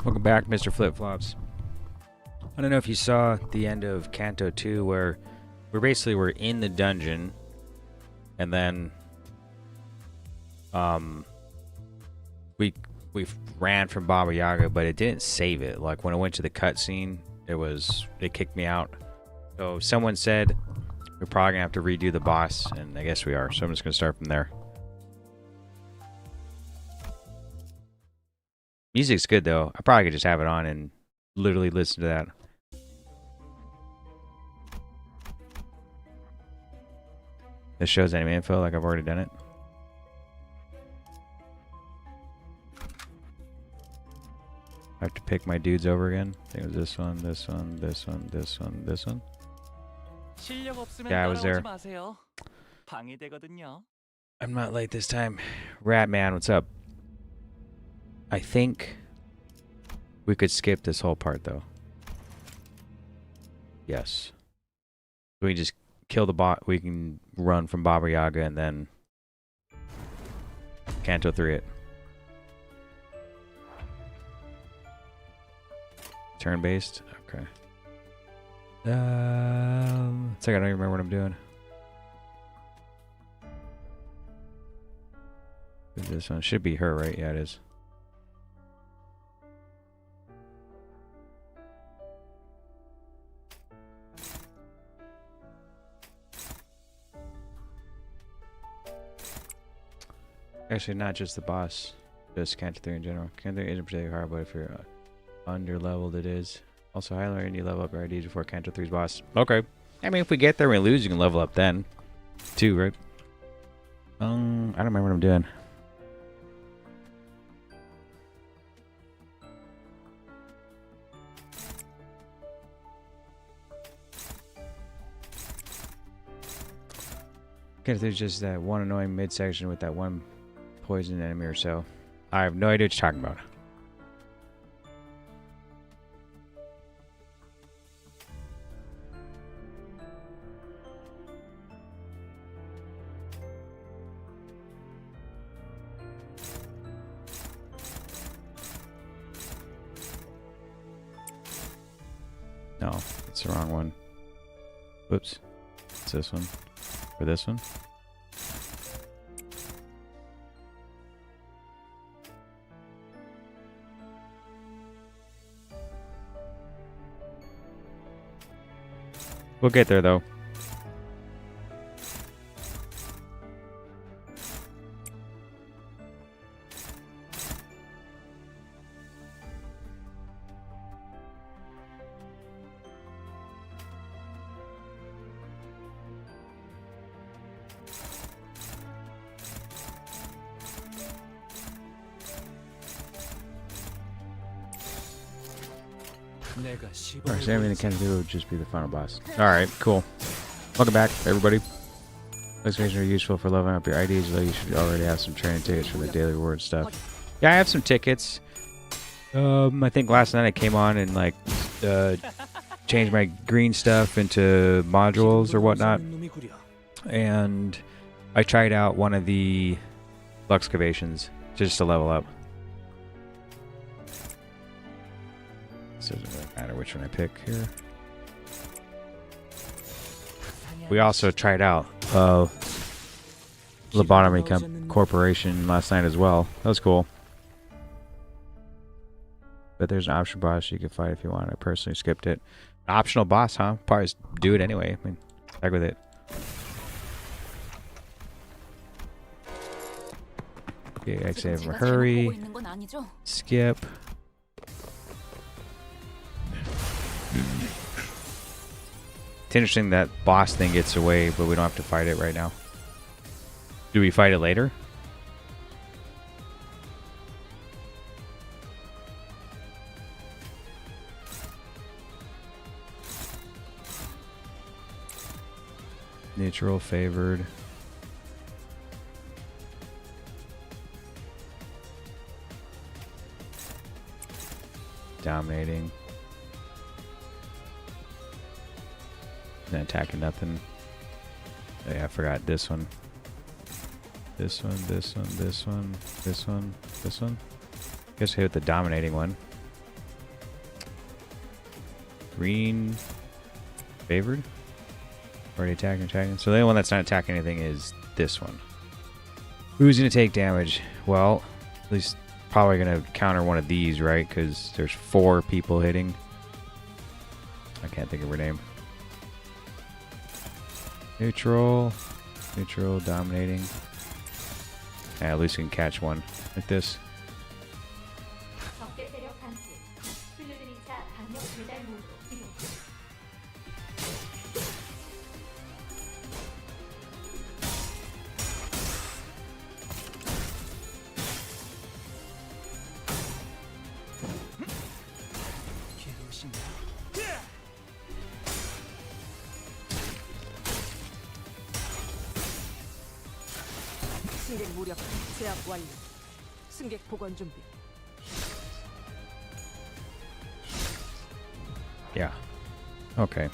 Welcome back, Mr. Flip Flops. I don't know if you saw the end of Canto 2 where we're in the dungeon and then we ran from Baba Yaga, but it didn't save it. Like when I went to the cutscene, it kicked me out. So someone said we're probably gonna have to redo the boss, and I guess we are. So I'm just gonna start from there. Music's good though. I probably could just have it on and literally listen to that. This shows enemy info, like I've already done it. I have to pick my dudes over again. I think it was this one, this one, this one, this one, this one. Yeah, I was there. I'm not late this time. Ratman, what's up? I think we could skip this whole part though. Yes. We just kill the bot. We can run from Baba Yaga and then Canto 3 it. Turn based? Okay. It's like I don't even remember what I'm doing. This one should be her, right? Yeah, it is. Actually, not just the boss, just Canto 3 in general. Canto 3 isn't particularly hard, but if you're under leveled, it is. Also, higher and you level up your IDs before Canto 3's boss. Okay. I mean, if we get there and we lose, you can level up then, too, right? I don't remember what I'm doing. Canto 3 is just that one annoying midsection with that one poison enemy or so. I have no idea what you're talking about. No, it's the wrong one. Whoops. It's this one. Or this one. We'll get there though. Alright, so everything can do would just be the final boss. Alright, cool. Welcome back, everybody. Those are useful for leveling up your IDs, though you should already have some training tickets for the daily reward stuff. Yeah, I have some tickets. I think last night I came on and like changed my green stuff into modules or whatnot. And I tried out one of the excavations just to level up. This doesn't really matter which one I pick here. We also tried out Lobotomy Corporation last night as well. That was cool. But there's an optional boss you can fight if you want. I personally skipped it. An optional boss, huh? Probably just do it anyway. I mean, heck with it. Okay, I say hurry. Skip. It's interesting that boss thing gets away, but we don't have to fight it right now. Do we fight it later? Neutral, favored. Dominating. Then attacking nothing. Oh yeah, I forgot this one. This one, this one, this one, this one, this one. Guess I hit the dominating one. green favored. Already attacking. So the only one that's not attacking anything is this one. Who's going to take damage? Well, at least probably going to counter one of these, right? Because there's 4 people hitting. I can't think of her name. Neutral, dominating. Yeah, at least we can catch one like this. 신객 무력 제압 완료. 승객 복원 준비. Yeah. Okay.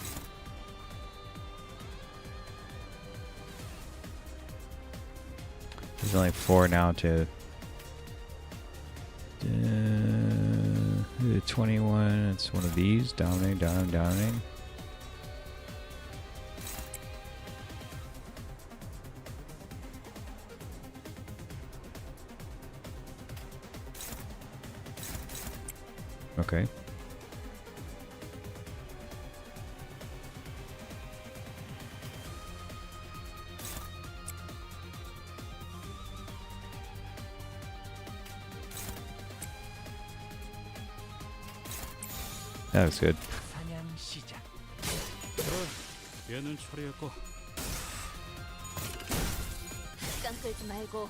There's only 4 now to 21. It's one of these. Dominating. Okay. That was good. 얘는 처리했고. 시간 끌지 말고.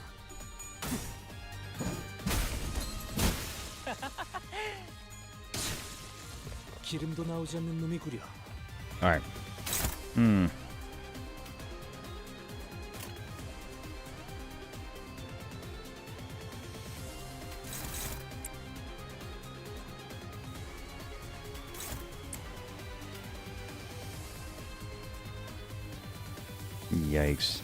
기름도 나오지 않는 놈이구려. All right. Yikes.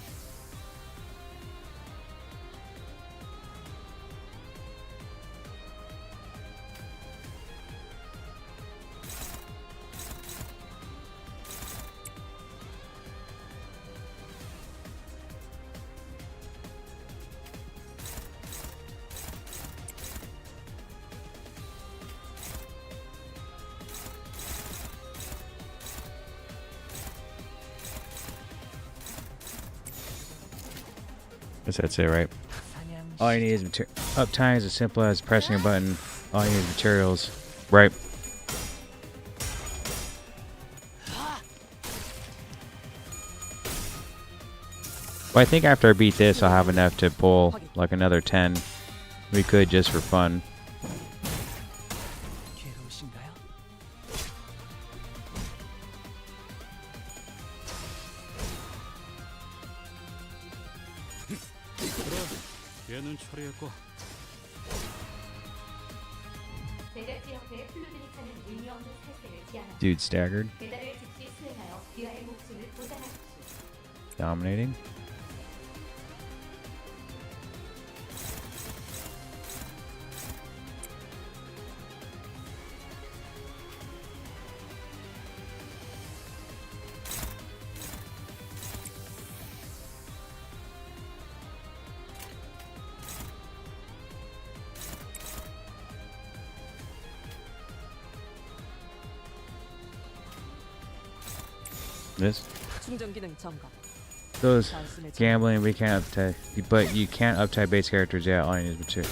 Guess that's it, right? All you need is uptime is as simple as pressing a button. All you need is materials, right? Well, I think after I beat this, I'll have enough to pull like another 10. We could just for fun. 얘는 처리했고. Dude staggered. Dominating. This. Those gambling we can't uptie, but you can't uptie base characters. Yeah, all you need is material.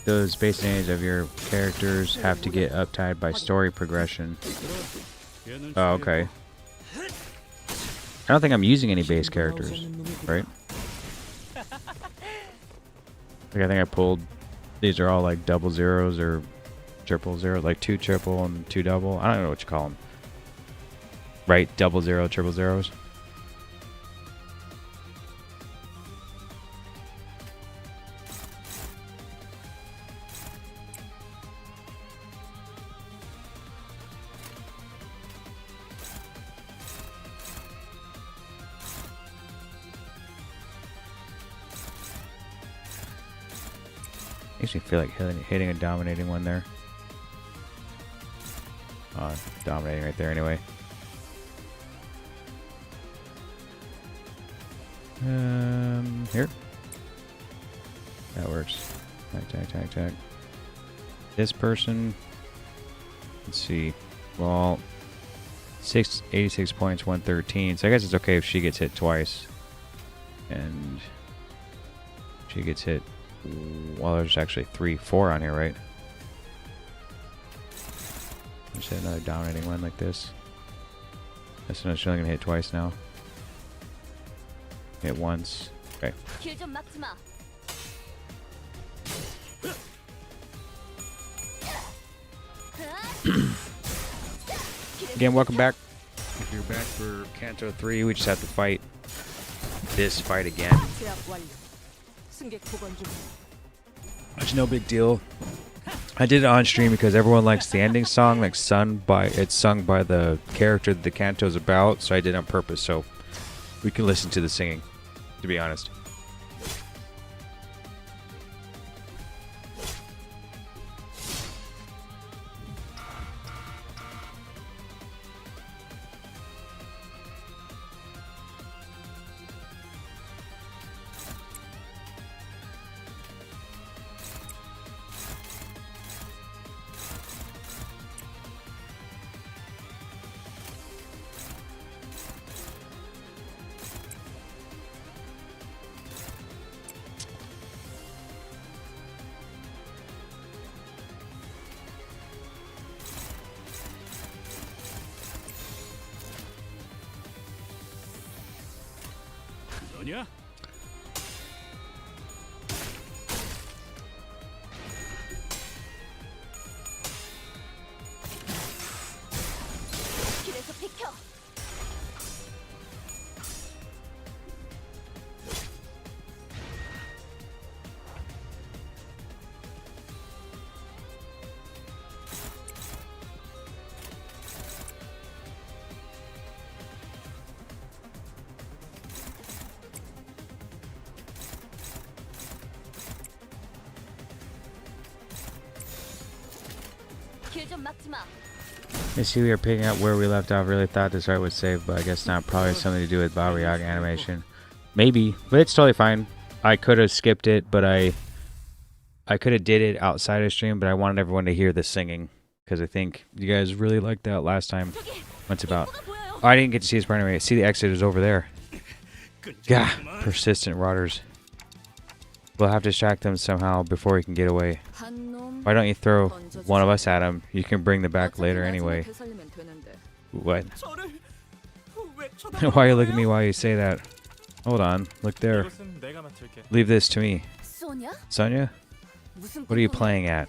Those base names of your characters have to get uptied by story progression. Oh, okay. I don't think I'm using any base characters, right? Like I think I pulled. These are all like double zeros or triple zero, like 2 triple and 2 double. I don't know what you call them. Right, double zero, triple zeros. Makes me feel like hitting a dominating one there. Dominating right there anyway. Here. That works. Tag. This person. Let's see. Well, 86 points, 113. So I guess it's okay if she gets hit twice. And she gets hit. Well, there's actually 4 on here, right? Just hit another dominating one like this. That's not she's only gonna hit twice now. Hit once. Okay. Again, welcome back. If you're back for Canto 3, we just have to fight this fight again. It's no big deal. I did it on stream because everyone likes the ending song, like sung by the character that the Canto's about, so I did it on purpose so we can listen to the singing, to be honest. 너냐? 길에서 비켜. I see we are picking up where we left off. Really thought this art would save, but I guess not. Probably something to do with Baba Yaga animation. Maybe, but it's totally fine. I could have skipped it, but I could have did it outside of stream, but I wanted everyone to hear the singing because I think you guys really liked that last time. What's about? Oh, I didn't get to see this part anyway. See, the exit is over there. Gah, persistent rotters. We'll have to distract them somehow before we can get away. Why don't you throw one of us at him? You can bring them back later anyway. What? Why are you looking at me while you say that? Hold on. Look there. Leave this to me. Sonya? What are you playing at?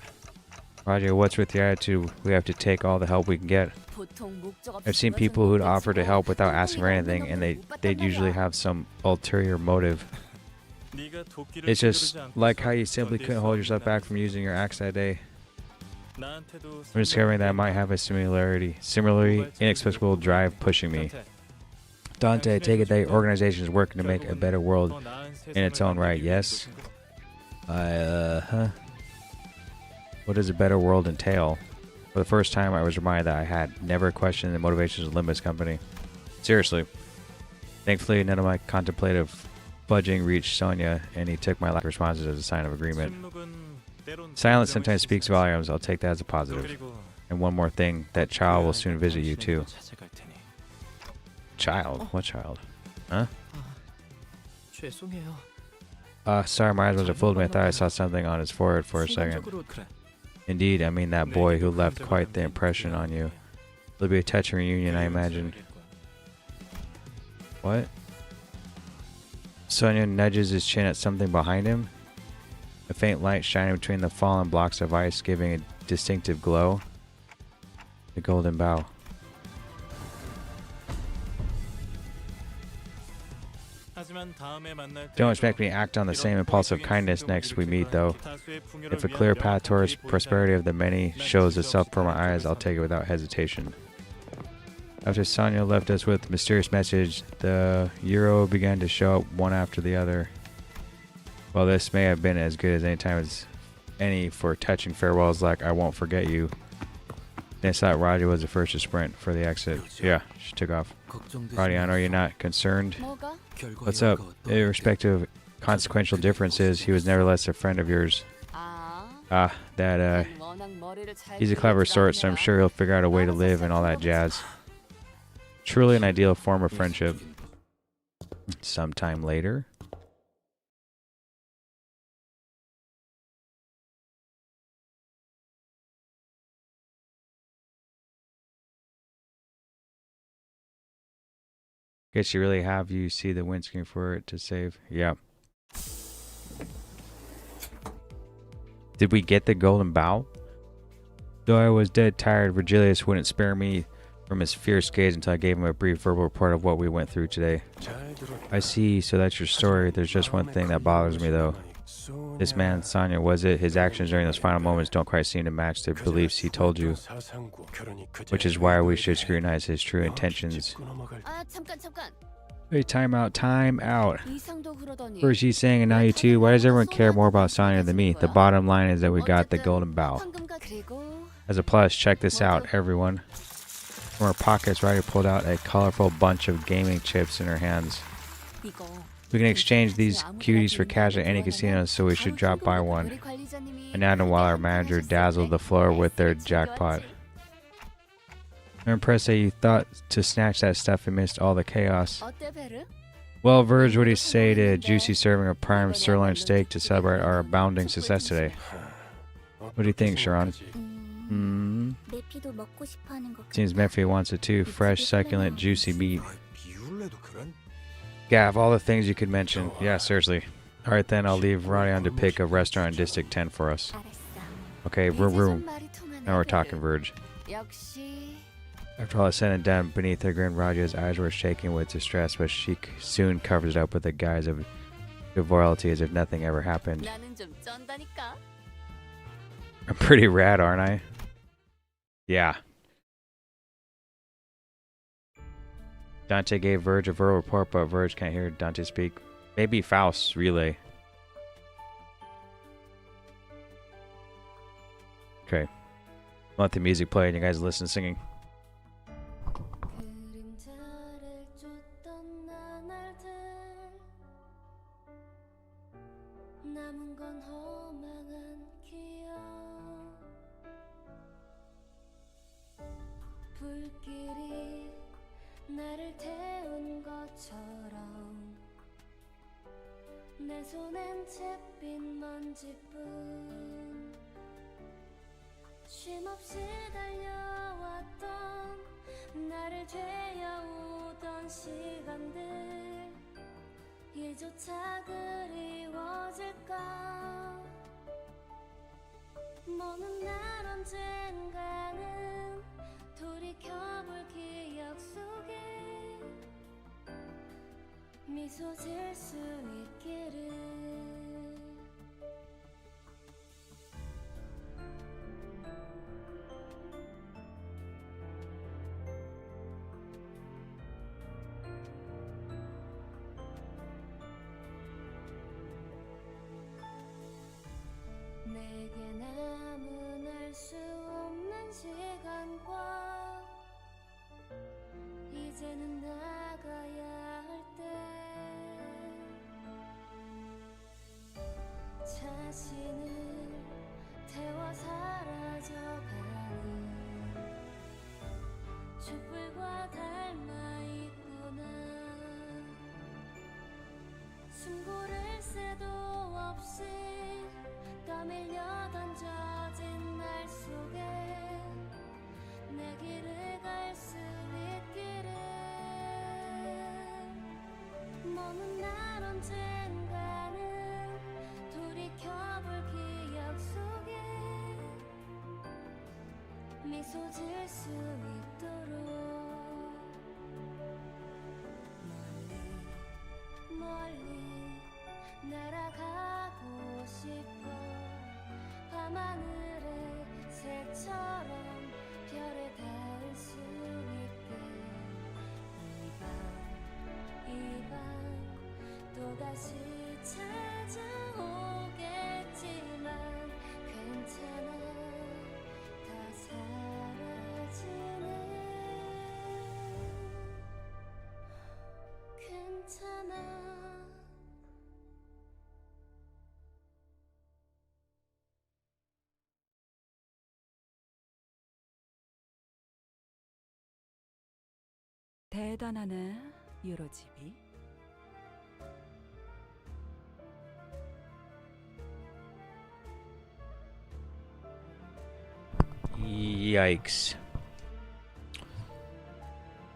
Roger, what's with your attitude? We have to take all the help we can get. I've seen people who'd offer to help without asking for anything, and they'd usually have some ulterior motive. It's just like how you simply couldn't hold yourself back from using your axe that day. I'm discovering that I might have a similarly inexplicable drive pushing me. Dante, I take it that your organization is working to make a better world in its own right, yes? What does a better world entail? For the first time, I was reminded that I had never questioned the motivations of Limbus Company. Seriously. Thankfully, none of my contemplative fudging reached Sonya, and he took my lack of responses as a sign of agreement. Silence sometimes speaks volumes. I'll take that as a positive. And one more thing, that child will soon visit you too. Child? What child? Huh? Sorry, my eyes wasn't fooled me. I thought I saw something on his forehead for a second. Indeed, I mean that boy who left quite the impression on you. It'll be a touching reunion, I imagine. What? Sonya nudges his chin at something behind him. A faint light shining between the fallen blocks of ice, giving a distinctive glow. The golden bow. Don't expect me to act on the same impulsive kindness next we meet, though. If a clear path towards prosperity of the many shows itself for my eyes, I'll take it without hesitation. After Sonya left us with a mysterious message, the Euro began to show up one after the other. Well, this may have been as good as any time as any for touching farewells like I won't forget you. They thought Roger was the first to sprint for the exit. Yeah, she took off. Roddy, I know you're not concerned. 뭐가? What's up? Irrespective of consequential differences, he was nevertheless a friend of yours. 아, That, 워낙 머리를 잘 he's a clever sort, so I'm sure he'll figure out a way to live and all that jazz. Truly an ideal form of friendship. Sometime later. Guess you really have you see the windscreen for it to save. Yeah. Did we get the golden bow? Though I was dead tired, Virgilius wouldn't spare me from his fierce gaze until I gave him a brief verbal report of what we went through today. I see, so that's your story. There's just one thing that bothers me though. This man, Sonya, was it? His actions during those final moments don't quite seem to match the beliefs he told you. Which is why we should scrutinize his true intentions. 아, 잠깐. Hey, time out. 이상도 그러더니. First he's saying, and now you too. Why does everyone care more about Sonya than me? The bottom line is that we got the golden bow. 황금과 그리고 As a plus, check this out, everyone. From her pockets, Ryder pulled out a colorful bunch of gaming chips in her hands. 이거. We can exchange these cuties for cash at any casino, so we should drop by one. And add them while our manager dazzled the floor with their jackpot. I'm impressed that you thought to snatch that stuff and missed all the chaos. 어때, 베르? Well, Verge, what do you say to a juicy serving of prime sirloin steak to celebrate our abounding success today? What do you think, Sharon? 메피도 먹고 싶어 하는 것 같아. Seems Mephi wants it too. Fresh, succulent, juicy meat. Gav, all the things you could mention. Yeah, seriously. Alright then, I'll leave Rodion to pick a restaurant in District 10 for us. 알았어. Okay, room. Now we're talking, Verge. 역시. After all is said and done, beneath her grin, Raja's eyes were shaking with distress, but she soon covered it up with a guise of loyalty as if nothing ever happened. 나는 좀 쩐다니까. I'm pretty rad, aren't I? Yeah. Dante gave Verge a verbal report, but Verge can't hear Dante speak. Maybe Faust relay. Okay. Let the music play and you guys listen singing. 그림자를 쫓던 나날들 남은 건 허망한 기억 불길이 나를 태운 것처럼 내 손엔 잿빛 먼지뿐 쉼없이 달려왔던 나를 죄어오던 시간들 이조차 그리워질까 먼 날 언젠가는 돌이켜볼 기억 속에 미소 지을 수 있기를 내게 남은 알 수 없는 시간과 이제는 나가야 할 때 자신을 태워 사라져가는 촛불과 닮아 있구나 숨고를 새도 없이 떠밀려 던져진 날 속에 내 길을 갈 수 있기를 먼 날 언젠가는 돌이켜볼 기억 속에 미소 지을 수 있도록 멀리 멀리 날아가고 싶어 밤하늘의 새처럼 별에 닿을 수 있게 이 밤 또다시 찾아오겠지만 괜찮아 다 대단하네, 유로집이. Yikes.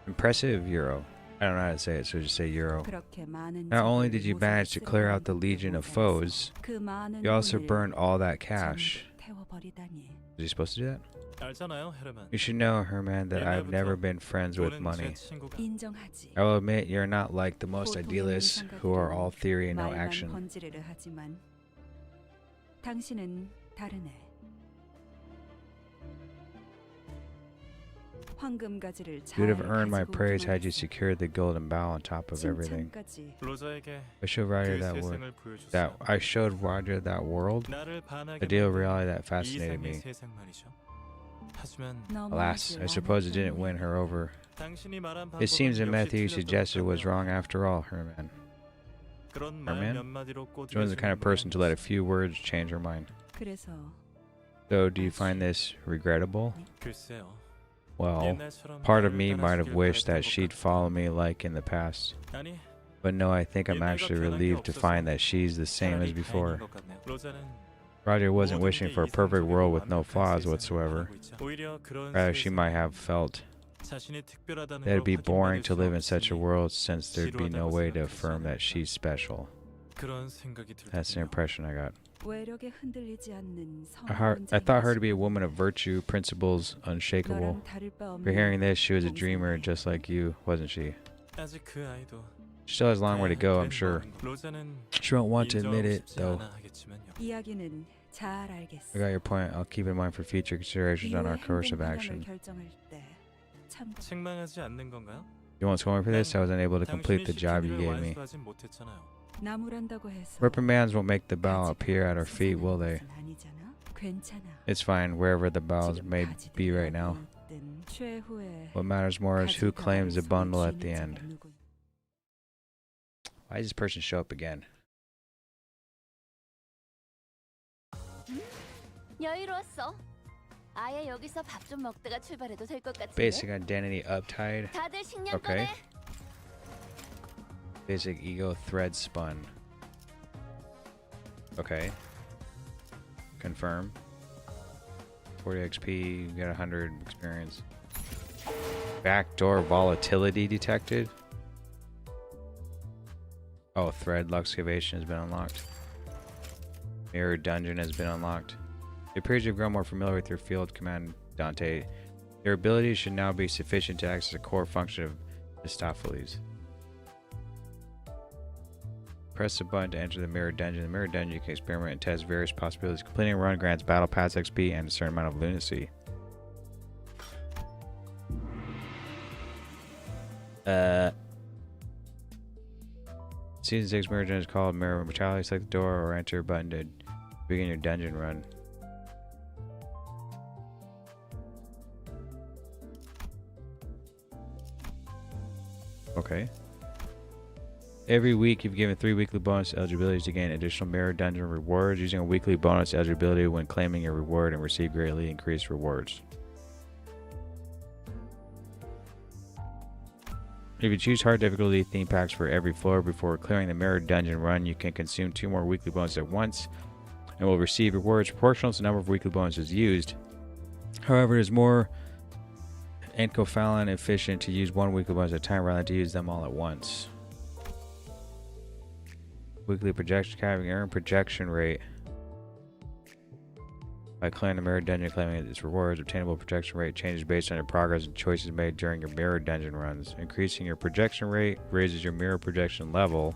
Impressive Euro. I don't know how to say it, so just say Euro. 그렇게 많은 Not only 적을 did you 모조리 manage to clear out the 쓸어버린 legion of 모자라서 foes, 그 많은 you also 돈을 burned all that cash. 전부 태워버리다니. Was he supposed to do that? 알잖아요, 헤르만. You should know, Herman, that I've never been friends with 돈은 money. 제 친구가 인정하지. I will admit you're not like the most 보통의 idealists who are all theory and no 말만 action. 번지르르 하지만 당신은 다르네. 황금 가지를 잘 You'd have earned my 가지고 praise had you 오기만 secured the golden bow on top of everything. 칭찬까지. 로저에게 I showed Roger 그 that 세상을 world. 보여줬어요. I showed Roger that world, 나를 반하게 a deal of 만든 reality that 이 fascinated 이상의 me. 세상 말이죠. 하지만 Alas, I suppose it didn't win her over. 당신이 말한 It seems the 방법은 method you 역시 suggested was 틀렸던 wrong after all, Herman. 그런 말 Herman? 몇 마디로 Joan's the kind of person to let a few words change her mind. 그래서 So, do you find this regrettable? 글쎄요. Well, 옛날처럼 part of 나를 me might have 따라주길 wished 바랬던 that 것 she'd 같아. follow me like in the past. 아니, But no, I think I'm actually relieved to find that she's the same as 차라리 before. 다행인 것 같네요. 로자는 Roger wasn't 모든 wishing 게 for a perfect 이상적이고 world with no 완벽한 flaws 세상을 whatsoever. 바라고 있죠. 오히려 그런 Rather, she 세상, might have felt 자신이 특별하다는 that it'd be 걸 boring 확인받을 to 수 live in such a 없으니 world since there'd be no 지루하다고 way to 생각하지 affirm that 않을까. she's special. 그런 생각이 That's the 들더군요. impression I got. 외력에 흔들리지 않는 I thought her to be a woman of virtue, principles, unshakable. 너랑 다를 바 For hearing 없는 this, she was a dreamer just like you, wasn't she? 아직 그 아이도 She still has a long way to go, I'm sure. 로자는 She won't want to admit 인정하고 it, 싶지 though. 않아 하겠지만요. 이야기는 잘 I 알겠어. got your point. I'll keep in mind for future considerations on our 이후의 course of 행동 방향을 action. 결정할 때 참고. 책망하지 않는 건가요? You won't score me for this? I was unable to complete 당신이 the job you 시킨 gave 일을 me. 완수하진 못했잖아요. 나무란다고 해서 Reprimands won't make the bow 가지고 appear at her feet, will they? 것은 아니잖아. 괜찮아. It's fine, wherever the bows 지금 may be 가지들이 right now. 있든 최후의 What matters more is who 가지가 claims the 손에 bundle at the 쥐는 end. 자가 누군. Why does this person show up again? 여유로웠어. 아예 여기서 밥 좀 먹다가 출발해도 될 것 같은데. Basic identity uptied. 다들 식량 Okay. 꺼내. Basic ego thread spun. Okay. Confirm. 40 XP, you get 100 experience. Backdoor volatility detected. Oh, thread excavation has been unlocked. Mirror dungeon has been unlocked. It appears you've grown more familiar with your field command, Dante. Your abilities should now be sufficient to access a core function of Mistopheles. Press the button to enter the mirror dungeon. In the mirror dungeon, you can experiment and test various possibilities. Completing a run grants battle pass XP and a certain amount of lunacy. Season 6 mirror dungeon is called Mirror Mortality. Select the door or enter button to begin your dungeon run. Okay. Every week, you've given 3 weekly bonus eligibilities to gain additional mirror dungeon rewards. Using a weekly bonus eligibility when claiming your reward and receive greatly increased rewards. If you choose hard difficulty theme packs for every floor before clearing the mirror dungeon run, you can consume 2 more weekly bonuses at once and will receive rewards proportional to the number of weekly bonuses used. However, it is more encophalan efficient to use 1 weekly bonus at a time rather than to use them all at once. Weekly projection having earned projection rate by clearing the mirror dungeon claiming its rewards. Obtainable projection rate changes based on your progress and choices made during your mirror dungeon runs. Increasing your projection rate raises your mirror projection level.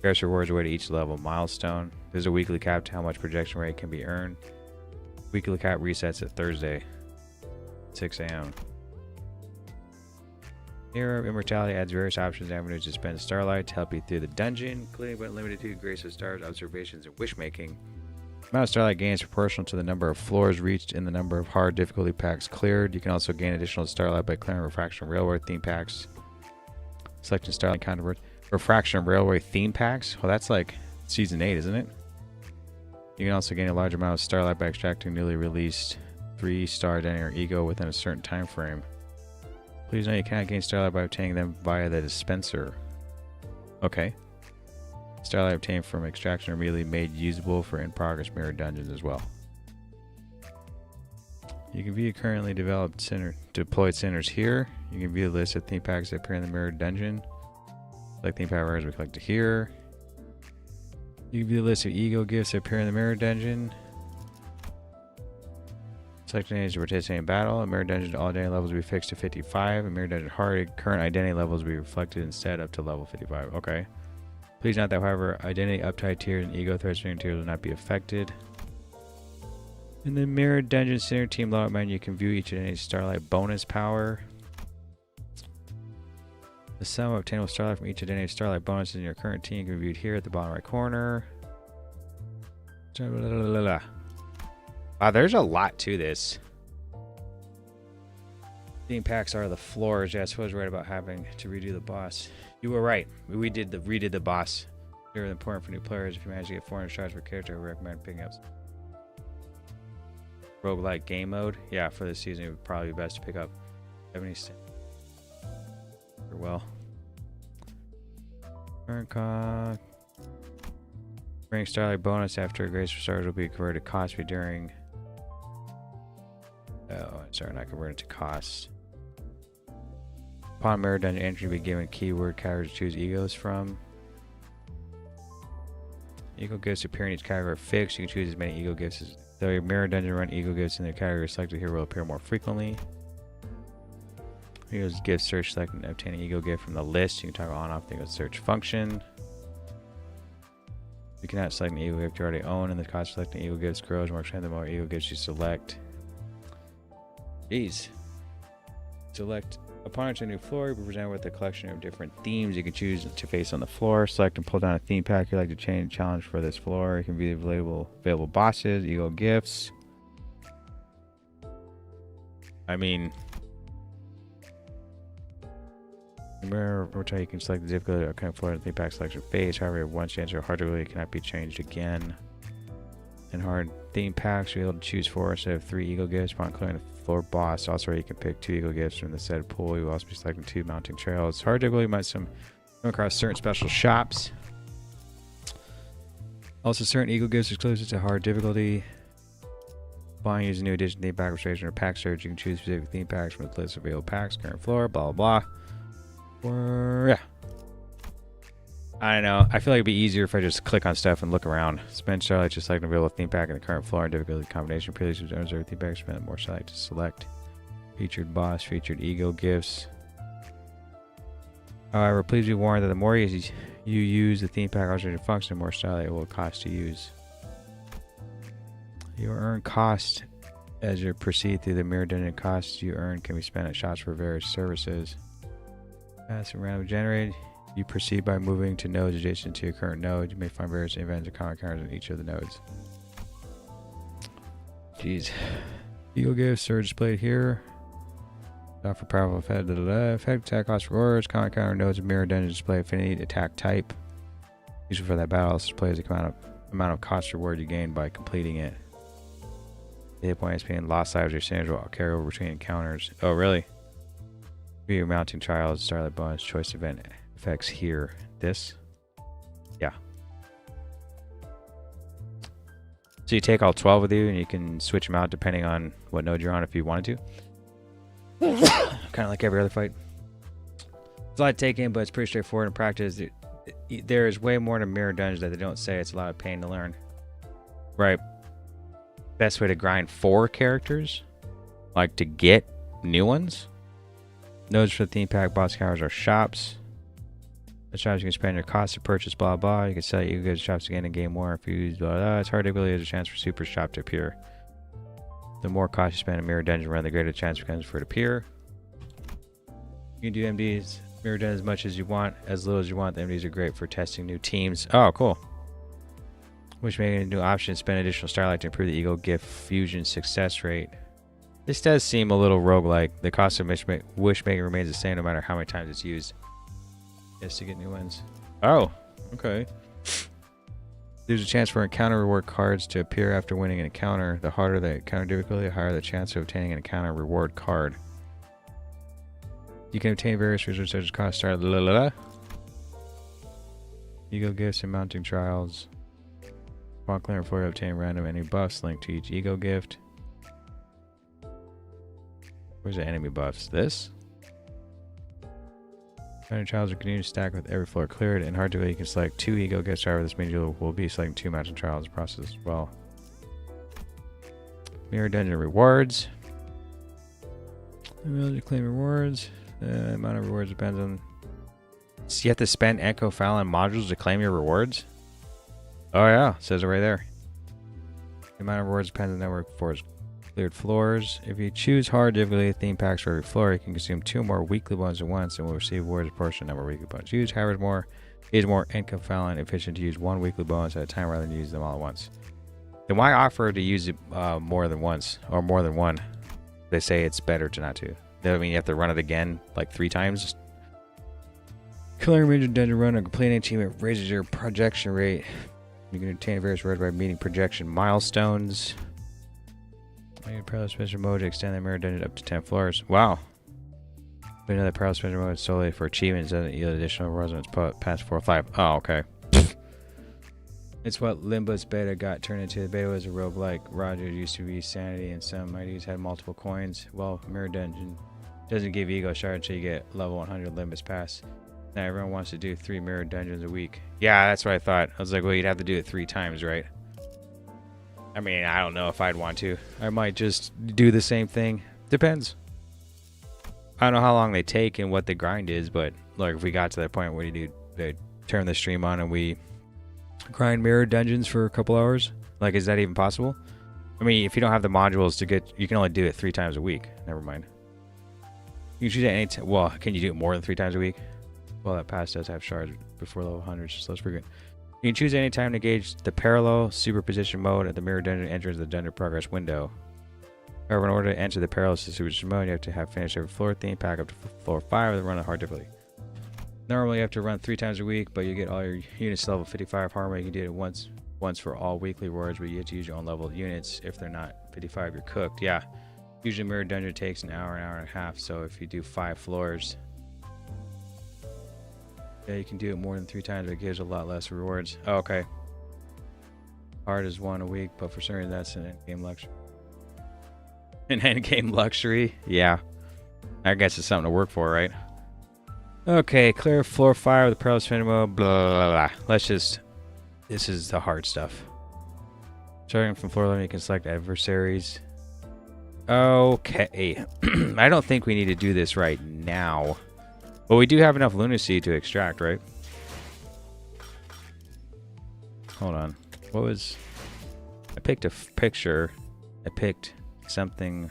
Various rewards await each level. Milestone. There's a weekly cap to how much projection rate can be earned. Weekly cap resets at Thursday, 6 a.m. Mirror of Immortality adds various options and avenues to spend starlight to help you through the dungeon, including but limited to Grace of Stars, Observations, and Wishmaking. The amount of starlight gain is proportional to the number of floors reached and the number of hard difficulty packs cleared. You can also gain additional starlight by clearing Refraction Railway theme packs. Selecting starlight counterpart. Refraction Railway theme packs? Well, that's like Season 8, isn't it? You can also gain a large amount of starlight by extracting newly released 3-star identity or ego within a certain time frame. Please note you cannot gain Starlight by obtaining them via the dispenser. Okay. Starlight obtained from extraction are immediately made usable for in-progress mirror dungeons as well. You can view currently developed deployed centers here. You can view the list of theme packs that appear in the mirror dungeon. Like theme pack rares we collected here. You can view the list of ego gifts that appear in the mirror dungeon. Select enemies to participate in battle. A mirror dungeon all identity levels will be fixed to 55. A mirror dungeon current identity levels will be reflected instead up to level 55. Okay. Please note that, however, identity uptide tiers and ego threat tiers will not be affected. In the mirror dungeon center team loadout menu, you can view each identity's Starlight bonus power. The sum of obtainable Starlight from each identity's Starlight bonuses in your current team can be viewed here at the bottom right corner. Wow, there's a lot to this. Theme packs are the floors. Yeah, I suppose right about having to redo the boss. You were right. We redid the boss. Very important for new players. If you manage to get 400 stars per character, I recommend picking up roguelike game mode. Yeah, for this season, it would probably be best to pick up 70 cents. Well, current cost. Bring Starlight bonus after a grace for stars will be converted to cost during. Oh, sorry, not converted to cost. Upon mirror dungeon entry, be given keyword categories to choose egos from. Ego gifts appear in each category are fixed. You can choose as many ego gifts as. Though your mirror dungeon run ego gifts in the category selected here will appear more frequently. Use gift search, select and obtain an ego gift from the list. You can toggle on off the ego search function. You cannot select an ego gift you already own, and the cost of selecting ego gifts grows more expensive the more ego gifts you select. Jeez. Select upon entering a new floor, you'll be presented with a collection of different themes you can choose to face on the floor. Select and pull down a theme pack you'd like to change challenge for this floor. You can view the available bosses, ego gifts. I mean, you can select the difficulty of kind of floor and theme pack selection phase. However, once you enter hard difficulty, it cannot be changed again. In hard theme packs, you'll be able to choose 4 instead of 3 ego gifts upon clearing the floor boss. Also, you can pick 2 ego gifts from the set pool. You will also be selecting 2 mounting trails. Hard difficulty might come across certain special shops. Also, certain ego gifts exclusive to hard difficulty. Upon using new addition theme pack registration or pack search, you can choose specific theme packs from the list of available packs, current floor, blah blah blah. Or yeah. I don't know. I feel like it'd be easier if I just click on stuff and look around. Spend Starlight to select an available theme pack in the current floor and difficulty combination. Previously reserved theme packs, spend more Starlight to select. Featured boss, featured ego gifts. However, please be warned that the more you use the theme pack alternative function, the more Starlight it will cost to use. You earn cost as you proceed through the mirror dungeon. Costs you earn can be spent at shops for various services. As randomly generated. You proceed by moving to nodes adjacent to your current node. You may find various events or common encounters in each of the nodes. Jeez. Ego gifts are displayed here. For powerful effect, effect, attack cost rewards, common encounter nodes of mirror dungeon display affinity, attack type. Usually for that battle, also displays the amount of cost reward you gain by completing it. The hit point XP and lost lives or synergy will carry over between encounters. Oh, really? View your mounting trials, Starlight bonus, choice event effects here. This? Yeah. So you take all 12 with you and you can switch them out depending on what node you're on if you wanted to. Kind of like every other fight. It's a lot to take in, but it's pretty straightforward in practice. There is way more to mirror dungeons that they don't say. It's a lot of pain to learn. Right. Best way to grind 4 characters? Like to get new ones? Nodes for the theme pack boss counters are shops. The shops you can spend your cost to purchase, blah blah. You can sell it, you can go to shops again in game 1 if you use blah blah. It's hard to believe there's a chance for super shop to appear. The more cost you spend in mirror dungeon run, the greater the chance becomes for it to appear. You can do MDs, mirror dungeon as much as you want, as little as you want. The MDs are great for testing new teams. Oh, cool. Which making a new option, spend additional Starlight to improve the ego gift fusion success rate. This does seem a little roguelike. The cost of wish making remains the same no matter how many times it's used. Yes, to get new ones. Oh, okay. There's a chance for encounter reward cards to appear after winning an encounter. The harder the encounter difficulty, the higher the chance of obtaining an encounter reward card. You can obtain various resources such as cost start. La la la. Ego gifts and mounting trials. While clearing floor, obtain random enemy buffs linked to each ego gift. Where's the enemy buffs? This? Random trials are continued to stack with every floor cleared. In hard to you can select 2 ego gifts. However, this means you will be selecting 2 mounting trials process as well. Mirror dungeon rewards. Ability to claim rewards. The amount of rewards depends on. So you have to spend Echo Fallon modules to claim your rewards? Oh yeah, says it right there. The amount of rewards depends on the number of floors. Cleared floors. If you choose hard difficulty theme packs for every floor, you can consume 2 more weekly bonuses at once and will receive rewards proportion number of weekly bonuses used. However, it is more Echo Fallon efficient to use 1 weekly bonus at a time rather than use them all at once. Then why offer to use it more than once or more than one? They say it's better to not to. That mean you have to run it again like 3 times. Clearing major dungeon run or completing achievement raises your projection rate. You can obtain various rewards by meeting projection milestones. You can parallel suspension mode to extend the mirror dungeon up to 10 floors. Wow. But another parallel suspension mode is solely for achievements doesn't yield additional rewards past 4 or 5. Oh, okay. It's what Limbus Beta got turned into. The beta was a roguelike. Roger used to be sanity and some IDs had multiple coins. Well, mirror dungeon doesn't give ego shards until you get level 100 Limbus Pass. Now everyone wants to do 3 mirror dungeons a week. Yeah, that's what I thought. I was like, well, you'd have to do it 3 times, right? I mean, I don't know if I'd want to. I might just do the same thing. Depends. I don't know how long they take and what the grind is, but like if we got to that point where they turn the stream on and we grind mirror dungeons for a couple hours, like is that even possible? I mean, if you don't have the modules to get, you can only do it 3 times a week. Never mind. You can choose any time. Well, can you do it more than 3 times a week? Well, that pass does have shards before level 100, so that's pretty good. You can choose any time to gauge the parallel superposition mode at the mirror dungeon enters the dungeon progress window. However, in order to enter the parallel superposition mode, you have to have finished every floor theme pack up to floor 5 with a run at hard difficulty. Normally, you have to run 3 times a week, but you get all your units to level 55 harmony. You can do it once for all weekly rewards, but you have to use your own level units. If they're not 55, you're cooked. Yeah. Usually, mirror dungeon takes an hour and a half. So if you do 5 floors, yeah, you can do it more than 3 times, but it gives a lot less rewards. Oh, okay. Hard is 1 a week, but for some reason that's an endgame luxury. An endgame luxury? Yeah. I guess it's something to work for, right? Okay, clear floor 5 with the parallel spinning mode. Blah, blah, blah. Let's just. This is the hard stuff. Starting from floor 11, you can select adversaries. Okay. I don't think we need to do this right now. But we do have enough lunacy to extract, right? Hold on. What was... I picked a picture. I picked something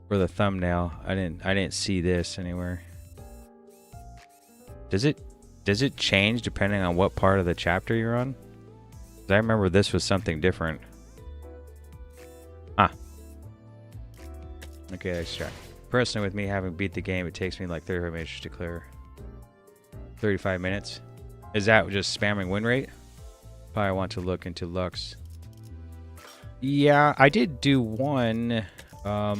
for the thumbnail. I didn't see this anywhere. Does it change depending on what part of the chapter you're on? 'Cause I remember this was something different. Ah. Okay, extract. Personally, with me having beat the game, it takes me like 35 minutes to clear. 35 minutes? Is that just spamming win rate? Probably want to look into Lux. Yeah, I did do one. I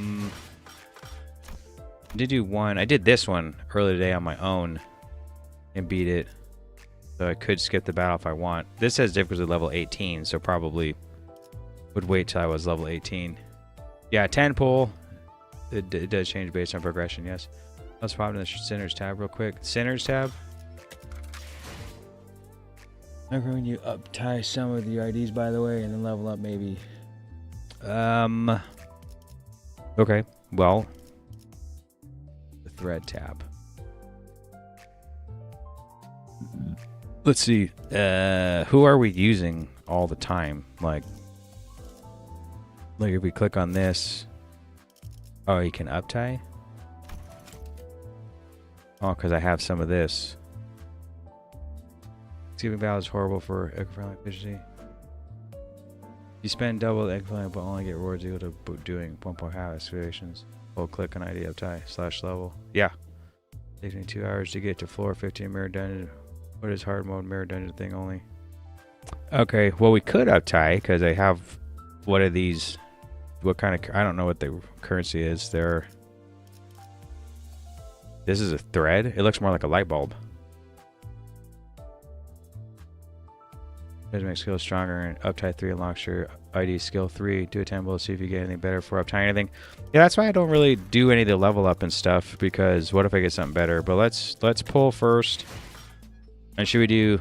did this one earlier today on my own and beat it. So I could skip the battle if I want. This says difficulty level 18, so probably would wait till I was level 18. Yeah, 10 pull. It does change based on progression, yes. Let's pop in the Sinners tab real quick. Sinners tab. Okay, when you uptie some of your IDs, by the way, and then level up maybe. Okay, well. The thread tab. Let's see. Who are we using all the time? Like if we click on this. Oh, you can uptie? Oh, because I have some of this. Skipping battle is horrible for eco-friendly efficiency. You spend double the eco-friendly but only get rewards equal to doing 1.5 excavations. Hold click on ID uptie / level. Yeah. Takes me 2 hours to get to floor 15 mirror dungeon. What is hard mode mirror dungeon thing only? Okay, well we could uptie because I have what are these? What kind of, I don't know what the currency is. They're This is a thread. It looks more like a light bulb. Does make skill stronger and uptie 3 unlocks your ID skill 3. Do a 10 bull, see if you get anything better for uptying anything. Yeah, that's why I don't really do any of the level up and stuff, because what if I get something better? But let's pull first. And should we do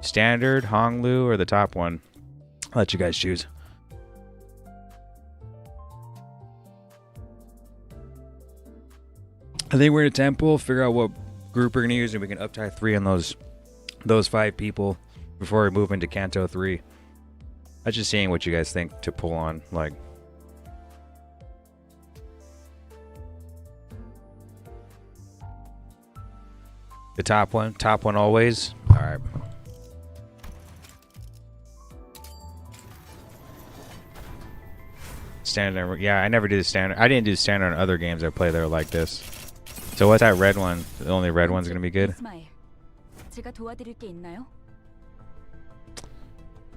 standard, Honglu, or the top one? I'll let you guys choose. I think we're in a temple, figure out what group we're gonna use, and we can uptie 3 on those 5 people before we move into Canto 3. I'm just seeing what you guys think to pull on, like. The top one always. All right. Standard, yeah, I never do the standard. I didn't do the standard on other games I play that are like this. So what's that red one? The only red one's gonna be good? 제가 도와드릴 게 있나요?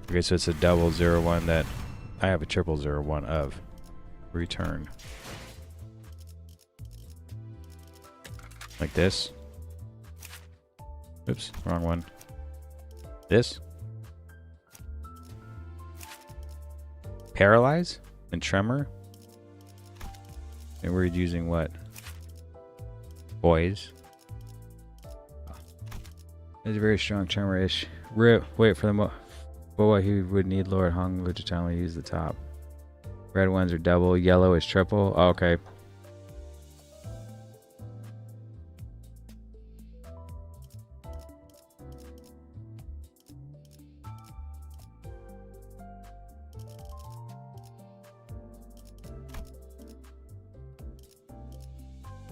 Okay, so it's a 001 that I have a 0001 of. Return. Like this. Oops, wrong one. This. Paralyze and tremor. And we're using what? Poise. It's a very strong tremor-ish. Wait for the what he would need Lord Hong to tell use the top. Red ones are double, yellow is triple. Oh, okay.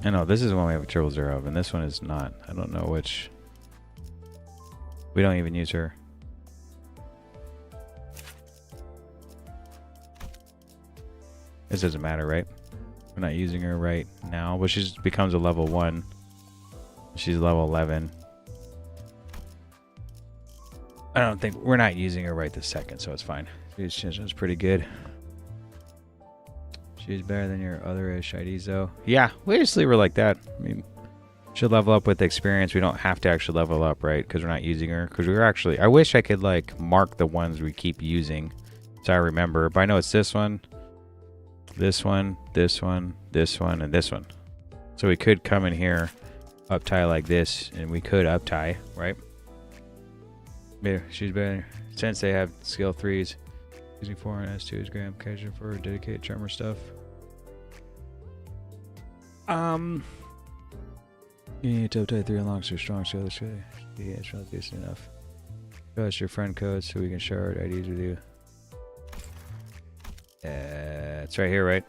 I know this is one we have a 000 of, and this one is not. I don't know which. We don't even use her. This doesn't matter, right? We're not using her right now, but she becomes a level 1. She's level 11. I don't think we're not using her right this second, so it's fine. She's pretty good. She's better than your other-ish IDs, though. Yeah, we just leave her like that. I mean, she'll level up with experience. We don't have to actually level up, right? Because we're not using her. Because we're actually... I wish I could, like, mark the ones we keep using so I remember. But I know it's this one, this one, this one, this one, and this one. So we could come in here, uptie like this, and we could uptie, right? Maybe she's better. Since they have skill 3s, using 4 and S2 is grand application for dedicated tremor stuff. You need to update 3 unlocks your strong skill. Yeah, it's not decent enough. Show us your friend code so we can share our IDs with you. It's right here, right?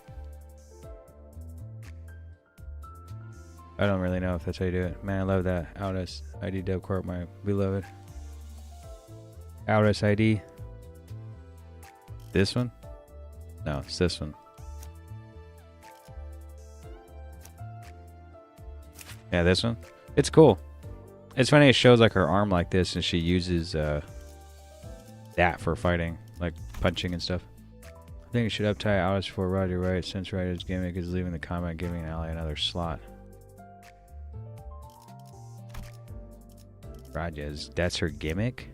I don't really know if that's how you do it. Man, I love that. Outus ID K Corp, my beloved. Outus ID. This one? No, it's this one. Yeah, this one. It's cool. It's funny, it shows like her arm like this, and she uses that for fighting, like punching and stuff. I think you should uptie Alice for Roger, right? Since Ryder's gimmick is leaving the combat, giving an ally another slot. Raja's, that's her gimmick?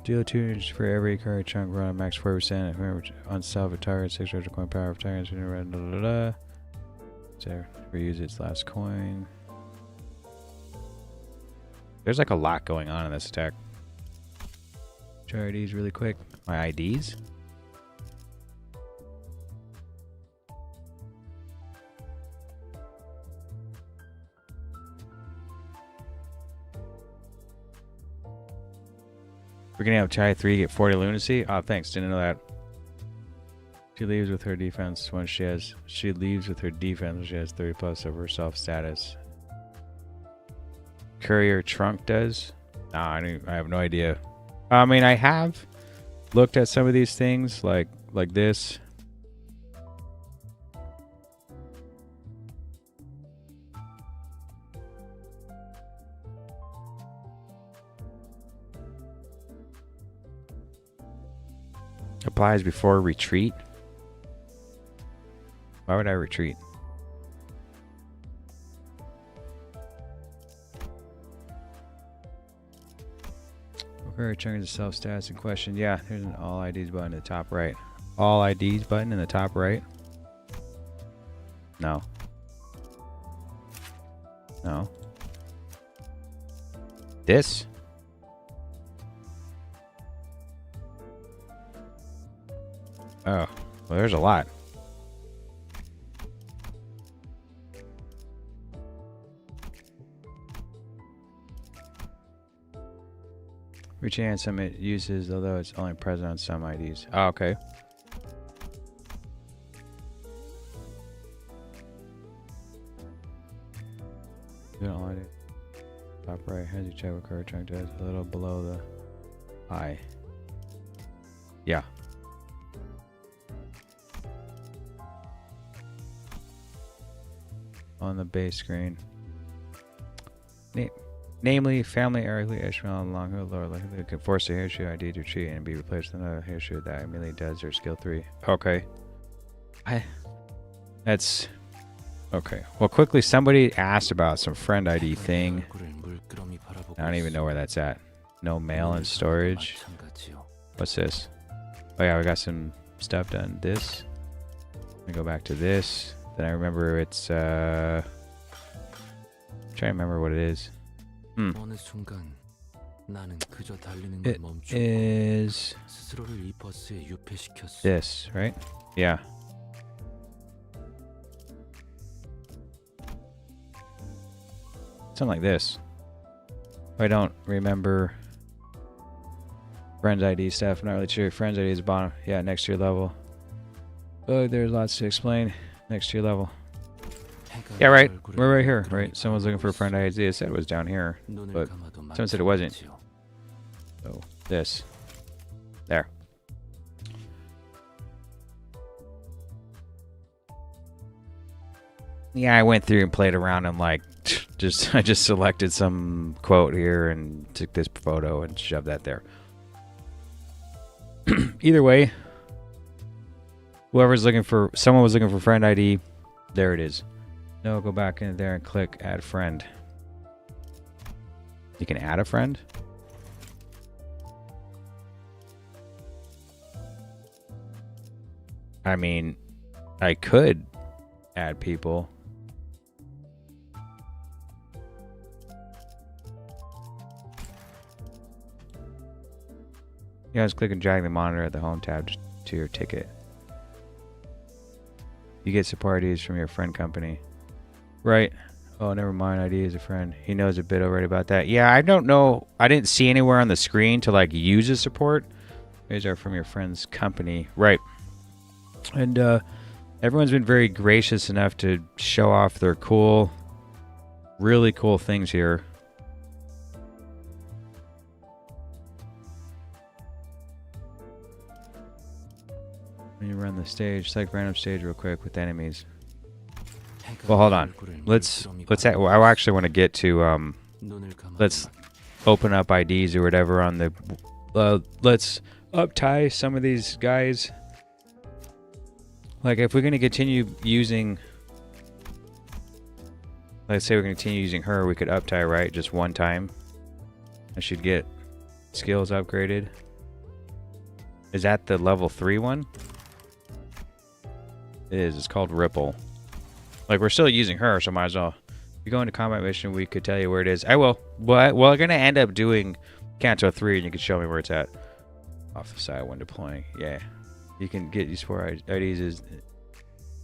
Deal 2 for every card chunk run max 4%. Remember on self retired 600 coin power of tyrants. So reuse its last coin. There's like a lot going on in this attack. Try IDs really quick. My IDs? We're gonna have Chai 3 get 40 lunacy. Oh, thanks. Didn't know that. She leaves with her defense when she leaves with her defense when she has 30 plus of her self status. Courier trunk does? Nah, I have no idea. I mean, I have looked at some of these things like this. Applies before retreat. Why would I retreat? Okay, returning to self status in question. Yeah, there's an all IDs button in the top right. All IDs button in the top right. No. No. This? Oh, well, there's a lot. Reaching out some it uses, although it's only present on some IDs. Oh, okay. Top right, has you check what card trying to a little below the eye. Yeah. On the base screen. Namely, family Erically Ishmael and Long Hood Lower likely can force a hairshoe ID to cheat and be replaced with another hairshoe that immediately does their skill 3. Okay. That's okay. Well, quickly, somebody asked about some friend ID thing. I don't even know where that's at. No mail in storage. What's this? Oh yeah, we got some stuff done. This. Let me go back to this. Then I remember it's trying to remember what it is. It is this, right? Yeah. Something like this. I don't remember friends ID stuff. I'm not really sure. Friends ID is bottom. Yeah, next to your level. Oh, there's lots to explain. Next to your level. Yeah, right. We're right here, right? Someone's looking for a friend ID. It said it was down here, but someone said it wasn't. So this. There. Yeah, I went through and played around and like I just selected some quote here and took this photo and shoved that there. Either way, someone was looking for friend ID. There it is. No, go back in there and click add friend. You can add a friend? I mean, I could add people. You guys click and drag the monitor at the home tab to your ticket. You get support IDs from your friend company. Right. Oh, never mind. ID is a friend. He knows a bit already about that. Yeah, I don't know. I didn't see anywhere on the screen to like use a support. These are from your friend's company. Right. And everyone's been very gracious enough to show off their cool, really cool things here. When you run the stage, select random stage real quick with enemies. Well, hold on. Let's well, I actually want to get to let's open up IDs or whatever on the let's uptie some of these guys. Like if we're going to continue using, let's say we're going to continue using her, we could uptie, right? Just one time. I should get skills upgraded. Is that the level 3 one? It is. It's called Ripple. Like, we're still using her, so might as well. If you go into combat mission, we could tell you where it is. I will. But we're going to end up doing Canto 3, and you can show me where it's at. Off the side when deploying. Yeah. You can get these 4 IDs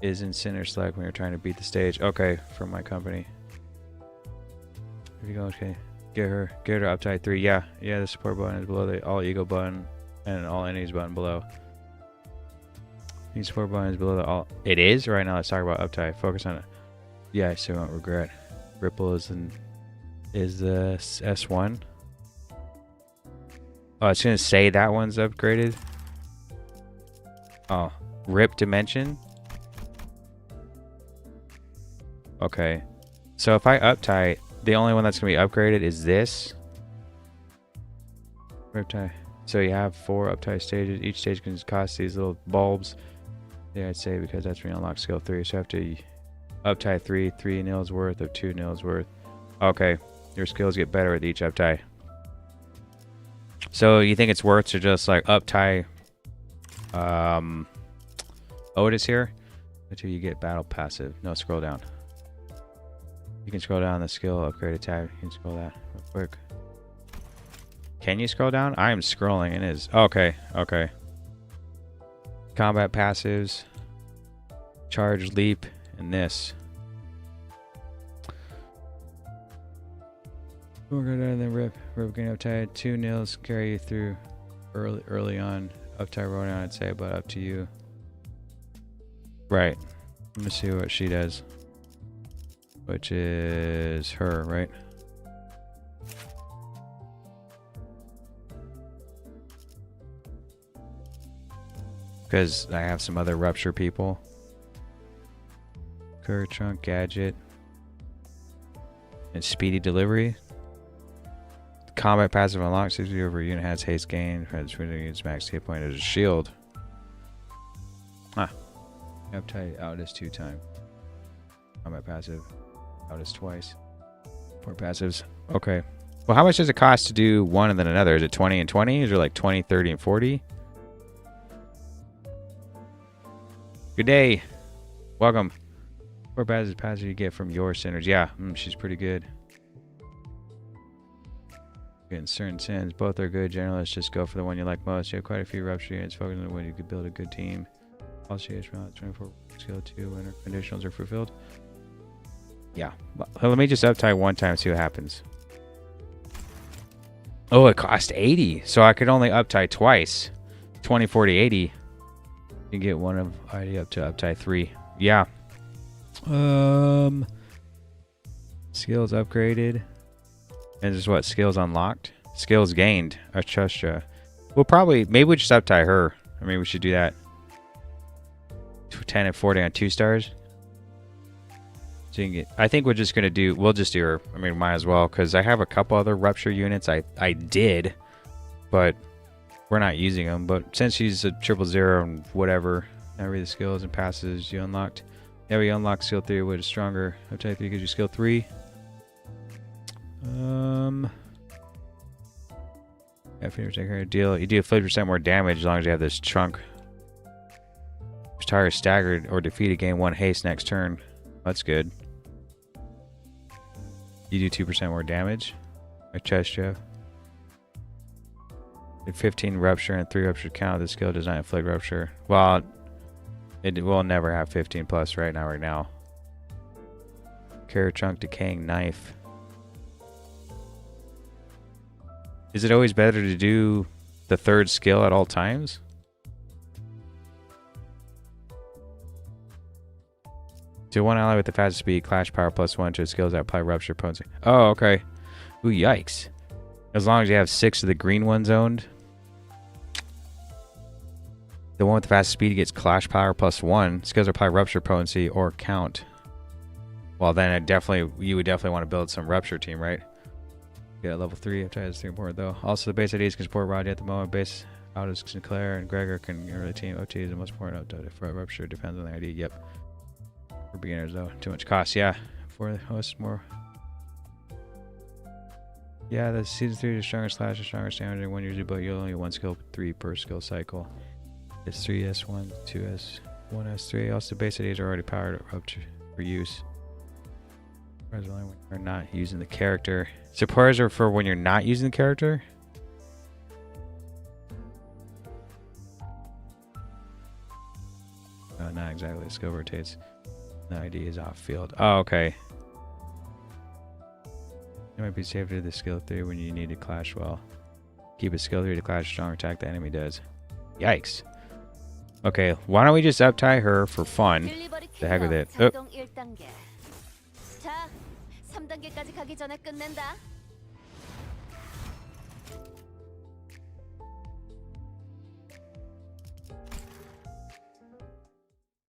is in center select when you're trying to beat the stage. Okay, from my company. Here you go. Okay. Get her to uptie 3. Yeah. Yeah, the support button is below the all ego button and all enemies button below. These 4 buttons below the all. It is? Right now, let's talk about uptie. Focus on it. Yeah, so you won't regret. Ripple is the S1. Oh, it's going to say that one's upgraded. Oh, Rip Dimension. Okay. So if I uptie, the only one that's going to be upgraded is this. Riptie. So you have 4 uptie stages. Each stage can cost these little bulbs. Yeah, I'd say because that's when you unlock skill 3. So after you uptie 3 nils worth or 2 nils worth. Okay, your skills get better with each uptie. So you think it's worth to just like uptie Otis here until you get battle passive. No, scroll down. You can scroll down the skill upgrade tab. You can scroll that real quick. Can you scroll down? I am scrolling and it is okay. Okay. Combat passives, charge, leap, and this. We're gonna then rip getting uptied. 2 nils carry you through early on. Uptie roll down, I'd say, but up to you. Right. Let me see what she does. Which is her, right? Because I have some other rupture people. Cur trunk gadget. And speedy delivery. Combat passive unlocks. If you over unit has haste gain. Its max hit point as a shield. Ah. Uptight out is 2 times. Combat passive. Out is twice. 4 passives. Okay. Well, how much does it cost to do one and then another? Is it 20 and 20? Is it like 20, 30, and 40? Good day. Welcome. 4 passive you get from your sinners. Yeah, she's pretty good. Getting certain sins. Both are good. Generalists, just go for the one you like most. You have quite a few rupture units. Focus on the way you could build a good team. Also, you have 24 skill 2 when conditionals are fulfilled. Yeah. Well, let me just uptie one time, see what happens. Oh, it cost 80. So I could only uptie twice. 20, 40, 80. You can get one of ID up to uptie 3. Yeah. Skills upgraded. And this is what? Skills unlocked? Skills gained. I trust you. We'll probably, maybe we just uptie her. I mean, we should do that. 10 and 40 on 2 stars. So you can get, I think we're just going to do, we'll just do her. I mean, might as well, because I have a couple other rupture units I did, but we're not using them. But since she's a 000 and whatever, now read the skills and passes you unlocked. Yeah, we unlock skill 3 with a stronger uptie 3 gives you skill 3. Yeah, 50% deal. You do 50% more damage as long as you have this trunk. Each target staggered or defeated gain 1 haste next turn. That's good. You do 2% more damage. I trust you. 15 rupture and 3 rupture count. The skill does not inflict rupture. Well, it will never have 15 plus right now. Carry trunk, decaying knife. Is it always better to do the 3rd skill at all times? To one ally with the fastest speed, clash power +1 to skills that apply rupture potency. Oh, okay. Ooh, yikes. As long as you have 6 of the green ones owned. The one with the fastest speed gets clash power +1. Skills apply rupture potency or count. Well, then you would definitely want to build some rupture team, right? Get level 3. Uptie is 3 important though. Also, the base IDs can support Roddy at the moment. Base out is Sinclair and Gregor can early team. OT is the most important update for rupture. Depends on the ID. Yep. For beginners though, too much cost. Yeah. For the host, more. Yeah, the season 3 is stronger slash, stronger damage than 1 usually, but you only 1 skill 3 per skill cycle. It's 3S1, 2S, 1S3. Also, the base IDs are already powered up for use. Suppliers only when you're not using the character. Suppliers are for when you're not using the character? Not exactly. The skill rotates. The ID is off field. Oh, okay. It might be safe to do the skill 3 when you need to clash well. Keep a skill 3 to clash strong attack the enemy does. Yikes. Okay, why don't we just uptie her for fun? The heck with it. Oh. 자, 3단계까지 가기 전에 끝낸다.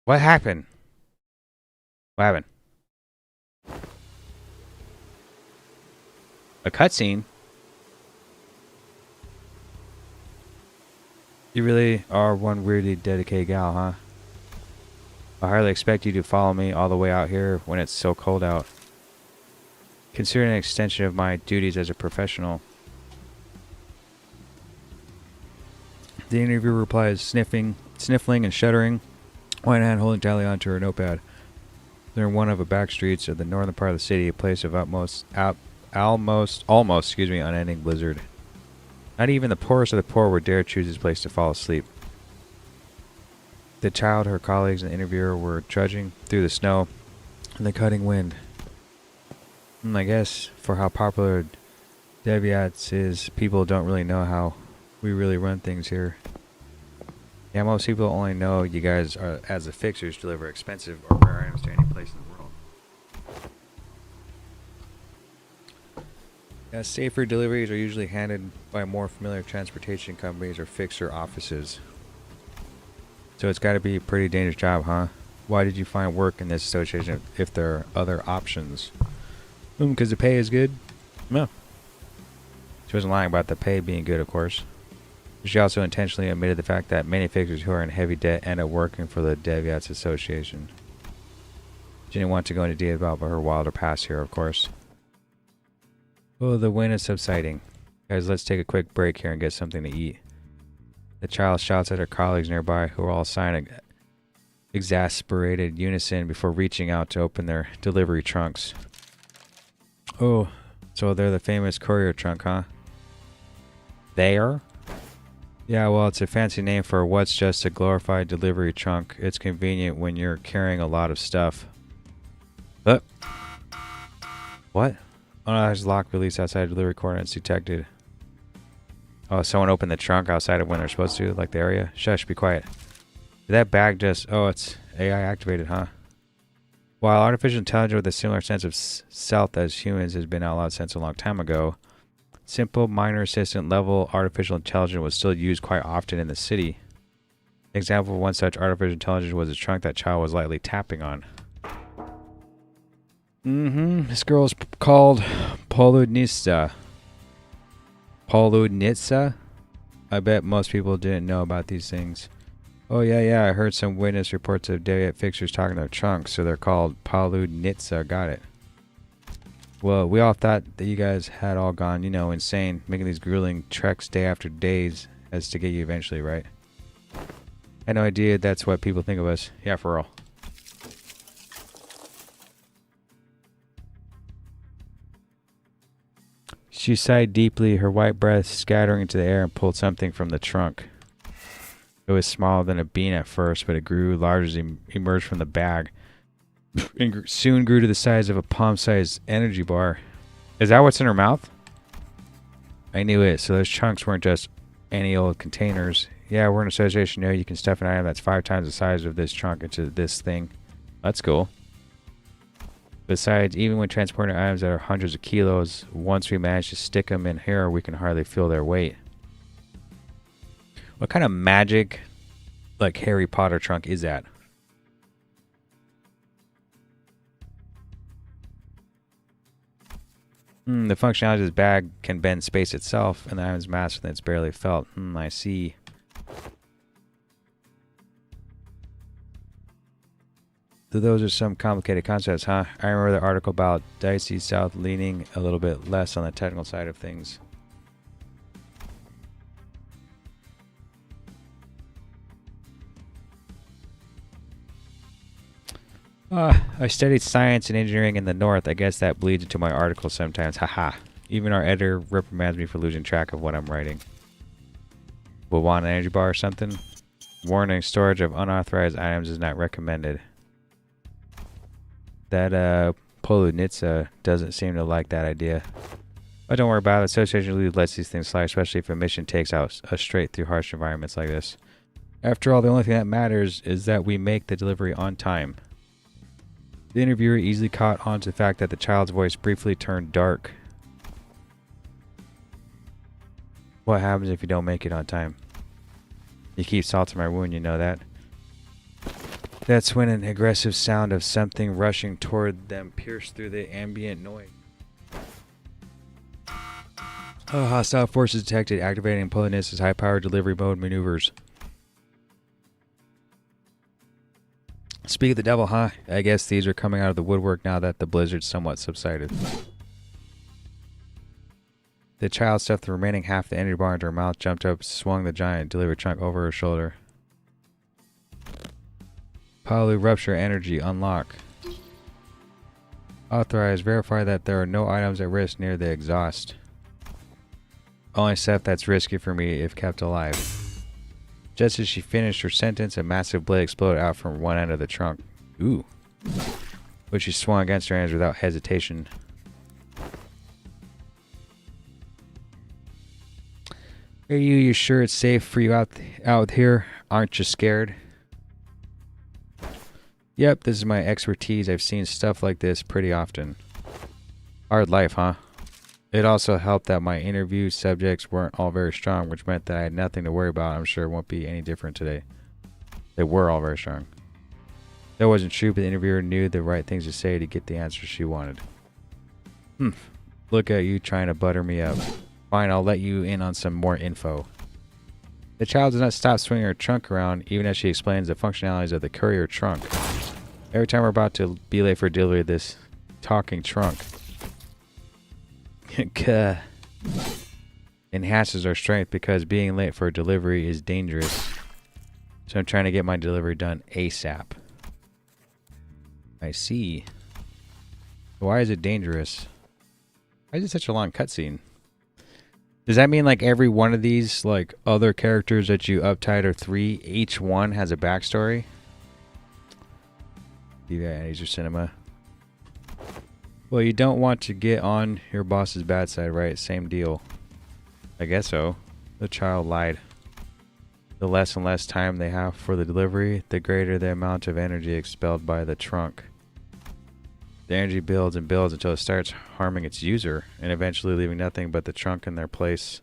What happened? What happened? A cutscene? You really are one weirdly dedicated gal, huh? I hardly expect you to follow me all the way out here when it's so cold out. Consider it an extension of my duties as a professional. The interviewer replies, sniffling and shuddering, one hand holding tightly onto her notepad. They're in one of the backstreets of the northern part of the city, a place of almost unending blizzard. Not even the poorest of the poor would dare choose this place to fall asleep. The child, her colleagues, and the interviewer were trudging through the snow and the cutting wind. I guess for how popular Deviats is, people don't really know how we really run things here. Yeah, most people only know you guys are, as the fixers, deliver expensive or rare items to any place in the world. Safer deliveries are usually handled by more familiar transportation companies or fixer offices. So it's got to be a pretty dangerous job, huh? Why did you find work in this association if there are other options? Because the pay is good? No. She wasn't lying about the pay being good, of course. She also intentionally omitted the fact that many fixers who are in heavy debt end up working for the Deviats Association. She didn't want to go into detail about her wilder past here, of course. Oh, the wind is subsiding. Guys, let's take a quick break here and get something to eat. The child shouts at her colleagues nearby, who are all sighing exasperated unison before reaching out to open their delivery trunks. Oh, so they're the famous courier trunk, huh? They are? Yeah, well, it's a fancy name for what's just a glorified delivery trunk. It's convenient when you're carrying a lot of stuff. What? Unauthorized lock release outside delivery coordinates detected. Oh, someone opened the trunk outside of when they're supposed to, like the area? Shush, be quiet. Did that bag just... Oh, it's AI activated, huh? While artificial intelligence with a similar sense of self as humans has been outlawed since a long time ago, simple, minor assistant level artificial intelligence was still used quite often in the city. An example of one such artificial intelligence was a trunk that child was lightly tapping on. This girl is called Poludnitsa. Poludnitsa? I bet most people didn't know about these things. Oh, yeah, I heard some witness reports of Deviat fixers talking to their trunks, so they're called Poludnitsa. Got it. Well, we all thought that you guys had all gone, insane, making these grueling treks day after days as to get you eventually, right? I had no idea that's what people think of us. Yeah, for real. She sighed deeply, her white breath scattering into the air, and pulled something from the trunk. It was smaller than a bean at first, but it grew larger as it emerged from the bag, and soon grew to the size of a palm-sized energy bar. Is that what's in her mouth? I knew it, so those chunks weren't just any old containers. Yeah, we're in an association now. You can stuff an item that's 5 times the size of this trunk into this thing. That's cool. Besides, even when transporting items that are hundreds of kilos, once we manage to stick them in here, we can hardly feel their weight. What kind of magic, like Harry Potter trunk is that? The functionality of this bag can bend space itself, and the item's mass when it's barely felt. I see. So those are some complicated concepts, huh? I remember the article about Dicey South leaning a little bit less on the technical side of things. I studied science and engineering in the north. I guess that bleeds into my article sometimes. Haha. Even our editor reprimands me for losing track of what I'm writing. Will want an energy bar or something? Warning, storage of unauthorized items is not recommended. That Poludnitsa doesn't seem to like that idea. But don't worry about it. Association usually lets these things slide, especially if a mission takes us straight through harsh environments like this. After all, the only thing that matters is that we make the delivery on time. The interviewer easily caught on to the fact that the child's voice briefly turned dark. What happens if you don't make it on time? You keep salt in my wound, you know that. That's when an aggressive sound of something rushing toward them pierced through the ambient noise. Oh, hostile forces detected. Activating Polonus' high-powered delivery mode maneuvers. Speak of the devil, huh? I guess these are coming out of the woodwork now that the blizzard somewhat subsided. The child stuffed the remaining half of the energy bar into her mouth, jumped up, swung the giant delivery trunk over her shoulder. Poly rupture energy unlock. Authorize. Verify that there are no items at risk near the exhaust. Only stuff that's risky for me if kept alive. Just as she finished her sentence, a massive blade exploded out from one end of the trunk. Ooh. Which she swung against her hands without hesitation. Are you sure it's safe for you out here? Aren't you scared? Yep, this is my expertise. I've seen stuff like this pretty often. Hard life, huh? It also helped that my interview subjects weren't all very strong, which meant that I had nothing to worry about. I'm sure it won't be any different today. They were all very strong. That wasn't true, but the interviewer knew the right things to say to get the answers she wanted. Look at you trying to butter me up. Fine, I'll let you in on some more info. The child does not stop swinging her trunk around, even as she explains the functionalities of the courier trunk. Every time we're about to be late for delivery of this talking trunk, enhances our strength because being late for a delivery is dangerous. So I'm trying to get my delivery done ASAP. I see. Why is it dangerous? Why is it such a long cutscene? Does that mean like every one of these like other characters that you uptied are 3, each one has a backstory? Yeah, Asia Cinema. Well, you don't want to get on your boss's bad side, right? Same deal. I guess so. The child lied. The less and less time they have for the delivery, the greater the amount of energy expelled by the trunk. The energy builds and builds until it starts harming its user, and eventually leaving nothing but the trunk in their place.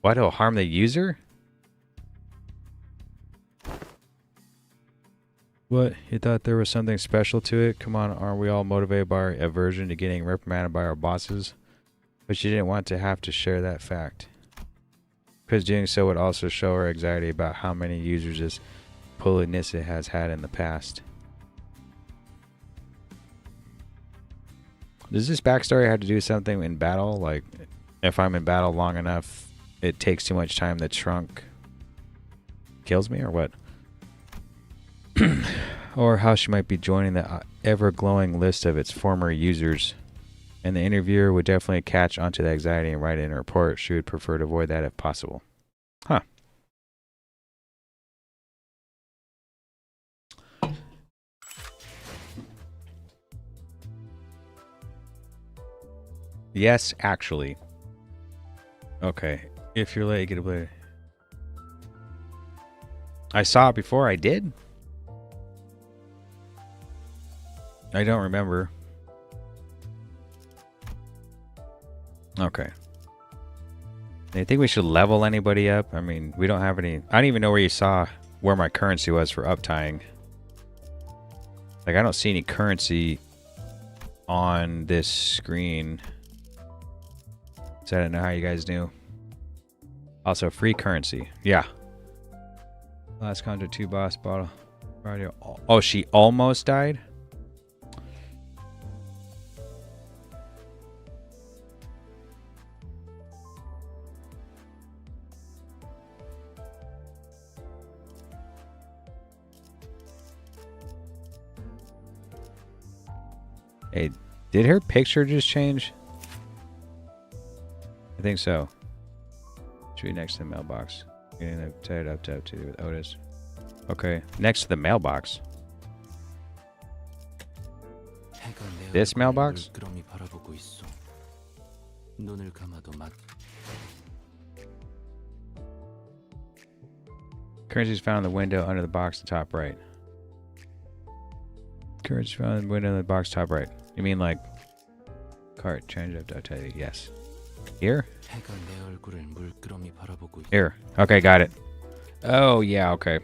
Why do it harm the user? What? You thought there was something special to it? Come on, aren't we all motivated by our aversion to getting reprimanded by our bosses? But she didn't want to have to share that fact. Because doing so would also show her anxiety about how many users this Polonissa has had in the past. Does this backstory have to do something in battle? Like, if I'm in battle long enough, it takes too much time, the trunk kills me, or what? Or how she might be joining the ever-glowing list of its former users. And the interviewer would definitely catch onto the anxiety and write in a report. She would prefer to avoid that if possible. Huh. Yes, actually. Okay. If you're late, get a blade. I saw it before I did? I don't remember. Okay. Do you think we should level anybody up? I mean, we don't have any... I don't even know where you saw where my currency was for uptying. Like, I don't see any currency on this screen. So I don't know how you guys knew. Also, free currency. Yeah. Last Contra 2 boss bottle. Oh, she almost died? Hey, did her picture just change? I think so. Should be next to the mailbox. Getting the tied up to with Otis. Okay, next to the mailbox. This mailbox? Currency is found in the window under the box in the top right. Currency found in the window in the box top right. You mean like cart change up to yes. Here? Here. Okay, got it. Oh yeah, okay.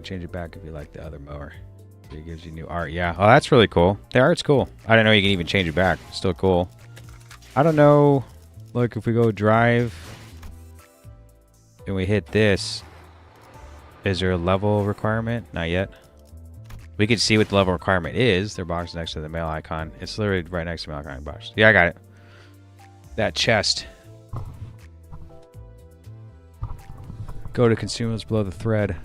Change it back if you like the other mower. It gives you new art. Yeah. Oh, that's really cool. The art's cool. I didn't know you can even change it back. Still cool. I don't know. Look, if we go drive and we hit this, is there a level requirement? Not yet. We can see what the level requirement is. Their box is next to the mail icon. It's literally right next to the mail icon box. Yeah, I got it. That chest. Go to consumables below the thread.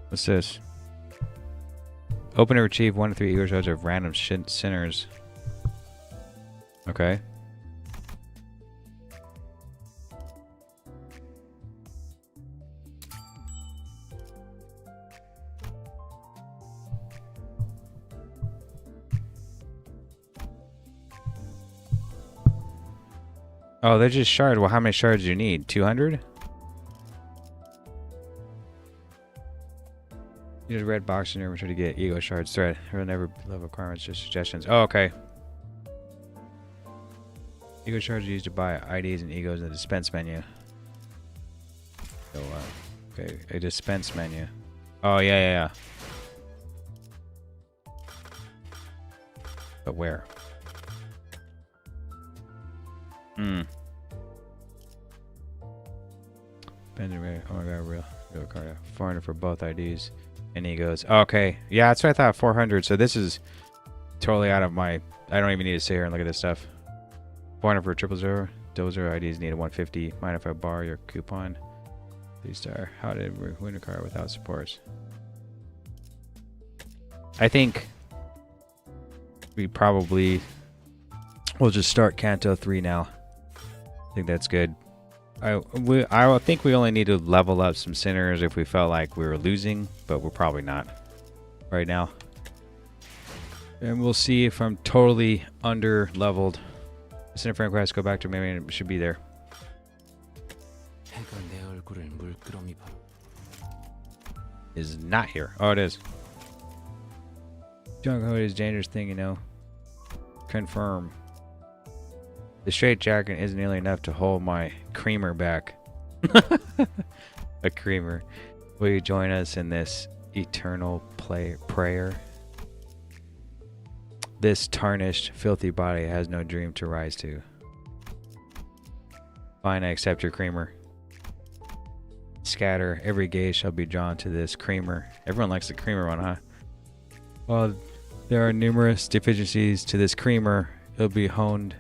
What's this? Open and retrieve 1 to 3 ego shards of random sinners. Okay. Oh, they're just shards. Well, how many shards do you need? 200? Use a red box in your inventory to get ego shards thread. There will never level requirements, just suggestions. Oh, okay. Ego shards are used to buy IDs and egos in the dispense menu. So, okay, a dispense menu. Oh, yeah. But where? Benjamin, oh my god, real card. 400 for both IDs and egos. Okay, yeah, that's what I thought. 400. So this is totally out of my. I don't even need to sit here and look at this stuff. 400 for 000. Those are IDs needed. 150. Mind if I borrow your coupon? 3-star. How did we win a card without supports? I think we probably will just start Canto 3 now. I think that's good. I think we only need to level up some sinners if we felt like we were losing, but we're probably not right now. And we'll see if I'm totally under leveled. Sinner friend quest, go back to maybe it should be there. Is not here. Oh, it is. Junk hood is a dangerous thing, you know. Confirm. The straight jacket isn't nearly enough to hold my creamer back. A creamer. Will you join us in this eternal prayer? This tarnished, filthy body has no dream to rise to. Fine, I accept your creamer. Scatter. Every gaze shall be drawn to this creamer. Everyone likes the creamer one, huh? Well, there are numerous deficiencies to this creamer. It'll be honed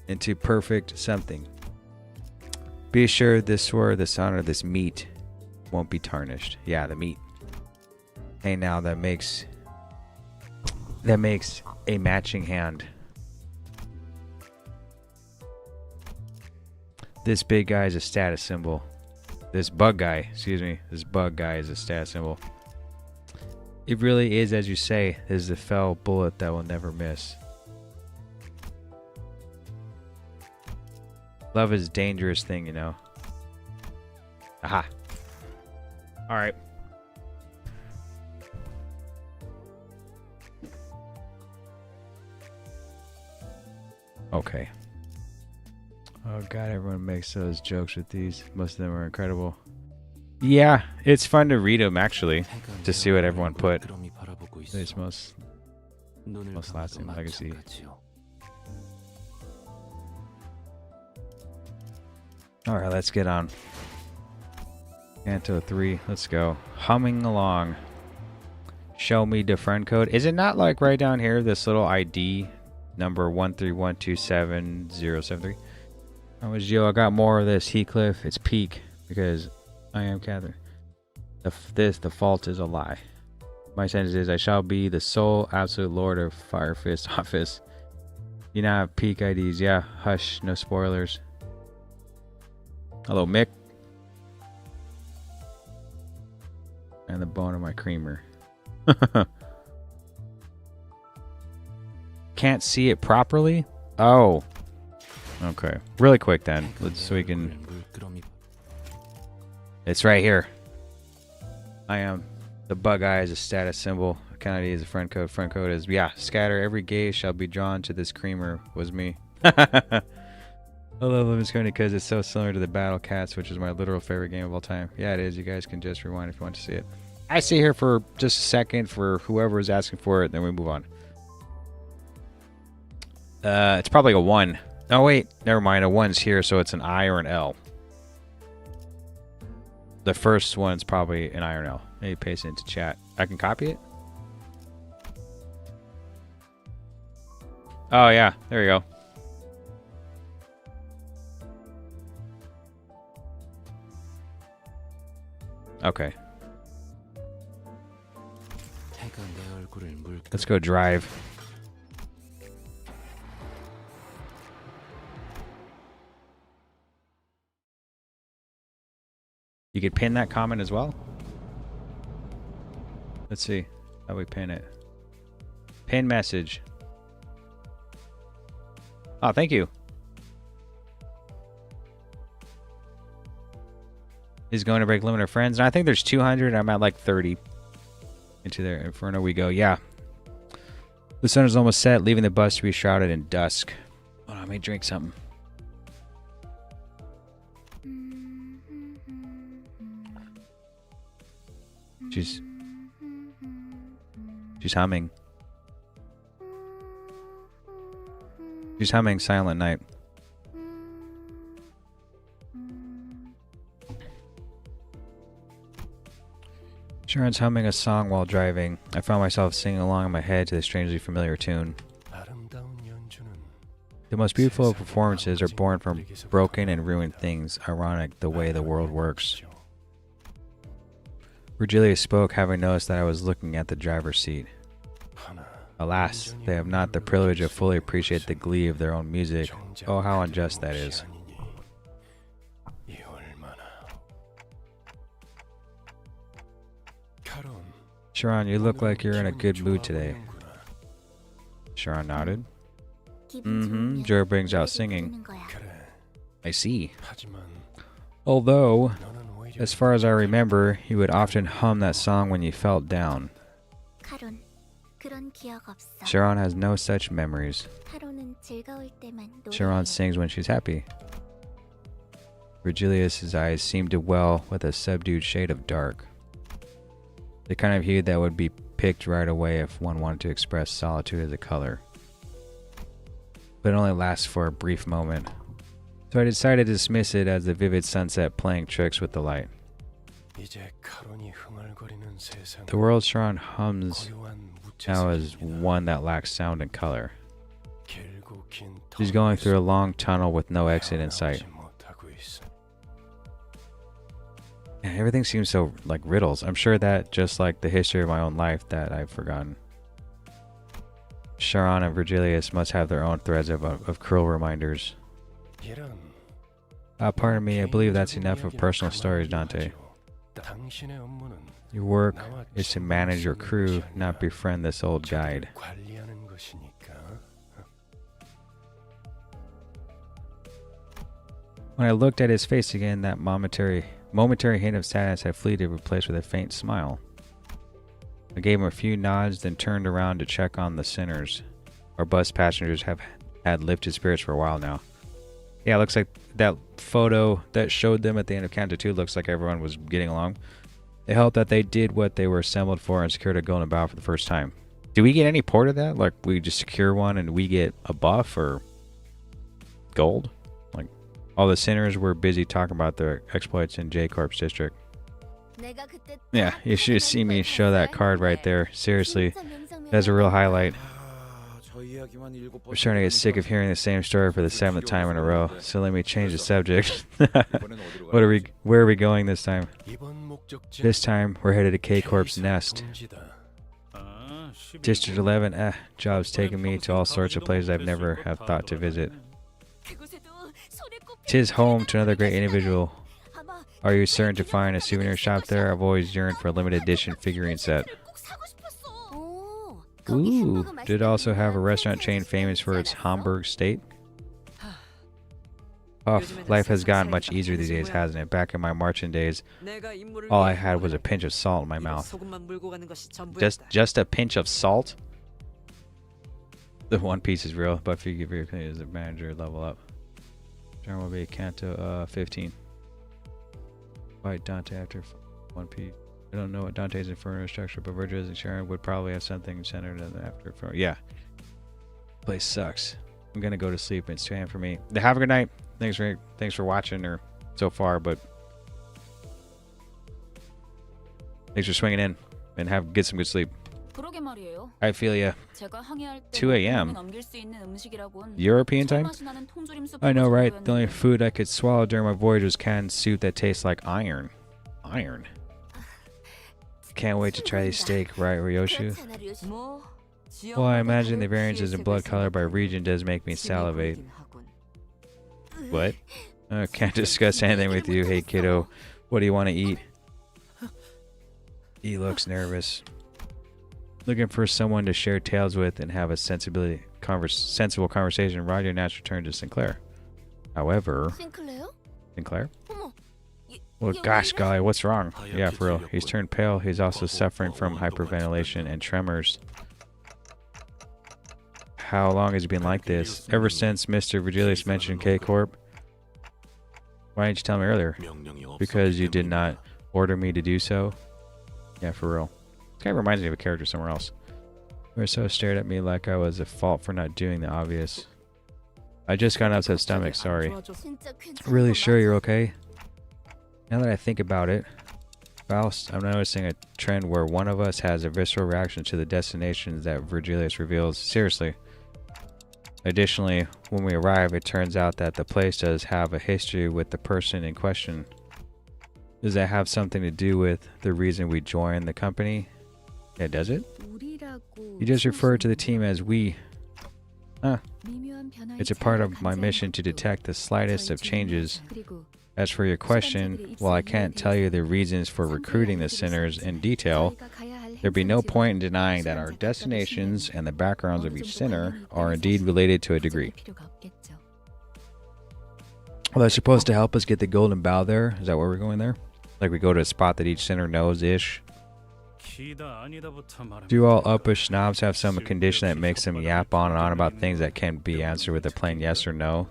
into perfect something. Be sure this sword, this honor, this meat won't be tarnished. Yeah, the meat. Hey, now that makes a matching hand. This big guy is a status symbol. This bug guy, excuse me, this bug guy is a status symbol. It really is, as you say, is the fell bullet that will never miss. Love is a dangerous thing, you know. Aha. All right. Okay. Oh god, everyone makes those jokes with these. Most of them are incredible. Yeah, it's fun to read them actually, to see what everyone put. It's most lasting legacy. All right, let's get on. Canto 3, let's go. Humming along. Show me the friend code. Is it not like right down here, this little ID number 131277073? I was Joe. I got more of this Heathcliff. It's peak because I am Catherine. The fault is a lie. My sentence is, I shall be the sole absolute lord of Fire Fist office. You now have peak IDs. Yeah, hush, no spoilers. Hello, Mick. And the bone of my creamer. Can't see it properly? Oh. Okay. Really quick then. So we can... It's right here. I am. The bug eye is a status symbol. Account ID is a friend code. Friend code is, yeah, scatter. Every gaze shall be drawn to this creamer. Was me. I love Limbus Company because it's so similar to the Battle Cats, which is my literal favorite game of all time. Yeah, it is. You guys can just rewind if you want to see it. I stay here for just a second for whoever is asking for it, then we move on. It's probably a 1. Oh, wait. Never mind. A 1's here, so it's an I or an L. The first one's probably an I or an L. Maybe paste it into chat. I can copy it? Oh, yeah. There you go. Okay. Let's go drive. You could pin that comment as well. Let's see how we pin it. Pin message. Oh, thank you. He's going to break limit of friends. And I think there's 200. I'm at like 30. Into their inferno we go. Yeah. The sun is almost set, leaving the bus to be shrouded in dusk. Hold on, let me drink something. She's humming. She's humming Silent Night. Sharon's humming a song while driving. I found myself singing along in my head to the strangely familiar tune. The most beautiful of performances are born from broken and ruined things, ironic the way the world works. Virgilia spoke, having noticed that I was looking at the driver's seat. Alas, they have not the privilege of fully appreciate the glee of their own music. Oh, how unjust that is. Sharon, you look like you're in a good mood today. Sharon nodded. Mm-hmm. Joe brings out singing. I see. Although, as far as I remember, you would often hum that song when you felt down. Sharon has no such memories. Sharon sings when she's happy. Virgilius' eyes seem to well with a subdued shade of dark. The kind of hue that would be picked right away if one wanted to express solitude as a color. But it only lasts for a brief moment. So I decided to dismiss it as the vivid sunset playing tricks with the light. The world Sharon hums now is one that lacks sound and color. She's going through a long tunnel with no exit in sight. Yeah, everything seems so like riddles. I'm sure that just like the history of my own life that I've forgotten. Sharon and Virgilius must have their own threads of cruel reminders. Pardon me, I believe that's enough of personal stories, Dante. Your work is to manage your crew, not befriend this old guide. When I looked at his face again, that momentary hint of sadness had fled to be replaced with a faint smile. I gave him a few nods, then turned around to check on the sinners. Our bus passengers have had lifted spirits for a while now. Yeah, it looks like that photo that showed them at the end of Canto 2 looks like everyone was getting along. It helped that they did what they were assembled for and secured a golden bow for the first time. Do we get any port of that? Like, we just secure one and we get a buff or gold? Like, all the sinners were busy talking about their exploits in K Corp's district. Yeah, you should see me show that card right there. Seriously, that's a real highlight. We're starting to get sick of hearing the same story for the 7th time in a row, so let me change the subject. Where are we going this time? This time, we're headed to K Corp's nest. District 11, job's taking me to all sorts of places I've never have thought to visit. 'Tis home to another great individual. Are you certain to find a souvenir shop there? I've always yearned for a limited edition figurine set. Ooh, did it also have a restaurant chain famous for its Hamburg steak? Oh, life has gotten much easier these days, hasn't it? Back in my marching days, all I had was a pinch of salt in my mouth. Just a pinch of salt? The One Piece is real, but if you give your opinion as a manager, level up. Turn will be Canto 15. Fight Dante after One Piece. I don't know what Dante's Inferno structure, but Virgil's and Sharon would probably have something centered after Inferno. Yeah. Place sucks. I'm gonna go to sleep. It's 2 a.m. for me. Have a good night. Thanks for watching or so far, but thanks for swinging in and get some good sleep. 그러게 말이에요. I feel ya. 제가 항해할 때 2 a.m. 넘길 수 있는 음식이라곤 European time? 맛이 나는 통조림 수프 I know, right? The only 정도였는데. food I could swallow during my voyage was canned soup that tastes like iron. Iron. Can't wait to try the steak, right, Ryoshu? 그렇잖아, 류시. 뭐, Well, I 지역마다 imagine the 다른 variances in 피해색을 blood color by 생각해보면 region does make me 재미 salivate. 보이긴 하군. What? Can't discuss anything with you. Hey, kiddo. What do you want to eat? He looks nervous. Looking for someone to share tales with and have a sensible conversation. Roger Nash returned to Sinclair. However... 싱클레어? Sinclair? 어머. Well, gosh, golly, what's wrong? Yeah, for real. He's turned pale. He's also suffering from hyperventilation and tremors. How long has he been like this? Ever since Mr. Virgilius mentioned K Corp? Why didn't you tell me earlier? Because you did not order me to do so? Yeah, for real. This guy reminds me of a character somewhere else. Urso stared at me like I was at fault for not doing the obvious. I just got an upset stomach, sorry. 진짜 괜찮은 Really 거 sure 맞아? you're okay? Now that I think about it, Faust, I'm noticing a trend where one of us has a visceral reaction to the destinations that Virgilius reveals. Seriously. Additionally, when we arrive, it turns out that the place does have a history with the person in question. Does that have something to do with the reason we joined the company? Yeah, does it? 우리라고 You just referred to the team as we. Huh. 미묘한 변화의 It's a part 차이가 of my mission to 간절한 detect the slightest of 저희 changes. 그리고 As for your question, while I can't tell you the reasons for recruiting the sinners in detail, 저희가 가야 할 there'd be no 행선지와 point in denying that our destinations and the backgrounds of each sinner are indeed related to a degree. 필요가 없겠죠. Well, that's supposed to help us get the golden bow there. Is that where we're going there? Like we go to a spot that each sinner knows-ish? Do all uppish snobs have some condition that makes them yap on and on about things that can't be answered with a plain yes or no?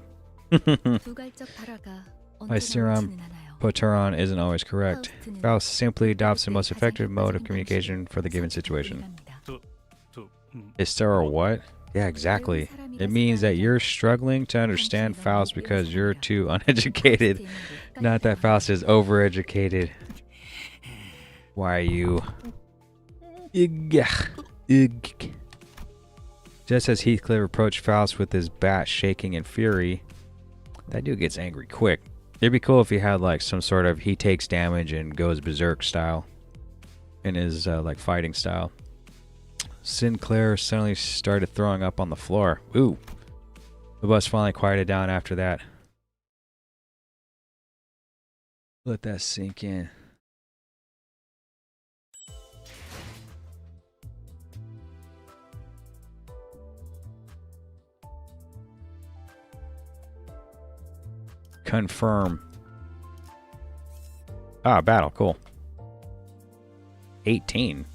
두갈적 발화가 My serum 언제나 않아요. Poteron isn't always correct. Faust simply adopts the most effective mode of communication for the given situation. Is there a what? Yeah, exactly. It means that you're struggling to understand Faust because you're too uneducated. Not that Faust is overeducated. Why are you... Just as Heathcliff approached Faust with his bat shaking in fury, that dude gets angry quick. It'd be cool if he had like some sort of he takes damage and goes berserk style in his like fighting style. Sinclair suddenly started throwing up on the floor. Ooh. The bus finally quieted down after that. Let that sink in. Confirm. Ah, battle. Cool. 18.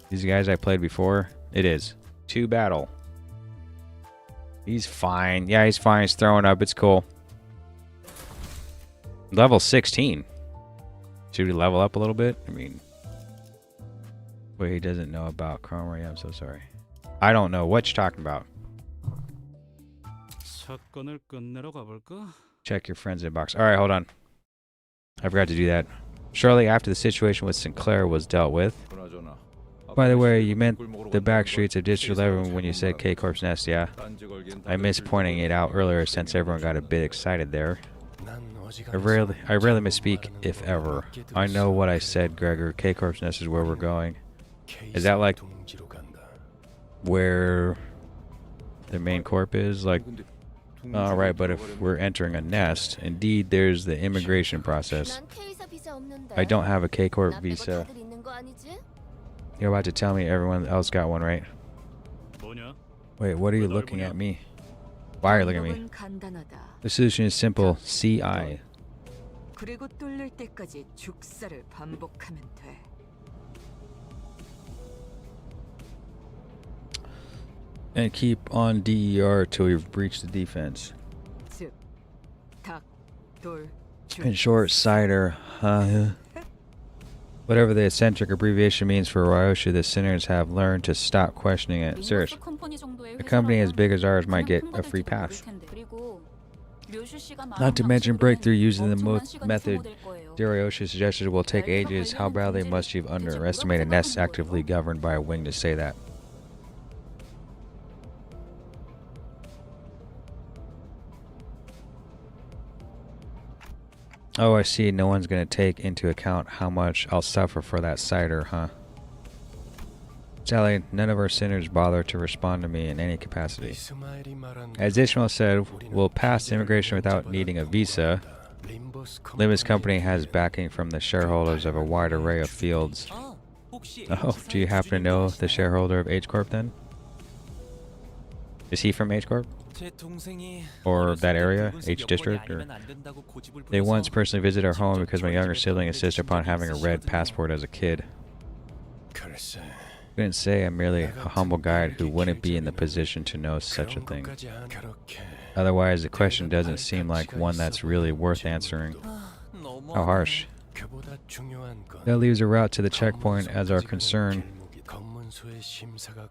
These guys I played before? It is. 2 battle. He's fine. Yeah, he's fine. He's throwing up. It's cool. Level 16. Should we level up a little bit? I mean... Wait, he doesn't know about Chrome Ray. I'm so sorry. I don't know what you're talking about. Check your friends inbox. Alright, hold on. I forgot to do that. Shortly after the situation with Sinclair was dealt with. By the way, you meant the backstreets of District 11 when you said K Corp's nest, yeah? I missed pointing it out earlier since everyone got a bit excited there. I rarely misspeak, if ever. I know what I said, Gregor. K Corp's nest is where we're going. Is that like where the main corp is? Like, alright, but if we're entering a nest, indeed there's the immigration process. 난 K사 비자 없는데. I don't have a K Corp 나 빼고 visa. 다들 있는 거 아니지? You're about to tell me everyone else got one, right? Wait, what are you looking at me? Why are you looking at me? 방법은 간단하다. The solution is simple. CI. 그리고 뚫릴 때까지 죽사를 반복하면 돼. And keep on DER till we've breached the defense. 즉, 닭, 돌, 줄. In short, cider. Whatever the eccentric abbreviation means for Ryoshi, the sinners have learned to stop questioning it. Serious. A company as big as ours might get a free pass. Not to mention breakthrough using the method Ryoshi suggested will take ages. How badly must you have underestimated nests actively governed by a wing to say that? Oh, I see. No one's going to take into account how much I'll suffer for that cider, huh? Sally, none of our sinners bother to respond to me in any capacity. As Ishmael said, we'll pass immigration without needing a visa. Limbus Company has backing from the shareholders of a wide array of fields. Oh, do you happen to know the shareholder of H Corp then? Is he from H Corp? Or that area, H District? Or they once personally visited our home because my younger sibling insisted upon having a red passport as a kid. Couldn't say. I'm merely a humble guide who wouldn't be in the position to know such a thing. Otherwise, the question doesn't seem like one that's really worth answering. How harsh. That leaves a route to the checkpoint as our concern.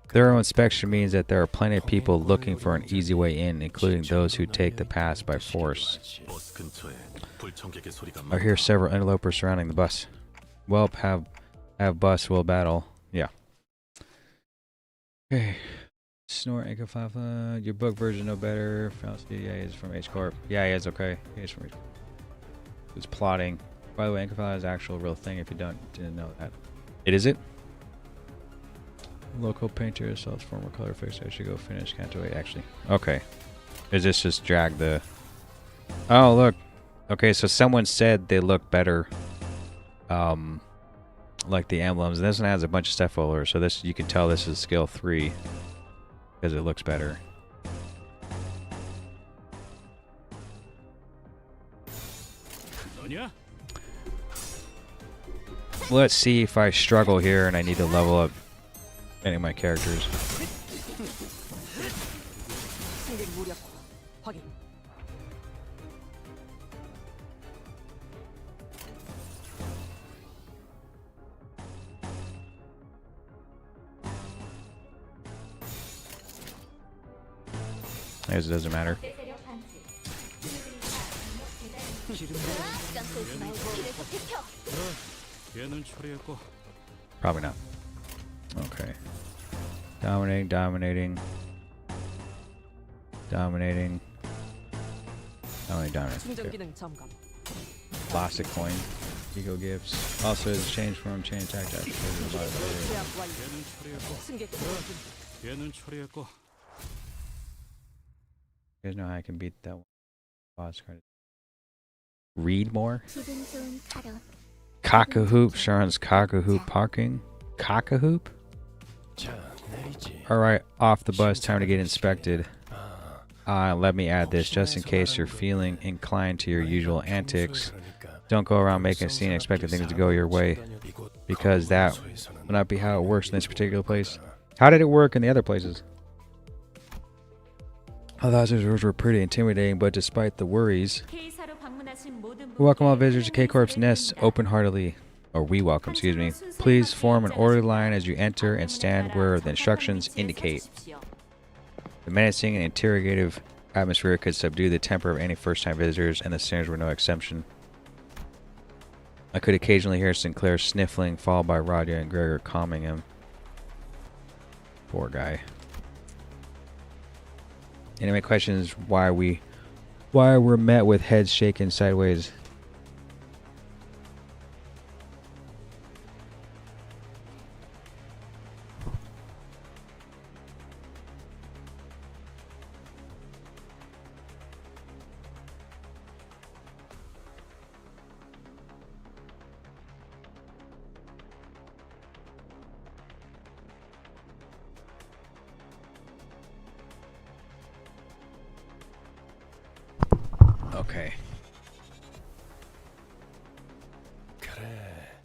Thorough inspection means that there are plenty of people looking for an easy way in, including those who take the pass by force. I hear several interlopers surrounding the bus. Well, have bus will battle. Yeah. Okay. Snort Anchor 5. Your book version no better. Yeah, he's from H Corp. Yeah, he is okay. He's from H Corp. Who's plotting. By the way, Anchor 5 is an actual real thing if you didn't know that. It is it? Local painter sells former color fix. I should go finish Canto 8 actually. Okay. Is this just drag the... Oh, look. Okay, so someone said they look better. Like the emblems. And this one has a bunch of stuff over. So this, you can tell this is skill 3. Because it looks better. Let's see if I struggle here and I need to level up any of my characters. I guess it doesn't matter. Probably not. Okay. Dominating, dominating. Dominating. Dominating. Okay. Plastic coin. Ego gifts. Also, it's changed from chain attack to actual. You guys know how I can beat that one? Boss card. Read more? Cock-a-hoop. Sharon's cock-a-hoop parking. Cock-a-hoop? Alright, off the bus. Time to get inspected. Let me add this, just in case you're feeling inclined to your usual antics. Don't go around making a scene expecting things to go your way. Because that will not be how it works in this particular place. How did it work in the other places? I thought those rules were pretty intimidating, but despite the worries, we welcome all visitors to K Corp's nest open-heartedly. Or we welcome, excuse me. Please form an orderly line as you enter and stand where the instructions indicate. The menacing and interrogative atmosphere could subdue the temper of any first-time visitors, and the sinners were no exception. I could occasionally hear Sinclair sniffling, followed by Roger and Gregor calming him. Poor guy. Any my questions why we're met with heads shaken sideways. Okay.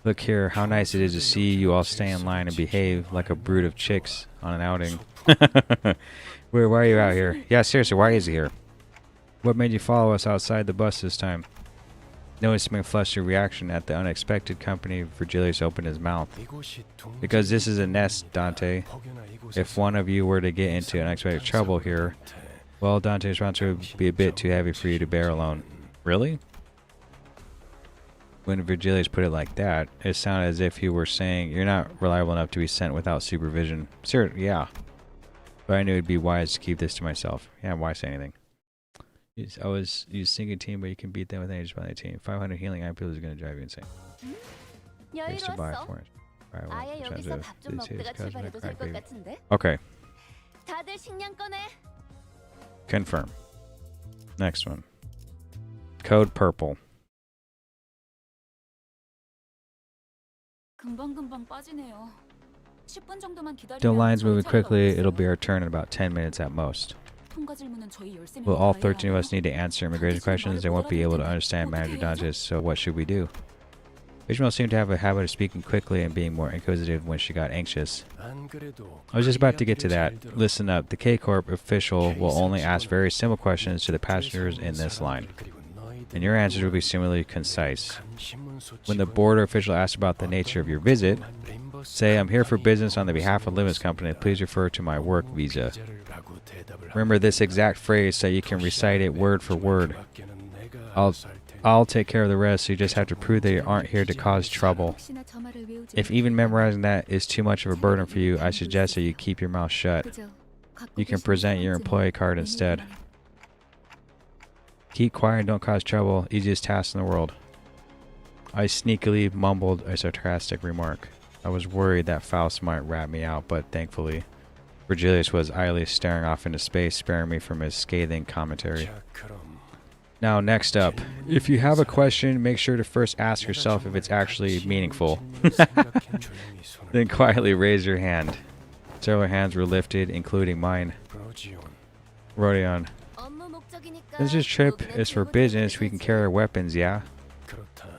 Look here, how nice it is to see you all stay in line and behave like a brood of chicks on an outing. Why are you out here? Yeah, seriously, why is he here? What made you follow us outside the bus this time? Noticing a flustered reaction at the unexpected company, Virgilius opened his mouth. Because this is a nest, Dante. If one of you were to get into unexpected trouble here, well, Dante's responsibility would be a bit too heavy for you to bear alone. Really? When Virgilius put it like that, it sounded as if he were saying, you're not reliable enough to be sent without supervision. Sir, yeah. But I knew it'd be wise to keep this to myself. Yeah, why say anything? I was single team, but you can beat them with any just by the team. 500 healing IPL is going to drive you insane. Thanks to buy for it. 아예 여기서 밥 좀 먹다가 출발해도 될 것 같은데? Okay. 다들 식량 꺼내. Confirm. Next one. Code purple. 금방금방 빠지네요. 10분 정도만 기다리면 The line's moving quickly. It'll be our turn in about 10 minutes at most. Will all 13 of us need to answer immigration questions? They won't be able to understand Manager Dante's, so what should we do? Ishmael seemed to have a habit of speaking quickly and being more inquisitive when she got anxious. I was just about to get to that. Listen up. The K Corp official will only ask very simple questions to the passengers in this line, and your answers will be similarly concise. When the border official asks about the nature of your visit, say, I'm here for business on the behalf of Limbus Company. Please refer to my work visa. Remember this exact phrase so you can recite it word for word. I'll take care of the rest, so you just have to prove that you aren't here to cause trouble. If even memorizing that is too much of a burden for you, I suggest that you keep your mouth shut. You can present your employee card instead. Keep quiet and don't cause trouble. Easiest task in the world. I sneakily mumbled a sarcastic remark. I was worried that Faust might rat me out, but thankfully, Virgilius was idly staring off into space, sparing me from his scathing commentary. Now, next up, if you have a question, make sure to first ask yourself if it's actually meaningful. Then quietly raise your hand. Several hands were lifted, including mine. Rodion. Since this trip is for business, we can carry our weapons, yeah?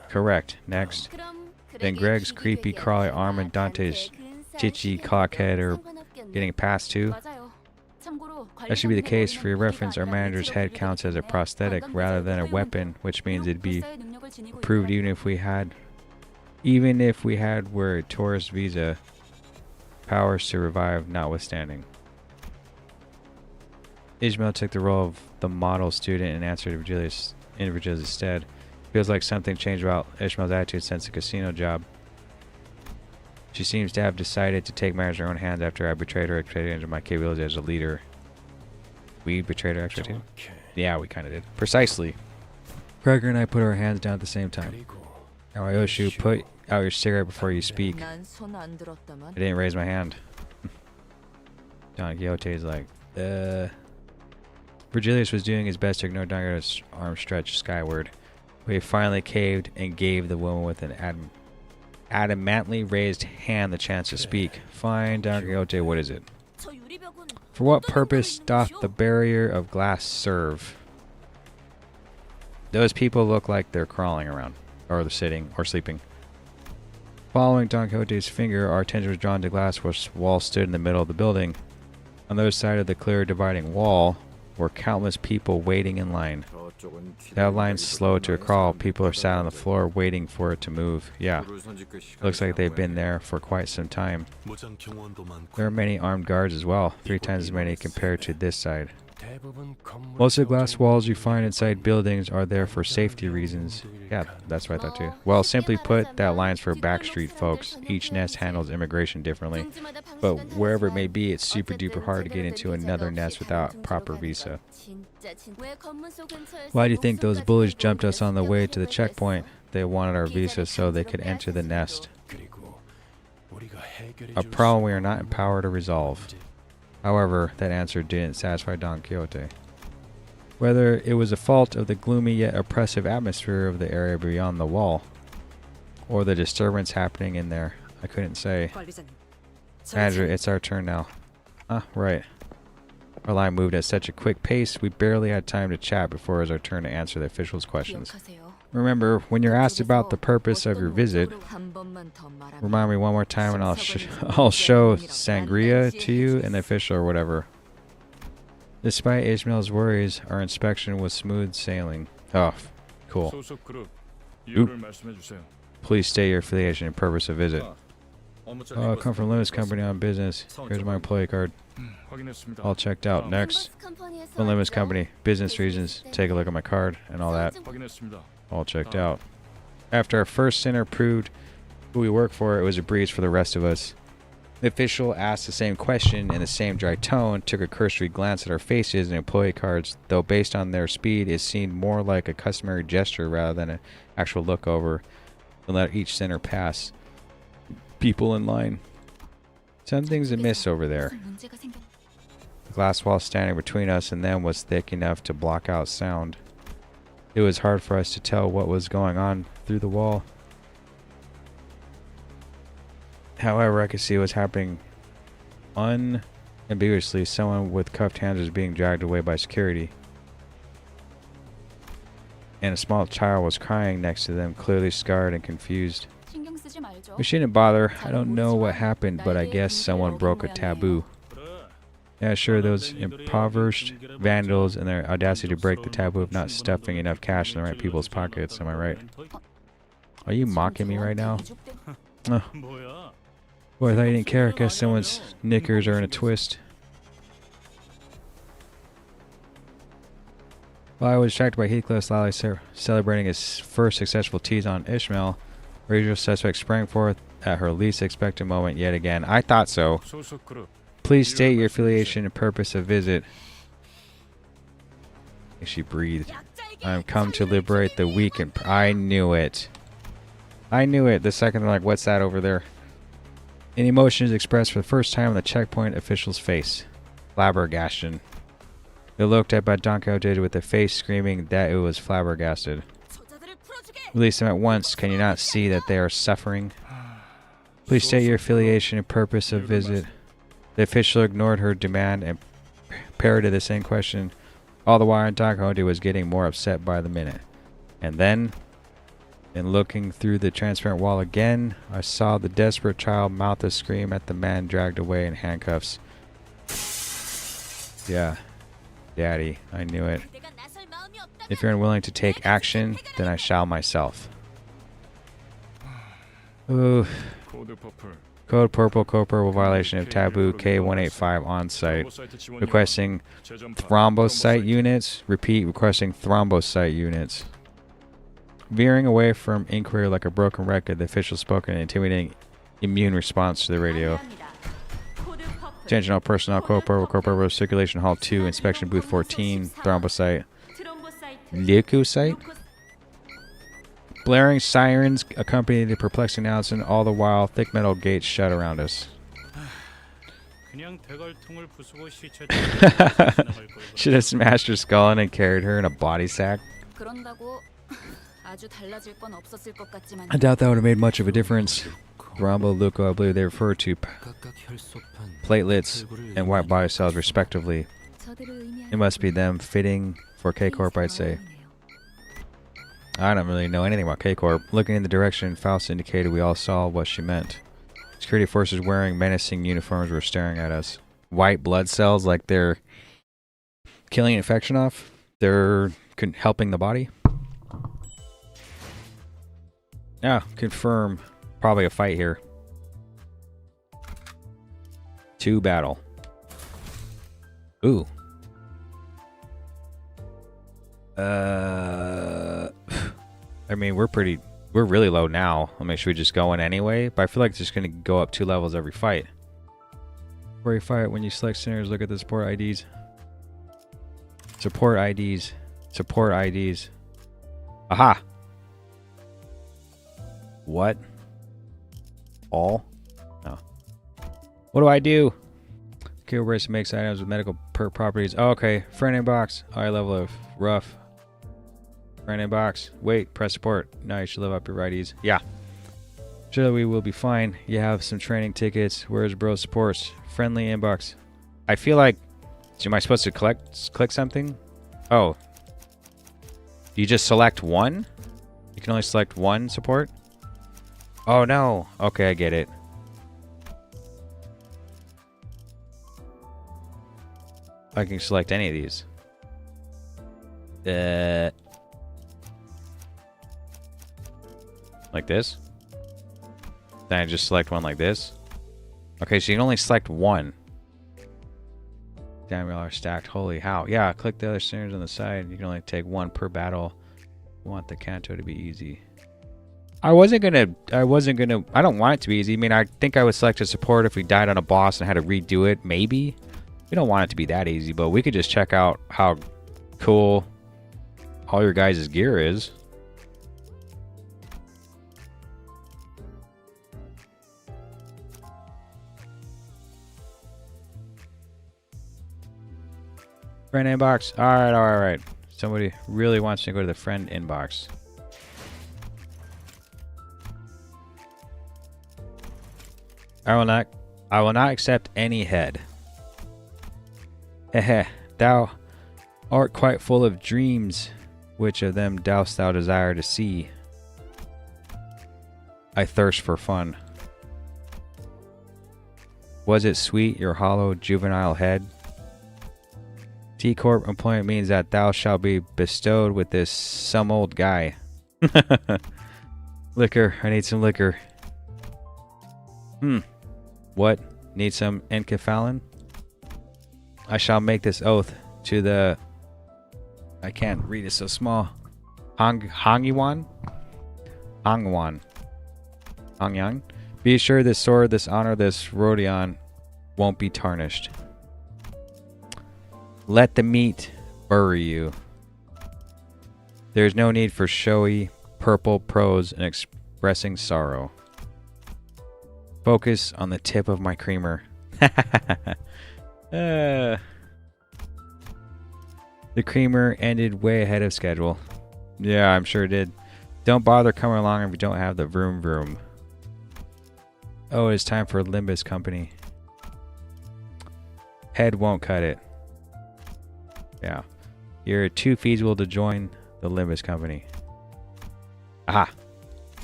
Correct. Next. Then Greg's creepy crawly arm and Dante's chitchy cockhead are getting passed too. That should be the case. For your reference, our manager's head counts as a prosthetic rather than a weapon, which means it'd be approved even if we had were a tourist visa, powers to revive notwithstanding. Ishmael took the role of the model student and answered in Virgilius' stead. Feels like something changed about Ishmael's attitude since the casino job. She seems to have decided to take matters in her own hands after I betrayed her expectations of my capabilities as a leader. We betrayed her expectations? Yeah, we kind of did. Precisely. Gregor and I put our hands down at the same time. Now, Ayoshu, put out your cigarette before you speak. I didn't raise my hand. Don Quixote's like, Virgilius was doing his best to ignore Don Quixote's arm stretched skyward. We finally caved and gave the woman with an adamantly raised hand the chance to speak. Fine, Don Quixote, what is it? For what purpose doth the barrier of glass serve? Those people look like they're crawling around, or they're sitting, or sleeping. Following Don Quixote's finger, our attention was drawn to glass which wall stood in the middle of the building. On the other side of the clear dividing wall were countless people waiting in line. That line's slow to a crawl. People are sat on the floor waiting for it to move. Yeah, looks like they've been there for quite some time. There are many armed guards as well, 3 times as many compared to this side. Most of the glass walls you find inside buildings are there for safety reasons. Yeah, that's what I thought too. Well, simply put, that line's for Backstreet folks. Each nest handles immigration differently, but wherever it may be, it's super duper hard to get into another nest without proper visa. Why do you think those bullies jumped us on the way to the checkpoint? They wanted our visa so they could enter the nest. A problem we are not empowered to resolve. However, that answer didn't satisfy Don Quixote. Whether it was a fault of the gloomy yet oppressive atmosphere of the area beyond the wall, or the disturbance happening in there, I couldn't say. Manager, it's our turn now. Ah, right. Our line moved at such a quick pace, we barely had time to chat before it was our turn to answer the officials' questions. Remember, when you're asked about the purpose of your visit, remind me one more time and I'll show sangria to you and the official or whatever. Despite Ishmael's worries, our inspection was smooth sailing. Oh, cool. 이유를 말씀해 주세요. Please state your affiliation and purpose of visit. 업무적인 Come from Limbus Company on business. Here's my employee card. 확인했습니다. All checked out. Next. From Limbus Company. Business reasons. Take a look at my card and all that. 확인했습니다. All checked out. After our first center proved who we work for, it was a breeze for the rest of us. The official asked the same question in the same dry tone, took a cursory glance at our faces and employee cards, though based on their speed, it seemed more like a customary gesture rather than an actual look over, and let each center pass. People in line. Something's amiss over there. The glass wall standing between us and them was thick enough to block out sound. It was hard for us to tell what was going on through the wall. However, I could see what was happening unambiguously. Someone with cuffed hands was being dragged away by security. And a small child was crying next to them, clearly scarred and confused. We shouldn't bother. I don't know what happened, but I guess someone broke a taboo. Yeah, sure, those impoverished vandals and their audacity to break the taboo of not stuffing enough cash in the right people's pockets, am I right? Are you mocking me right now? Oh. Boy, I thought you didn't care. I guess someone's knickers are in a twist. While I was distracted by Heathcliff's loudly celebrating his first successful tease on Ishmael, our usual suspect sprang forth at her least expected moment yet again. I thought so. 소속 그룹. Please state your affiliation and purpose of visit. She breathed. I am come to liberate the weak and... I knew it. I knew it. The second they're like, what's that over there? An emotion is expressed for the first time on the checkpoint official's face. Flabbergasted. They looked at Don Quixote with a face screaming that it was flabbergasted. Release them at once. Can you not see that they are suffering? Please state your affiliation and purpose of visit. The official ignored her demand and parroted the same question. All the while, Don Quixote was getting more upset by the minute. And then, in looking through the transparent wall again, I saw the desperate child mouth a scream at the man dragged away in handcuffs. Yeah, Daddy, I knew it. If you're unwilling to take action, then I shall myself. Ooh. 코드 퍼플. Code Purple violation of taboo K185 on site. Requesting thrombocyte units. Repeat, requesting thrombocyte units. Veering away from inquiry like a broken record, the official spoke in an intimidating immune response to the radio. Attention all personnel, Code Purple, Circulation Hall 2, Inspection Booth 14, Thrombocyte. Leukocyte? Blaring sirens accompanied the perplexing announcement, all the while thick metal gates shut around us. Should have smashed her skull in and carried her in a body sack. I doubt that would have made much of a difference. Thromboleuco, I believe they refer to platelets and white body cells respectively. It must be them fitting for K Corp, I'd say. I don't really know anything about K Corp. Looking in the direction Faust indicated, we all saw what she meant. Security forces wearing menacing uniforms were staring at us. White blood cells, like they're killing infection off? They're helping the body? Yeah, confirm. Probably a fight here. 2 battle. Ooh. I mean, we're really low now. I mean, should we just go in anyway? But I feel like it's just going to go up 2 levels every fight. Before you fight, when you select sinners, look at the support IDs. Support IDs. Support IDs. Aha! What? All? No. What do I do? Kill race makes items with medical properties. Oh, okay. Friend inbox. High level of rough. Friend inbox. Wait. Press support. Now you should live up your righties. Yeah. Surely we will be fine. You have some training tickets. Where's bro supports? Friendly inbox. I feel like... Am I supposed to click something? Oh. You just select one? You can only select one support? Oh no. Okay, I get it. I can select any of these. Like this? Then I just select one like this? Okay, so you can only select one. Damn, y'all are stacked. Holy how. Yeah, click the other centers on the side. You can only take one per battle. We want the Canto to be easy. I don't want it to be easy. I mean, I think I would select a support if we died on a boss and had to redo it. Maybe. We don't want it to be that easy, but we could just check out how cool all your guys' gear is. Friend inbox. Alright. Somebody really wants to go to the friend inbox. I will not accept any head. Heh, thou art quite full of dreams. Which of them dost thou desire to see? I thirst for fun. Was it sweet, your hollow juvenile head? K Corp employment means that thou shalt be bestowed with this some old guy. Liquor, I need some liquor. What? Need some enkephalin? I shall make this oath to the... I can't read, it so small. Hangwan? Hangyang? Be sure this sword, this honor, this Rodion won't be tarnished. Let the meat bury you. There's no need for showy purple prose and expressing sorrow. Focus on the tip of my creamer. The creamer ended way ahead of schedule. Yeah, I'm sure it did. Don't bother coming along if you don't have the vroom vroom. Oh, it's time for Limbus Company. Head won't cut it. Yeah. You're too feasible to join the Limbus Company. Aha.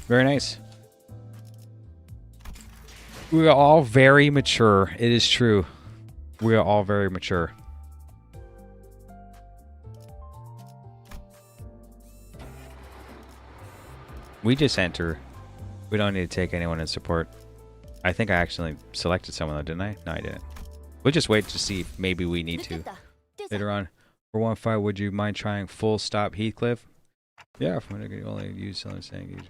Very nice. We are all very mature. It is true. We are all very mature. We just enter. We don't need to take anyone in support. I think I actually selected someone though, didn't I? No, I didn't. We'll just wait to see if maybe we need to. Later on. For one fight, would you mind trying full stop Heathcliff? Yeah, if can you only use selling slang.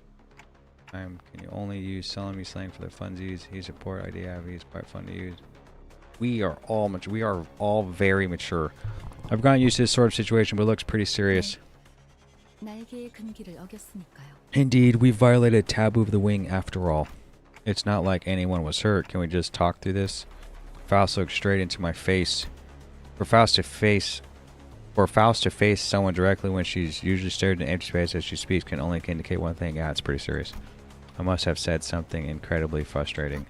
Can you only use selling me slang for the funsies? He's support idea. He's quite fun to use. We are all mature. We are all very mature. I've gotten used to this sort of situation, but it looks pretty serious. Indeed, we violated taboo of the wing after all. It's not like anyone was hurt. Can we just talk through this? Faust looked straight into my face. For Faust to face someone directly when she's usually stared in empty space as she speaks can only indicate one thing. Yeah, it's pretty serious. I must have said something incredibly frustrating.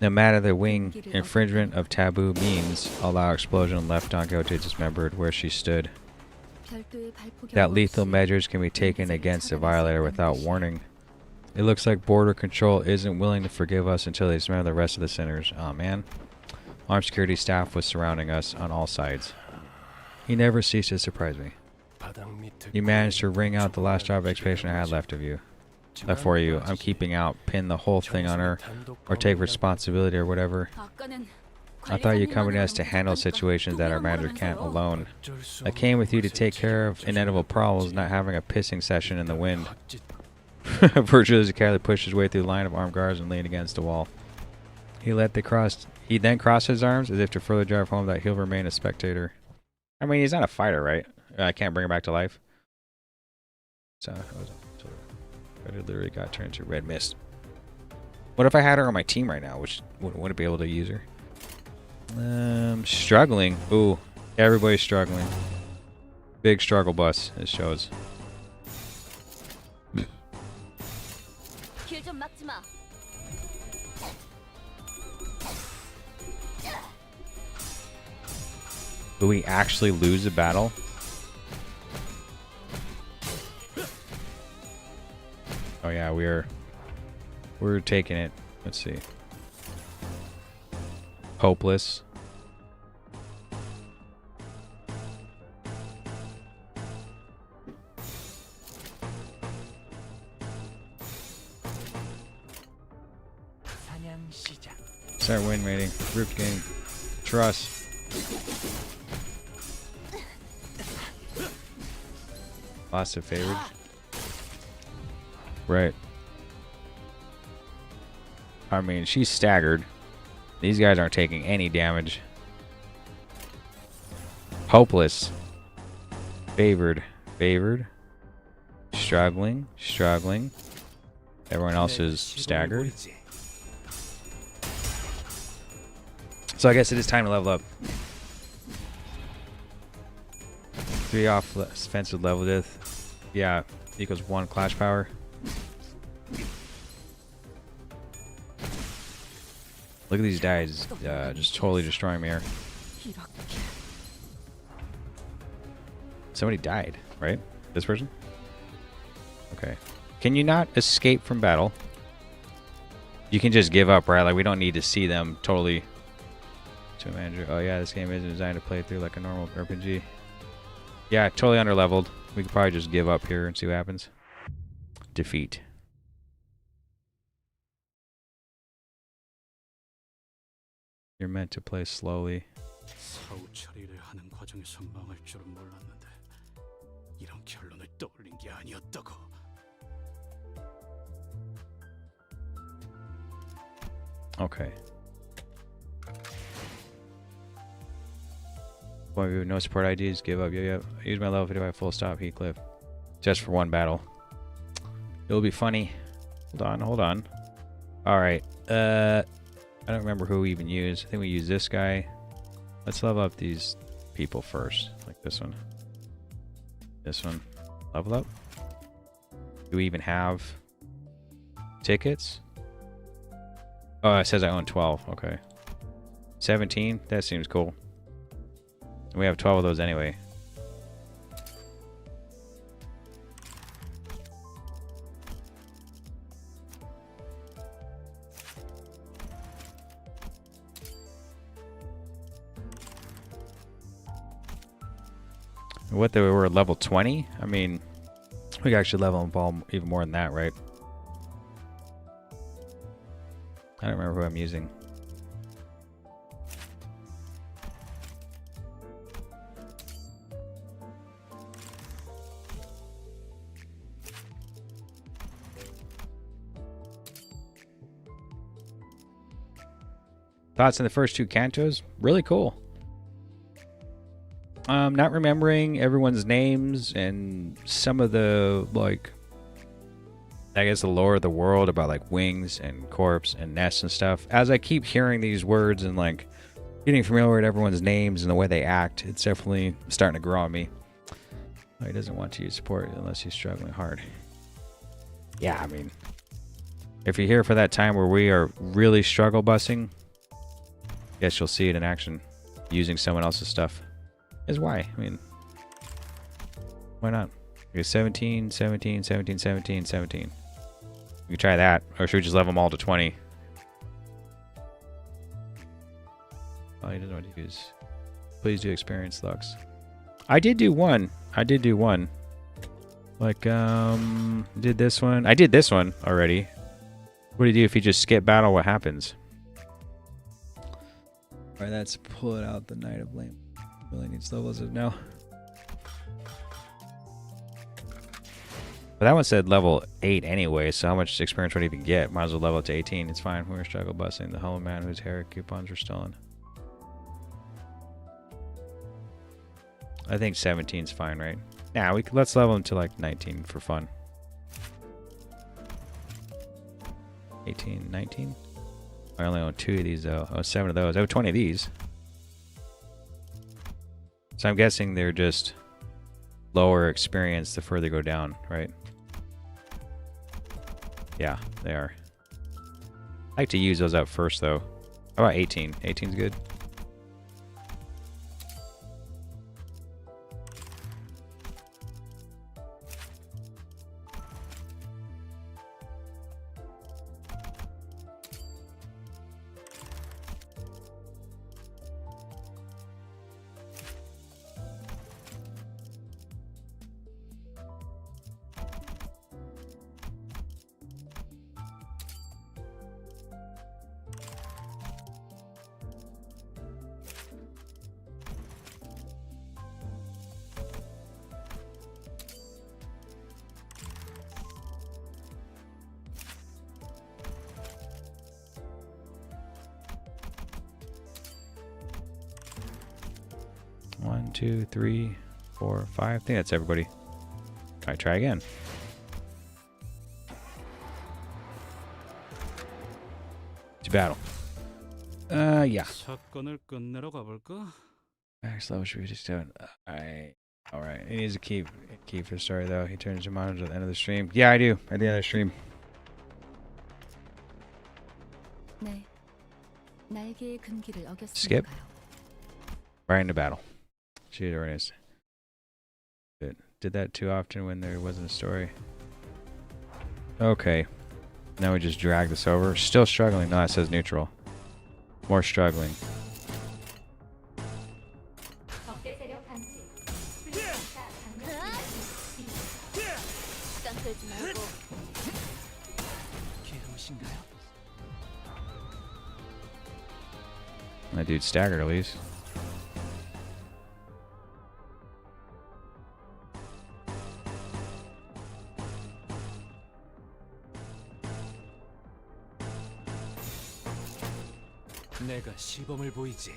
No matter the wing, infringement of taboo means allow explosion left Dango to dismembered where she stood. That lethal measures can be taken against a violator without warning. It looks like border control isn't willing to forgive us until they dismember the rest of the sinners. Aw, man. Armed security staff was surrounding us on all sides. He never ceased to surprise me. You managed to wring out the last drop of expiation I had left for you. I'm keeping out, pin the whole thing on her, or take responsibility or whatever. I thought you accompanied us to handle situations that our manager can't alone. I came with you to take care of inevitable problems, not having a pissing session in the wind. Virtuously carefully pushed his way through the line of armed guards and leaned against the wall. He then crossed his arms as if to further drive home that he'll remain a spectator. I mean, he's not a fighter, right? I can't bring him back to life. So I literally got turned into red mist. What if I had her on my team right now? Which wouldn't be able to use her. Struggling. Ooh, everybody's struggling. Big struggle bus. It shows. Do we actually lose a battle? Oh yeah, we're taking it. Let's see. Hopeless. Start win rating. Group game. Trust. Lost to favored. Right. I mean, she's staggered. These guys aren't taking any damage. Hopeless. Favored. Favored. Struggling. Struggling. Everyone else is staggered. So I guess it is time to level up. 3 off offensive level death. Yeah, equals 1 clash power. Look at these guys just totally destroying me here. Somebody died, right? This person? Okay. Can you not escape from battle? You can just give up, right? Like, we don't need to see them totally. To manager. Oh, yeah, this game isn't designed to play through like a normal RPG. Yeah, totally underleveled. We could probably just give up here and see what happens. Defeat. You're meant to play slowly. 사후 처리를 하는 과정에서 망할 줄은 몰랐는데 이런 결론을 떠올린 게 아니었다고. Okay. Point of view, no support IDs, give up. Yeah. Use my level 55 full stop, Heathcliff. Just for one battle. It'll be funny. Hold on. Alright. I don't remember who we even used. I think we used this guy. Let's level up these people first. Like this one. This one. Level up. Do we even have tickets? Oh, it says I own 12. Okay. 17? That seems cool. We have 12 of those anyway. What, they were level 20? I mean, we could actually level them all even more than that, right? I don't remember who I'm using. Thoughts on the first 2 cantos? Really cool. Not remembering everyone's names and some of the, like, I guess the lore of the world about, like, wings and corpse and nests and stuff. As I keep hearing these words and, like, getting familiar with everyone's names and the way they act, it's definitely starting to grow on me. Oh, he doesn't want to use support unless he's struggling hard. Yeah, I mean, if you're here for that time where we are really struggle busing, guess you'll see it in action, using someone else's stuff. Is why. I mean, why not? Okay, 17, 17, 17, 17, 17. We can try that, or should we just level them all to 20? Oh, he doesn't want to use. Please do experience Lux. I did do one. Like, did this one. I did this one already. What do you do if you just skip battle? What happens? Alright, let's pull it out. The Knight of Lame really needs levels of now. But that one said level 8 anyway, so how much experience would I even get? Might as well level it to 18. It's fine. We're struggle busting the Hello Man whose hair coupons are stolen. I think 17's fine, right? Nah, let's level him to like 19 for fun. 18, 19? I only own 2 of these though. Oh, 7 of those. I have 20 of these. So I'm guessing they're just lower experience the further you go down, right? Yeah, they are. I like to use those up first though. How about 18? 18's good. 2, 3, 4, 5. I think that's everybody. All right, try again. To battle. Yeah. 사건을 끝내러 가볼까? Max level should be just doing. All right. He needs a key for the story though. He turns your monitor at the end of the stream. Yeah, I do. At the end of the stream. 네. 날개의 금기를 Skip. 어겼으니까요. Right into battle. Shoot, already is. Did that too often when there wasn't a story. Okay. Now we just drag this over. Still struggling. No, it says neutral. More struggling. 시간 끌지 말고. That dude staggered at least. 내가 시범을 보이지.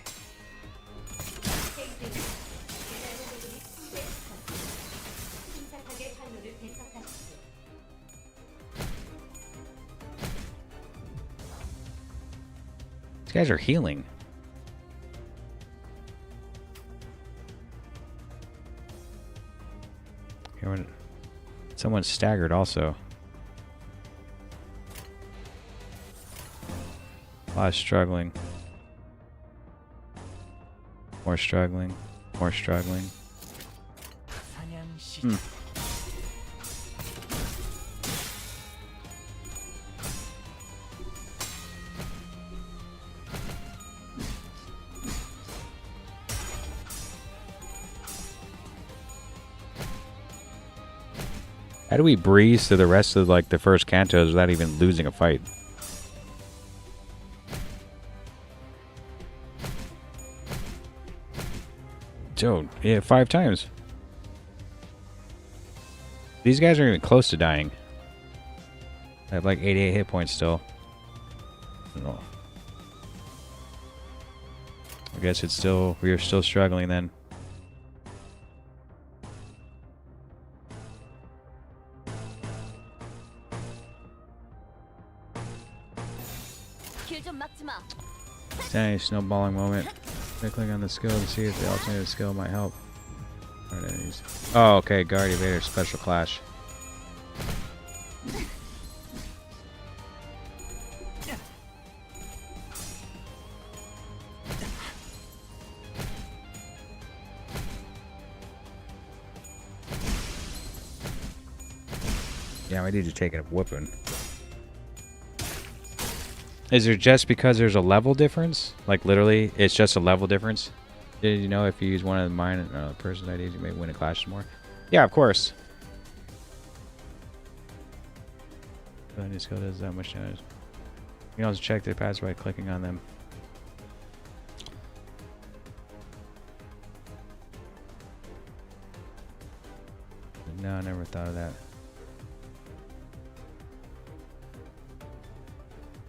These guys are healing. Someone staggered also. A lot of struggling. More struggling. More struggling. How do we breeze through the rest of like the first cantos without even losing a fight? Dude, yeah, 5 times. These guys aren't even close to dying. I have like 88 hit points still. I don't know. I guess it's still, we are still struggling then. 길 좀 막지 마. Standing snowballing moment. Click on the skill to see if the alternative skill might help. Oh, okay. Guard Evader Special Clash. Yeah, I need to take a whooping. Is it just because there's a level difference? Like literally, it's just a level difference? Did you know if you use one of mine and person's IDs, you may win a clash more? Yeah, of course. The new skill does that much damage. You can also check their paths by clicking on them. No, I never thought of that.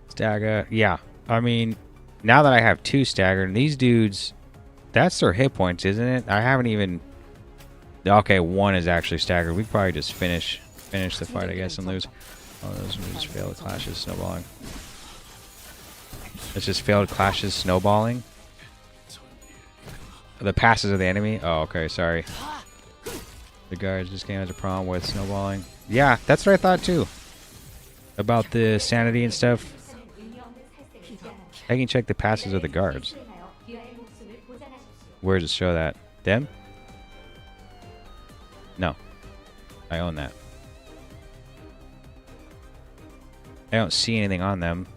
Stagger, yeah. I mean, now that I have 2 staggered, and these dudes, that's their hit points, isn't it? I haven't even. Okay, 1 is actually staggered. We could probably just finish the fight, I guess, and lose. Oh, those are just failed clashes, snowballing. It's just failed clashes, snowballing. The passes of the enemy. Oh, okay, sorry. The guards. This game has a problem with snowballing. Yeah, that's what I thought too. About the sanity and stuff. I can check the passes of the guards. Where does it show that? Them? No. I own that. I don't see anything on them.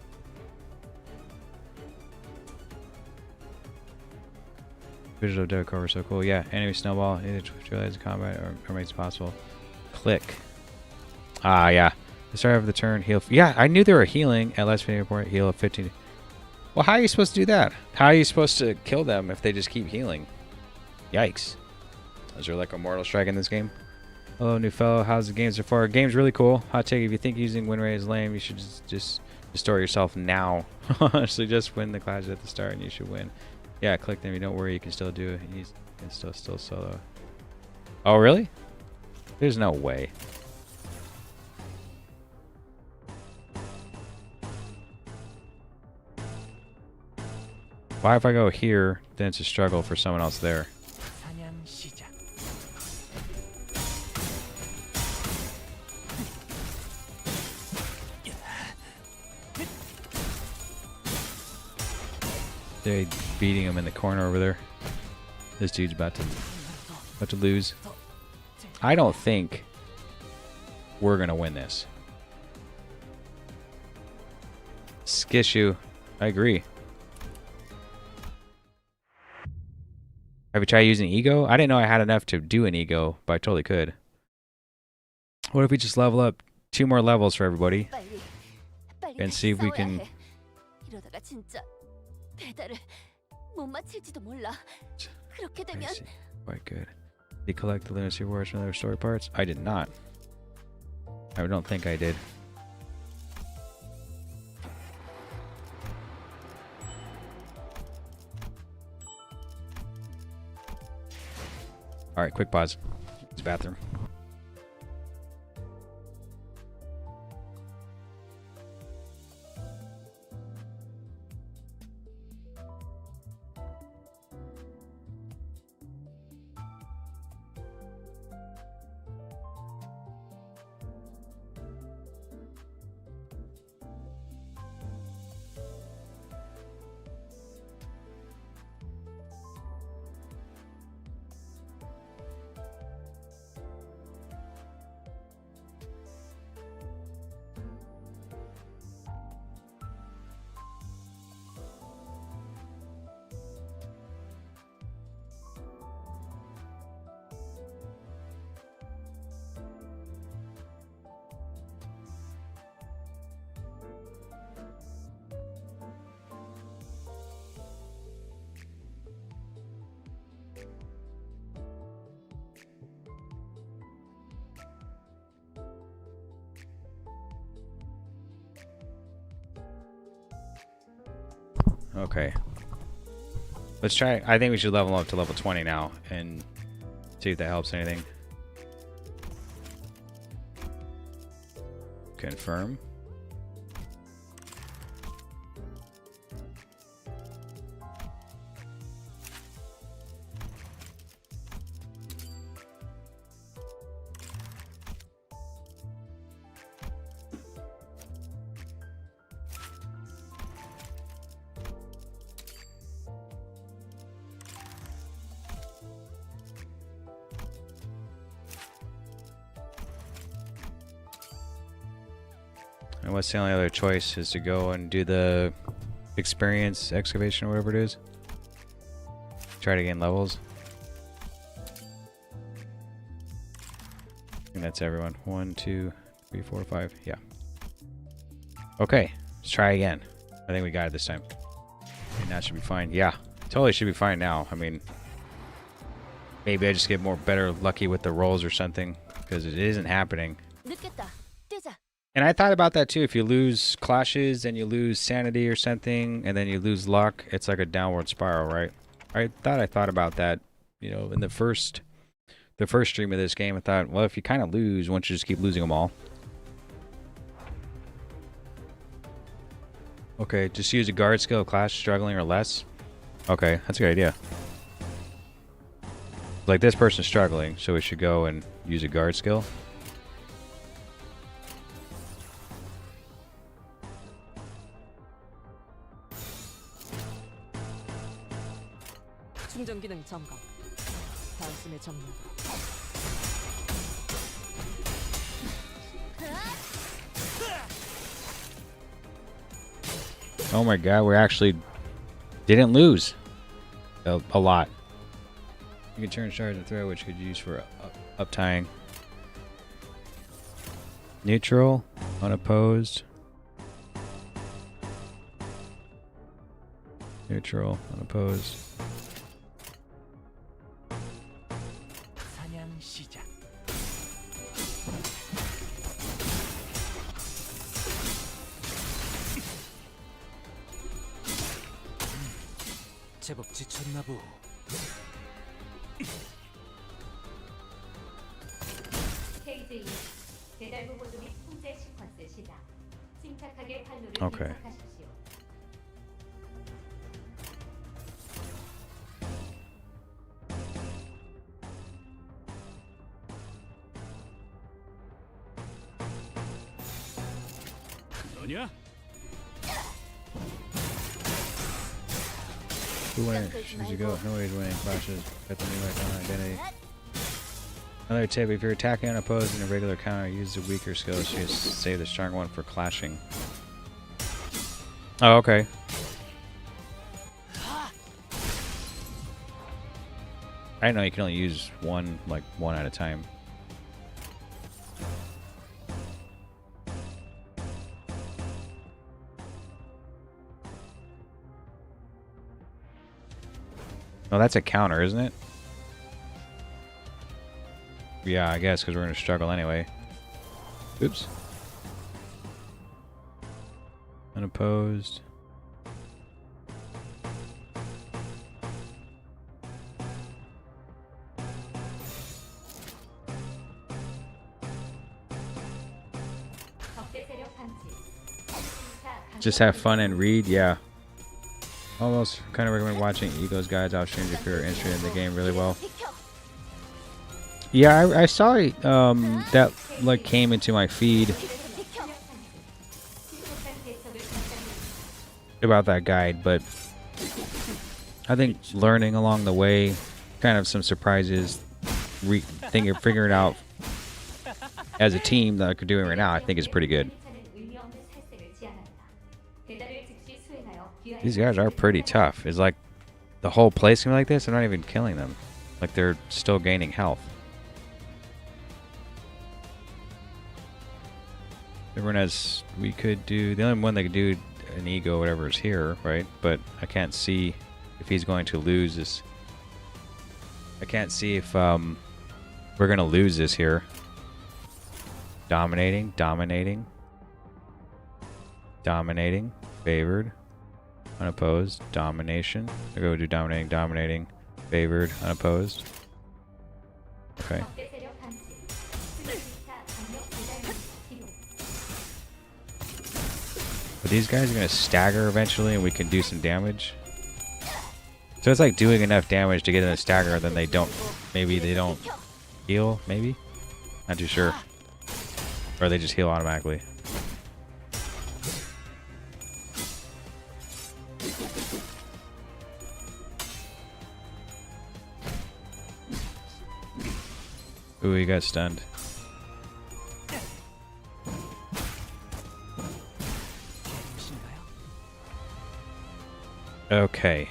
Visual Dead cover so cool. Yeah, enemy snowball either neutralizes combat or makes it possible. Click. Ah, yeah. The start of the turn, heal. Yeah, I knew they were healing at less than point. Heal of 15. Well, how are you supposed to do that? How are you supposed to kill them if they just keep healing? Yikes. Is there like a mortal strike in this game? Hello, new fellow. How's the game so far? Game's really cool. Hot take: if you think using win rate is lame, you should just restore yourself now. Honestly, just win the clash at the start and you should win. Yeah, click them. You don't worry. You can still do it. You can still solo. Oh, really? There's no way. Why if I go here, then it's a struggle for someone else there? They're beating him in the corner over there. This dude's about to lose. I don't think we're gonna win this. Skishu, I agree. Have you tried using ego? I didn't know I had enough to do an ego, but I totally could. What if we just level up 2 more levels for everybody and see if we can... 이러다가 진짜 배달을 못 마칠지도 몰라. 그렇게 되면 Quite good. Did you collect the lunacy rewards from the story parts? I did not. I don't think I did. Alright, quick pause. It's bathroom. Okay. Let's try. I think we should level up to level 20 now and see if that helps anything. Confirm. And what's the only other choice is to go and do the experience excavation or whatever it is. Try to gain levels. And that's everyone. 1, 2, 3, 4, 5. Yeah. Okay. Let's try again. I think we got it this time. And that should be fine. Yeah. Totally should be fine now. I mean, maybe I just get better lucky with the rolls or something. Because it isn't happening. 늦겠다. 뛰자. And I thought about that too. If you lose clashes and you lose sanity or something, and then you lose luck, it's like a downward spiral, right? I thought about that, you know, in the first stream of this game. I thought, well, if you kind of lose, why don't you just keep losing them all? Okay, just use a guard skill, clash, struggling, or less. Okay, that's a good idea. Like this person's struggling, so we should go and use a guard skill. 충전 기능 점검. 단숨에 점령. Oh my god, we actually didn't lose a lot. You can turn charge and throw, which could use for up-tying. Neutral, unopposed. Neutral, unopposed. 제법 지쳤나 보. KJ 배달 부모도 및 통제 시퀀스 시작. 침착하게 판로를 오케이. 인식하십시오. 너냐? Who wins? As you go, nobody's winning. Clashes. Got the new icon identity. Another tip: if you're attacking unopposed in a regular counter, use the weaker skills. You save the stronger one for clashing. Oh, okay. I didn't know you can only use one, like one at a time. Oh, that's a counter, isn't it? Yeah, I guess, because we're going to struggle anyway. Oops. Unopposed. 적대 세력 감지. Just have fun and read, yeah. Almost kind of recommend watching Ego's guides options if you're interested in the game really well. Yeah, I saw that like came into my feed about that guide, but I think learning along the way, kind of some surprises, figuring out as a team that we're doing right now, I think is pretty good. These guys are pretty tough. Is like the whole place gonna be like this? I'm not even killing them. Like they're still gaining health. Everyone has. We could do the only one that could do an ego, whatever is here, right? But I can't see if he's going to lose this. I can't see if we're gonna lose this here. Dominating, dominating, dominating, favored. Unopposed, domination. I go do dominating, dominating, favored, unopposed. Okay. But these guys are gonna stagger eventually, and we can do some damage. So it's like doing enough damage to get them to stagger, then they don't. Maybe they don't heal. Maybe, not too sure. Or they just heal automatically. Ooh, he got stunned. Okay.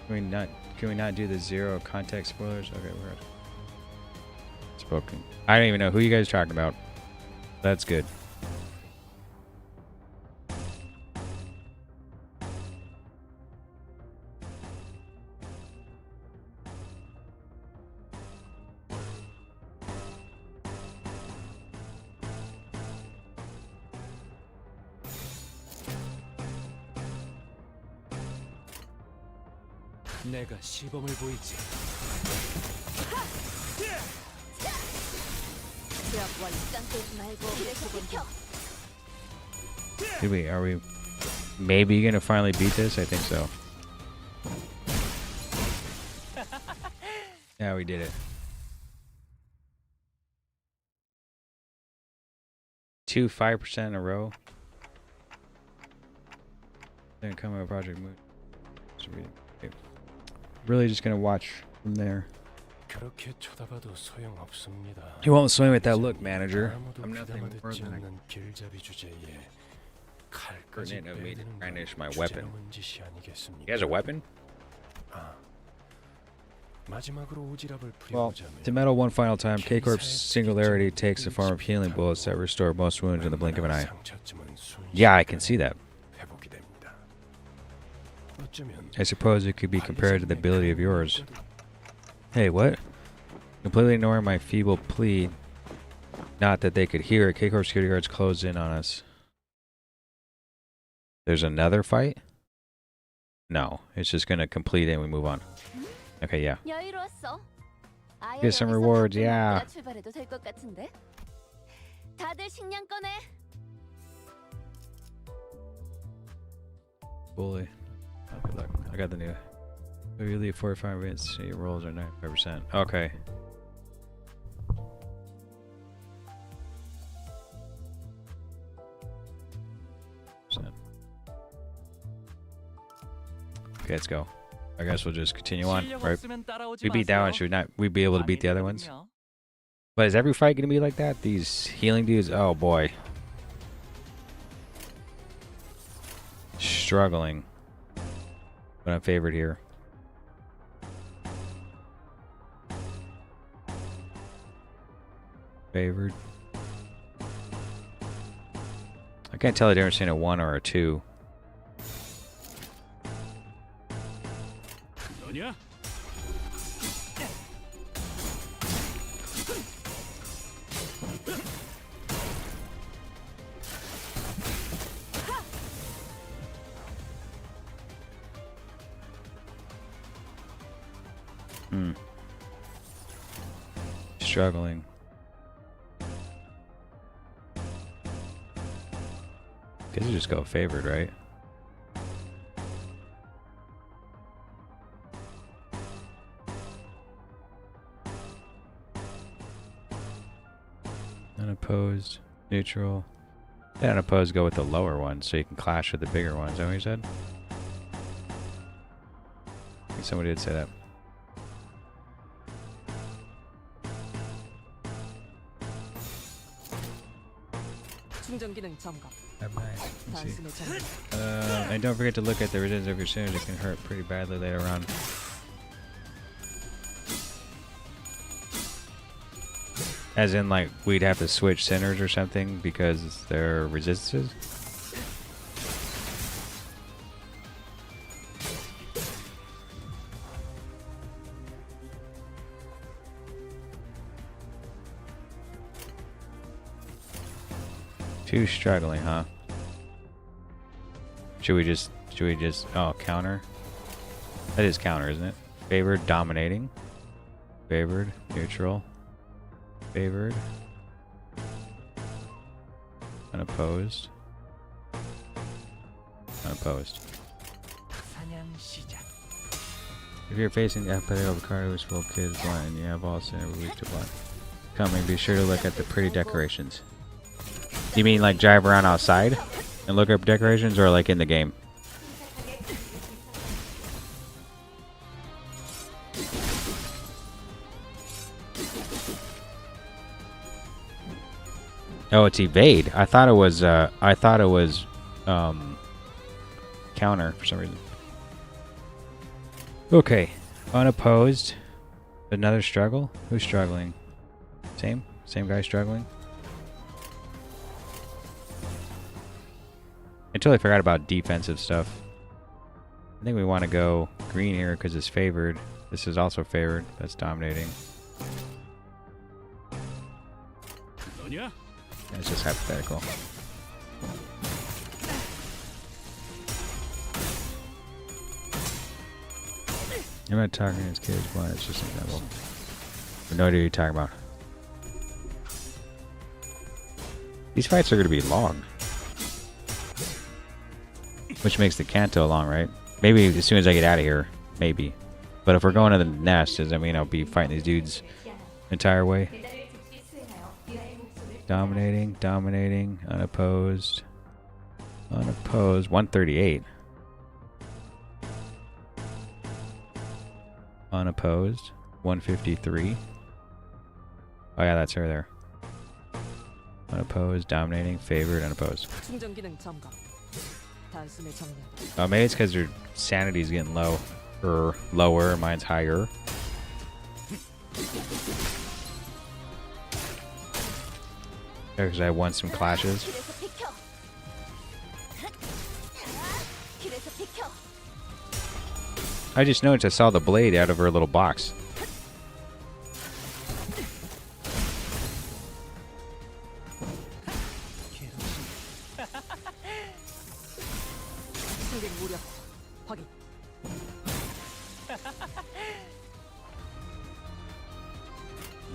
Can we not do the zero context spoilers? Okay, we're spoken. I don't even know who you guys are talking about. That's good. 내가 시범을 보이지. Are we maybe gonna finally beat this? I think so. Yeah, we did it. 5% in a row. Then come with a project move. Really just gonna watch from there. 그렇게 쳐다봐도 소용없습니다. You won't swing with that look, manager. I'm nothing more 부담하지 than a 않는 길잡이 주제에 칼까지 coordinate of me to 빼드는 brandish 건 my weapon. 주제넘은 짓이 아니겠습니까? He has a weapon? 아, 마지막으로 오지랖을 Well, 풀어보자면 to metal one final time, K Corp's singularity takes the form of healing bullets that restore most wounds in the blink of an eye. 상처쯤은 Yeah, I can see that. 회복이 됩니다. 어쩌면 I suppose it could be compared to the ability of yours. Hey, what? Completely ignoring my feeble plea. Not that they could hear it. K Corp security guards closed in on us. There's another fight? No, it's just gonna complete it and we move on. Okay, yeah. 여유로웠어. 아예 Get some 여기서 rewards, 밥 좀 yeah. 먹다가 출발해도 될 것 같은데. 다들 식량 꺼내. Bully. Oh, good luck. I got the new. We leave 45 minutes. So your rolls are 95%. Okay. Okay, let's go. I guess we'll just continue on, right? We beat that one, should not we be able to beat the other ones? But is every fight gonna be like that? These healing dudes, oh boy. Struggling. But I'm favored here. Favored. I can't tell the difference between a 1 or a 2. 너냐? Struggling. Guess you just go favored, right? Unopposed, neutral. Yeah, unopposed go with the lower ones so you can clash with the bigger ones. Is that what you said? I think somebody did say that. 충전 기능 점검. Let's see. 단숨에 정리. And don't forget to look at the resistance of your sinners. It can hurt pretty badly later on. As in, like, we'd have to switch sinners or something because they're resistances? Too struggling, huh? Should we just, oh, counter? That is counter, isn't it? Favored, dominating. Favored, neutral. Favored. Unopposed. Unopposed. If you're facing the apathetic of a card who's full of kids blind and you have all sin every week to blind coming, be sure to look at the pretty decorations. You mean like drive around outside and look up decorations, or like in the game? Oh, it's evade. I thought it was counter for some reason. Okay. Unopposed. Another struggle? Who's struggling? Same guy struggling? I totally forgot about defensive stuff. I think we want to go green here because it's favored. This is also favored. That's dominating. 너냐? It's just hypothetical. I'm not talking against kids, but it's just an example. I have no idea what you're talking about. These fights are going to be long. Which makes the Canto long, right? Maybe as soon as I get out of here. Maybe. But if we're going to the nest, does that mean I'll be fighting these dudes the entire way? Dominating, dominating, unopposed. Unopposed. 138. Unopposed. 153. Oh yeah, that's her there. Unopposed, dominating, favored, unopposed. 충전 기능 점검. 단숨에 정리. Oh, maybe it's because their sanity's getting low. Or lower, mine's higher. Because I won some clashes. I just noticed I saw the blade out of her little box. 승객 무력 확인.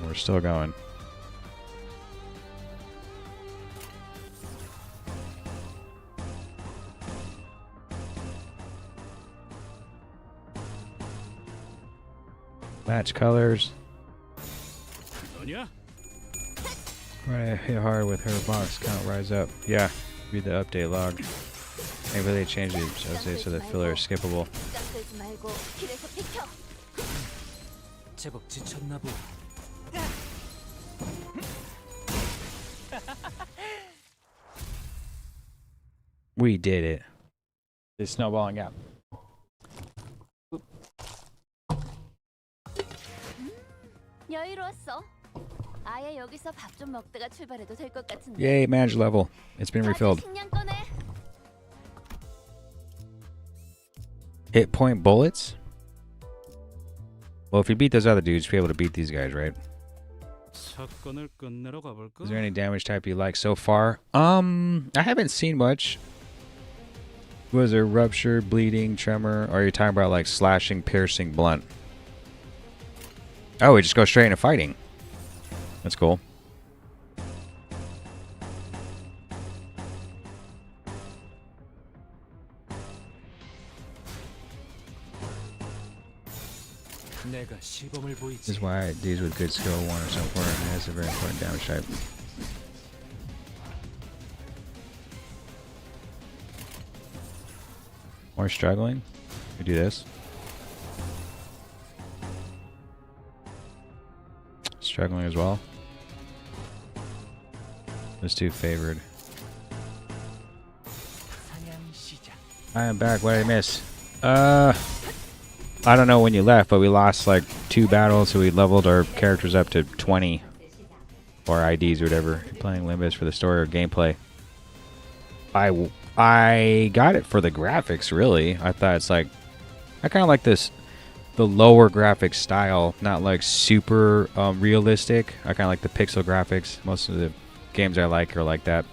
We're still going. Match colors. 너냐? Right, hit hard with her box count rise up. Yeah, read the update log. Maybe they changed it so the filler is skippable. 짱 끌지 말고 길에서 비켜. 제법 지쳤나 보. We did it. It's snowballing out. 여유로웠어. 아예 여기서 밥 좀 먹다가 출발해도 될 것 같은데. Yay, manage level. It's been refilled. 식량 꺼내. Hit point bullets? Well, if you beat those other dudes, you'll be able to beat these guys, right? 사건을 끝내러 가볼까? Is there any damage type you like so far? I haven't seen much. Was there rupture, bleeding, tremor? Or are you talking about like slashing, piercing, blunt? Oh, we just go straight into fighting. That's cool. 내가 시범을 보이지. This is why these with good skill 1 or so forth. And that's a very important damage type. More struggling. We do this. Struggling as well. Let's do favored. 사냥 시작. I am back. What did I miss? I don't know when you left, but we lost like 2 battles, so we leveled our characters up to 20. Or IDs or whatever. Playing Limbus for the story or gameplay. I got it for the graphics, really. I thought it's like... I kind of like this... The lower graphic style. Not like super realistic. I kind of like the pixel graphics. Most of the games I like are like that.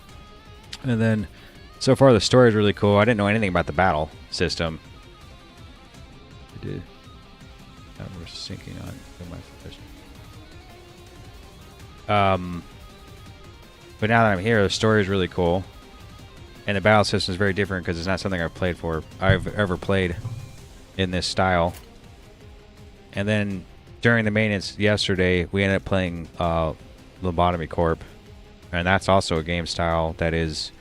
And then... So far, the story is really cool. I didn't know anything about the battle system. I did. We're syncing on my position. But now that I'm here, the story is really cool, and the battle system is very different because it's not something I've ever played in this style. And then during the maintenance yesterday, we ended up playing Lobotomy Corp, and that's also a game style that is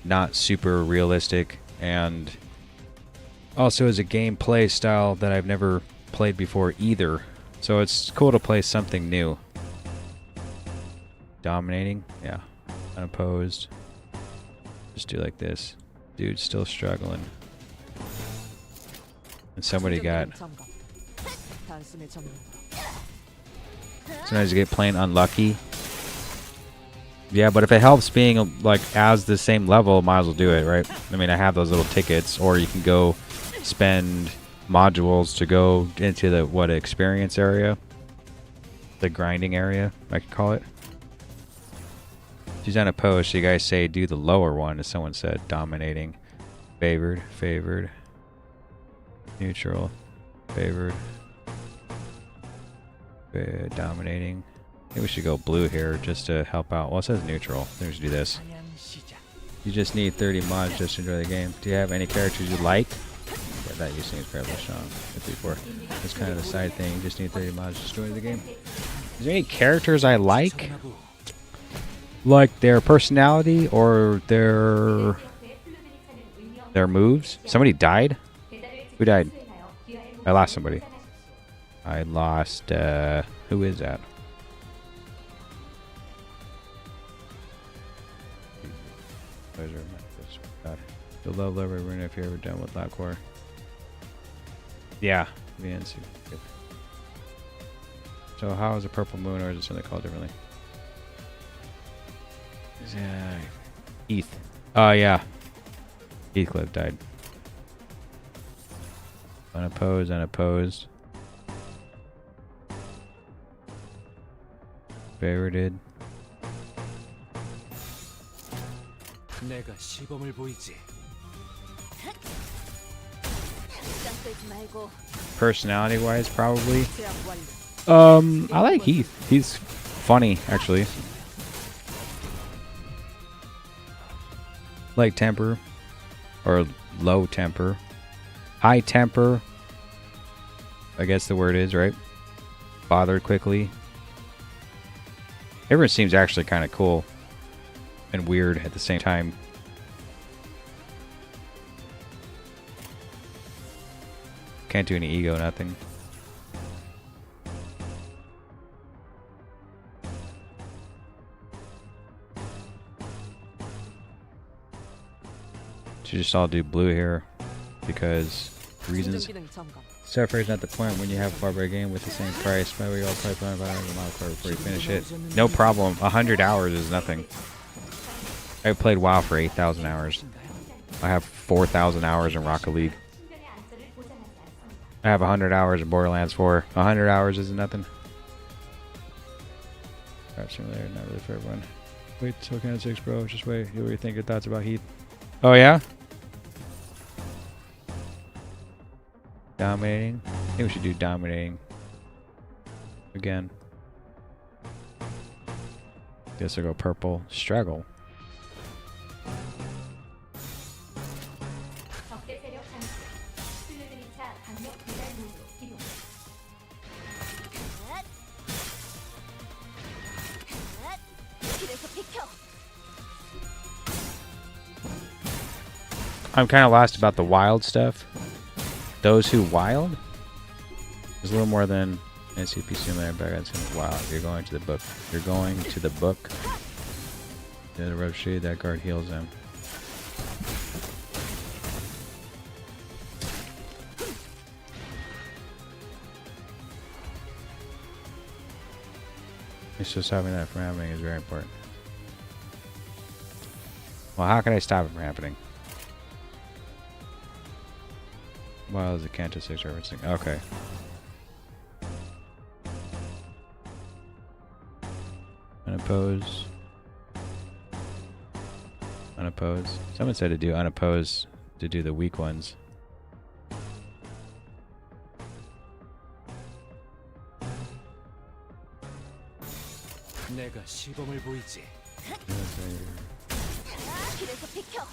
not super realistic, and also is a gameplay style that I've never played before either. So it's cool to play something new. Dominating, yeah. Unopposed. Just do like this. Dude's still struggling. And somebody got... 점검. 단숨에 점령. Sometimes you get plain unlucky. Yeah, but if it helps being like as the same level, might as well do it, right? I mean, I have those little tickets, or you can go spend modules to go into the experience area, the grinding area, I could call it. She's unopposed, so you guys say do the lower one, as someone said. Dominating, favored, neutral, favored, dominating. Maybe we should go blue here just to help out. Well, it says neutral. I think we should do this. 사냥 시작. You just need 30 mods just to enjoy the game. Do you have any characters you like? Yeah, that you seems fairly strong. 54. That's kind of the side thing. You just need 30 mods to enjoy the game. Is there any characters I like? 지쳤나 보. Like their personality or their moves? Somebody died? Who died? I lost somebody. I lost, who is that? The love lover rune if you're ever done with Lockcore. Yeah. So how is a purple moon, or is it something called differently? Heath. Oh yeah. Heathcliff died. Unopposed. Favorited. 내가 시범을 보이지. 짱 끌지 말고 personality-wise, probably. 제압 완료. I like Heath. He's funny, actually. Like temper, or low temper, high temper. I guess the word is right. Bothered quickly. Everyone seems actually kind of cool and weird at the same time. Can't do any ego, nothing. Should just all do blue here because reasons. 기능 점검. Separate is not the point when you have a barbaric game with the same price. By the way, all pipeline about a mile card before you finish it. No problem. 100 hours is nothing. I played WoW for 8,000 hours. I have 4,000 hours in Rocket League. I have 100 hours in Borderlands 4. 100 hours is nothing. Craft Simulator, not really for everyone. Wait till Canto 6, bro. Just wait. You'll rethink your thoughts about Heath. Oh, yeah? Dominating? I think we should do dominating. Again. Guess I'll go purple. Struggle. 적대 세력 감지. 수요일차 강력 배달 모드로 기동. 길에서 비켜. I'm kind of lost about the wild stuff. Those who wild? There's a little more than NCP simulator back at wild. You're going to the book. You're going to the book. The red shade, that guard heals them. It's just having that from happening is very important. Well, how can I stop it from happening? Well, is the Canto 6 referencing? Okay. Unopposed. Unopposed. Someone said to do unopposed to do the weak ones. 내가 시범을 보이지. 길에서 비켜.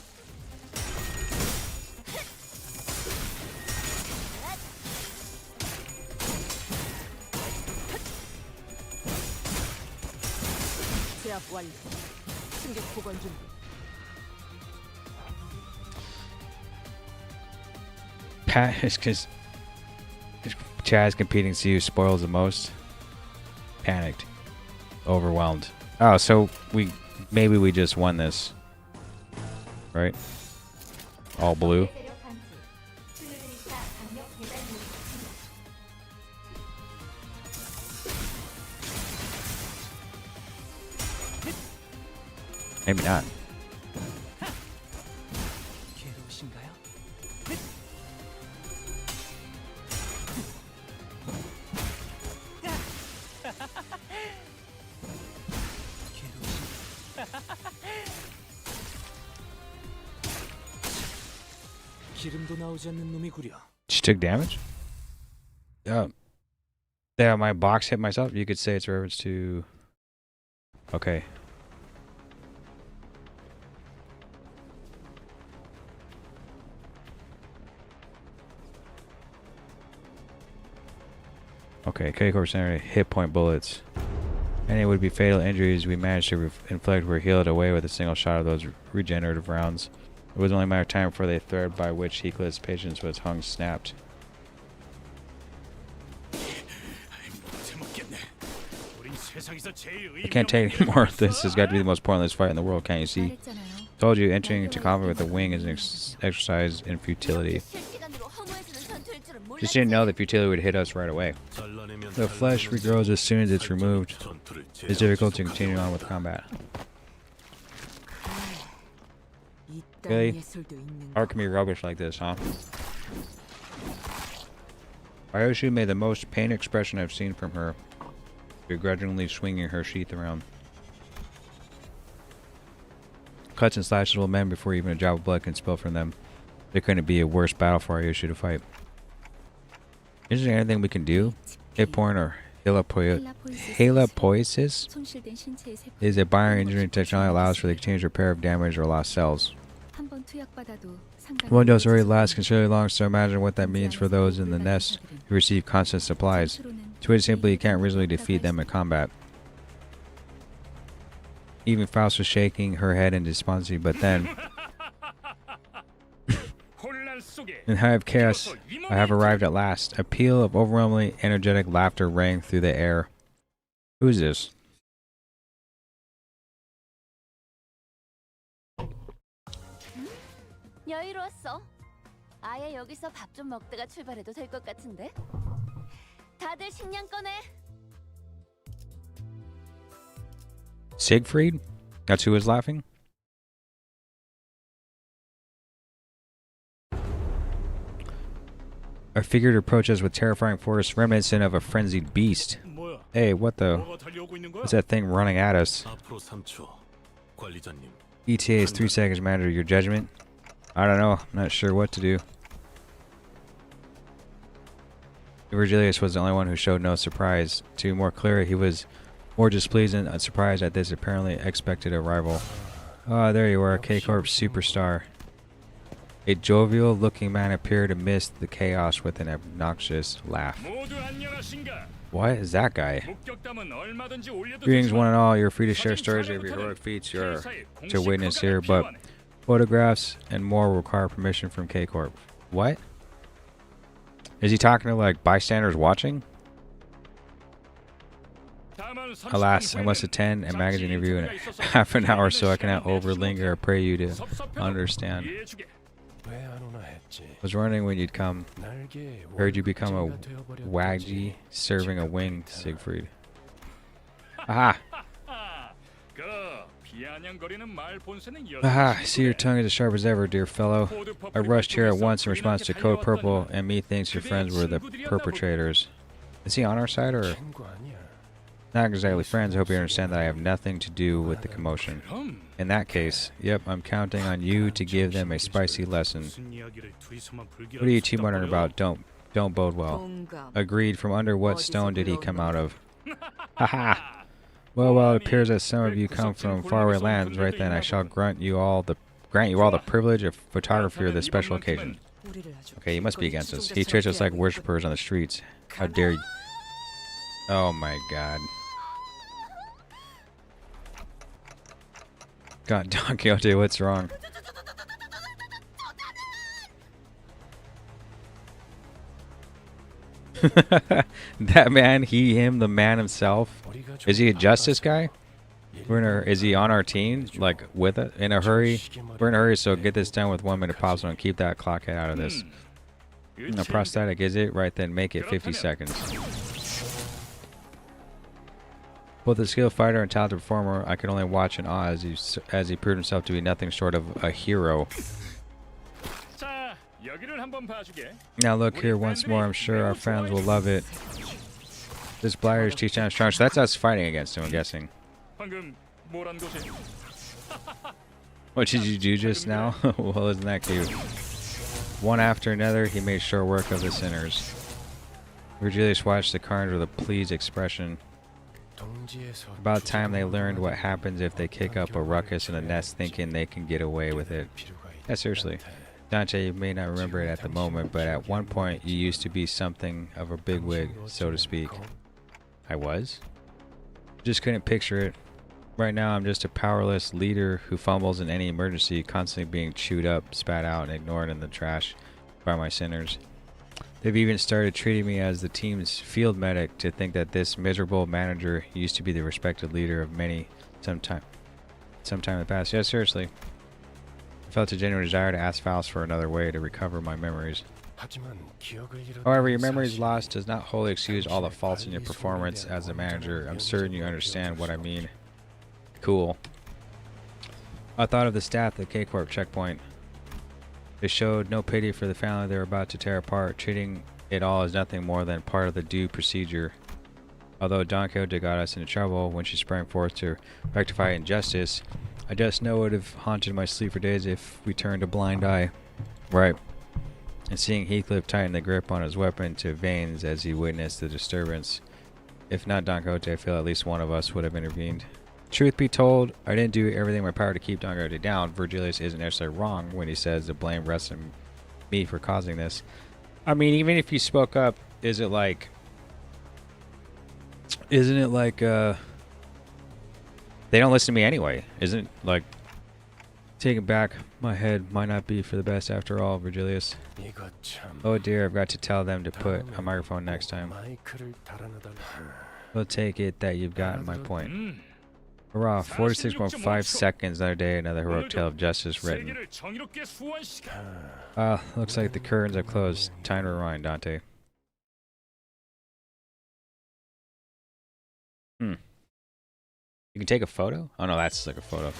제압 완료. 승객 보관 준비. It's because Chaz competing to see who spoils the most. Panicked. Overwhelmed. Oh, so maybe we just won this. Right? All blue. 적대 세력 감지. 수요일차 강력 배달 모드로 기동. Maybe not. 괴로우신가요? 기름도 나오지 않는 놈이구려. She took damage? Yeah. Yeah, my box hit myself. You could say it's a reference to... Okay. Okay, K Corp Center hit point bullets. Any would be fatal injuries we managed to inflict were healed away with a single shot of those regenerative rounds. It was only a matter of time before the thread by which Heathcliff's patience was hung snapped. I can't take any more of this. This has got to be the most pointless fight in the world, can't you see? 말했잖아요. Told you, entering into combat with a wing is an exercise in futility. 실시간으로 허무해지는 전투일 줄은 몰랐지. Just didn't know the futility would hit us right away. The flesh regrows as soon as it's removed. It's difficult to continue on with combat. 이딴 Really? 예술도 있는 Art can be rubbish like this, huh? Ryoshu made the most pain expression I've seen from her, begrudgingly swinging her sheath around. Cuts and slashes will mend before even a drop of blood can spill from them. There couldn't be a worse battle for Ryoshu to fight. Is there anything we can do? Hit point or helapoiesis is a bioengineering technology that allows for the continuous repair of damaged or lost cells. One dose already lasts considerably long, so imagine what that means for those in the nest who receive constant supplies. To put it simply, you can't reasonably defeat them in combat. Even Faust was shaking her head in despondency, but then... In Hive of Chaos, I have arrived at last. A peal of overwhelmingly energetic laughter rang through the air. Who's this? 여유로웠어. 아예 여기서 밥 좀 먹다가 출발해도 될 것 같은데. 다들 식량 꺼내. Sig Freed? That's who was laughing? A figure to approach us with terrifying force reminiscent of a frenzied beast. 뭐야? Hey, what the? 뭐가 달려오고 있는 거야? What's that thing running at us? 앞으로 3초. 관리자님. ETA is 3 seconds, manager. Your judgment? I don't know. I'm not sure what to do. Virgilius was the only one who showed no surprise. To be more clear, he was more displeased and surprised at this apparently expected arrival. Ah, there you are, K Corp superstar. A jovial-looking man appeared amidst the chaos with an obnoxious laugh. What is that guy? Greetings, one and all. You're free to share stories of your heroic feats you're to witness here, but photographs and more will require permission from K Corp. What? Is he talking to, like, bystanders watching? Alas, I must attend a magazine interview in half an hour, so I cannot overlinger or pray you to understand. Was wondering when you'd come. Heard you become a waggy serving a wing, Sig Freed. Aha! Aha! I see your tongue is as sharp as ever, dear fellow. I rushed here at once in response to Code Purple, and methinks your friends were the perpetrators. Is he on our side, or not exactly friends? I hope you understand that I have nothing to do with the commotion. In that case, yep, I'm counting on you to give them a spicy lesson. What are you two muttering about? Don't bode well. Agreed. From under what stone did he come out of? Haha! Well, it appears that some of you come from faraway lands. Right then, I shall grant you all the privilege of photography of this special occasion. Okay, he must be against us. He treats us like worshippers on the streets. How dare you? Oh my god. God, Don Quixote, what's wrong? That man, him, the man himself. Is he a justice guy? Is he on our team? Like, with it? In a hurry? We're in a hurry, so get this done with 1 minute possible and keep that clockhead out of this. A prosthetic, is it? Right then, make it 50 seconds. Both a skilled fighter and talented performer, I could only watch in awe as he proved himself to be nothing short of a hero. Now look here once more, I'm sure our fans will love it. This Blair is teaching us strong, so that's us fighting against him, I'm guessing. What did you do just now? Well, isn't that cute? One after another, he made short work of the sinners. Virgilius watched the carnage with a pleased expression. About time they learned what happens if they kick up a ruckus in a nest thinking they can get away with it. Yeah, seriously. Dante, you may not remember it at the moment, but at one point you used to be something of a bigwig, so to speak. I was? Just couldn't picture it. Right now I'm just a powerless leader who fumbles in any emergency, constantly being chewed up, spat out, and ignored in the trash by my sinners. They've even started treating me as the team's field medic to think that this miserable manager used to be the respected leader of many sometime in the past. Yeah, seriously. I felt a genuine desire to ask Faust for another way to recover my memories. However, your memories lost does not wholly excuse all the faults in your performance as a manager. I'm certain you understand what I mean. Cool. I thought of the staff at the K Corp checkpoint. They showed no pity for the family they were about to tear apart, treating it all as nothing more than part of the due procedure. Although Don Quixote got us into trouble when she sprang forth to rectify injustice, I just know it would have haunted my sleep for days if we turned a blind eye. Right. and seeing Heathcliff tighten the grip on his weapon to veins as he witnessed the disturbance. If not Don Quixote, I feel at least one of us would have intervened. Truth be told, I didn't do everything in my power to keep Don Quixote down. Virgilius isn't necessarily wrong when he says the blame rests on me for causing this. I mean, even if you spoke up, isn't it like they don't listen to me anyway? Isn't it like taking back my head might not be for the best after all, Virgilius? Oh dear, I've got to tell them to put a microphone next time. We'll take it that you've gotten my point. Hurrah, 46.5 seconds, another day, another heroic tale of justice written. Looks like the curtains have closed. Time to rewind, Dante. You can take a photo? Oh no, that's like a photo.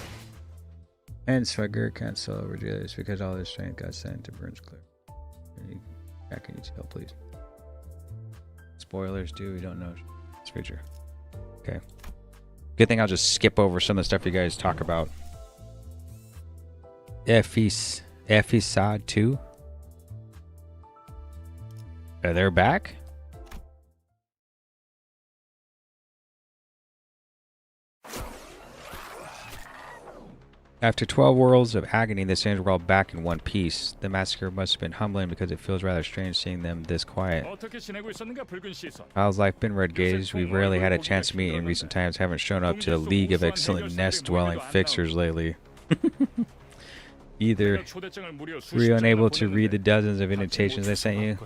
And Swagger can't sell Virgilius because all his strength got sent to Burns Cliff. Back in detail, please. Spoilers, dude, we don't know this feature. Okay. Good thing I'll just skip over some of the stuff you guys talk about. Ephisod 2? They're back? After 12 worlds of agony, the Saints were all back in one piece. The massacre must have been humbling because it feels rather strange seeing them this quiet. How's life been, Red Gaze? We rarely had a chance to meet in recent times. Haven't shown up to the League of Excellent Nest-Dwelling Fixers lately. Either were you unable to read the dozens of invitations I sent you?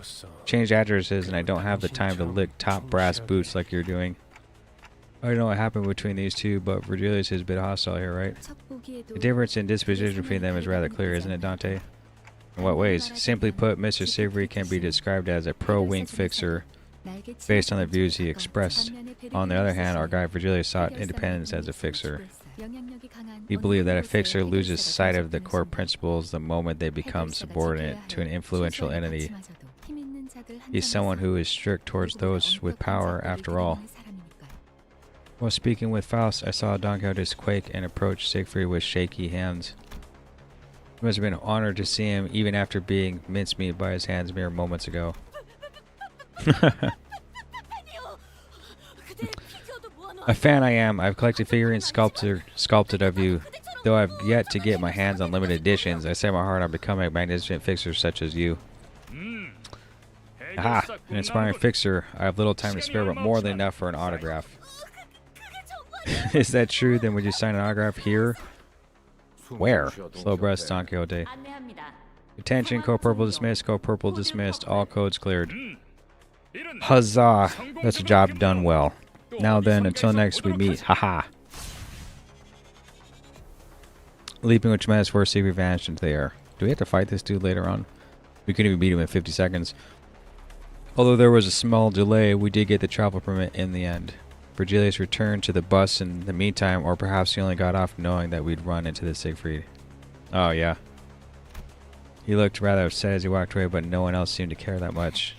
Changed addresses and I don't have the time to lick top brass boots like you're doing. I don't know what happened between these two, but Virgilius is a bit hostile here, right? The difference in disposition between them is rather clear, isn't it, Dante? In what ways? Simply put, Mr. Sig Freed can be described as a pro-wing fixer based on the views he expressed. On the other hand, our guy Virgilius sought independence as a fixer. He believed that a fixer loses sight of the core principles the moment they become subordinate to an influential entity. He's someone who is strict towards those with power, after all. While speaking with Faust, I saw Don Quixote quake and approach Sig Freed with shaky hands. It must have been an honor to see him, even after being mincemeat by his hands mere moments ago. A fan I am. I've collected figurines sculpted of you. Though I've yet to get my hands on limited editions, I set my heart on becoming a magnificent fixer such as you. Aha! An inspiring fixer. I have little time to spare, but more than enough for an autograph. Is that true? Then would you sign an autograph here? Where? Slow breath, Don Quixote. Attention, Code Purple dismissed, Code Purple dismissed, all codes cleared. Huzzah! That's a job done well. Now then, until next we meet, haha. Leaping with tremendous force, Sig Freed vanished into the air. Do we have to fight this dude later on? We couldn't even beat him in 50 seconds. Although there was a small delay, we did get the travel permit in the end. Virgilius returned to the bus in the meantime, or perhaps he only got off knowing that we'd run into the Sig Freed. Oh, yeah. He looked rather upset as he walked away, but no one else seemed to care that much.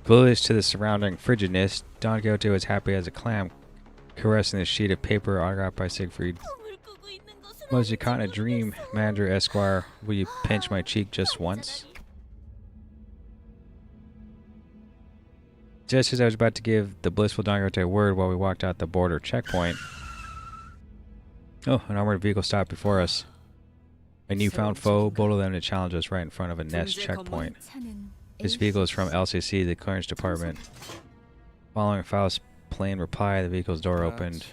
Oblivious to the surrounding frigidness, Don Quixote was happy as a clam, caressing the sheet of paper autographed by Sig Freed. Was you caught in a dream, Manager Esquire? Will you pinch my cheek just once? Just as I was about to give the blissful Don Quixote a word while we walked out the border checkpoint. Oh, an armored vehicle stopped before us. A newfound foe, bold of them to challenge us right in front of a Nest checkpoint. This vehicle is from LCC, the clearance department. Following Faust's plain reply, the vehicle's door opened.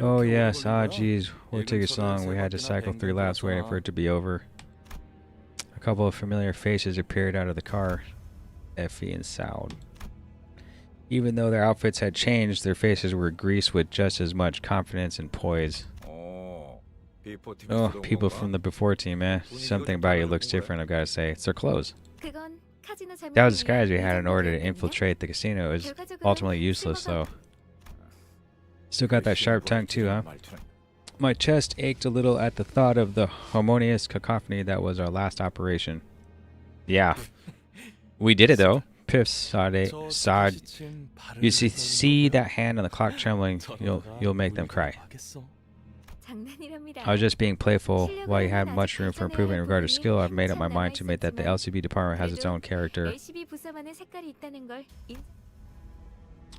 Oh yes, geez, what took us so long? We had to cycle 3 laps waiting for it to be over. A couple of familiar faces appeared out of the car. Effie and Saud. Even though their outfits had changed, their faces were greased with just as much confidence and poise. Oh, people from the before team, eh? Something about you looks different, I've got to say. It's their clothes. That was the disguise we had in order to infiltrate the casino. It was ultimately useless, though. Still got that sharp tongue, too, huh? My chest ached a little at the thought of the harmonious cacophony that was our last operation. Yeah. We did it, though. Piff, Sod. You see that hand on the clock trembling, you'll make them cry. 장난이랍니다. I was just being playful. While you had much room for improvement in regard to skill, I've made up my mind to admit that the LCB department has its own character. LCB 부서만의 색깔이 있다는 걸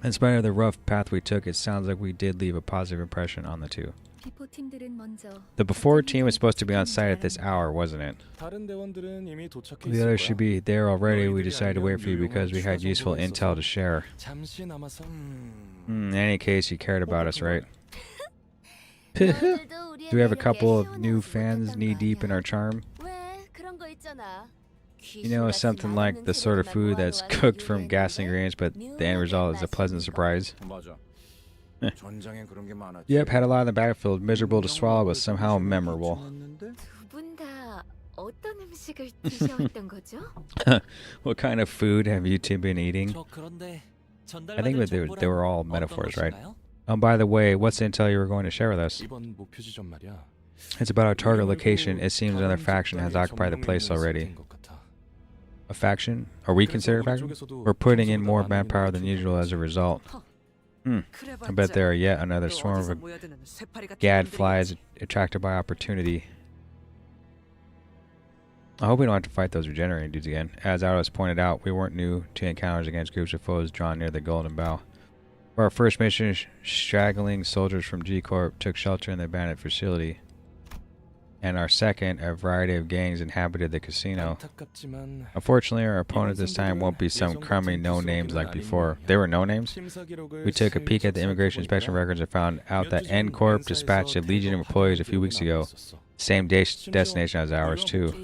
In spite of the rough path we took, it sounds like we did leave a positive impression on the two. The before team was supposed to be on site at this hour, wasn't it? 다른 대원들은 이미 도착해 The 있을 others 거야. should be there already. We decided to wait for you because we had useful intel to share. 잠시 남아서 In any case, you cared about us, right? Do we have a couple of new fans knee deep in our charm? You know, something like the sort of food that's cooked from gas ingredients, but the end result is a pleasant surprise. 맞아. 전장엔 그런 게 많았지. Yep, had a lot in the battlefield, miserable to swallow, but somehow memorable. 두분 다 어떤 음식을 드셔왔던 거죠? What kind of food have you two been eating? 저 그런데 I think that they were all metaphors, right? 것인가요? Oh, by the way, what's the intel you were going to share with us? 이번 목표 지점 말이야. It's about our target location. It seems another faction has occupied the place already. A faction? Are we considered a faction? We're putting in more manpower than usual as a result. I bet there are yet another swarm of gadflies attracted by opportunity. I hope we don't have to fight those regenerating dudes again. As Autos pointed out, we weren't new to encounters against groups of foes drawn near the Golden Bough. For our first mission, straggling soldiers from G Corp took shelter in the abandoned facility. And our second, a variety of gangs inhabited the casino. 안타깝지만 Unfortunately, our opponent this time won't be some crummy no-names like before. There were no names? 심사 기록을 We took a peek at the immigration inspection records and found out that N Corp dispatched a legion of employees a few weeks ago. Same destination as ours, too.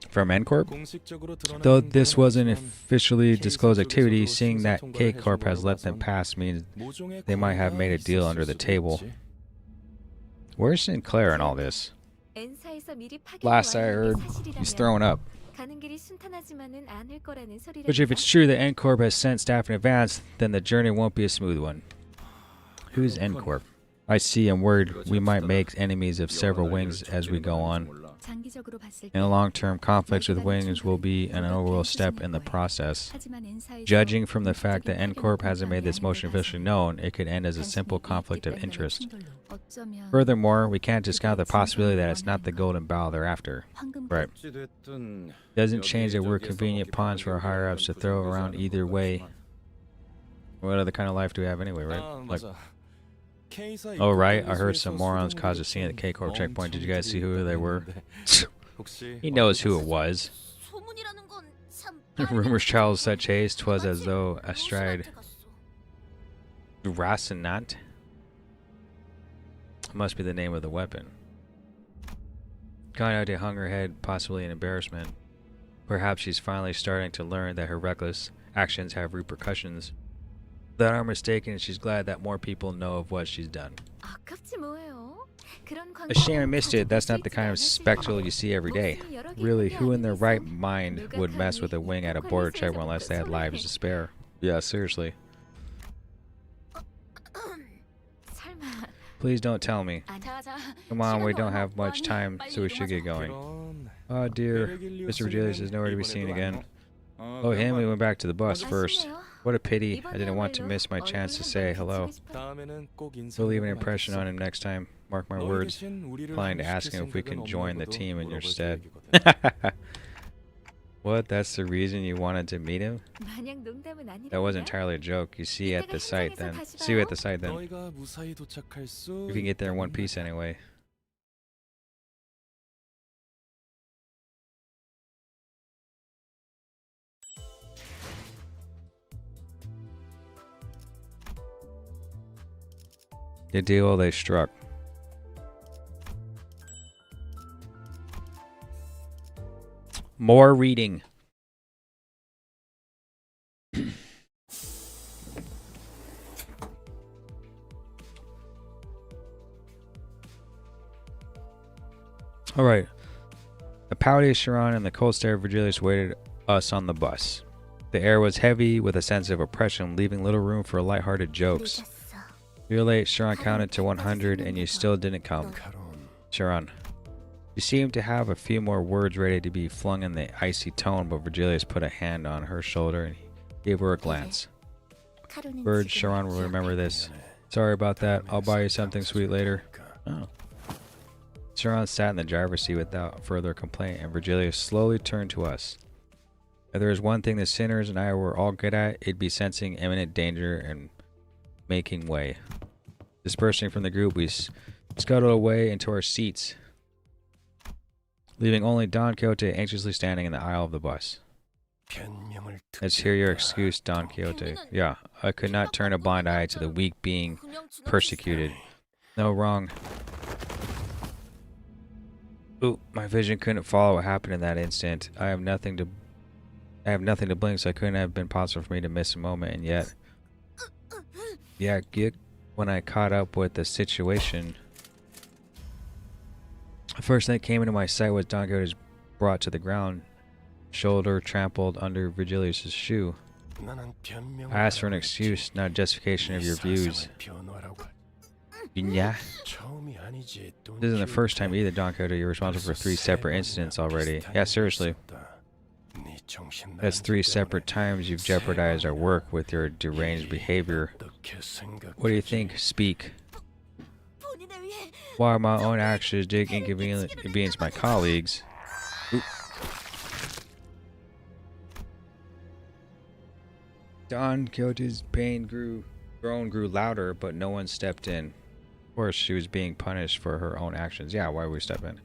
From N Corp? 공식적으로 드러난 Though this wasn't 건 officially disclosed activity, seeing that K Corp has let them pass means 모종의 they might have made a deal under the table. 있었을지. Where's Sinclair in all this? N사에서 미리 파견 Last I heard, he's throwing up. 가는 길이 순탄하지만은 않을 거라는 소리랍니다. Which if it's true that N Corp has sent staff in advance, then the journey won't be a smooth one. Who's N Corp? I see and worried we might make enemies of several wings as we go on. 장기적으로 봤을 In the long term, conflicts with wings will be an overall step in the process. Judging from the fact that N Corp hasn't made this motion officially known, it could end as a simple conflict of interest. Furthermore, we can't discount the possibility that it's not the Golden Bough they're after. Right. 어찌됐든 Doesn't change that we're convenient pawns for our higher-ups to throw around either way. What other kind of life do we have anyway, right? 아, Like, 맞아. K사 oh right, I heard 입국에서 some morons 수송을 caused a scene at the K Corp checkpoint. Did you guys see who they were? 혹시 He knows who it was. Rumors travelled such haste, 'twas as though astride Rasenat must be the name of the weapon. Got out to hung her head, possibly in embarrassment. Perhaps she's finally starting to learn that her reckless actions have repercussions. That I'm mistaken, she's glad that more people know of what she's done. 아깝지 뭐예요. 그런 A shame I missed it. That's not the kind of spectacle you see every day. Really, who in their right mind would mess with a wing at a border checkpoint unless they had lives to spare? Yeah, seriously. 설마 Please don't tell me. Come on, we don't have much time, so we should get going. 그런 Oh dear, Mr. Virgilius is nowhere to be seen again. Oh, him, we went back to the bus first. What a pity. I didn't want to miss my chance to say hello. 다음에는 꼭 인사. We'll leave an impression on him next time. Mark my words. Applying to ask him if we can join the team in your stead. What? That's the reason you wanted to meet him? 마냥 농담은 아니라. That wasn't entirely a joke. You see at the site then. See you at the site then. 너희가 무사히 도착할 수 If you can get there in one piece anyway. The deal they struck. More reading. All right. The pouty Sharon and the cold stare of Virgilius waited us on the bus. The air was heavy with a sense of oppression, leaving little room for lighthearted jokes. You're late, Sharon counted to 100, and you still didn't come. Sharon. You seemed to have a few more words ready to be flung in the icy tone, but Virgilius put a hand on her shoulder and gave her a glance. Bird, Sharon will remember this. Sorry about that. I'll buy you something sweet later. Oh. Sharon sat in the driver's seat without further complaint, and Virgilia slowly turned to us. If there was one thing the sinners and I were all good at, it'd be sensing imminent danger and making way. Dispersing from the group, we scuttled away into our seats, leaving only Don Quixote anxiously standing in the aisle of the bus. Let's hear your excuse, Don Quixote. Yeah, I could not turn a blind eye to the weak being persecuted. No, wrong. Ooh, my vision couldn't follow what happened in that instant. I have nothing to blink, so it couldn't have been possible for me to miss a moment, and yet... Yeah, when I caught up with the situation... The first thing that came into my sight was Don Quixote's brought to the ground, shoulder trampled under Virgilius' shoe. I asked for an excuse, not a justification of your views. Yeah. This isn't the first time either, Don Quixote. You're responsible for 3 separate incidents already. Yeah, seriously. That's 3 separate times you've jeopardized our work with your deranged behavior. What do you think? Speak. While my own actions did inconvenience my colleagues. Oop. Don Quixote's pain grew louder, but no one stepped in. Of course, she was being punished for her own actions. Yeah, why would we step in?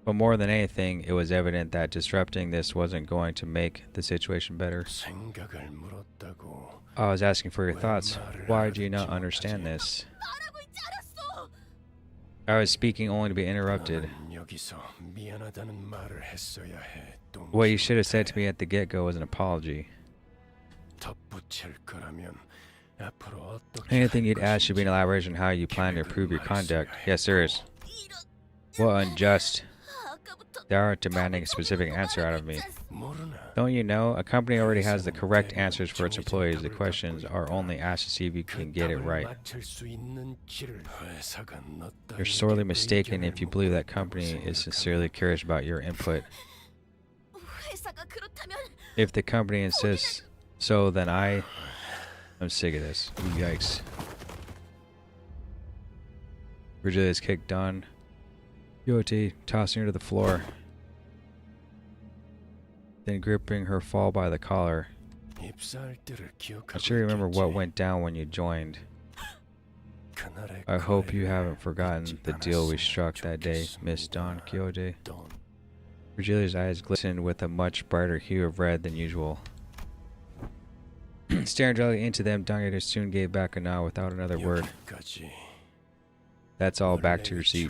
But more than anything, it was evident that disrupting this wasn't going to make the situation better. I was asking for your thoughts. Why do you not understand this? I was speaking only to be interrupted. What you should have said to me at the get-go was an apology. Anything you'd ask should be an elaboration on how you plan to improve your conduct. Yes, there is. What unjust. They are demanding a specific answer out of me. Don't you know? A company already has the correct answers for its employees. The questions are only asked to see if you can get it right. You're sorely mistaken if you believe that company is sincerely curious about your input. If the company insists so, then I'm sick of this. Yikes. Virgilius kicked Don Quixote, tossing her to the floor, then gripping her fall by the collar. I sure remember what went down when you joined. I hope you haven't forgotten the deal we struck that day, Miss Don Quixote. Virgilia's eyes glistened with a much brighter hue of red than usual. Staring directly into them, Don Quixote soon gave back a nod without another word. That's all, back to your seat.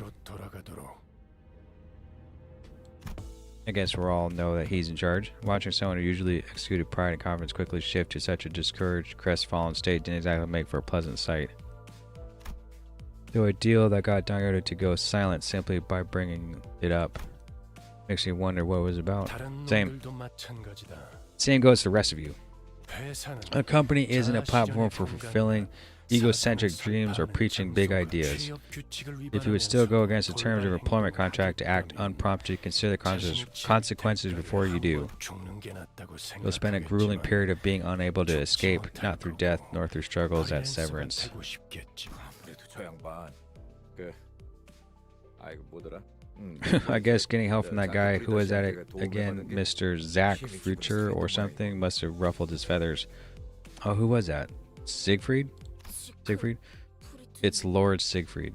I guess we all know that he's in charge. Watching someone who usually exuded pride and confidence quickly shift to such a discouraged, crestfallen state didn't exactly make for a pleasant sight. Though a deal that got Don Quixote to go silent simply by bringing it up makes me wonder what it was about. Same goes to the rest of you. A company isn't a platform for fulfilling egocentric dreams or preaching big ideas. If you would still go against the terms of your employment contract to act unprompted, consider the consequences before you do. You'll spend a grueling period of being unable to escape, not through death nor through struggles at severance. I guess getting help from that guy, who was at it again, Mr. Zach Future or something, must have ruffled his feathers. Oh, who was that? Sig Freed? Sig Freed? It's Lord Sig Freed.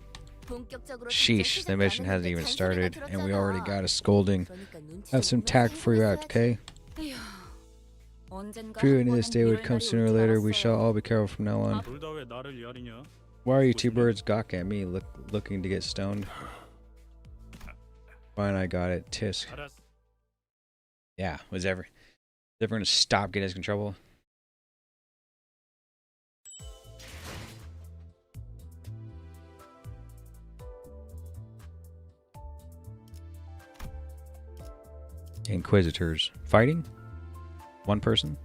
Sheesh, the mission hasn't even started, and we already got a scolding. Have some tact for you out, okay? True, and this day would come sooner or later. We shall all be careful from now on. Why are you two birds gawking at me, looking to get stoned? Fine, I got it. Tisk. Yeah, was everyone gonna stop getting us in trouble? Inquisitors fighting? One person?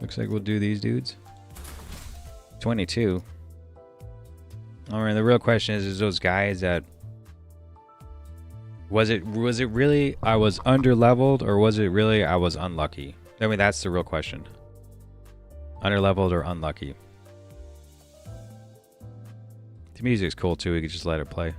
Looks like we'll do these dudes. 22. Alright, the real question is those guys that was it really I was under-leveled, or was it really I was unlucky? I mean, that's the real question. Under-leveled or unlucky? The music's cool too. We could just let it play.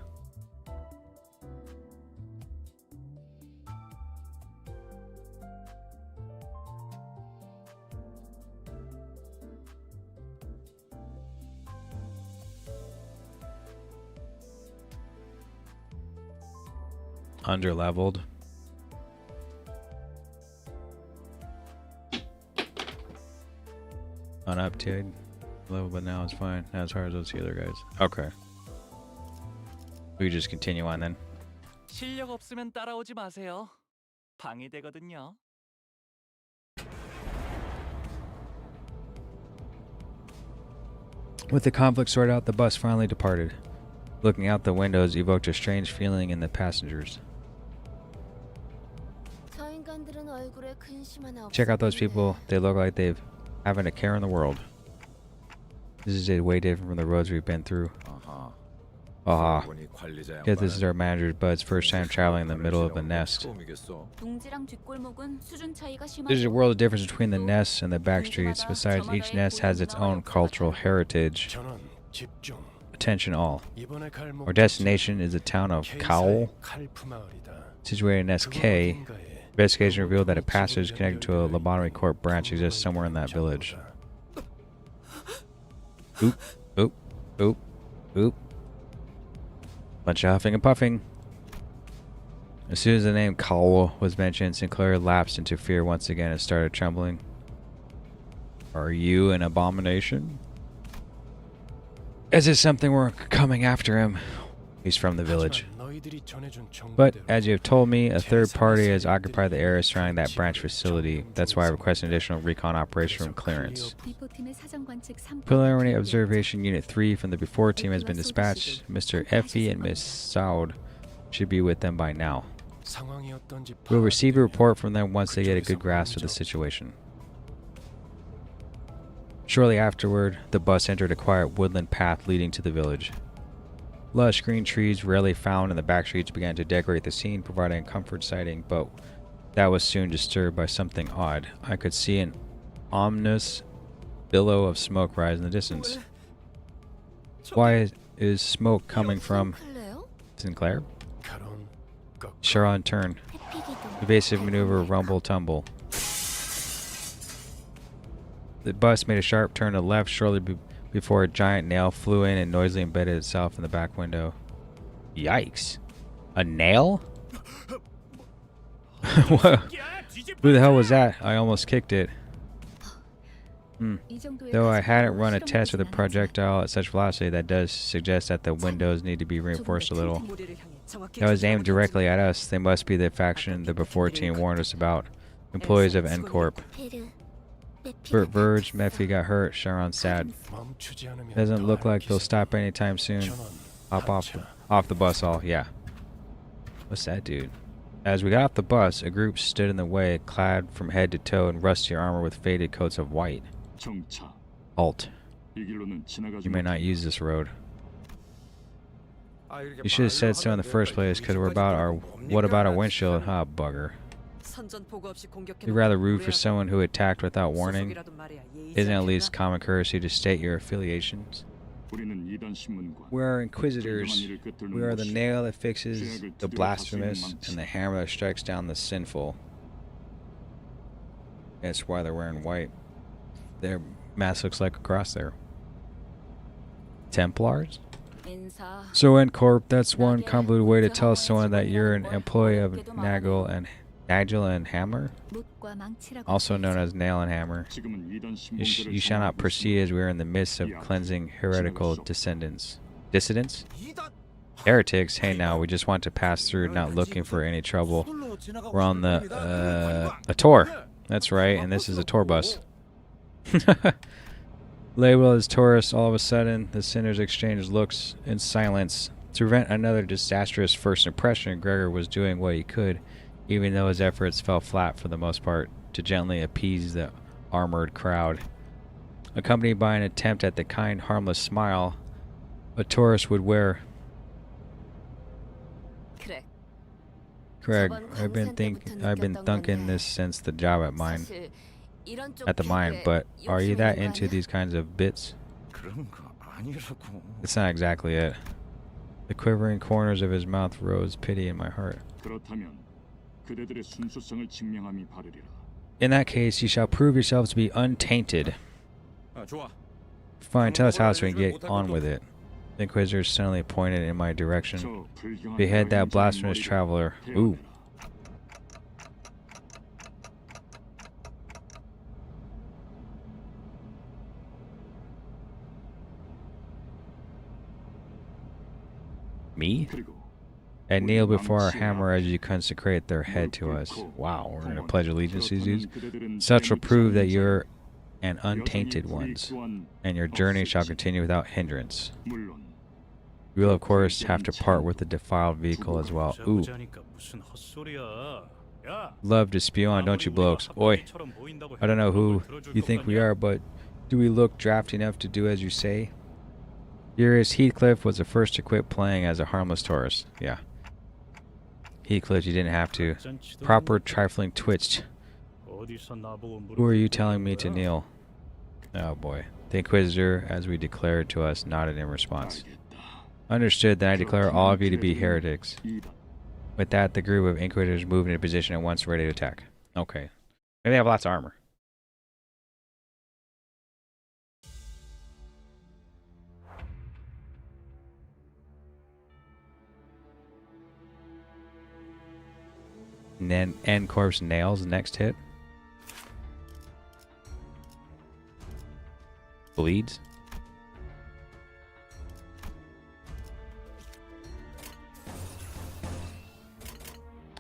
Under-leveled. Unuptied level, but now it's fine. Not as hard as those other guys. Okay. We just continue on then. 실력 없으면 따라오지 마세요. 방해되거든요. With the conflict sorted out, the bus finally departed. Looking out the windows evoked a strange feeling in the passengers. Check out those people. They look like they've haven't a care in the world. This is way different from the roads we've been through. Aha. Guess this is our manager, but it's first time traveling in the middle of a nest. There's a world of difference between the nests and the backstreets. Besides, each nest has its own cultural heritage. Attention all. Our destination is the town of Kaol, situated in Nest K. Investigation revealed that a passage connected to a Lobotomy Corp branch exists somewhere in that village. Oop, oop, oop, oop. Bunch of huffing and puffing. As soon as the name Kaol was mentioned, Sinclair lapsed into fear once again and started trembling. Are you an abomination? As if something were coming after him. He's from the village. But, as you have told me, a third party has occupied the area surrounding that branch facility. That's why I request an additional recon operation room clearance. Preliminary Observation Unit 3 from the before team has been dispatched. Mr. Effie and Miss Saud should be with them by now. We'll receive a report from them once they get a good grasp of the situation. Shortly afterward, the bus entered a quiet woodland path leading to the village. Lush green trees rarely found in the back streets began to decorate the scene, providing a comfort sighting, but that was soon disturbed by something odd. I could see an ominous billow of smoke rise in the distance. Why is smoke coming from Sinclair? Sharon turned. Evasive maneuver, rumble, tumble. The bus made a sharp turn to the left shortly before a giant nail flew in and noisily embedded itself in the back window. Yikes. A nail? What? Who the hell was that? I almost kicked it. Though I hadn't run a test with a projectile at such velocity, that does suggest that the windows need to be reinforced a little. That was aimed directly at us. They must be the faction the before team warned us about. Employees of N Corp. Bert Verge, Mephi got hurt, Sharon's sad. Doesn't look like they'll stop anytime soon. Hop off the bus all, yeah. What's that dude? As we got off the bus, a group stood in the way, clad from head to toe in rusty armor with faded coats of white. Halt. You may not use this road. You should have said so in the first place, because what about our windshield? Ah, bugger. You'd rather rude for someone who attacked without warning. Isn't it at least common courtesy to state your affiliations? We are Inquisitors. We are the nail that fixes the blasphemous and the hammer that strikes down the sinful. That's why they're wearing white. Their mask looks like a cross there. Templars? So N Corp, that's one convoluted way to tell someone that you're an employee of Nagel and Hammer, also known as Nail and Hammer. You shall not proceed as we are in the midst of cleansing heretical dissidents. Heretics? Hey now, we just want to pass through, not looking for any trouble. We're on a tour. That's right, and this is a tour bus. Labeled as tourists, all of a sudden, the sinners exchanged looks in silence. To prevent another disastrous first impression, Gregor was doing what he could, even though his efforts fell flat for the most part, to gently appease the armored crowd. Accompanied by an attempt at the kind, harmless smile a tourist would wear. Craig, I've been thinking this since the job at the mine, but are you that into these kinds of bits? 아니라고. It's not exactly it. The quivering corners of his mouth rose pity in my heart. 그렇다면 그대들의 순수성을 증명함이 바르리라. In that case, you shall prove yourselves to be untainted. 아, 좋아. Fine, tell us how so we can get on with it. The Inquisitor suddenly pointed in my direction. 저 불경한 Behead that 악인자의 blasphemous 머리를 traveler. Ooh. 베어내라. Me? 그리고 And kneel before our hammer as you consecrate their head to us. Wow, we're gonna pledge allegiance to these dudes. Such will prove that you're an untainted ones, and your journey shall continue without hindrance. 물론 You will, of course, have to part with the defiled vehicle as well. Ooh. 보자니까 무슨 헛소리야. 야, Love to spew on, don't you blokes? Oi. I don't know who you think we are, but do we look drafty enough to do as you say? Furious Heathcliff was the first to quit playing as a harmless tourist. Yeah. Heathcliff, you didn't have to. Proper trifling twitched. Who are you telling me to kneel? Oh boy. The Inquisitor, as we declared to us, nodded in response. Understood, then I declare all of you to be heretics. With that, the group of Inquisitors moved into position at once, ready to attack. Okay. Maybe they have lots of armor. And then N Corp's nails, next hit. Bleeds.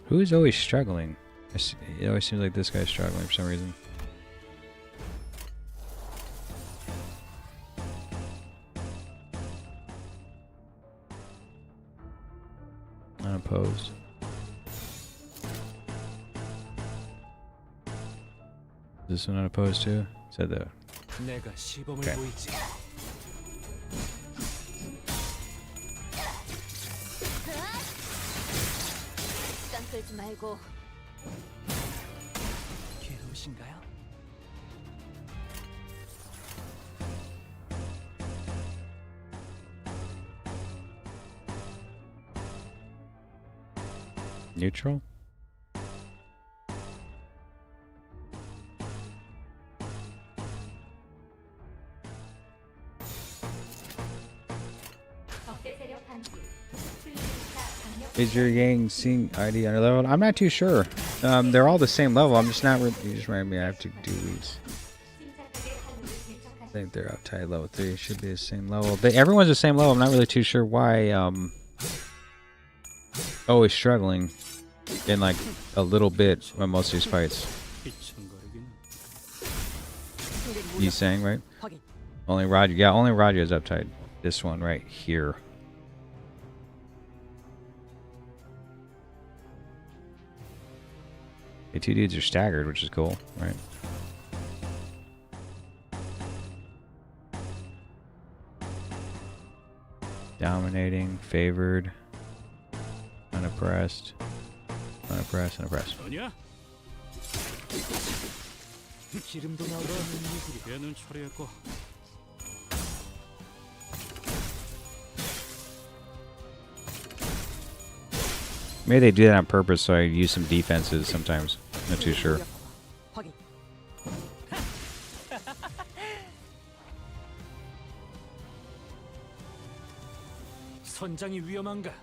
Who's always struggling? It always seems like this guy's struggling for some reason. Unopposed. Is this one unopposed too? Said the. 내가 시범을 Okay. 보이지. 시간 끌지 말고. 괴로우신가요? Neutral? 적대 세력 감지. Is your gang seeing ID under level? I'm not too sure. They're all the same level. I'm just not. You just reminded me I have to do these. I think they're uptight level 3. Should be the same level. Everyone's the same level. I'm not really too sure why. Always struggling in like a little bit on most of these fights. He's saying right? 확인. Only Roger. Yeah, only Roger is uptight. This one right here. The two dudes are staggered, which is cool, right? Dominating, favored, unoppressed, unoppressed, unoppressed. 아니야? 기름도 나오는 이들이. 얘는 처리했고. Maybe they do that on purpose so I use some defenses sometimes. Not too sure. 확인. 선장이 위험한가?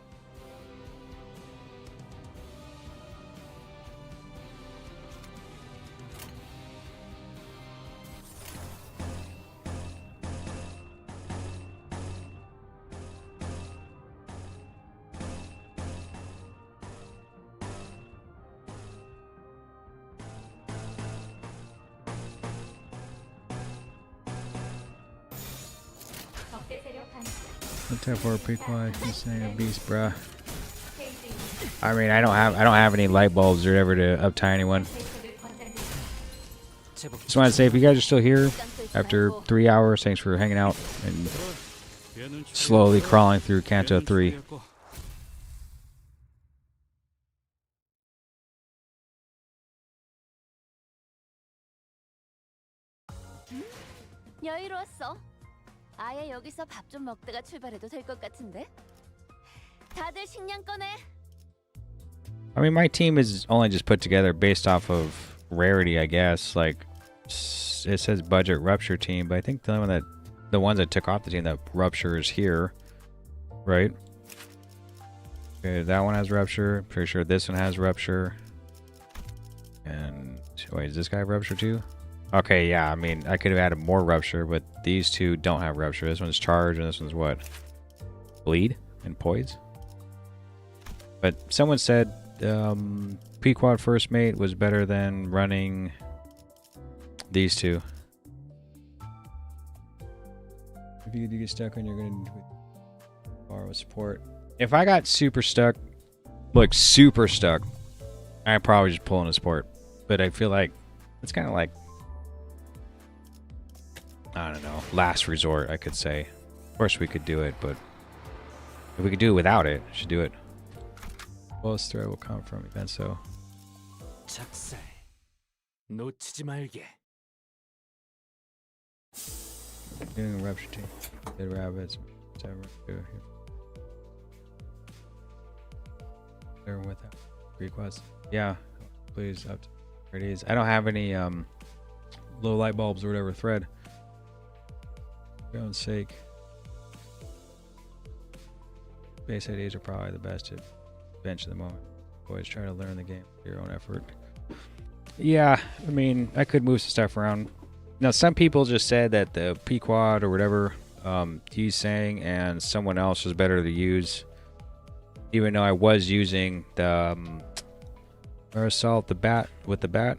적대 세력 감지. What type of prequel? I can say a beast, bruh. I mean, I don't have any light bulbs or ever to uptie anyone. Just want to say, if you guys are still here after 3 hours, thanks for hanging out and slowly crawling through Canto 3. 여유로웠어. 아예 여기서 밥 좀 먹다가 출발해도 될 것 같은데? 다들 식량 꺼내. I mean, my team is only just put together based off of rarity, I guess. Like, it says budget rupture team, but I think the ones that took off the team, that rupture is here, right? Okay, that one has rupture. Pretty sure this one has rupture. And wait, does this guy have rupture too? Okay, yeah. I mean, I could have added more rupture, but these two don't have rupture. This one's charge, and this one's what? Bleed and poise. But someone said P-Quad First Mate was better than running these two. If you get stuck on, you're going to borrow support. If I got super stuck, like super stuck, I'd probably just pull in a support. But I feel like it's kind of like, I don't know, last resort, I could say. Of course we could do it, but if we could do it without it, we should do it. Lowest threat will come from events, so. 작살. 놓치지 말게. Doing a rupture team. Dead rabbits. There with that request. Yeah, please up to 30s. I don't have any low light bulbs or whatever thread. For your own sake. Base IDs are probably the best to bench at the moment. Always try to learn the game for your own effort. Yeah, I mean, I could move some stuff around. Now, some people just said that the P-Quad or whatever he's saying and someone else was better to use. Even though I was using the Assault, the bat, with the bat.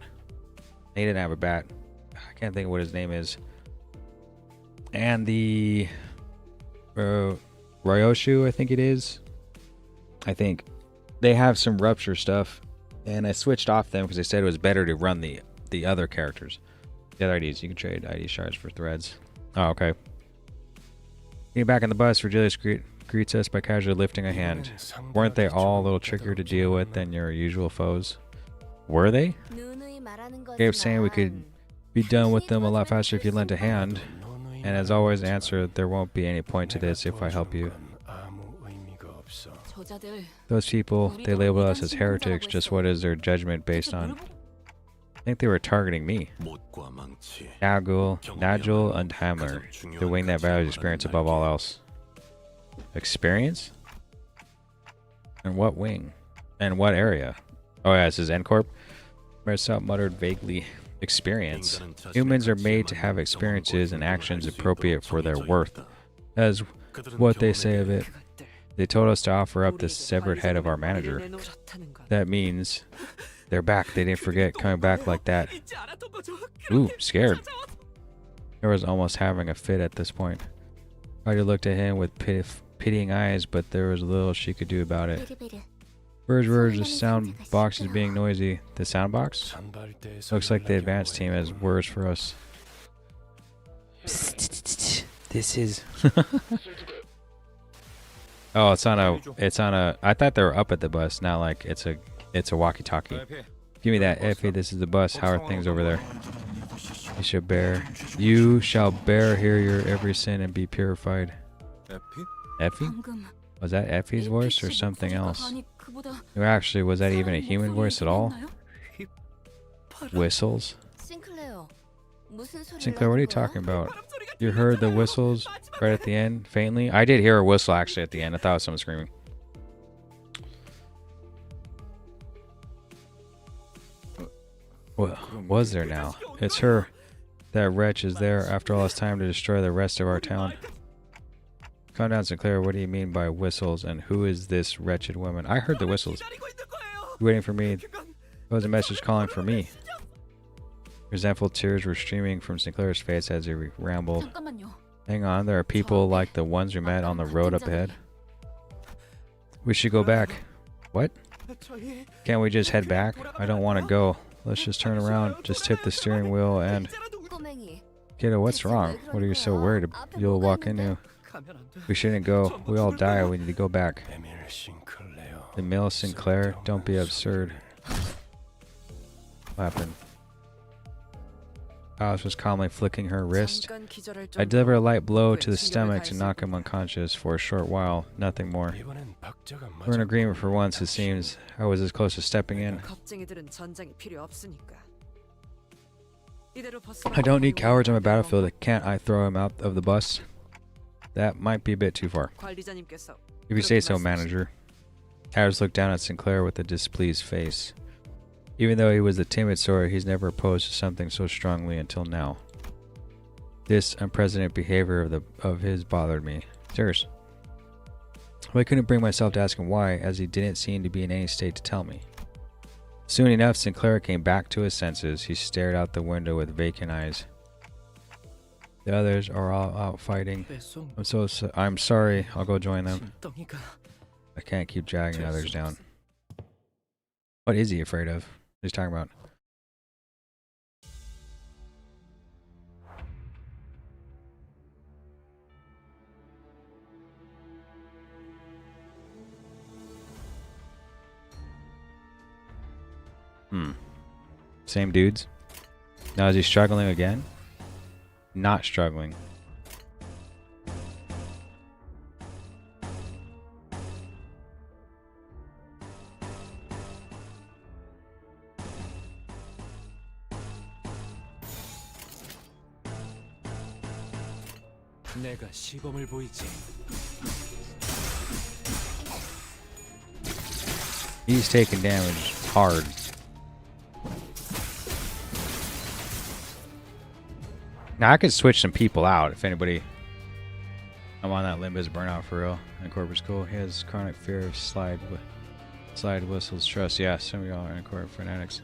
He didn't have a bat. I can't think of what his name is. And the Ryoshu, I think it is. I think they have some rupture stuff. And I switched off them because they said it was better to run the other characters. The other IDs, you can trade ID shards for threads. Oh, okay. Getting back on the bus, Virgilius greets us by casually lifting a hand. Weren't they all a little trickier to deal with than your usual foes? Were they? Gabe saying we could be done with them a lot faster if you lent a hand. And as always, answer, there won't be any point to this if I help you. Those people, they label us as heretics. Just what is their judgment based on? I think they were targeting me. Nagul, Nagel, and Hammer. They're weighing that values experience above all else. Experience? And what wing? And what area? Oh yeah, this is N Corp. Marisol muttered vaguely. Experience. Humans are made to have experiences and actions appropriate for their worth. That is what they say of it. They told us to offer up the severed head of our manager. That means they're back. They didn't forget coming back like that. Ooh, scared. I was almost having a fit at this point. Ryder looked at him with pitying eyes, but there was little she could do about it. Words, the sound box is being noisy. The sound box? Looks like the advanced team has words for us. This is... Oh, it's on a, I thought they were up at the bus, not like it's a walkie-talkie. Give me that, Effie, this is the bus. How are things over there? You shall bear here your every sin and be purified. Effie? Was that Effie's voice or something else? No, actually, was that even a human voice at all? Whistles? Sinclair, what are you talking about? You heard the whistles right at the end, faintly? I did hear a whistle actually at the end. I thought it was someone screaming. What was there now? It's her. That wretch is there after all this time to destroy the rest of our town. Calm down, Sinclair. What do you mean by whistles? And who is this wretched woman? I heard the whistles. You waiting for me? It was a message calling for me. Resentful tears were streaming from Sinclair's face as he rambled. Hang on, there are people like the ones we met on the road up ahead. We should go back. What? Can't we just head back? I don't want to go. Let's just turn around. Just tip the steering wheel and... Kiddo, what's wrong? What are you so worried about? You'll walk into... We shouldn't go. We all die. We need to go back. Emile Sinclair? Don't be absurd. What happened? Alice was calmly flicking her wrist. 잠깐 기절할 I deliver a light blow to the 신경을 stomach to 다했을 knock him 뿐이야. unconscious for a short while, nothing more. 이번엔 박자가 We're in agreement for once, it seems. I was as close to stepping in. 겁쟁이들은 전장이 필요 없으니까. I don't need cowards on my battlefield. Can't I throw him out of the bus? That might be a bit too far. 관리자님께서 If you say so, manager. Harris looked down at Sinclair with a displeased face. Even though he was the timid sort, he's never opposed to something so strongly until now. This unprecedented behavior of his bothered me. Serious. But I couldn't bring myself to ask him why, as he didn't seem to be in any state to tell me. Soon enough, Sinclair came back to his senses. He stared out the window with vacant eyes. The others are all out fighting. I'm sorry. I'll go join them. I can't keep dragging the others down. What is he afraid of? What he's talking about? Same dudes. Now is he struggling again? Not struggling. 내가 시범을 보이지. He's taking damage hard. Now I could switch some people out if anybody. I'm on that Limbus burnout for real. And Corp is cool. He has chronic fear of slide whistles. Trust. Yeah, some of y'all are in Corp fanatics.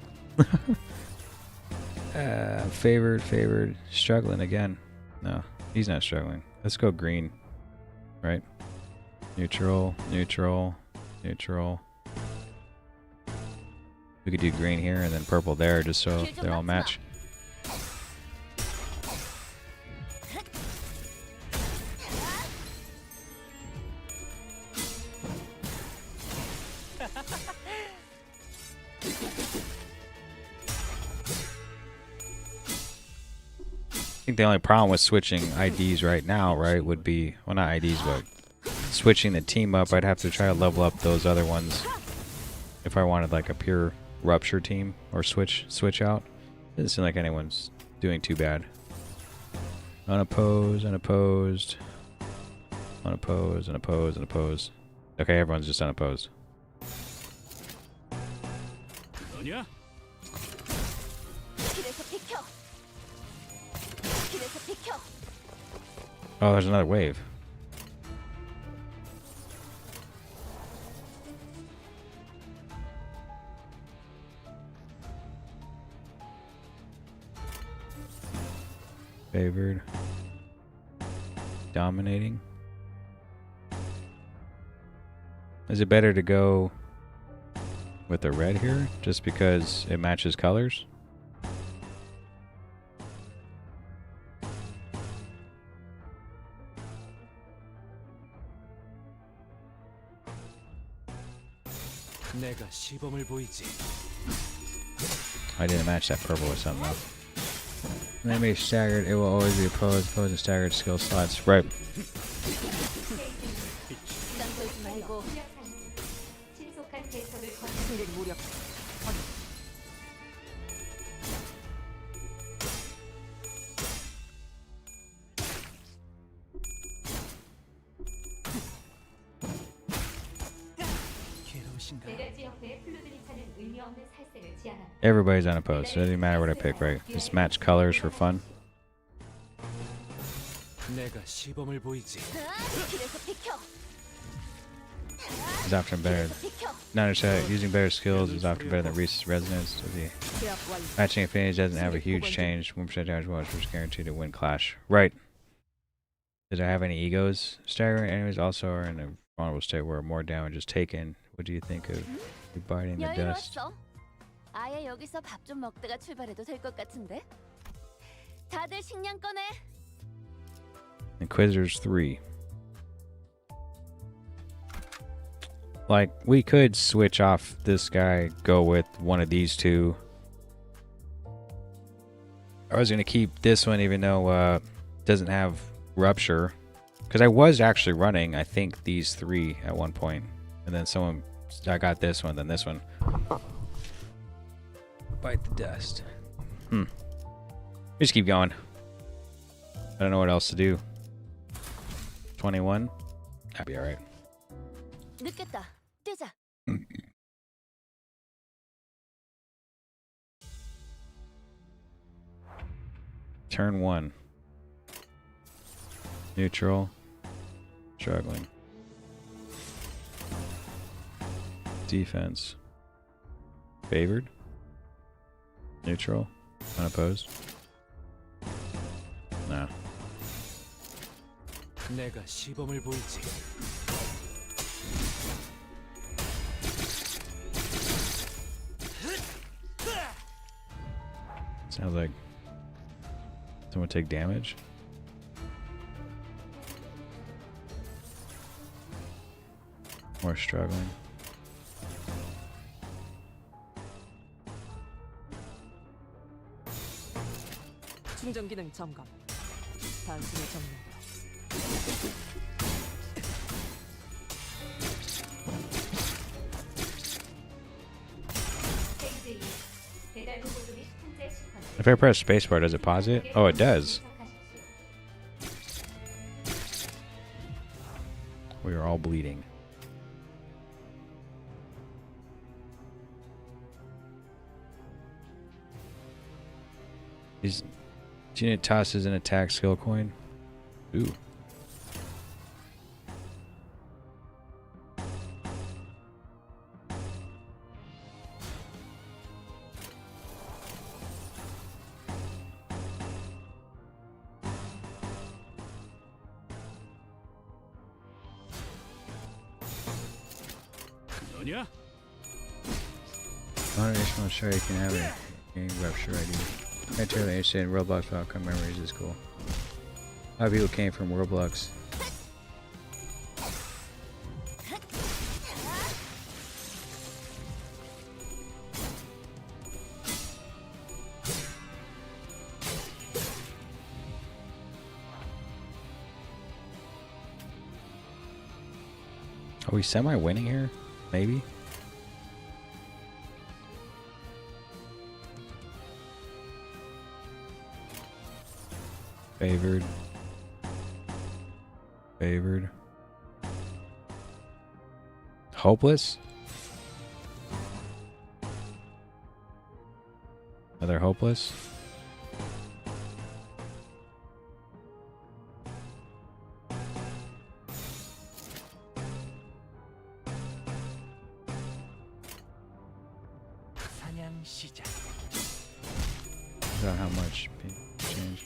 Favored. Struggling again. No, he's not struggling. Let's go green. Right. Neutral. We could do green here and then purple there just so they all match. I think the only problem with switching IDs right now, right, would be, well, not IDs, but switching the team up. I'd have to try to level up those other ones if I wanted like a pure rupture team or switch out. Doesn't seem like anyone's doing too bad. Unopposed. Okay, everyone's just unopposed. 너냐? Oh, there's another wave. Favored. Dominating. Is it better to go with the red here just because it matches colors? 내가 시범을 보이지. I didn't match that purple with something else. Enemy staggered, it will always be opposed and staggered skill slots. Right. 신속한 대처를 승객 무력. 내가 지역에 플루들이 차는 의미 없는 살색을 지향한다. Everybody's unopposed. So it doesn't matter what I pick, right? Just match colors for fun. 내가 시범을 보이지. Is often better. Not understand using better skills is often better than Reese's resonance. 제압 완료. Matching affinities doesn't have a huge change. 1% damage bonus, which is guaranteed to win clash. Right. Did I have any egos? Staggering enemies also are in a vulnerable state where more damage is taken. What do you think of biting the dust? 여유로웠어. 아예 여기서 밥 좀 먹다가 출발해도 될 것 같은데. 다들 식량 꺼내. Inquisitors 3. Like, we could switch off this guy, go with one of these two. I was gonna keep this one even though it doesn't have rupture, because I was actually running I think these 3 at one point, and then I got this one, then this one. Bite the dust. Just keep going. I don't know what else to do. 21. That'd be all right. 늦겠다. 뛰자. Turn 1. Neutral. Struggling. Defense. Favored. Neutral. Unopposed. No. 내가 시범을 보이지. Sounds like someone take damage. More struggling. 충전 기능 점검. 단순히 정리한다. 페이지 2. 배달부 보조 및 통제 시퀀스. If I press spacebar, does it pause it? Oh, it does. We are all bleeding. These unit tosses an attack skill coin. Ooh. 너냐? Motivational show you can have a game rupture ID. I totally interested in Roblox outcome memories is cool. A lot of people came from Roblox. Are we semi-winning here? Maybe? Favored. Favored. Hopeless? Another hopeless? 사냥 시작. I don't know how much changed.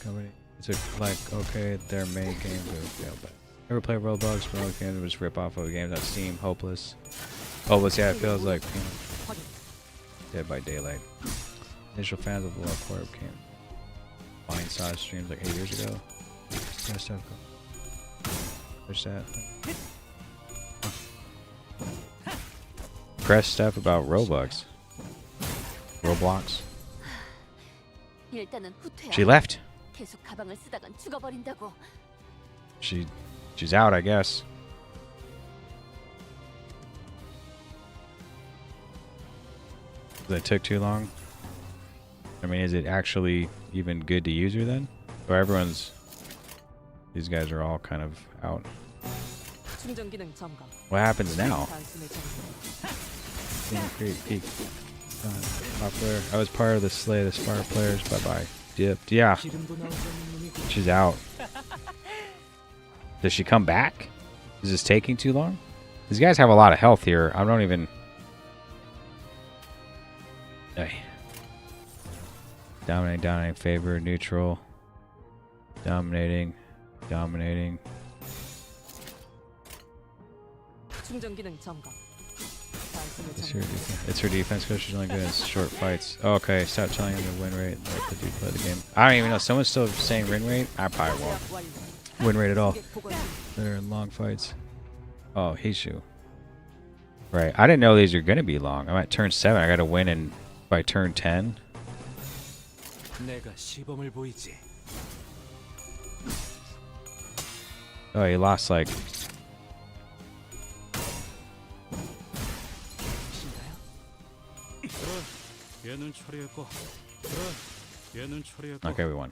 Company. It's like, okay, their main game failed, but ever play Roblox? Roblox games was rip off of games on Steam. Hopeless. Hopeless, yeah, it feels like, you know, Dead by Daylight. Initial fans of K Corp came. Wine sauce streams like 8 years ago. Press stuff. Push that. Press stuff about Roblox. Roblox. 일단은 후퇴야. She left. 계속 가방을 쓰다간 죽어버린다고. She's out, I guess. That took too long. I mean, is it actually even good to use her then? Or these guys are all kind of out. 충전 기능 점검. What happens now? 단순히 정리한다. King Creek Peak. Popular. I was part of the Slay the Spark players. Bye bye. Dipped. Yeah. 기름도 나오지 않는 놈이 She's out. Does she come back? Is this taking too long? These guys have a lot of health here. I don't even... Hey. Dominating, favor, neutral. Dominating. 충전 기능 점검. 단순히 It's her 정리한다. defense. It's her defense because she's only good in short fights. Oh, okay, stop telling him the win rate. Let the dude play the game. I don't even know. Someone's still saying win rate? I probably won't. 완료. Win rate at all. 고객 보고입니다. They're in long fights. Oh, Hishu. Right. I didn't know these are going to be long. I'm at turn 7. I got to win by turn 10. 내가 시범을 보이지. Oh, he lost like. 얘는 처리했고. 얘는 처리했고. Okay, we won.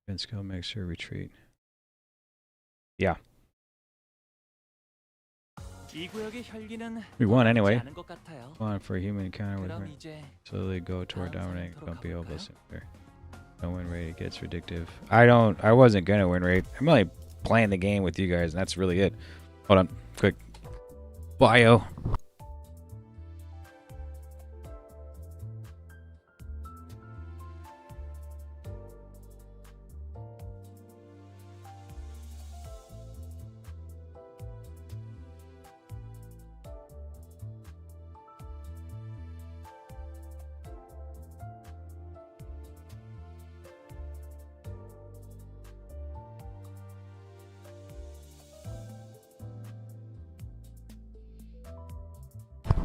And skill makes sure retreat. Yeah, 이 구역의 혈기는 we won anyway. 않은 것 같아요. Come on for a human encounter with 그럼 me. 이제 Slowly go toward 다음 dominating. 상태로 Don't be 가볼까요? hopeless there. Don't win rate. It gets ridiculous. I wasn't gonna win rate. I'm only playing the game with you guys, and that's really it. Hold on, quick bio.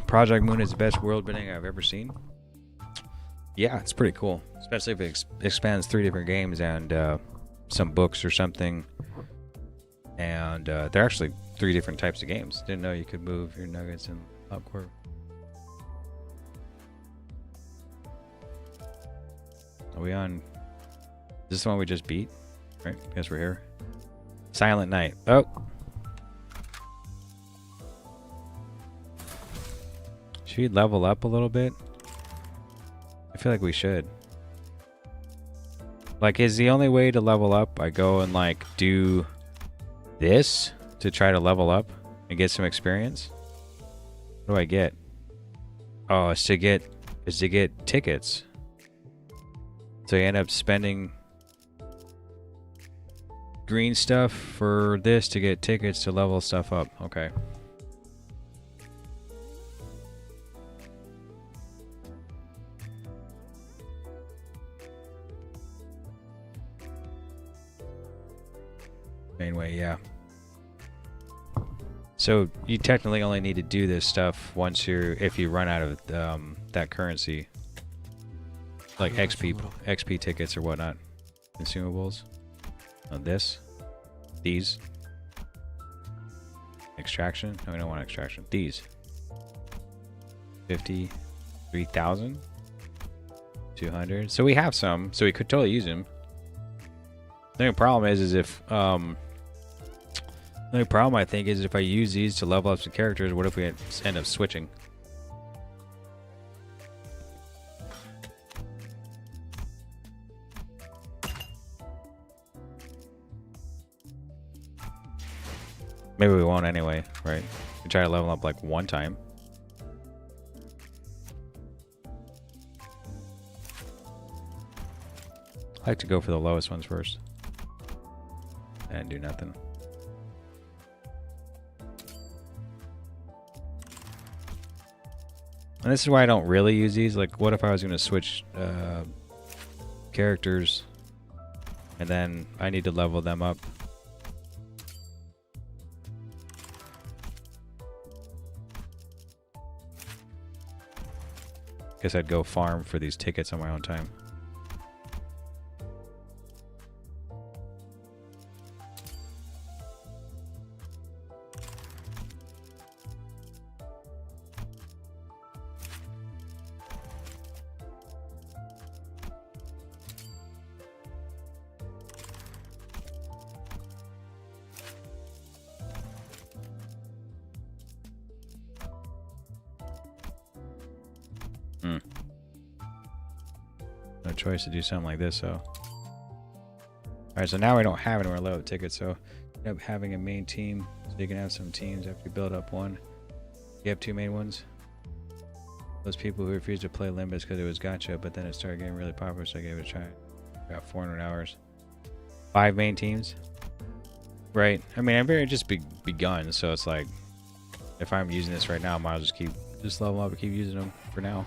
Project Moon is the best world building I've ever seen. Yeah, it's pretty cool, especially if it expands 3 different games and some books or something. And they're actually 3 different types of games. Didn't know you could move your nuggets in Upward. Are we on? Is this the one we just beat? Right, guess we're here. Silent Night. Oh. Should we level up a little bit? I feel like we should. Like, is the only way to level up I go and like do this to try to level up and get some experience? What do I get? Oh, it's to get tickets. So you end up spending green stuff for this to get tickets to level stuff up. Okay. Main way, yeah. So you technically only need to do this stuff once if you run out of that currency, like XP tickets or whatnot, consumables. These. Extraction. No, we don't want extraction. These. 53,000. 200. So we have some. So we could totally use them. The only problem is if the only problem I think is if I use these to level up some characters, what if we end up switching? Maybe we won't anyway, right? We try to level up like one time. I like to go for the lowest ones first. And do nothing. And this is why I don't really use these. Like, what if I was going to switch characters and then I need to level them up? Guess I'd go farm for these tickets on my own time. No choice to do something like this, so. Alright, so now we don't have anywhere low tickets, so end up having a main team. So you can have some teams after you build up one. You have 2 main ones. Those people who refused to play Limbus because it was Gacha, but then it started getting really popular, so I gave it a try. About 400 hours. 5 main teams. Right. I mean, I've just begun, so it's like, if I'm using this right now, I might as well just level up and keep using them for now.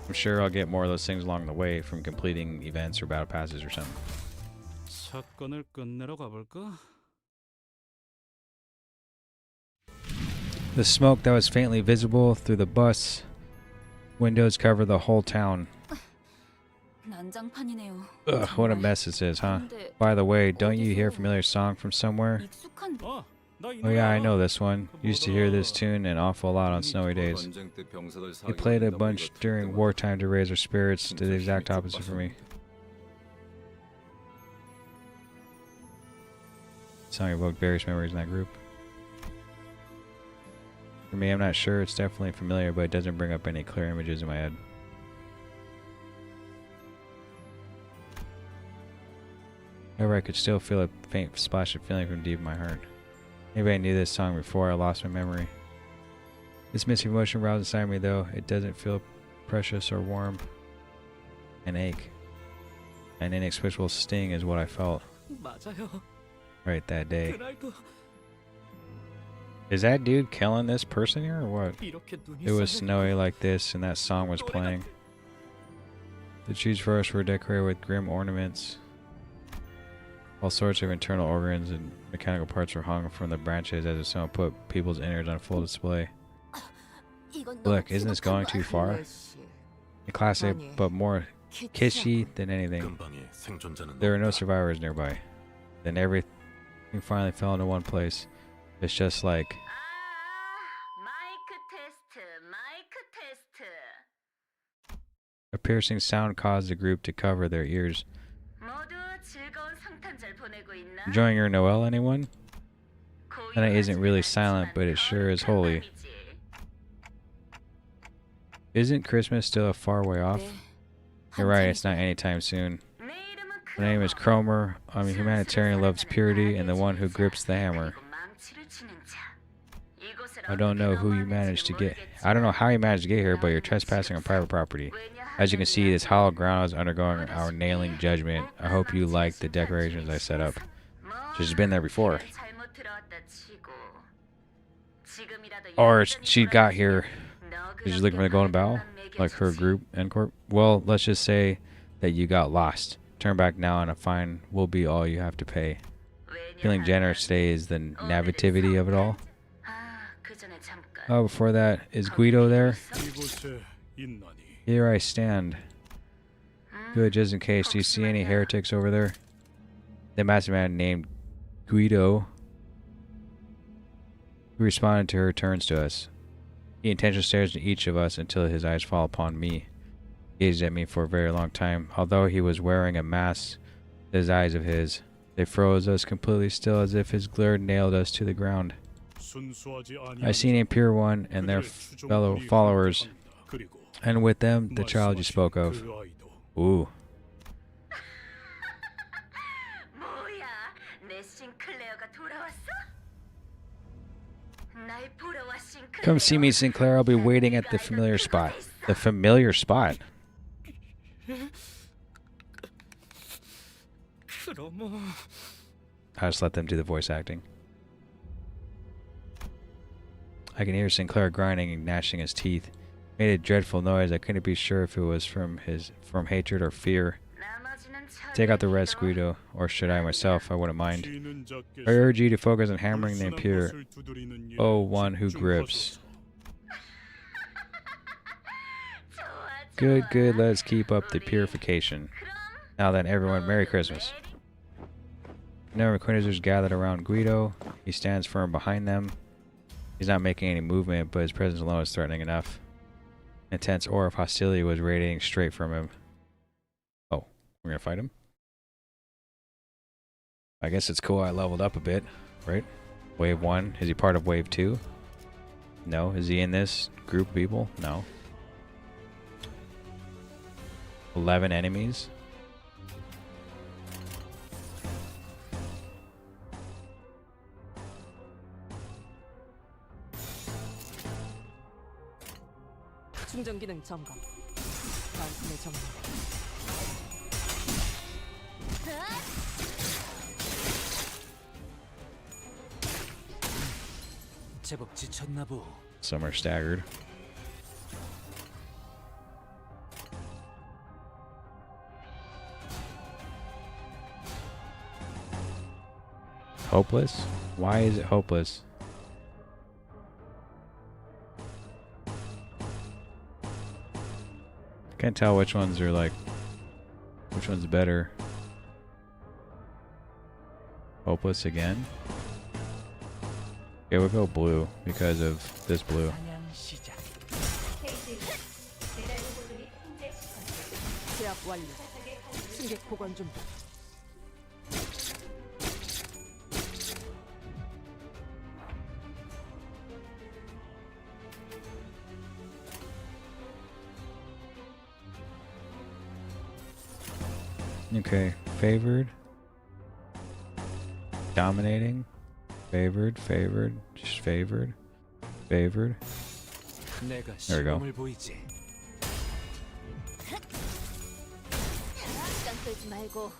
I'm sure I'll get more of those things along the way from completing events or battle passes or something. 사건을 끝내러 가볼까? The smoke that was faintly visible through the bus Windows cover the whole town. 난장판이네요. Ugh, what a mess this is, huh? By the way, don't you hear a familiar song from somewhere? 익숙한데. 나 Oh yeah, I know this one. Used to hear this tune an awful lot on snowy days. He played a bunch during wartime to raise our spirits. Did the exact opposite for me. Song evoked various memories in that group. For me, I'm not sure. It's definitely familiar, but it doesn't bring up any clear images in my head. However, I could still feel a faint splash of feeling from deep in my heart. Maybe I knew this song before I lost my memory. This missing emotion roused inside me, though. It doesn't feel precious or warm. An ache. An inexplicable sting is what I felt 맞아요. right that day. 그날도 Is that dude killing this person here or what? 이렇게 눈이 It was 쌓여 snowy like this and that song was playing. The trees for us were decorated with grim ornaments. All sorts of internal organs and mechanical parts were hung from the branches as if someone put people's innards on full display. Look, isn't this going too far? A classic, but more kitschy than anything. There were no survivors nearby. Then everything finally fell into one place. It's just like... A piercing sound caused the group to cover their ears. Enjoying your Noel, anyone? The night isn't really silent, but it sure is holy. Isn't Christmas still a far way off? You're right, it's not anytime soon. My name is Cromer. I'm a humanitarian who loves purity and the one who grips the hammer. I don't know how you managed to get here, but you're trespassing on private property. As you can see, this hollow ground is undergoing our nailing judgment. I hope you like the decorations I set up. She's been there before. Or she got here. Is she looking for the golden bowl? Like her group, K Corp? Well, let's just say that you got lost. Turn back now and a fine will be all you have to pay. Feeling generous today is the naivety of it all. Oh, before that, is Guido there? 이곳에 있나니? Here I stand. Good, just in case. Do you see any heretics over there? The master man named Guido, who responded to her, turns to us. He intentionally stares at each of us until his eyes fall upon me. He gazed at me for a very long time. Although he was wearing a mask, his eyes of his, they froze us completely still as if his glare nailed us to the ground. I see an impure one and their fellow followers, and with them the child you spoke of. Ooh. Come see me, Sinclair. I'll be waiting at the familiar spot. The familiar spot? I just let them do the voice acting. I can hear Sinclair grinding and gnashing his teeth. Made a dreadful noise. I couldn't be sure if it was from hatred or fear. Take out the rest, Guido, or should I myself? I wouldn't mind. I urge you to focus on hammering the impure. Oh, one who grips. Good, good. Let's keep up the purification. Now then, everyone, Merry Christmas. A number of Inquisitors gathered around Guido. He stands firm behind them. He's not making any movement, but his presence alone is threatening enough. An intense aura of hostility was radiating straight from him. Oh, we're gonna fight him? I guess it's cool I leveled up a bit, right? Wave 1. Is he part of Wave 2? No. Is he in this group of people? No. 11 enemies? 충전 기능 점검. 단순의 점검. 제법 지쳤나 보. Some are staggered. Hopeless? Why is it hopeless? Can't tell which ones are like, which one's better. Hopeless again. Okay, we'll go blue because of this blue. 사냥 시작. 페이지 2. 배달 보고도 및 통제 시퀀스. 제압 완료. 사격의 승객 보관 준비. Okay, favored. Dominating. Favored, favored, just favored. Favored. 내가 There we go. 시범을 보이지. 시간 끌지 말고.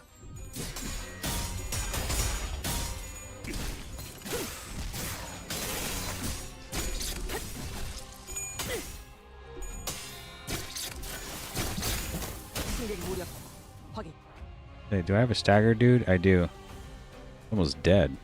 승객 무력 확인. Hey, do I have a stagger, dude? I do. Almost dead.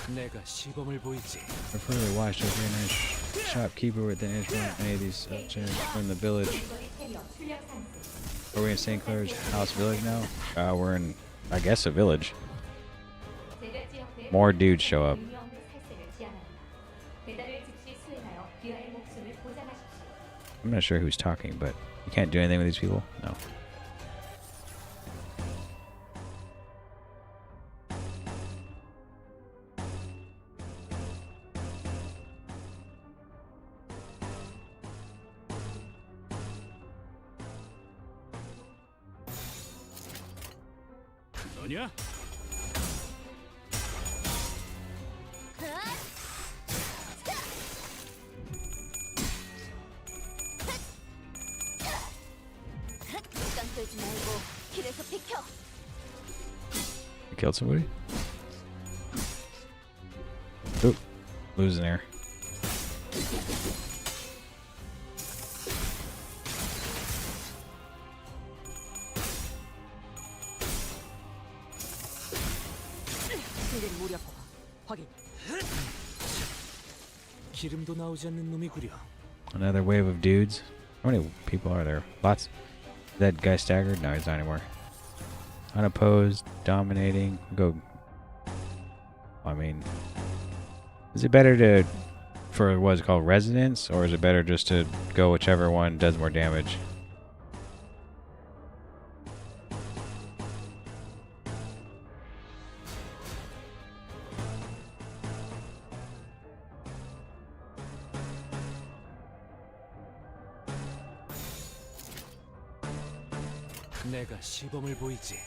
내가 시범을 보이지. I further watched a Finnish shopkeeper with an inch from any of these subjects from the village. 이거리 캐리어 출력 상승. Are we in St. Clair's house village now? We're in, I guess, a village. 제가 지역대 More dudes show up. 의미 없는 살색을 지향합니다. 배달을 즉시 수행하여 귀하의 목숨을 보장하십시오. I'm not sure who's talking, but you can't do anything with these people? No. 너냐? 시간 끌지 말고 길에서 비켜. You killed somebody? Oop. Losing air. 승객 무력 확인. 기름도 나오지 않는 놈이구려. Another wave of dudes. How many people are there? Lots. That guy staggered? No, he's not anymore. Unopposed, dominating. Go. I mean, is it better to, for what's called resonance, or is it better just to go whichever one does more damage? 내가 시범을 보이지.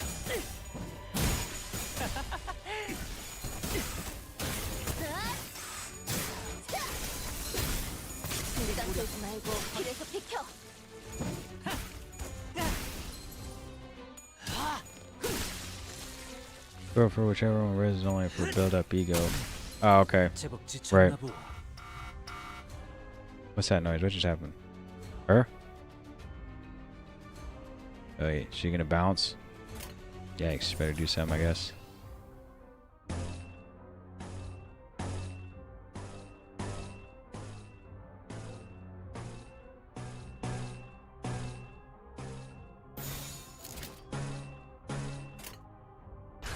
시간 끌지 말고 길에서 비켜. Go for whichever one res is only for build up ego. Oh, okay. 제법 지쳤나 Right. 보. What's that noise? What just happened? Her? Oh, wait, she gonna bounce? Yikes, better do something, I guess.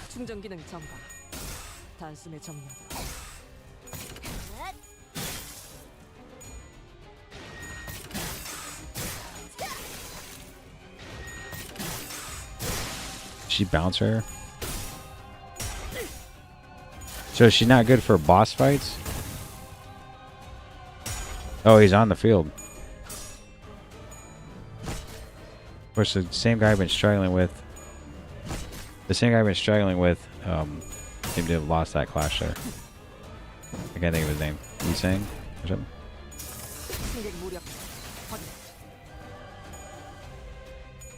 충전 기능 점검. 단숨에 정리하도록. She bounce her? So she's not good for boss fights? Oh, he's on the field. Of course, the same guy I've been struggling with. The same guy I've been struggling with seemed to have lost that clash there. I can't think of his name. Yi Sang or something? 승객 무력 확인.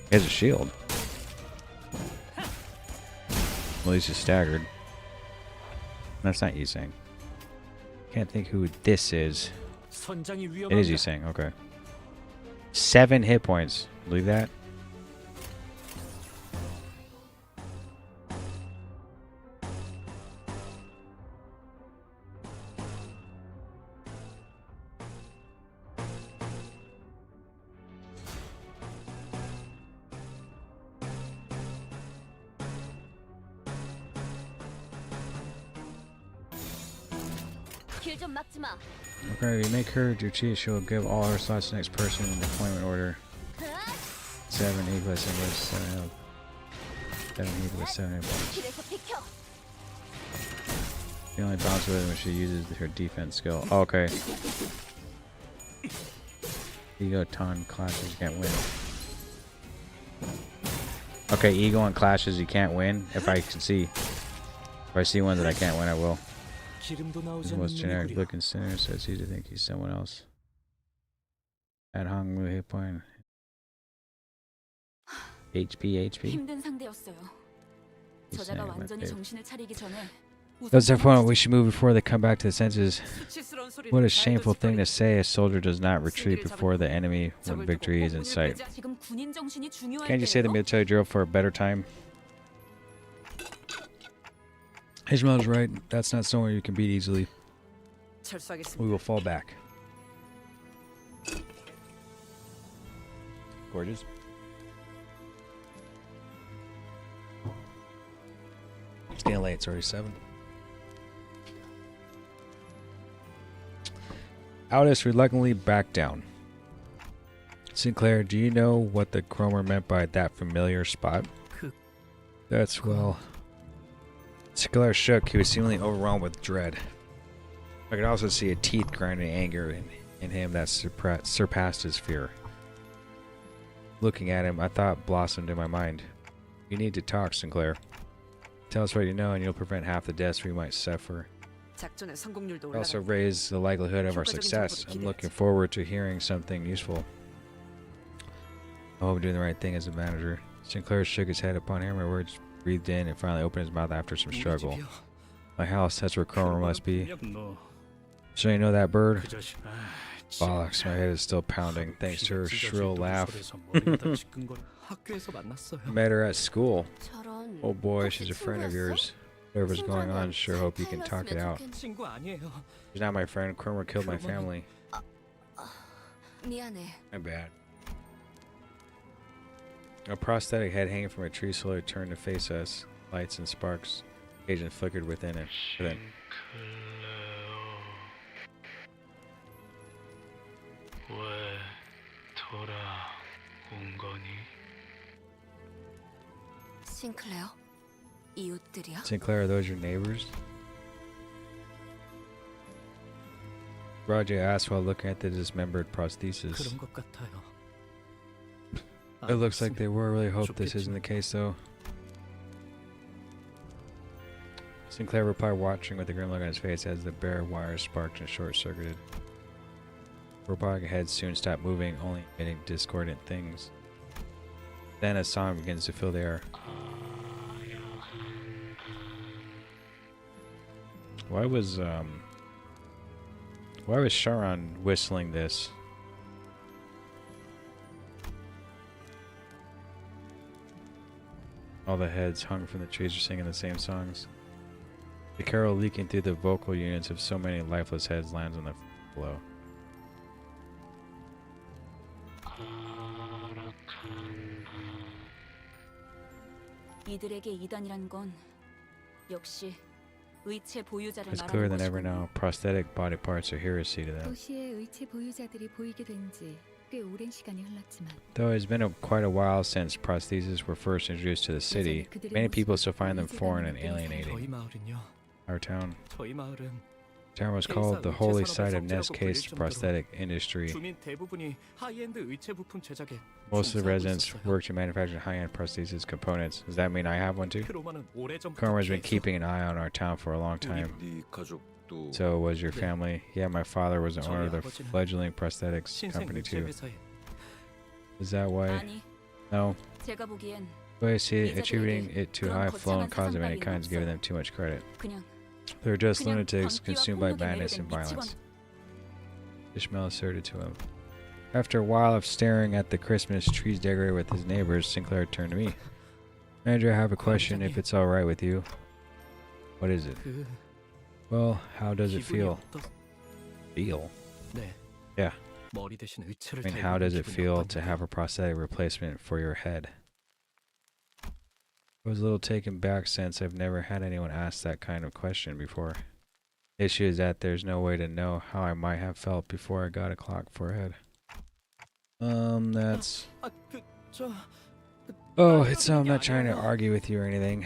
He has a shield. Well, at least he's staggered. That's not Yi Sang. Can't think who this is. 선장이 It is Yi 위험한가? Sang, okay. 7 hit points. Believe that? 길 좀 막지 마. Okay, if you make her your chief, she'll give all her slots to the next person in deployment order. 7 equals 7 health. 7 equals 7 hit points. 길에서 비켜. She only bounces with it when she uses her defense skill. Oh, okay. Ego ton clashes you can't win. Okay, ego on clashes you can't win. If I see one that I can't win, I will. 기름도 나오지 The 않는 most generic 놈이구려. looking sinner, so it's easy to think he's someone else. At hung with hit point. HP. 힘든 상대였어요. He's 저자가 saying about 완전히 Dave. 정신을 차리기 전에 That's the point we should move before they come back to the senses. 수치스러운 소리를 What a 잘도 shameful thing to 짓거리고. say. A soldier does not retreat before the enemy when 적을 두고 victory is in 호군을 sight. 빼지 지금 군인 정신이 중요할 Can't you say the 때예요? military drill for a better time? Ishmael's right. That's not somewhere you can beat easily. 철수하겠습니다. We will fall back. Gorgeous. It's getting late. It's already 7. Aldous reluctantly backed down. Sinclair, do you know what the Cromer meant by that familiar spot? That's well. Sinclair shook. He was seemingly overwhelmed with dread. I could also see a teeth grinding anger in him that surpassed his fear. Looking at him, a thought blossomed in my mind. You need to talk, Sinclair. Tell us what you know and you'll prevent half the deaths we might suffer. 작전의 성공률도 It also 올라가. raise the likelihood of our success. I'm looking forward to hearing something useful. I hope I'm doing the right thing as a manager. Sinclair shook his head upon hearing my words, breathed in, and finally opened his mouth after some struggle. My house, that's where Cromer must be. 너 So you know that bird? 그 자식. Bollocks, my head is still pounding thanks to her shrill laugh. 학교에서 만났어요. Met her at school. 저런. Oh boy, she's a friend of yours. Whatever's going on, sure hope you can talk it out. 친구 아니에요. She's not my friend. Cromer killed my family. 미안해. My bad. A prosthetic head hanging from a tree slowly turned to face us. Lights and sparks. Agent flickered within it. 왜 돌아온 거니? 싱클레어? 이웃들이야? Sinclair, are those your neighbors? Roger asked while looking at the dismembered prosthesis. 그런 것 같아요. It looks like they were. I really hope this isn't the case, though. Sinclair replied, watching with a grim look on his face as the bare wires sparked and short-circuited. Robotic heads soon stopped moving, only emitting discordant things. Then a song begins to fill the air. Why was Sharon whistling this? All the heads hung from the trees are singing the same songs. The carol leaking through the vocal units of so many lifeless heads lands on the below. 이들에게 이단이란 건 역시 의체 보유자를 It's clearer 말하는 than ever 것이군요. now. Prosthetic body parts are heresy to them. 도시의 의체 보유자들이 보이게 된 지 꽤 오랜 시간이 흘렀지만 Though it's been quite a while since prostheses were first introduced to the city, many people still find them foreign and alienating. 저희 마을은요. Our town. 저희 마을은 The town was called the holy site of Nest Case prosthetic industry. 주민 대부분이 하이엔드 의체 부품 제작에 Most of the 종사하고 residents 있었어요. work to manufacture high-end prosthesis components. Does that mean I have one too? 크로마는 오래전부터 Cromer's been 계속 keeping an eye on our town for a long time. 네 가족도 So was your family? Yeah, my father was the owner of the 저희 아버지는 fledgling prosthetics 신생 company 의체 too. 회사에 Is that why? 아니, No. 제가 보기엔 Way I see it, attributing it to high-flown cause of any kind is giving them too much credit. 그냥 They're just 그냥 lunatics 광기와 consumed by 폭력에 madness and 매료된 violence. 미치광. Ishmael asserted to him. After a while of staring at the Christmas trees decorated with his neighbors, Sinclair turned to me. Andrew, I have a question if it's alright with you. What is it? 그 Well, how does it 기분이 feel? 어떠- Feel? 네. Yeah. 머리 대신 의체를 I mean, 달고 how does 있는 it 기분이 feel to 어떠냐고요. have a prosthetic replacement for your head? I was a little taken back since I've never had anyone ask that kind of question before. Issue is that there's no way to know how I might have felt before I got a clock forehead. That's... Oh, it's I'm not trying to argue with you or anything.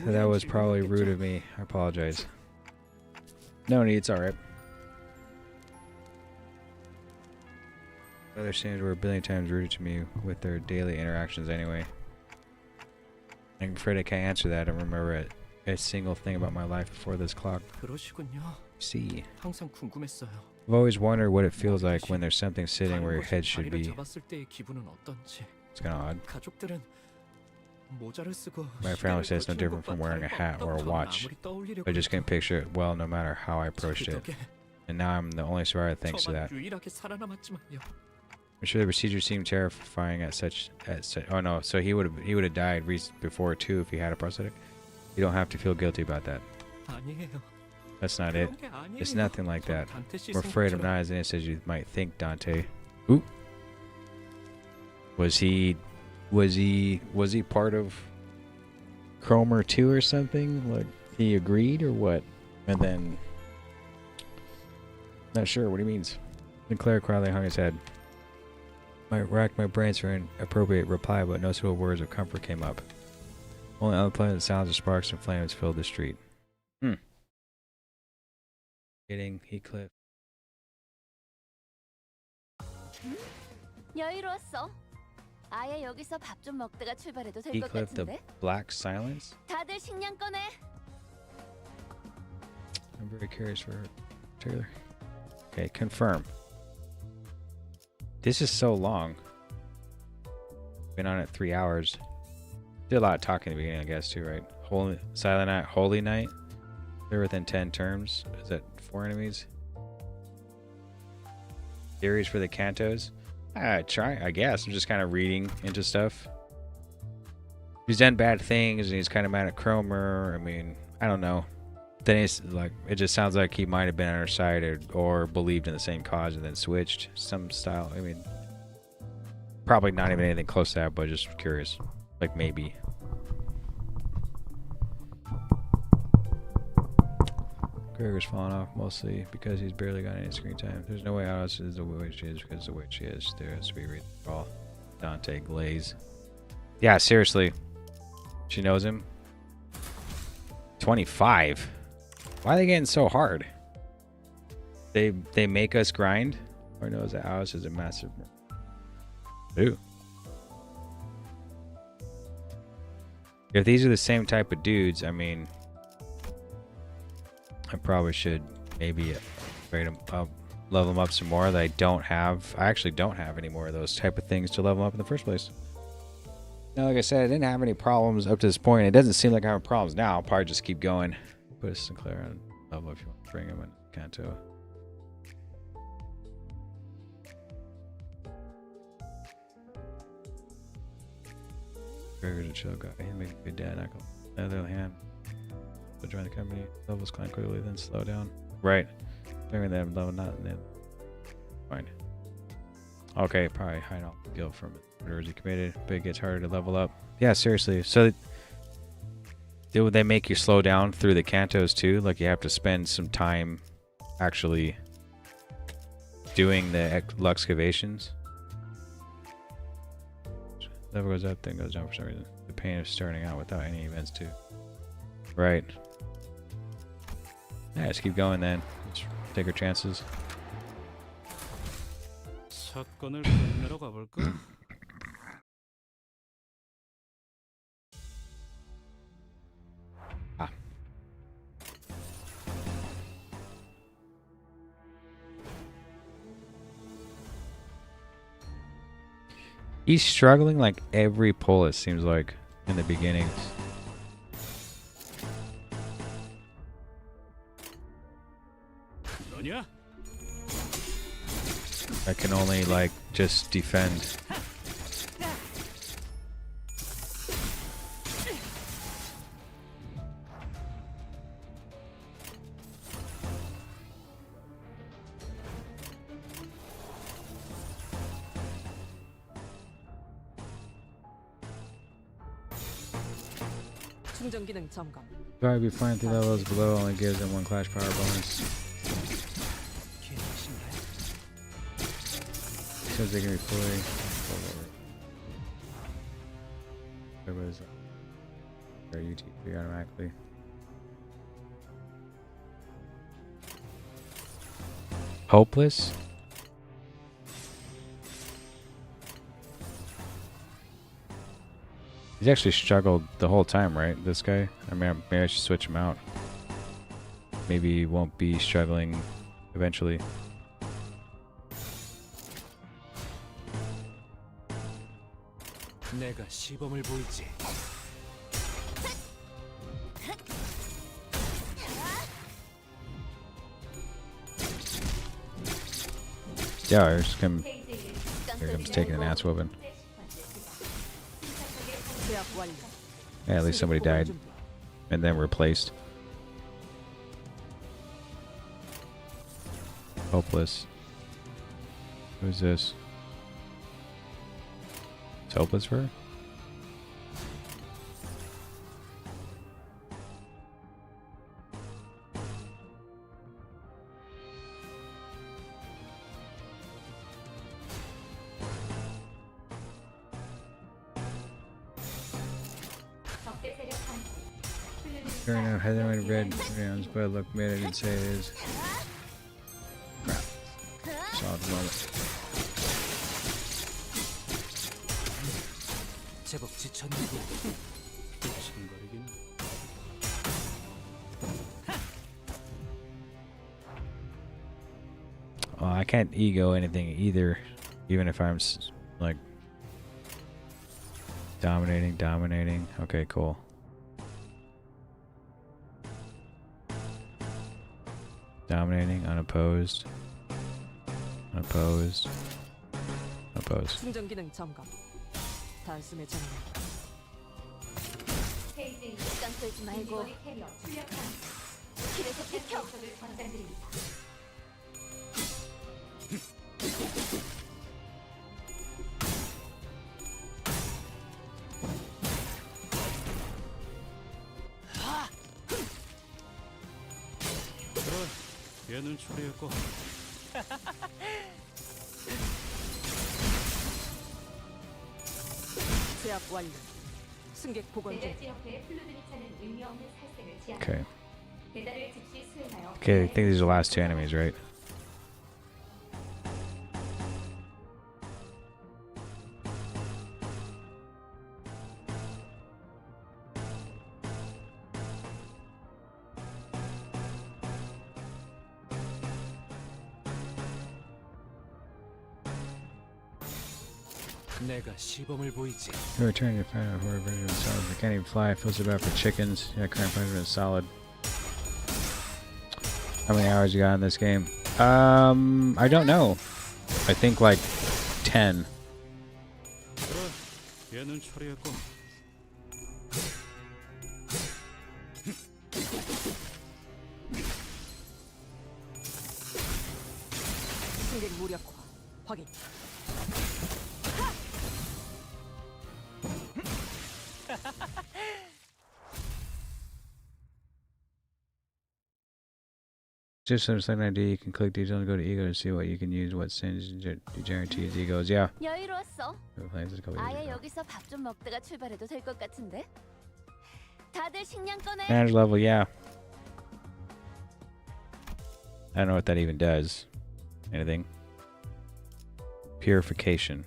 That was probably rude of me. I apologize. No need, it's alright. Other streamers were a billion times ruder to me with their daily interactions anyway. I'm afraid I can't answer that. I don't remember a single thing about my life before this clock. 그러시군요. See. 항상 궁금했어요. I've always wondered what it feels like when there's something sitting where your head should 자리를 be. 잡았을 때의 기분은 어떤지. It's kind of odd. 가족들은 모자를 쓰고 My family says it's no different from wearing a hat or a watch. I just can't picture it well no matter how I approached it. And now I'm the only survivor thanks to that. 유일하게 살아남았지만요. I'm sure the procedure seemed terrifying at such oh no, so he would have died before too if he had a prosthetic. You don't have to feel guilty about that. 아니에요. That's not it. 그런 게 아니에요. It's nothing like that. 단테 씨 I'm afraid I'm 생각처럼 not as innocent as you might think, Dante. Oop. Was he part of Cromer 2 or something? Like he agreed or what? And then not sure what he means. Sinclair quietly hung his head. I racked my brains for an appropriate reply, but no suitable words of comfort came up. Only unpleasant sounds of sparks and flames filled the street. Getting Heathcliff. 여유로웠어. 아예 여기서 밥 좀 먹다가 출발해도 될 것 Heathcliff the 같은데. Black Silence? 다들 식량 꺼내. I'm very curious for Taylor. Okay, confirm. This is so long. Been on it 3 hours. Did a lot of talking at the beginning, I guess, too, right? Silent Night, Holy Night. They're within 10 terms. Is that 4 enemies? Theories for the Cantos? I guess. I'm just kind of reading into stuff. He's done bad things and he's kind of mad at Cromer. I mean, I don't know. Then it's like, it just sounds like he might have been on our side or believed in the same cause and then switched some style. I mean, probably not even anything close to that, but just curious. Like maybe. Gregor's falling off mostly because he's barely got any screen time. There's no way Alice is the way she is because the way she is. There has to be reason for all. Dante Glaze. Yeah, seriously. She knows him. 25. Why are they getting so hard? They make us grind? Or knows that Alice is a massive... Ooh. If these are the same type of dudes, I mean... I probably should maybe rate them up, level them up some more that I don't have. I actually don't have any more of those type of things to level up in the first place. Now, like I said, I didn't have any problems up to this point. It doesn't seem like I have problems now. I'll probably just keep going. Put a Sinclair on level if you want to bring him in Canto. Gregor's a chill guy. He'll make a good dad. On the other hand, to join the company, levels climb quickly, then slow down. Right. Maybe them level not then. Fine. Okay, probably hide all guilt from murders he committed, but it gets harder to level up. Yeah, seriously. So would they make you slow down through the cantos too? Like you have to spend some time actually doing the excavations? Level goes up, then goes down for some reason. The pain of starting out without any events too. Right. Yeah, just keep going then. Just take our chances. 사건을 끝내러 가볼까? Ah. He's struggling like every pull, it seems like, in the beginnings. 너냐? I can only like just defend. 충전 기능 점검. Probably be flying through levels below only gives them 1 clash power bonus. Says they can redeploy. There was their UT3 automatically. Hopeless? He's actually struggled the whole time, right? This guy? I mean, maybe I should switch him out. Maybe he won't be struggling eventually. 내가 시범을 보이지. Yeah, here's him. Here comes taking an ass whooping. 제압 완료. Yeah, at least somebody died and then replaced. Hopeless. Who's this? It's hopeless for her? Turn out headline red rounds, but look mid, I didn't say it is. Crap. Solid moment. 제법 지쳤는데. 징거리긴. Well, I can't ego anything either, even if I'm like dominating. Okay, cool. Dominating, unopposed. Opposed. 충전 기능 점검. 단숨에 정리. 시간 끌지 말고 길에서 비켜. 그래, 얘는 처리했고. 제압 완료. 승객 복원 중. Okay. Okay, I think these are the last 2 enemies, right? 내가 시범을 보이지. You're returning to find out horror version of solid. I can't even fly. Feels so bad for chickens. Yeah, current punishment is solid. How many hours you got in this game? I don't know. I think like 10. 그래, 얘는 처리했고. 승객 무력화. 확인. Just understand an idea. You can click details and go to ego to see what you can use, what sins guarantees egos. Yeah. 여유로웠어. We played this a couple years 아예 ago. 여기서 밥 좀 먹다가 출발해도 될 것 같은데. 다들 식량 꺼내. Manager level, yeah. I don't know what that even does. Anything? Purification.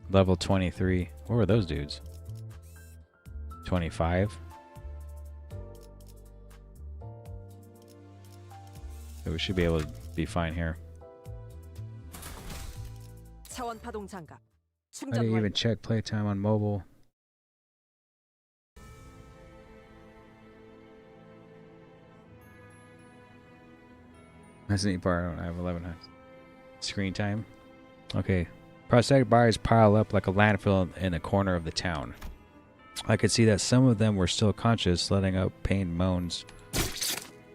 Level 23. What were those dudes? 25? So we should be able to be fine here. 차원 파동 장갑. How do 충전 you 완료. even check playtime on mobile? That's the neat part. I don't have 11 screen time. Okay. Prosthetic bodies pile up like a landfill in a corner of the town. I could see that some of them were still conscious, letting out pained moans.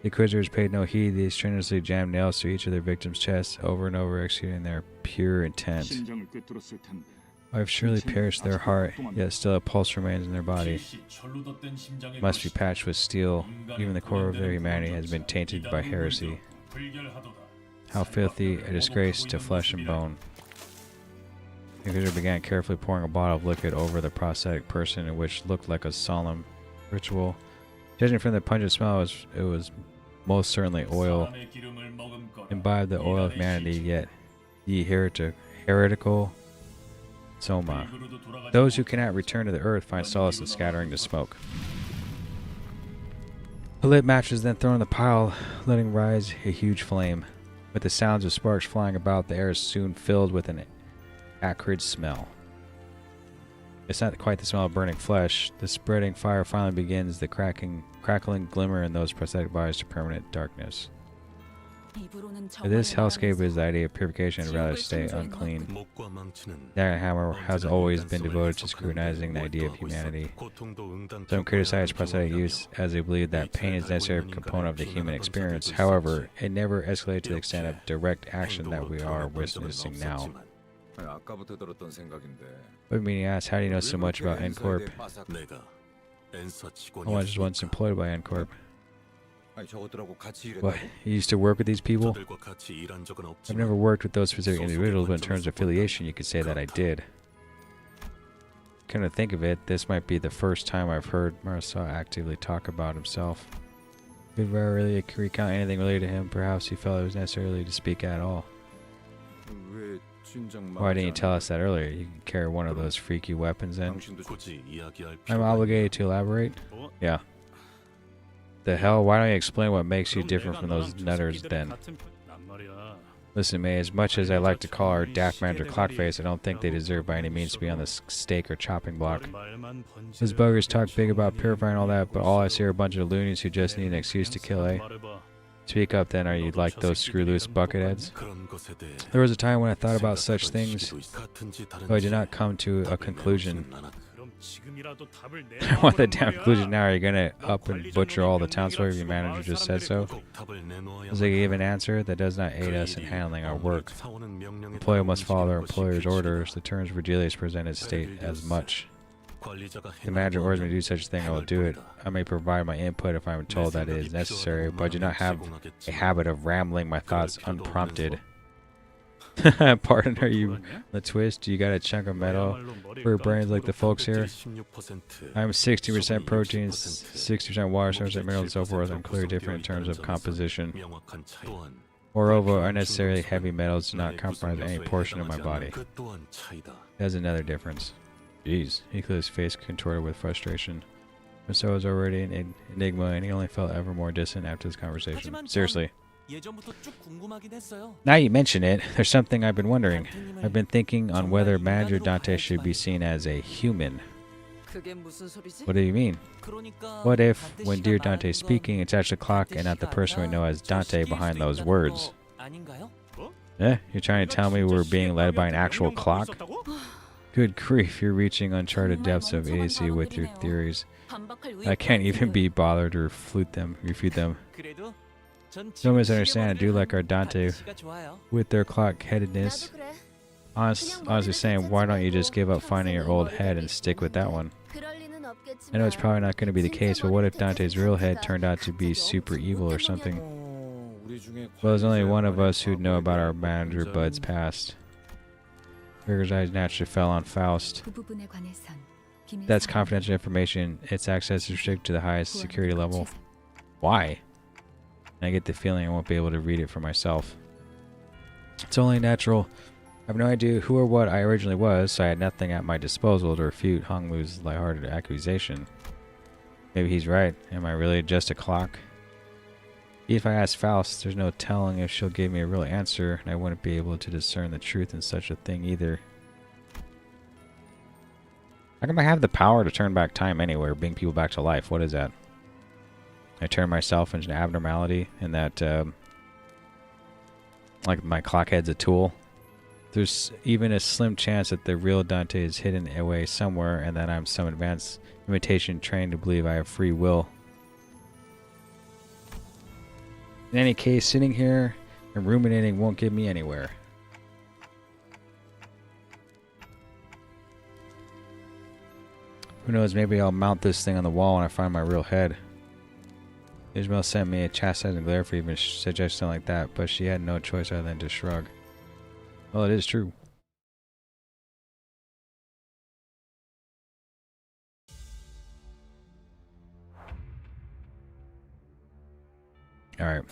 The Inquisitors paid no heed. They strenuously jammed nails through each of their victims' chests, over and over, executing their pure intent. 심장을 꿰뚫었을 텐데 I've surely pierced their heart, yet still a pulse remains in their body. Must be patched with steel. Even the core of their humanity has been tainted by heresy. How filthy a disgrace to flesh and bone. The Inquisitor began carefully pouring a bottle of liquid over the prosthetic person, in which looked like a solemn ritual. Judging from the pungent smell, it was most certainly oil. Imbibe the oil of humanity, yet ye heretical soma. Those who cannot return to the earth find solace in scattering the smoke. A lit match is then thrown in the pile, letting rise a huge flame. With the sounds of sparks flying about, the air is soon filled with an acrid smell. It's not quite the smell of burning flesh. The spreading fire finally begins the crackling glimmer in those prosthetic bodies to permanent darkness. This hellscape is the idea of purification and rather stay unclean. Yaga Hammer has always been devoted to scrutinizing the idea of humanity. Some criticize prosthetic use as they believe that pain is a necessary component of the human experience. However, it never escalated to the extent of direct action that we are witnessing now. But meaning asks, how do you know so much about N Corp? I was once employed by N Corp. What, you used to work with these people? I've never worked with those specific individuals, but in terms of affiliation, you could say that I did. Come to think of it, this might be the first time I've heard Marcel actively talk about himself. He would rarely recount anything related to him. Perhaps he felt it was necessary to speak at all. Why didn't you tell us that earlier? You can carry one of those freaky weapons in. I'm obligated to elaborate? Yeah. The hell? Why don't you explain what makes you different from those nutters then? Listen, May, as much as I like to call our daft manager Clockface, I don't think they deserve by any means to be on the stake or chopping block. Those buggers talk big about purifying all that, but all I see are a bunch of loonies who just need an excuse to kill, eh? Speak up then, are you like those screw-loose bucketheads? There was a time when I thought about such things, though I did not come to a conclusion. I want that damn conclusion now. Are you gonna up and butcher all the townsfolk if your manager just said so? As they gave an answer that does not aid us in handling our work. Employee must follow their employer's orders. The terms Virgilius presented state as much. If the manager orders me to do such a thing, I will do it. I may provide my input if I am told that it is necessary, but I do not have a habit of rambling my thoughts unprompted. Pardon, are you the twist? You got a chunk of metal for your brains like the folks here? I'm 60% protein, 60% water, 70% minerals, and so forth. I'm clearly different in terms of composition. Moreover, unnecessarily heavy metals do not compromise any portion of my body. There's another difference. Jeez, he cleared his face contorted with frustration. Marcel was already an enigma, and he only felt ever more distant after this conversation. Seriously. Now you mention it, there's something I've been wondering. I've been thinking on whether Manager Dante should be seen as a human. What do you mean? What if, when dear Dante's speaking, it's actually Clock and not the person we know as Dante behind those words? Eh? You're trying to tell me we're being led by an actual clock? Good grief, you're reaching uncharted depths of idiocy with your theories. I can't even be bothered to refute them. Don't misunderstand, I do like our Dante with their clock-headedness. Honestly saying, why don't you just give up finding your old head and stick with that one? I know it's probably not going to be the case, but what if Dante's real head turned out to be super evil or something? Well, there's only one of us who'd know about our manager Bud's past. Gregor's eyes naturally fell on Faust. That's confidential information. Its access is restricted to the highest security level. Why? I get the feeling I won't be able to read it for myself. It's only natural. I have no idea who or what I originally was, so I had nothing at my disposal to refute Honglu's lighthearted accusation. Maybe he's right. Am I really just a clock? If I ask Faust, there's no telling if she'll give me a real answer, and I wouldn't be able to discern the truth in such a thing either. How come I have the power to turn back time anywhere, bring people back to life? What is that? I turn myself into an abnormality and that, like my clockhead's a tool. There's even a slim chance that the real Dante is hidden away somewhere and that I'm some advanced imitation trained to believe I have free will. In any case, sitting here and ruminating won't get me anywhere. Who knows, maybe I'll mount this thing on the wall when I find my real head. Isabel sent me a chastising glare for even suggesting like that, but she had no choice other than to shrug. Well, it is true. Alright.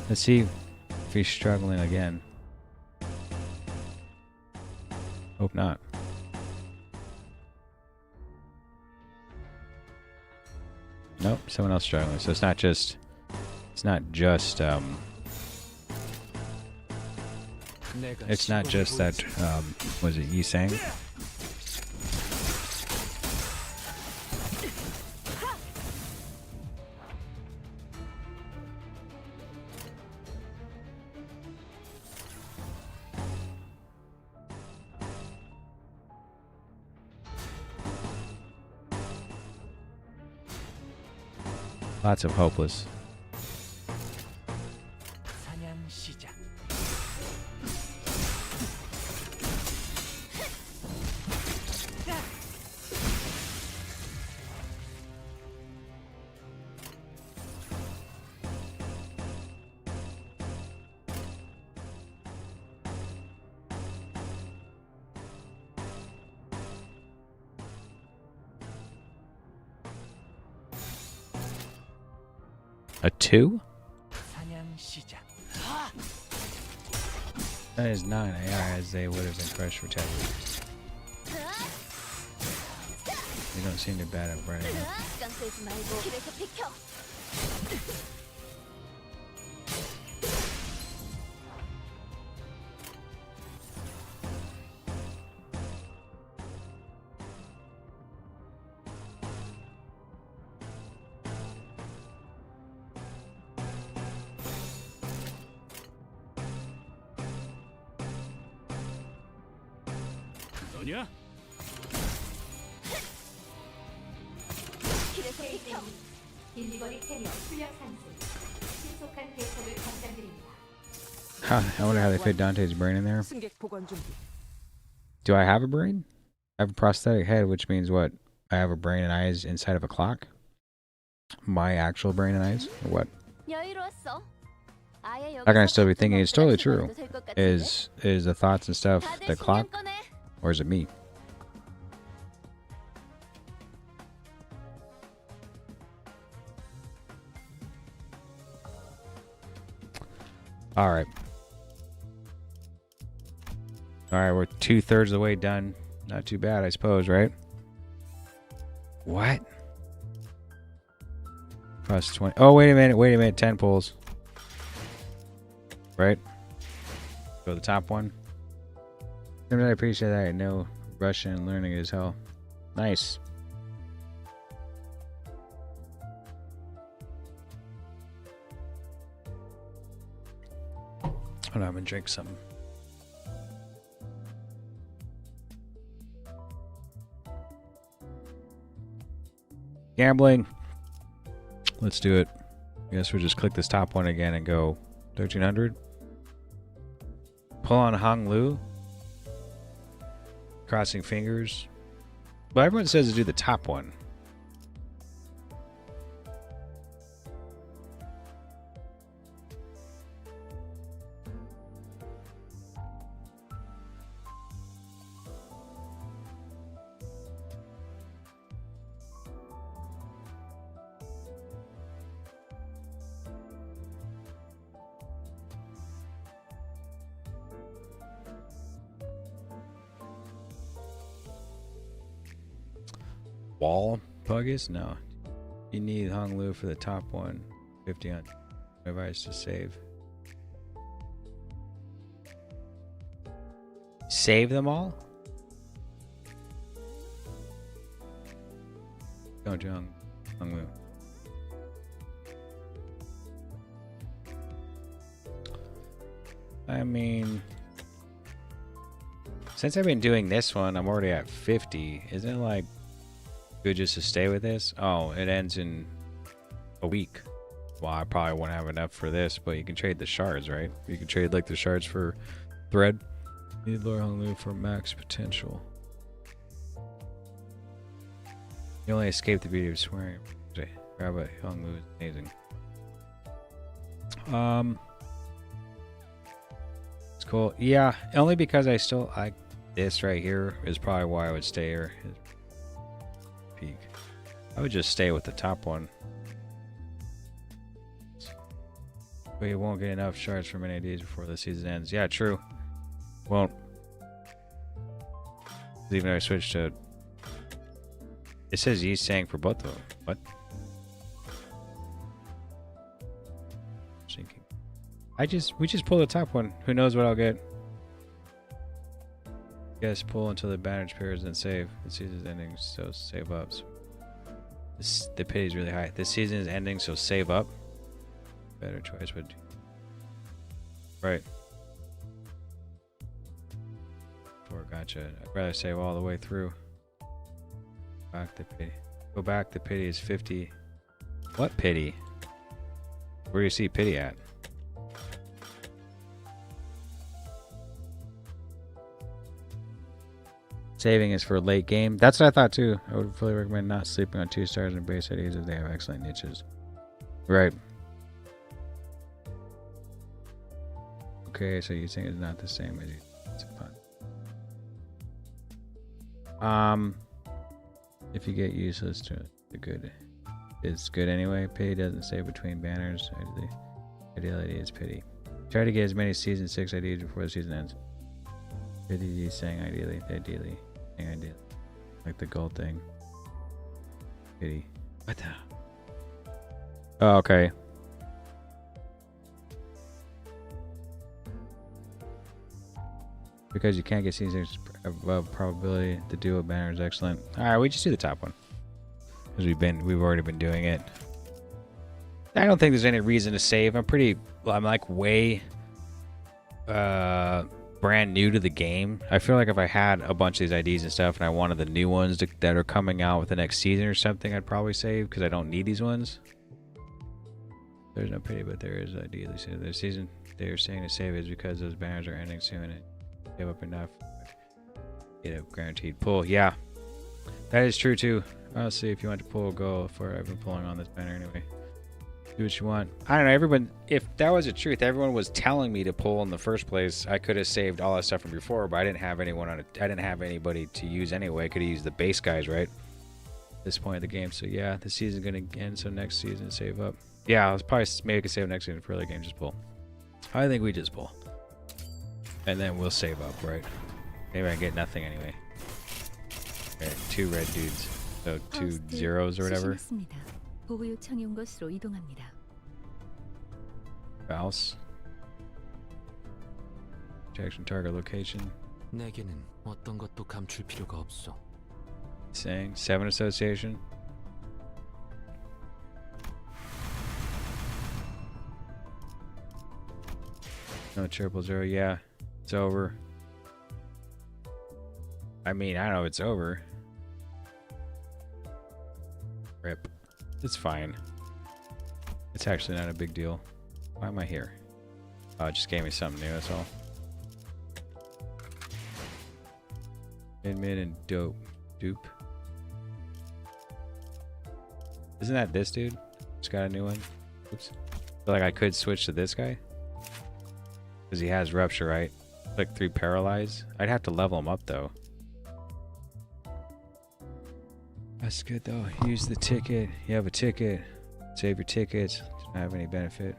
Let's see if he's struggling again. Hope not. Nope, someone else struggling. So it's not just that was it Yi Sang? Lots of hopeless. 사냥 시작. A 2? 사냥 시작. That is 9 AR as they would have been crushed for tether. They don't seem too bad at burning up. 시간 끌지 말고 길에서 비켜. 너냐? 길에서 비켜. 딜리버리 캐리어 출력 상승. 신속한 대처를 권장드립니다. I wonder how they fit Dante's brain in there. 승객 보관 준비. Do I have a brain? I have a prosthetic head, which means what? I have a brain and eyes inside of a clock? My actual brain and eyes? Or what? 여유로웠어. 아예 How can I still be 여기서 thinking? It's totally 밥좀 true. 먹어도 될것 같은데? Is the thoughts and stuff 다들 the clock? 신경 꺼내. Or is it me? Alright. Alright, we're 2/3 of the way done. Not too bad, I suppose, right? What? Plus 20. Oh, wait a minute. 10 pulls. Right? Go to the top one. I appreciate that. I know Russian learning is hell. Nice. Hold on, I'm gonna drink some. Gambling. Let's do it. I guess we'll just click this top one again and go 1300. Pull on Hong Lu. Crossing fingers. But everyone says to do the top one. Wall Puggies? No. You need Hong Lu for the top one. 50 on advice to save. Save them all? Don't you, Hong Lu. I mean, since I've been doing this one, I'm already at 50. Isn't it like good just to stay with this? Oh, it ends in a week. Well, I probably won't have enough for this, but you can trade the shards, right? You can trade like the shards for thread. Need Lord Hong Lu for max potential. You only escape the beauty of swearing. Grab a young move is amazing. It's cool. Yeah, only because I still like this right here is probably why I would stay here. Peak. I would just stay with the top one. But you won't get enough shards for many days before the season ends. Yeah, true. Won't. Even though I switched to... It says Yi Sang for both of them. What? Sinking. We just pull the top one. Who knows what I'll get? Yes, pull until the bandage pairs and save. The season's ending, so save up. The pity is really high. The season is ending, so save up. Better choice would. Right. For Gacha. I'd rather save all the way through. Back the pity. Go back. The pity is 50. What pity? Where do you see pity at? Saving is for late game. That's what I thought too. I would fully recommend not sleeping on 2 stars and base IDs if they have excellent niches. Right. Okay, so you think it's not the same as you. It's fun. If you get useless to the good, it's good anyway. Pity doesn't stay between banners. Ideally, it's pity. Try to get as many season 6 IDs before the season ends. Pity is saying ideally. Like the gold thing. Pity. What the? Oh, okay. Because you can't get season 6 above probability, the duo banner is excellent. Alright, we just do the top one. Because we've already been doing it. I don't think there's any reason to save. I'm like way brand new to the game. I feel like if I had a bunch of these IDs and stuff and I wanted the new ones that are coming out with the next season or something, I'd probably save because I don't need these ones. There's no pity, but there is ideally. So the season they're saying to save is because those banners are ending soon and save up enough. Get a guaranteed pull. Yeah, that is true too. I'll see if you want to pull, go for it. I've been pulling on this banner anyway. Do what you want. I don't know, everyone, if that was the truth, everyone was telling me to pull in the first place, I could have saved all that stuff from before, but I didn't have anyone on it. I didn't have anybody to use anyway. I could have used the base guys, right? At this point of the game. So yeah, the season's gonna end, so next season save up. Yeah, I'll probably maybe I could save next season for the game, just pull. I think we just pull. And then we'll save up, right? Maybe I get nothing anyway. Alright, 2 red dudes. So 2 zeros or whatever. 보호 요청이 온 것으로 이동합니다. Mouse. Protection target location. 내게는 어떤 것도 감출 필요가 없어. Saying 7 association. No 000. Yeah, it's over. I mean, I don't know if it's over. Rip. It's fine. It's actually not a big deal. Why am I here? Oh, it just gave me something new, that's all. Mid and dupe. Isn't that this dude? Just got a new one. Oops. Feel like I could switch to this guy. Because he has rupture, right? Like 3 paralyze. I'd have to level him up though. That's good though. Use the ticket. You have a ticket. Save your tickets. Doesn't have any benefit.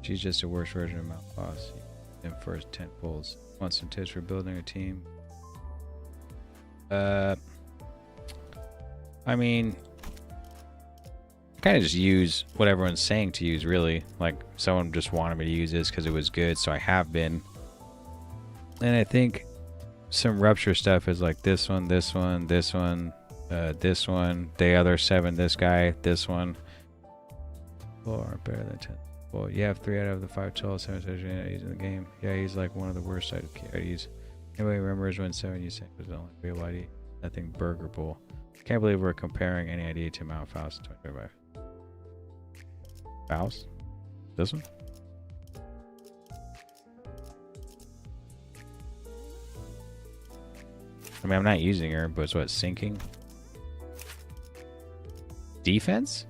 She's just a worse version of Mount Boss. Them first 10 pulls. Want some tips for building a team? I mean, I kind of just use what everyone's saying to use, really. Like, someone just wanted me to use this because it was good, so I have been. And I think some rupture stuff is like this one, this one, this one, this one, the other 7, this guy, this one. 4 are better than 10. Well, you have 3 out of the 5 total 7 IDs in the game. Yeah, he's like one of the worst IDs. Anybody remembers when 7 you said was the only real ID? Nothing burger bowl. Can't believe we're comparing any ID to Mount Faust 2025. Faust? This one? I mean, I'm not using her, but it's what, sinking? Defense?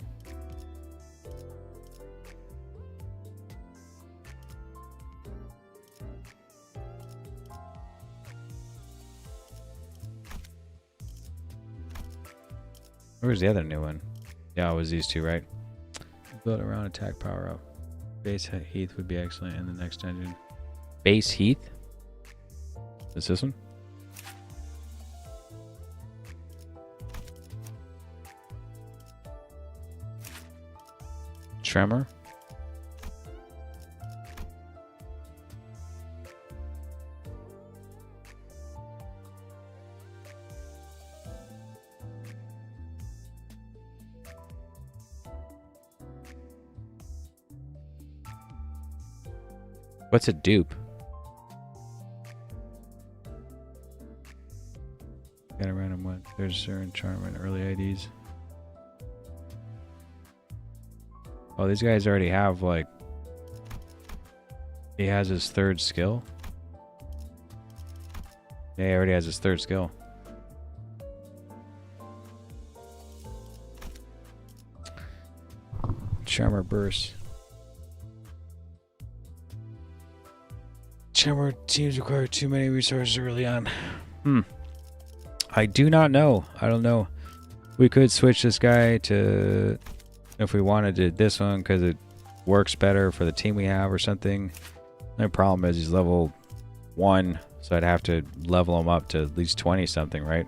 Where's the other new one? Yeah, it was these two, right? Build around attack power up. Base Heath would be excellent in the next dungeon. Base Heath? Is this one? Tremor? What's a dupe? Got a random one. There's certain charm and early IDs. Oh, these guys already have, like... He has his third skill? Yeah, he already has his third skill. Charmer Burst. Charmer teams require too many resources early on. I do not know. I don't know. We could switch this guy to... If we wanted to this one, because it works better for the team we have or something. The problem is he's level 1, so I'd have to level him up to at least 20 something, right?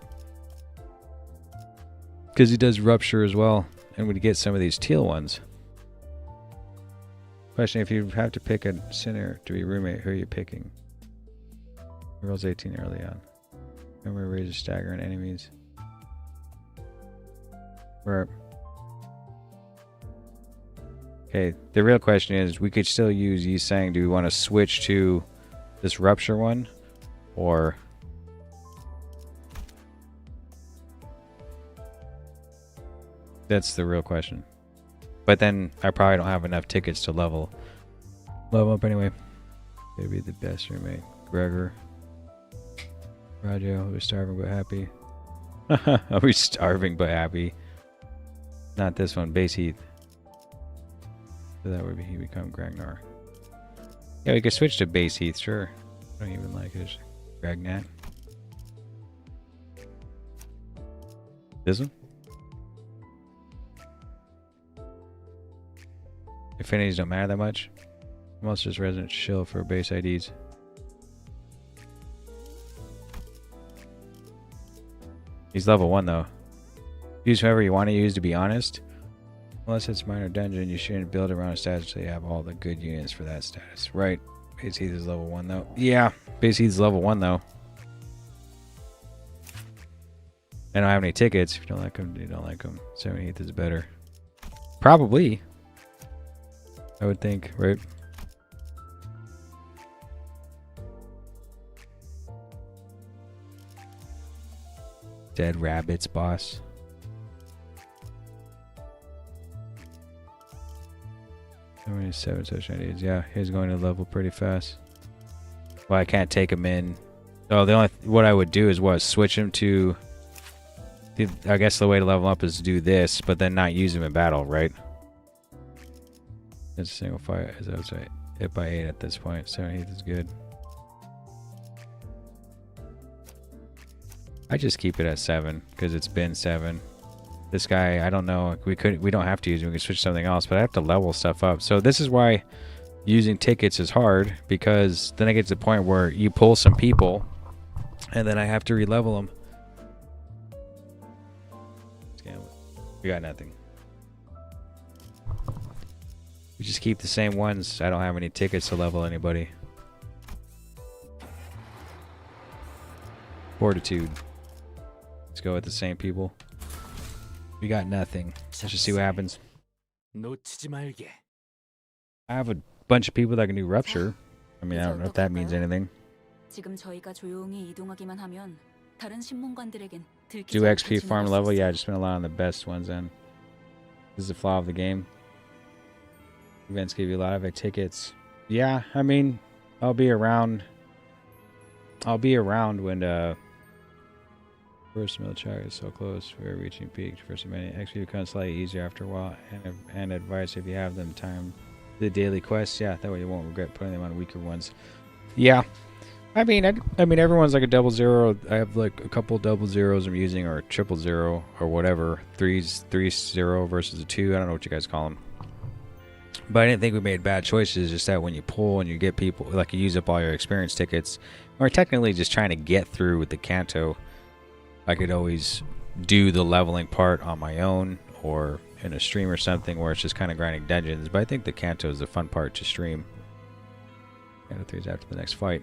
Because he does rupture as well, and we'd get some of these teal ones. Question: if you have to pick a sinner to be roommate, who are you picking? He rolls 18 early on. Remember, raises stagger on enemies. Where? Okay, the real question is, we could still use Yi Sang. Do we want to switch to this rupture one? Or... That's the real question. But then I probably don't have enough tickets to level up anyway. Maybe the best roommate. Gregor. Rajo, who's starving but happy. Who's starving but happy. Not this one, Base Heath. So that would be he become Gragnar. Yeah, we could switch to Base Heath, sure. I don't even like it. Gragnat. This one? Affinities don't matter that much. Most just resident shill for base IDs. He's level 1 though. Use whoever you want to use, to be honest. Unless it's minor dungeon, you shouldn't build around a status until you have all the good units for that status. Right. Base Heath is level 1 though. Yeah, Base Heath is level 1 though. I don't have any tickets. If you don't like them, you don't like them. 78th is better. Probably. I would think, right? Dead rabbits, boss. How many 7 such ideas? Yeah, he's going to level pretty fast. Well, I can't take him in. Oh, the only what I would do is switch him to. I guess the way to level up is to do this, but then not use him in battle, right? It's a single fire, as I would say. Hit by 8 at this point. 78th is good. I just keep it at 7 because it's been 7. This guy, I don't know. We don't have to use him. We can switch something else, but I have to level stuff up. So this is why using tickets is hard, because then I get to the point where you pull some people, and then I have to re-level them. We got nothing. We just keep the same ones. I don't have any tickets to level anybody. Fortitude. Let's go with the same people. We got nothing. Let's just see what happens. 놓치지 말게. I have a bunch of people that can do rupture. I mean, I don't know if that means anything. 지금 저희가 조용히 이동하기만 하면 다른 신문관들에겐 들키지 Do XP 않게 farm 지나갈 수 level? Yeah, 있어요. just been allowing the best ones in. This is the flaw of the game. Events give you a lot of tickets. Yeah, I mean, I'll be around when First military is so close. We're reaching peak. First many XP becomes slightly easier after a while. And advice if you have them time the daily quests. Yeah, that way you won't regret putting them on weaker ones. Yeah. I mean everyone's like a 00. I have like a couple 00s I'm using, or 000 or whatever. 3-0 versus a 2. I don't know what you guys call them. But I didn't think we made bad choices. Just that when you pull and you get people, like you use up all your experience tickets, or technically just trying to get through with the Canto, I could always do the leveling part on my own or in a stream or something where it's just kind of grinding dungeons. But I think the Canto is the fun part to stream. Canto 3 is after the next fight.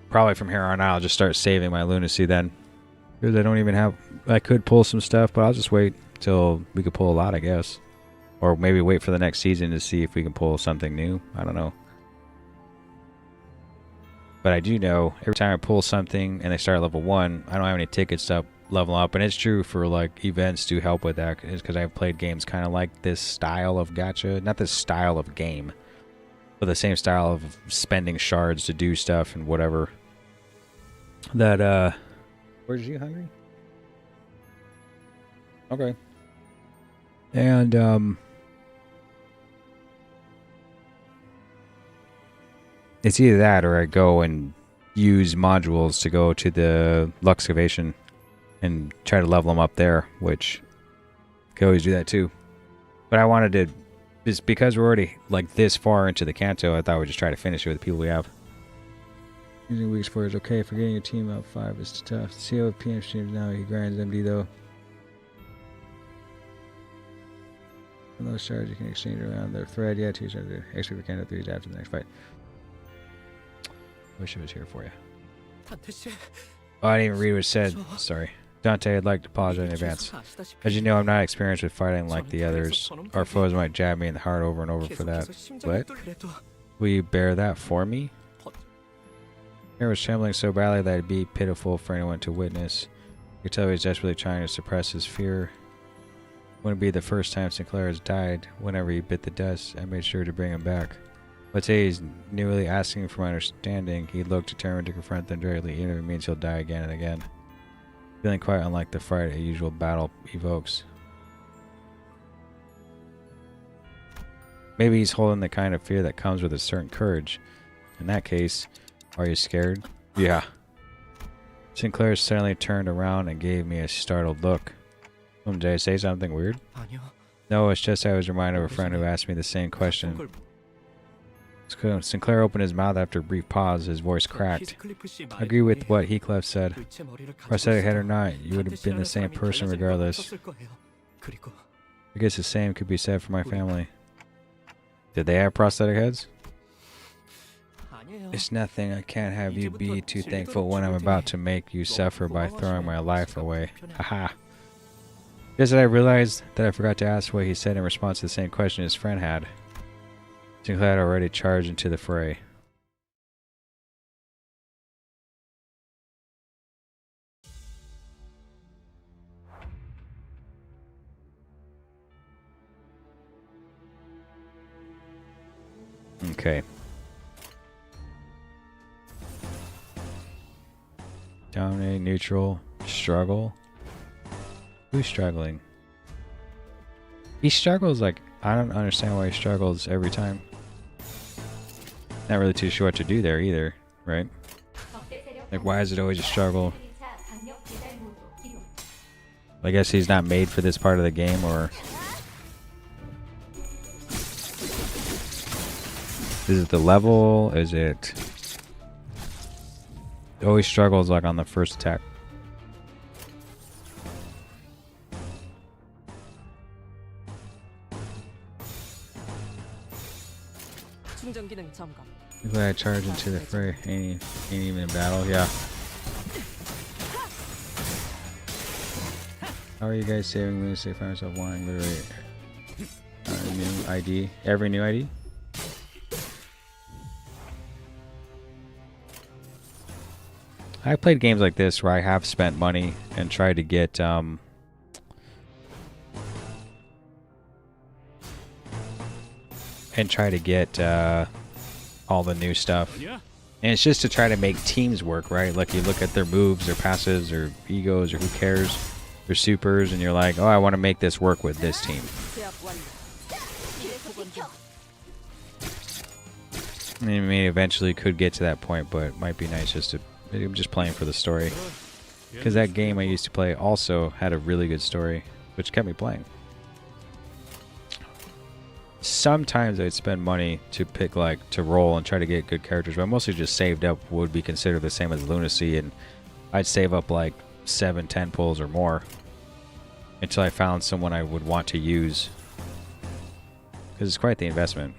Probably from here on out, I'll just start saving my lunacy then. Because I don't even have... I could pull some stuff, but I'll just wait till we could pull a lot, I guess. Or maybe wait for the next season to see if we can pull something new. I don't know. But I do know, every time I pull something and they start at level 1, I don't have any tickets to level up. And it's true for like events to help with that. It's because I've played games kind of like this style of gacha. Not this style of game, but the same style of spending shards to do stuff and whatever. That, where's you hungry? Okay. And, it's either that or I go and use modules to go to the Luxcavation and try to level them up there, which I can always do that too. But I wanted to, just because we're already like this far into the Canto, I thought we'd just try to finish it with the people we have. Using weeks for is okay. For getting your team up 5 is tough. See how PM streams now. He grinds MD though. And those shards you can exchange around their thread. Yeah, 2 shards. XP for Canto 3 after the next fight. Wish I was here for you. Oh, I didn't even read what it said. Sorry. Dante, I'd like to apologize in advance. As you know, I'm not experienced with fighting like the others. Our foes might jab me in the heart over and over for that. What? Will you bear that for me? Hair was trembling so badly that it'd be pitiful for anyone to witness. You could tell he was desperately trying to suppress his fear. Wouldn't be the first time Sinclair has died. Whenever he bit the dust, I made sure to bring him back. Let's say he's newly asking for my understanding. He looked determined to confront them directly, even if it means he'll die again and again. Feeling quite unlike the fright a usual battle evokes. Maybe he's holding the kind of fear that comes with a certain courage. In that case, are you scared? Yeah. Sinclair suddenly turned around and gave me a startled look. Did I say something weird? No, it's just I was reminded of a friend who asked me the same question. Sinclair opened his mouth after a brief pause. His voice cracked. I agree with what Heathcliff said. Prosthetic head or not, you would have been the same person regardless. I guess the same could be said for my family. Did they have prosthetic heads? It's nothing. I can't have you be too thankful when I'm about to make you suffer by throwing my life away. Haha. Just that I realized that I forgot to ask what he said in response to the same question his friend had. Sinclair had already charged into the fray. Okay. Dominate, neutral, struggle. Who's struggling? He struggles like, I don't understand why he struggles every time. Not really too sure what to do there either, right? Like, why is it always a struggle? I guess he's not made for this part of the game, or... Is it the level? Is it... It always struggles like on the first attack. I'm glad I charged into the fray. Ain't even in battle, yeah. How are you guys saving me to save myself wanting literally new ID? Every new ID? I played games like this where I have spent money and tried to get all the new stuff. And it's just to try to make teams work, right? Like you look at their moves, their passives, or egos, or who cares, their supers, and you're like, oh, I want to make this work with this team. 제압 완료. I mean, eventually could get to that point, but it might be nice just to... I'm just playing for the story. Because that game I used to play also had a really good story, which kept me playing. Sometimes I'd spend money to pick, like, to roll and try to get good characters, but I mostly just saved up what would be considered the same as lunacy, and I'd save up like 7-10 pulls or more until I found someone I would want to use. Because it's quite the investment.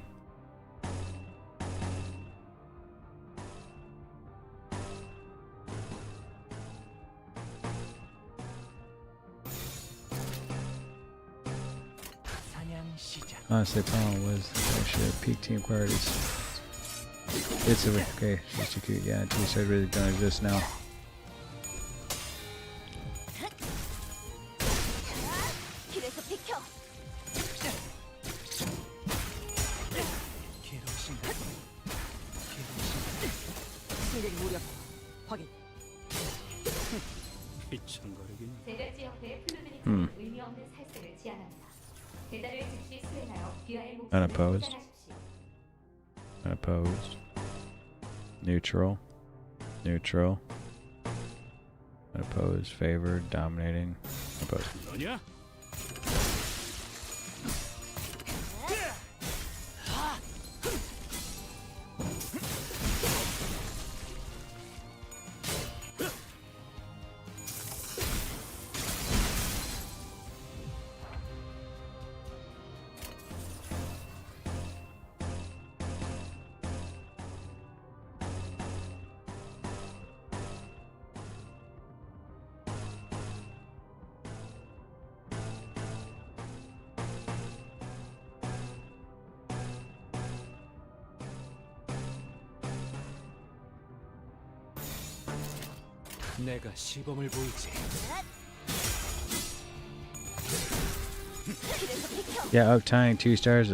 Honestly, the problem was that I should have peak team priorities. It's okay, just cute. Yeah, until we started really don't exist now. 승객 무력 확인. 휘청거리긴. 대략 지역대의 플루드니까는 의미 없는 살색을 제한합니다. 대단을 즉시 수행하여 귀하의 목숨을 Unopposed. 보장하십시오. Unopposed. Neutral. Neutral. Unopposed. Favored. Dominating. Opposed. 너냐? 내가 시범을 보이지. Yeah, up tying 2 stars.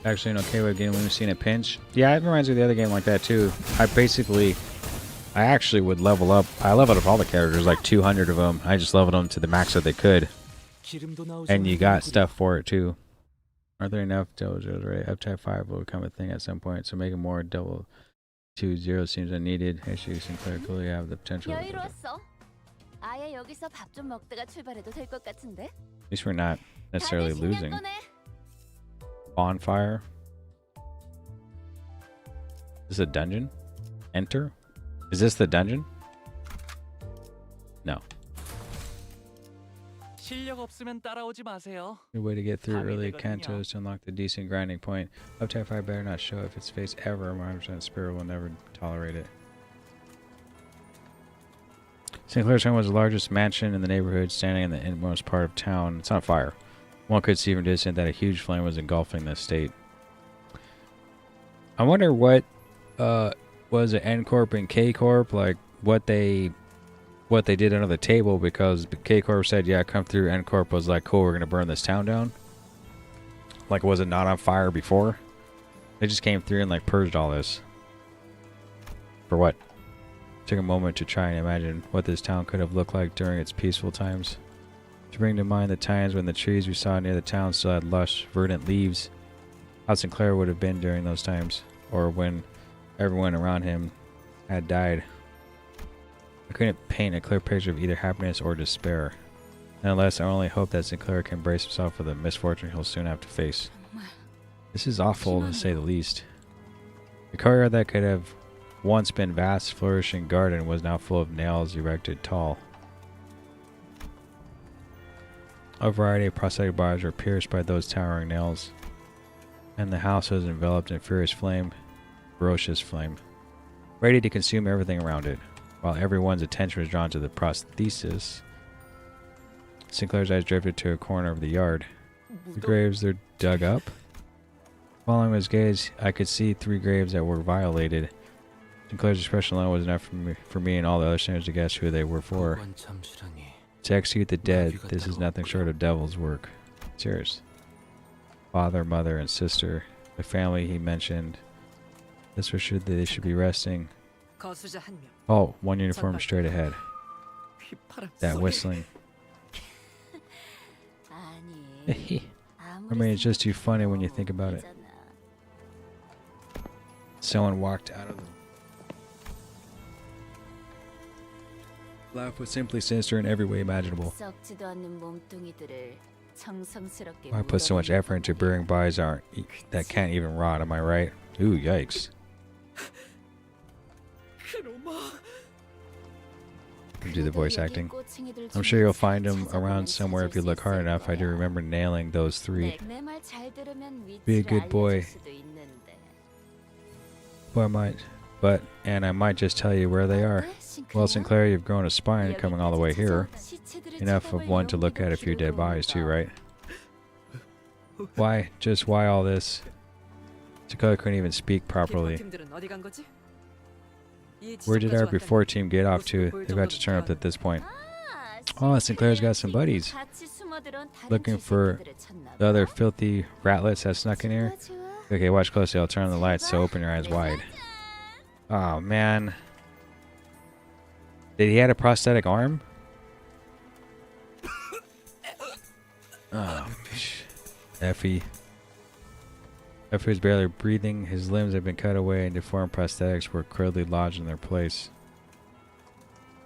Actually an okay way of getting Lunacy in a pinch. Yeah, it reminds me of the other game like that too. I actually would level up. I leveled up all the characters, like 200 of them. I just leveled them to the max that they could. And you got stuff for it too. Are there enough double zeros, right? Up type 5 will become a thing at some point, so making more double 2-0 seems unneeded. Actually, Sinclair clearly have the potential. 여유로웠어. 아예 여기서 밥 좀 먹다가 출발해도 될 것 같은데. At least we're not necessarily 다들 losing. 신경 꺼내. Bonfire. Is this a dungeon? Enter? Is this the dungeon? No. 실력 없으면 따라오지 마세요. Good way to get through early Canto is to unlock the decent grinding point. Up type 5 better not show if its face ever. 100% Spirit will never tolerate it. Sinclair's home was the largest mansion in the neighborhood, standing in the inmost part of town. It's on fire. One could see from distance that a huge flame was engulfing the estate. I wonder what was it N Corp and K Corp, like what they did under the table, because K Corp said, yeah, come through. N Corp was like, cool, we're gonna burn this town down. Like, was it not on fire before? They just came through and like purged all this. For what? Took a moment to try and imagine what this town could have looked like during its peaceful times. To bring to mind the times when the trees we saw near the town still had lush, verdant leaves. How Sinclair would have been during those times, or when everyone around him had died. I couldn't paint a clear picture of either happiness or despair. Nonetheless, I only hope that Sinclair can brace himself for the misfortune he'll soon have to face. This is awful, to say the least. The courtyard that could have once been vast, flourishing garden was now full of nails erected tall. A variety of prosthetic bodies were pierced by those towering nails, and the house was enveloped in furious flame, ferocious flame, ready to consume everything around it. While everyone's attention was drawn to the prosthesis, Sinclair's eyes drifted to a corner of the yard. The graves are dug up. Following his gaze, I could see 3 graves that were violated. Sinclair's expression alone was enough for me and all the other strangers to guess who they were for. To execute the dead, this is nothing short of devil's work. It's yours. Father, mother, and sister. The family he mentioned. This was sure that they should be resting. 거수자 한 명. Oh, one uniform straight ahead. 휘파람 That 소리. whistling. 아니. I mean, it's just too funny when you think about it. Someone walked out of them. Life was simply sinister in every way imaginable. 썩지도 않는 몸뚱이들을 정성스럽게 Why put so much effort into burying bodies that can't even rot? Am I right? Ooh, yikes. Do the voice acting. I'm sure you'll find him around somewhere if you look hard enough. I do remember nailing those three. Be a good boy. And I might just tell you where they are. Well, Sinclair, you've grown a spine coming all the way here. Enough of one to look at a few dead bodies too, right? Why? Just why all this? Dakota couldn't even speak properly. 팀들은 어디 간 거지? 이 Where did our 지점까지 before 왔다니 team get off to? They've got to turn up at this point. Oh, Sinclair's got some buddies. Looking for the other filthy ratlets that snuck in here? Okay, watch closely. I'll turn on the lights, so open your eyes wide. Oh, man. Did he have a prosthetic arm? Oh, Effie. Effie was barely breathing. His limbs had been cut away and deformed prosthetics were crudely lodged in their place.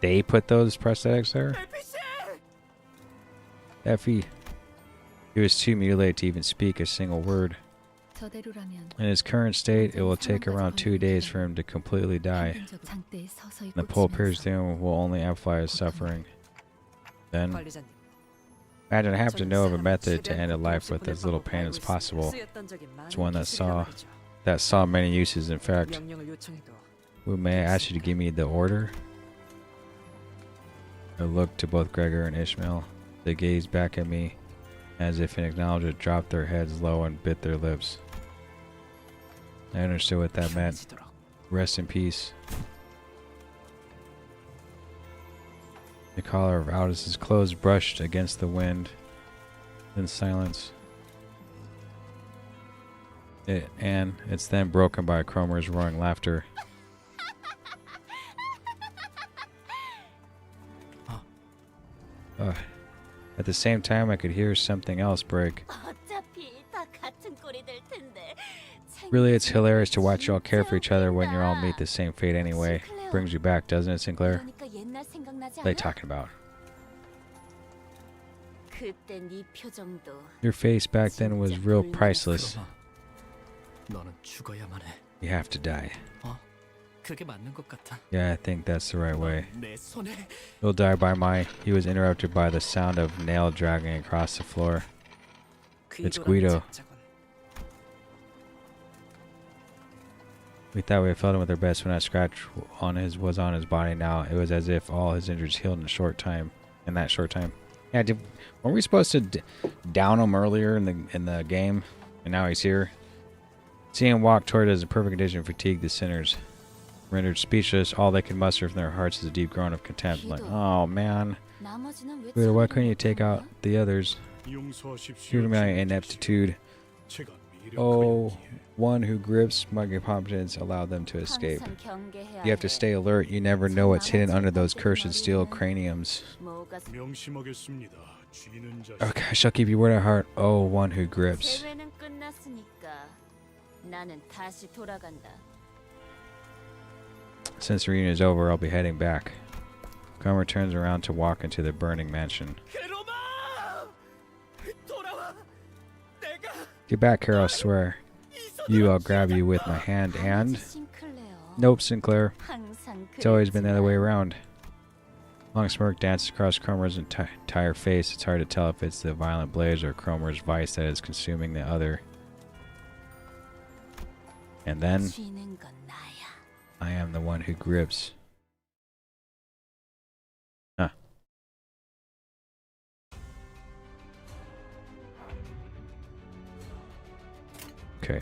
They put those prosthetics there? Effie. He was too mutilated to even speak a single word. In his current state, it will take around 2 days for him to completely die. The pole pierced through will only amplify his suffering. Then, 관리자님. imagine I have to know of a method to end a life with as little pain as possible. 쓰였던 적이 많은 It's one 기술이란 that 말이죠. saw many uses. In fact, 명령을 요청해도 may I ask you to give me the order? I looked to both Gregor and Ishmael. They gazed back at me, as if in acknowledgement, dropped their heads low and bit their lips. I understood what that meant. Rest in peace. The collar of Aldous' clothes brushed against the wind. Then silence. And it's then broken by Cromer's roaring laughter. At the same time, I could hear something else break. Really, it's hilarious to watch you all care for each other when you all meet the same fate anyway. Brings you back, doesn't it, Sinclair? What are they talking about? Your face back then was real priceless. 너는 죽어야만 해. You have to die. 그게 맞는 것 같아. Yeah, I think that's the right way. 내 손에 You'll die by my... He was interrupted by the sound of nail dragging across the floor. It's Guido. We thought we had filled him with our best when that scratch was on his body. Now it was as if all his injuries healed in a short time. In that short time. Yeah, weren't we supposed to down him earlier in the game? And now he's here. Seeing him walk toward us is a perfect condition to fatigue the sinners. Rendered speechless, all they could muster from their hearts is a deep groan of contempt. Like, oh man, Guido, why couldn't you take out the others? Due to my ineptitude. Oh, one who grips my competence allowed them to escape. You have to stay alert. You never know what's hidden under those cursed steel craniums. Okay, I shall keep your word at heart. Oh, one who grips. Since the reunion is over, I'll be heading back. Comer turns around to walk into the burning mansion. Get back here, I swear. I'll grab you with my hand and... Nope, Sinclair. It's always been the other way around. Long smirk dances across Cromer's entire face. It's hard to tell if it's the violent blaze or Cromer's vice that is consuming the other. And then... I am the one who grips. Huh. Okay.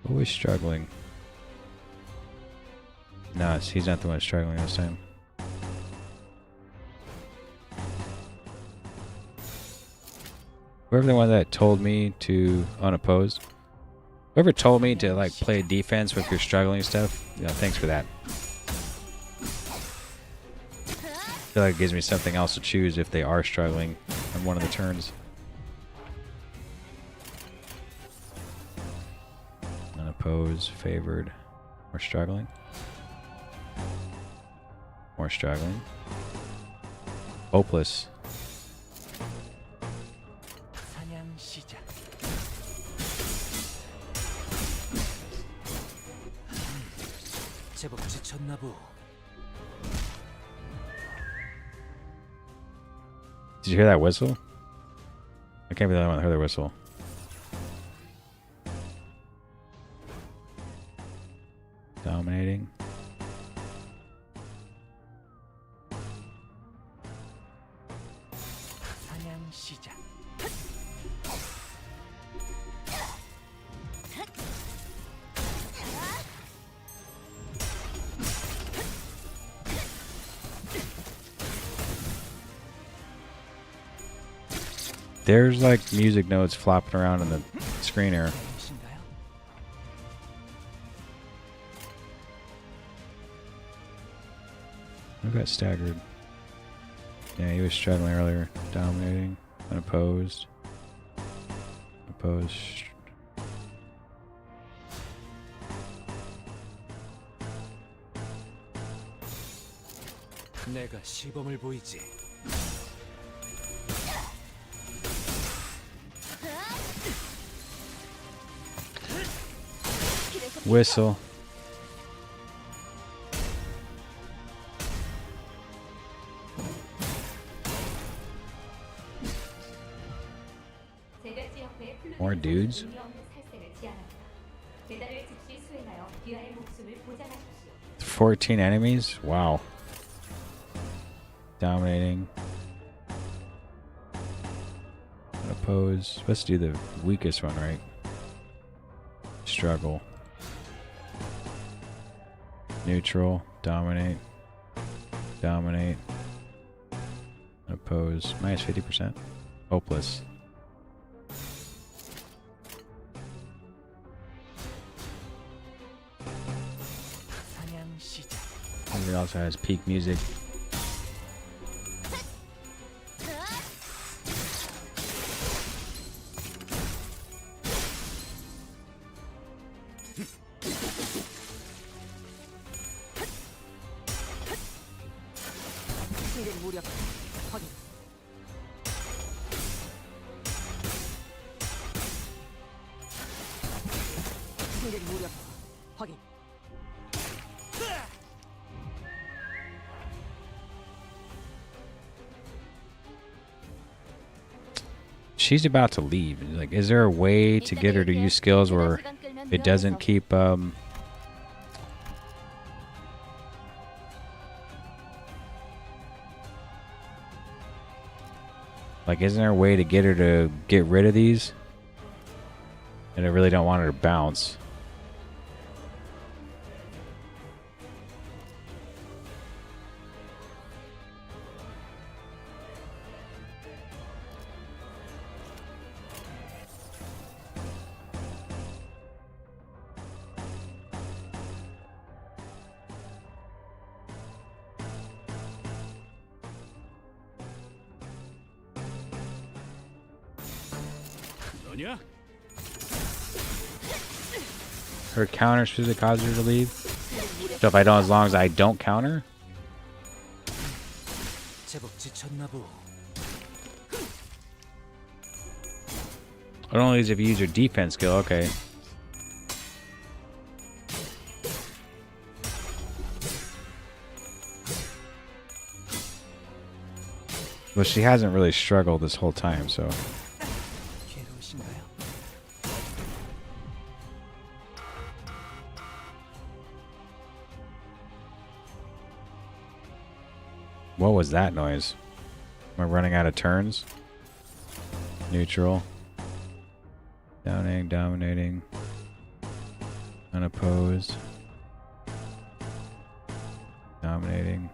Always struggling. No, he's not the one struggling this time. Whoever the one that told me to unopposed. Whoever told me to like play defense with your struggling stuff, you know, thanks for that. I feel like it gives me something else to choose if they are struggling on one of the turns. Unopposed, favored, more struggling. More struggling. Hopeless. 사냥 시작. 제법 지쳤나 보. Did you hear that whistle? I can't be the only one that heard the whistle. Dominating. 사냥 시작. There's like music notes flopping around in the screen here. 신가요? Who got staggered? Yeah, he was struggling earlier. Dominating. Unopposed. Opposed. 내가 시범을 보이지. Whistle. More dudes? 14 enemies? Wow. Dominating. Unopposed. Let's do the weakest one, right? Struggle. Neutral. Dominate. Dominate. Oppose. Minus 50%. Hopeless. 사냥 시작. And it also has peak music. 승객 무력 확인. 승객 무력 확인. She's about to leave. Like, is there a way to get her to use skills where it doesn't keep like, isn't there a way to get her to get rid of these? And I really don't want her to bounce. 너냐? Her counter should cause her to leave. So if I don't, as long as I don't counter. 제법 지쳤나 보. It only is if you use your defense skill. Okay. Well, she hasn't really struggled this whole time, so. 괴로우신가요? What was that noise? Am I running out of turns? Neutral. Downing, dominating. Unopposed. Dominating.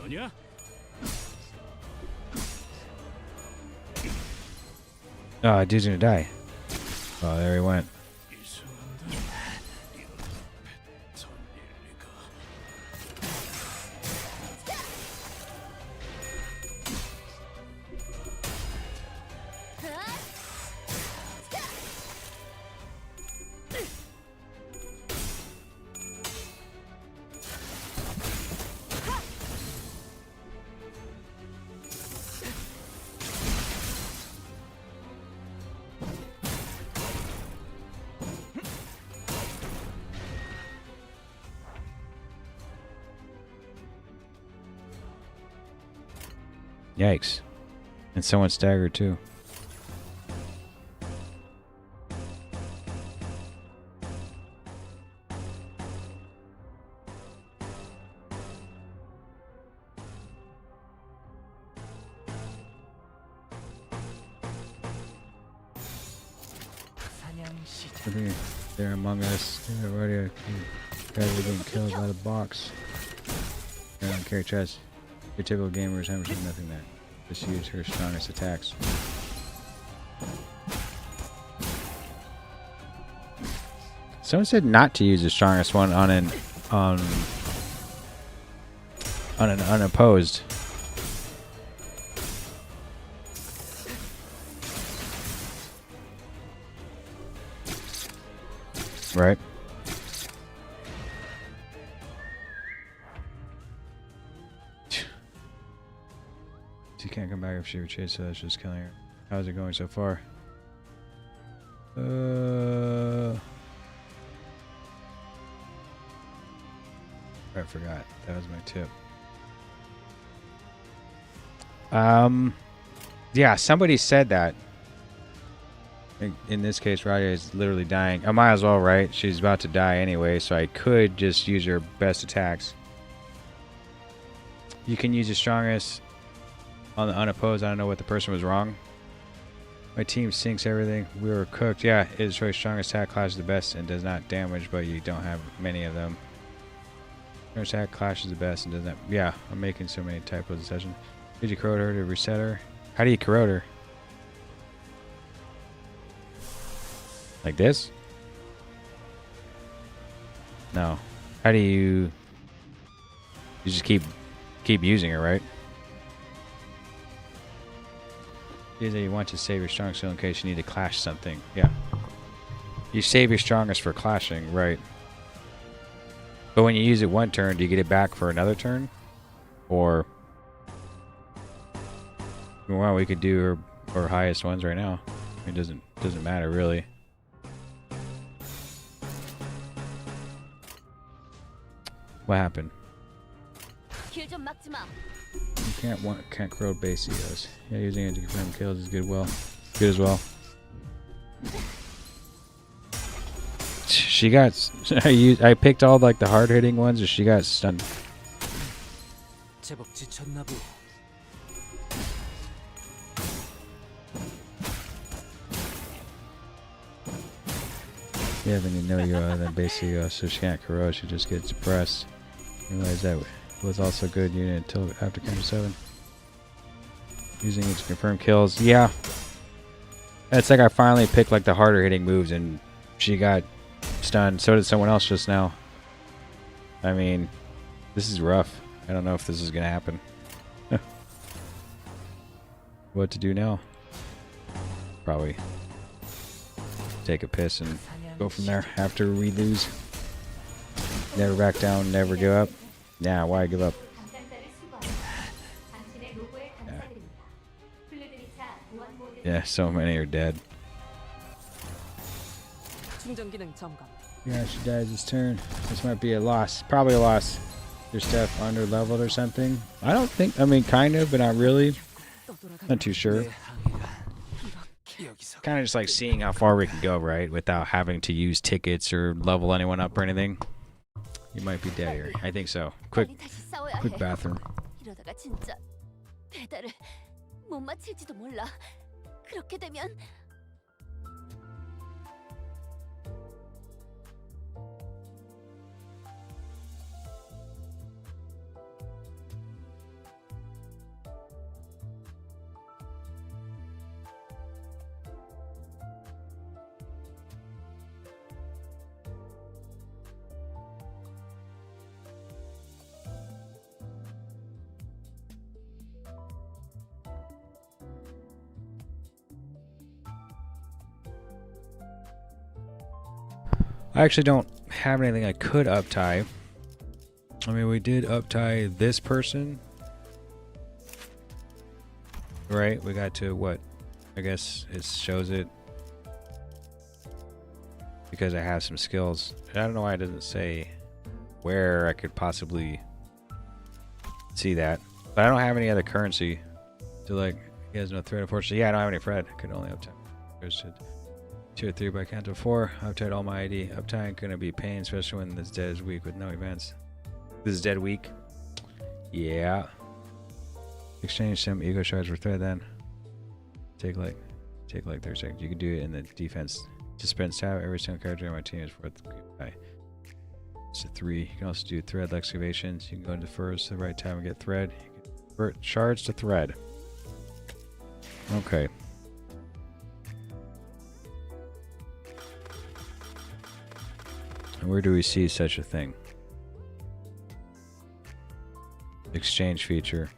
너냐? Oh, dude's gonna die. Oh, there he went. Yikes. And someone staggered too. They're among us. They're already guys are getting killed by the box. They don't carry chest. Your typical gamers have nothing there. Just use her strongest attacks. Someone said not to use the strongest one on an unopposed. Right. She can't come back if she retreats, so that's just killing her. How's it going so far? I forgot. That was my tip. Yeah, somebody said that. In this case, Raya is literally dying. I might as well, right? She's about to die anyway, so I could just use her best attacks. You can use your strongest on the unopposed. I don't know what the person was wrong. My team sinks everything. We were cooked. Yeah, it is very strongest attack class is the best and does not damage, but you don't have many of them. Strongest attack class is the best and does not. Yeah, I'm making so many typos in session. Did you corrode her to reset her? How do you corrode her? Like this? No. How do you? You just keep using her, right? Either you want to save your strongest skill in case you need to clash something. Yeah. You save your strongest for clashing, right? But when you use it one turn, do you get it back for another turn? Or well, we could do her highest ones right now. It doesn't matter really. What happened? You can't corrode base EOs. Yeah, using it to confirm kills is good as well. She got I picked all like the hard hitting ones, and she got stunned. Yeah, then you know you're then basically so she can't corrode, she just gets depressed. Realize that was also a good unit until after Canto 7. Using it to confirm kills. Yeah. It's like I finally picked like the harder hitting moves and she got stunned. So did someone else just now. I mean, this is rough. I don't know if this is going to happen. What to do now? Probably take a piss and go from there after we lose. Never back down, never give up. Nah, why give up? Yeah, so many are dead. Yeah, she dies this turn. This might be a loss. Probably a loss. Your stuff under leveled or something. I don't think, I mean, kind of, but not really. Not too sure. Kind of just like seeing how far we can go, right? Without having to use tickets or level anyone up or anything. You might be dead here. I think so. Quick bathroom. I actually don't have anything I could uptie. I mean, we did uptie this person. Right? We got to what? I guess it shows it. Because I have some skills. I don't know why it doesn't say where I could possibly see that. But I don't have any other currency to like. He has no thread, unfortunately. Yeah, I don't have any Fred. I could only uptie. Goes to 2 or 3 by Canto 4. Uptied all my ID. Uptying gonna be pain, especially when this dead is weak with no events. This is dead week. Yeah. Exchange some ego shards for thread then. Take like 30 seconds. You can do it in the defense. Dispense tab. Every single character in my team is worth the It's a 3. You can also do thread excavations. You can go into first, the right tab and get thread. You can convert shards to thread. Okay. And where do we see such a thing? Exchange feature.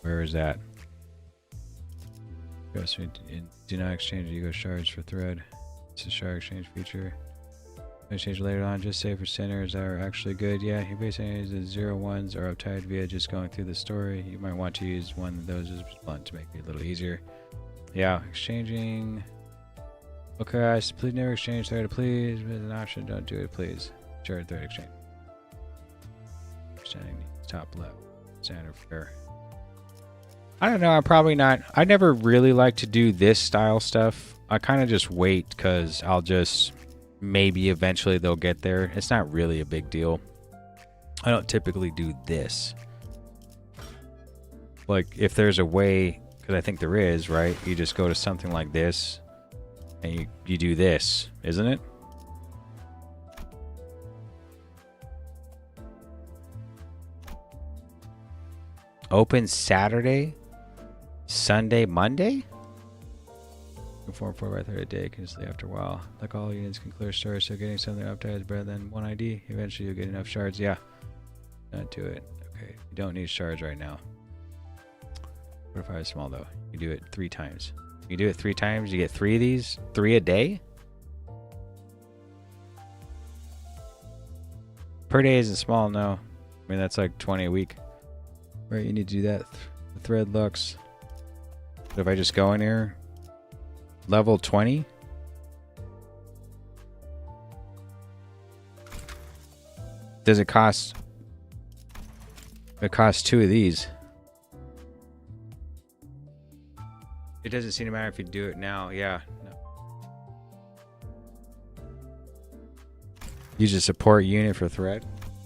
Where is that? Yes, do not exchange ego shards for thread. It's a shard exchange feature. Exchange later on, just say for centers that are actually good. Yeah, he basically uses 0 1s are uptied via just going through the story. You might want to use one of those as blunt to make it a little easier. Yeah, exchanging. Okay, guys, please never exchange thread, please. With an option, don't do it, please. Shard thread exchange. Standing top left. Standard fair. I don't know, I'm probably not. I never really like to do this style stuff. I kind of just wait because I'll just maybe eventually they'll get there. It's not really a big deal. I don't typically do this. Like if there's a way, because I think there is, right? You just go to something like this and you do this, isn't it? Open Saturday? Sunday, Monday? Conform 4 by 30 a day continuously after a while. Like all units can clear shards, so getting something uptied is better than 1 ID. Eventually you'll get enough shards. Yeah. Not do it. Okay. You don't need shards right now. What if I was small though? You do it 3 times. You do it 3 times, you get 3 of these? 3 a day? Per day isn't small, no. I mean, that's like 20 a week. Right, you need to do that. The thread looks. So if I just go in here, level 20. Does it cost? It costs 2 of these. It doesn't seem to matter if you do it now. Yeah. No. Use a support unit for thread.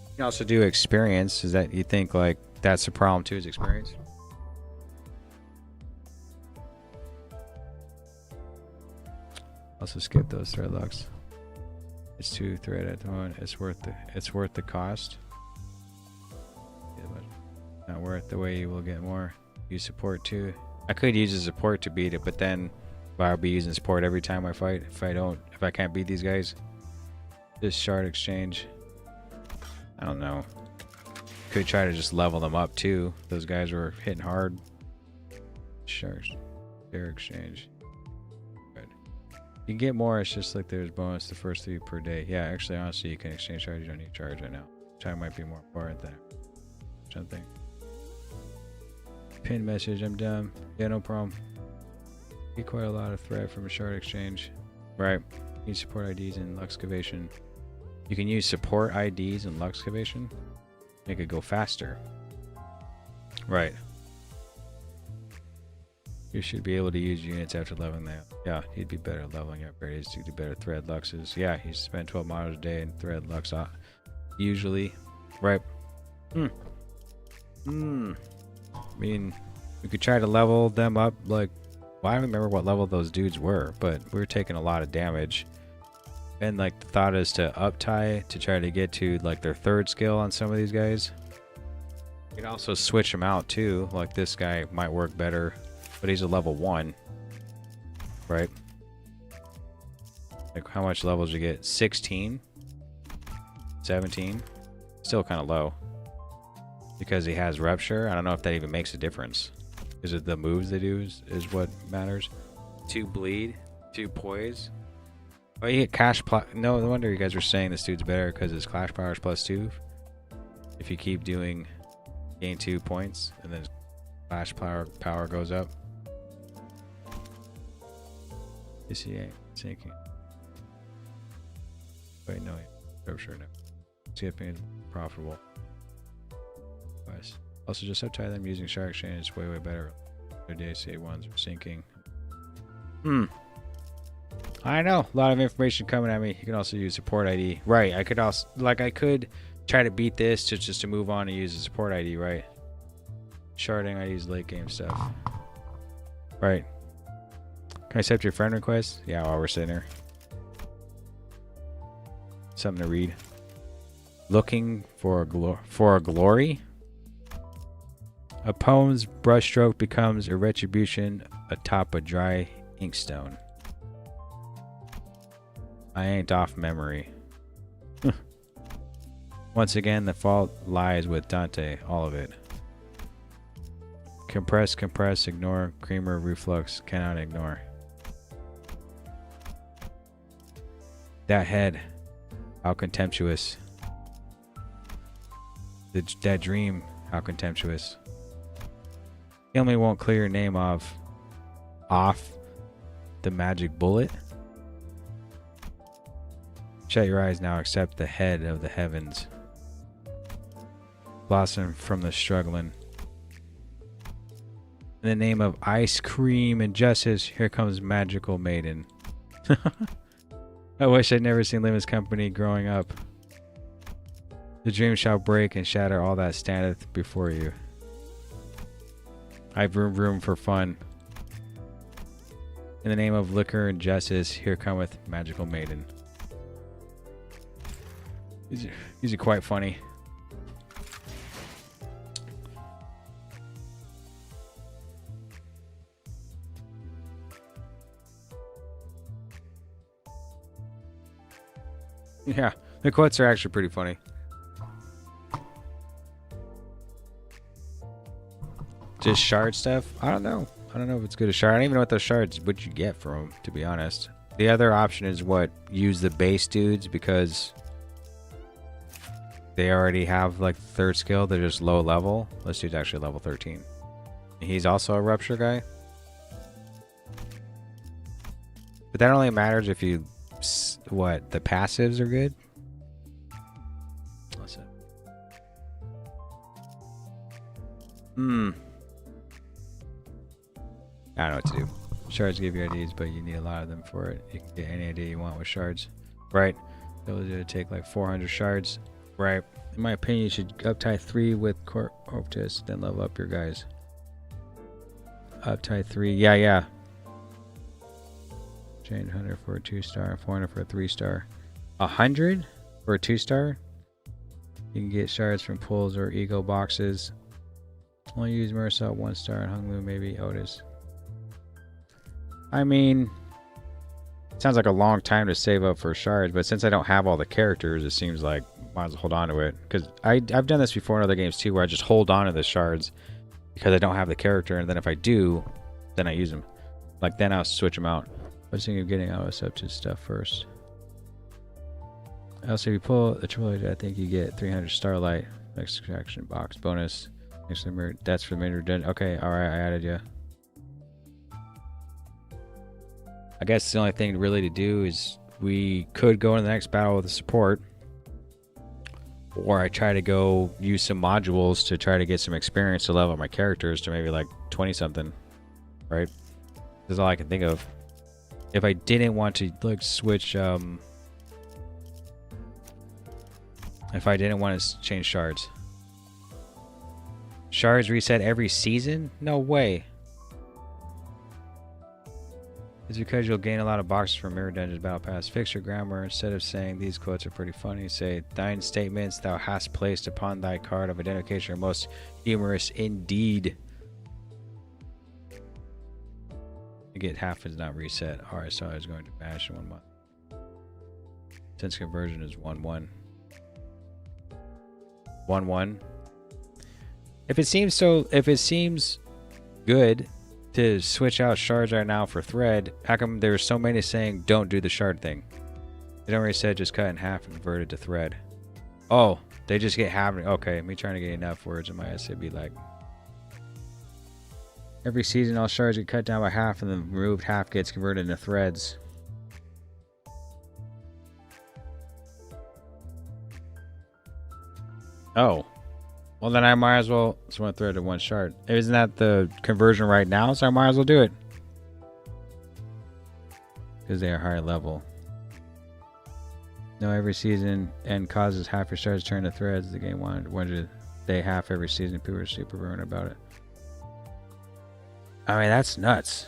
You can also do experience. Is that you think like that's the problem too? Is experience? Also skip those thread locks. It's 2 thread at the moment. It's worth the cost. Yeah, but not worth the way you will get more. Use support too. I could use a support to beat it, but then I'll be using support every time I fight. If I can't beat these guys, this shard exchange. I don't know. Could try to just level them up too. Those guys were hitting hard. Shards, fair exchange. You can get more, it's just like there's bonus the first 3 per day. Yeah, actually, honestly, you can exchange charge. You don't need charge right now. Time might be more important than something. Pin message, I'm dumb. Yeah, no problem. Get quite a lot of thread from a shard exchange. Right. Use support IDs in Luxcavation. You can use support IDs in Luxcavation. Make it go faster. Right. You should be able to use units after leveling that. Yeah, he'd be better at leveling up upgrades to do better thread luxes. Yeah, he spent 12 models a day in thread lux usually. Right. I mean, we could try to level them up like, well, I don't remember what level those dudes were, but we were taking a lot of damage. And like the thought is to uptie to try to get to like their 3rd skill on some of these guys. You can also switch them out too. Like this guy might work better. But he's a level 1, right? Like how much levels you get? 16, 17, still kind of low because he has rupture. I don't know if that even makes a difference. Is it the moves they do is what matters? 2 bleed, 2 poise. Oh, you get cash no wonder you guys were saying this dude's better because his clash power is +2. If you keep doing gain 2 points and then clash power goes up. You see, ain't sinking. Wait, no, I'm sure no. Skipping is profitable. Also, just uptie them using Shark Exchange is way better. Their DSA ones are sinking. I know, a lot of information coming at me. You can also use support ID. Right, I could also, like, I could try to beat this just to move on and use the support ID, right? Sharding, I use late game stuff. Right. Can I accept your friend request? Yeah, while we're sitting here. Something to read. Looking for a glory? A poem's brushstroke becomes a retribution atop a dry inkstone. I ain't off memory. Once again, the fault lies with Dante, all of it. Compress, ignore, creamer, reflux, cannot ignore. That head, how contemptuous. That dream, how contemptuous. Kill me won't clear your name off the magic bullet. Shut your eyes now, accept the head of the heavens. Blossom from the struggling. In the name of ice cream and justice, here comes magical maiden. I wish I'd never seen Limbus Company growing up. The dream shall break and shatter all that standeth before you. I've room for fun. In the name of liquor and justice, here cometh magical maiden. These are quite funny. Yeah, the quotes are actually pretty funny. Just shard stuff? I don't know. I don't know if it's good as shard. I don't even know what those shards would you get from them, to be honest. The other option is what? Use the base dudes because they already have like third skill. They're just low level. This dude's actually level 13. He's also a rupture guy. But that only matters if you... What? The passives are good? Listen. I don't know what to do. Shards give you IDs, but you need a lot of them for it. You can get any idea you want with shards. Right? Ability to take like 400 shards. Right. In my opinion, you should uptie 3 with Corpus, then level up your guys. Uptie 3. Yeah. Change 100 for a 2-star, 400 for a 3-star. 100 for a 2-star? You can get shards from pulls or ego boxes. Only use Mersa 1-star and Hunglu, maybe Otis. I mean, it sounds like a long time to save up for shards, but since I don't have all the characters, it seems like might as well hold on to it. Because I've done this before in other games too, where I just hold on to the shards because I don't have the character, and then if I do, then I use them. Like then I'll switch them out. I was thinking of getting out of to stuff first. Also, if you pull the triple, I think you get 300 Starlight extraction box bonus. That's for the major dungeon. Okay, alright, I added you. I guess the only thing really to do is we could go into the next battle with the support. Or I try to go use some modules to try to get some experience to level my characters to maybe like 20 something. Right? That's all I can think of. If I didn't want to like switch if I didn't want to change shards. Shards reset every season? No way. It's because you'll gain a lot of boxes from Mirror Dungeons Battle Pass. Fix your grammar. Instead of saying these quotes are pretty funny, say, thine statements thou hast placed upon thy card of identification are most humorous indeed. You get half is not reset. Alright, so I was going to bash in 1 month. Since conversion is 1-1. 1-1. If it seems good to switch out shards right now for thread, how come there's so many saying don't do the shard thing? They don't really say just cut in half and convert it to thread. Oh, they just get half. Okay, me trying to get enough words in my essay would be like, every season all shards get cut down by half and the removed half gets converted into threads. Oh. Well, then I might as well. It's one thread to one shard. Isn't that the conversion right now? So I might as well do it. Because they are higher level. No, every season and causes half your shards turn to threads. The game wanted they half every season. People are super burnt about it. I mean, that's nuts.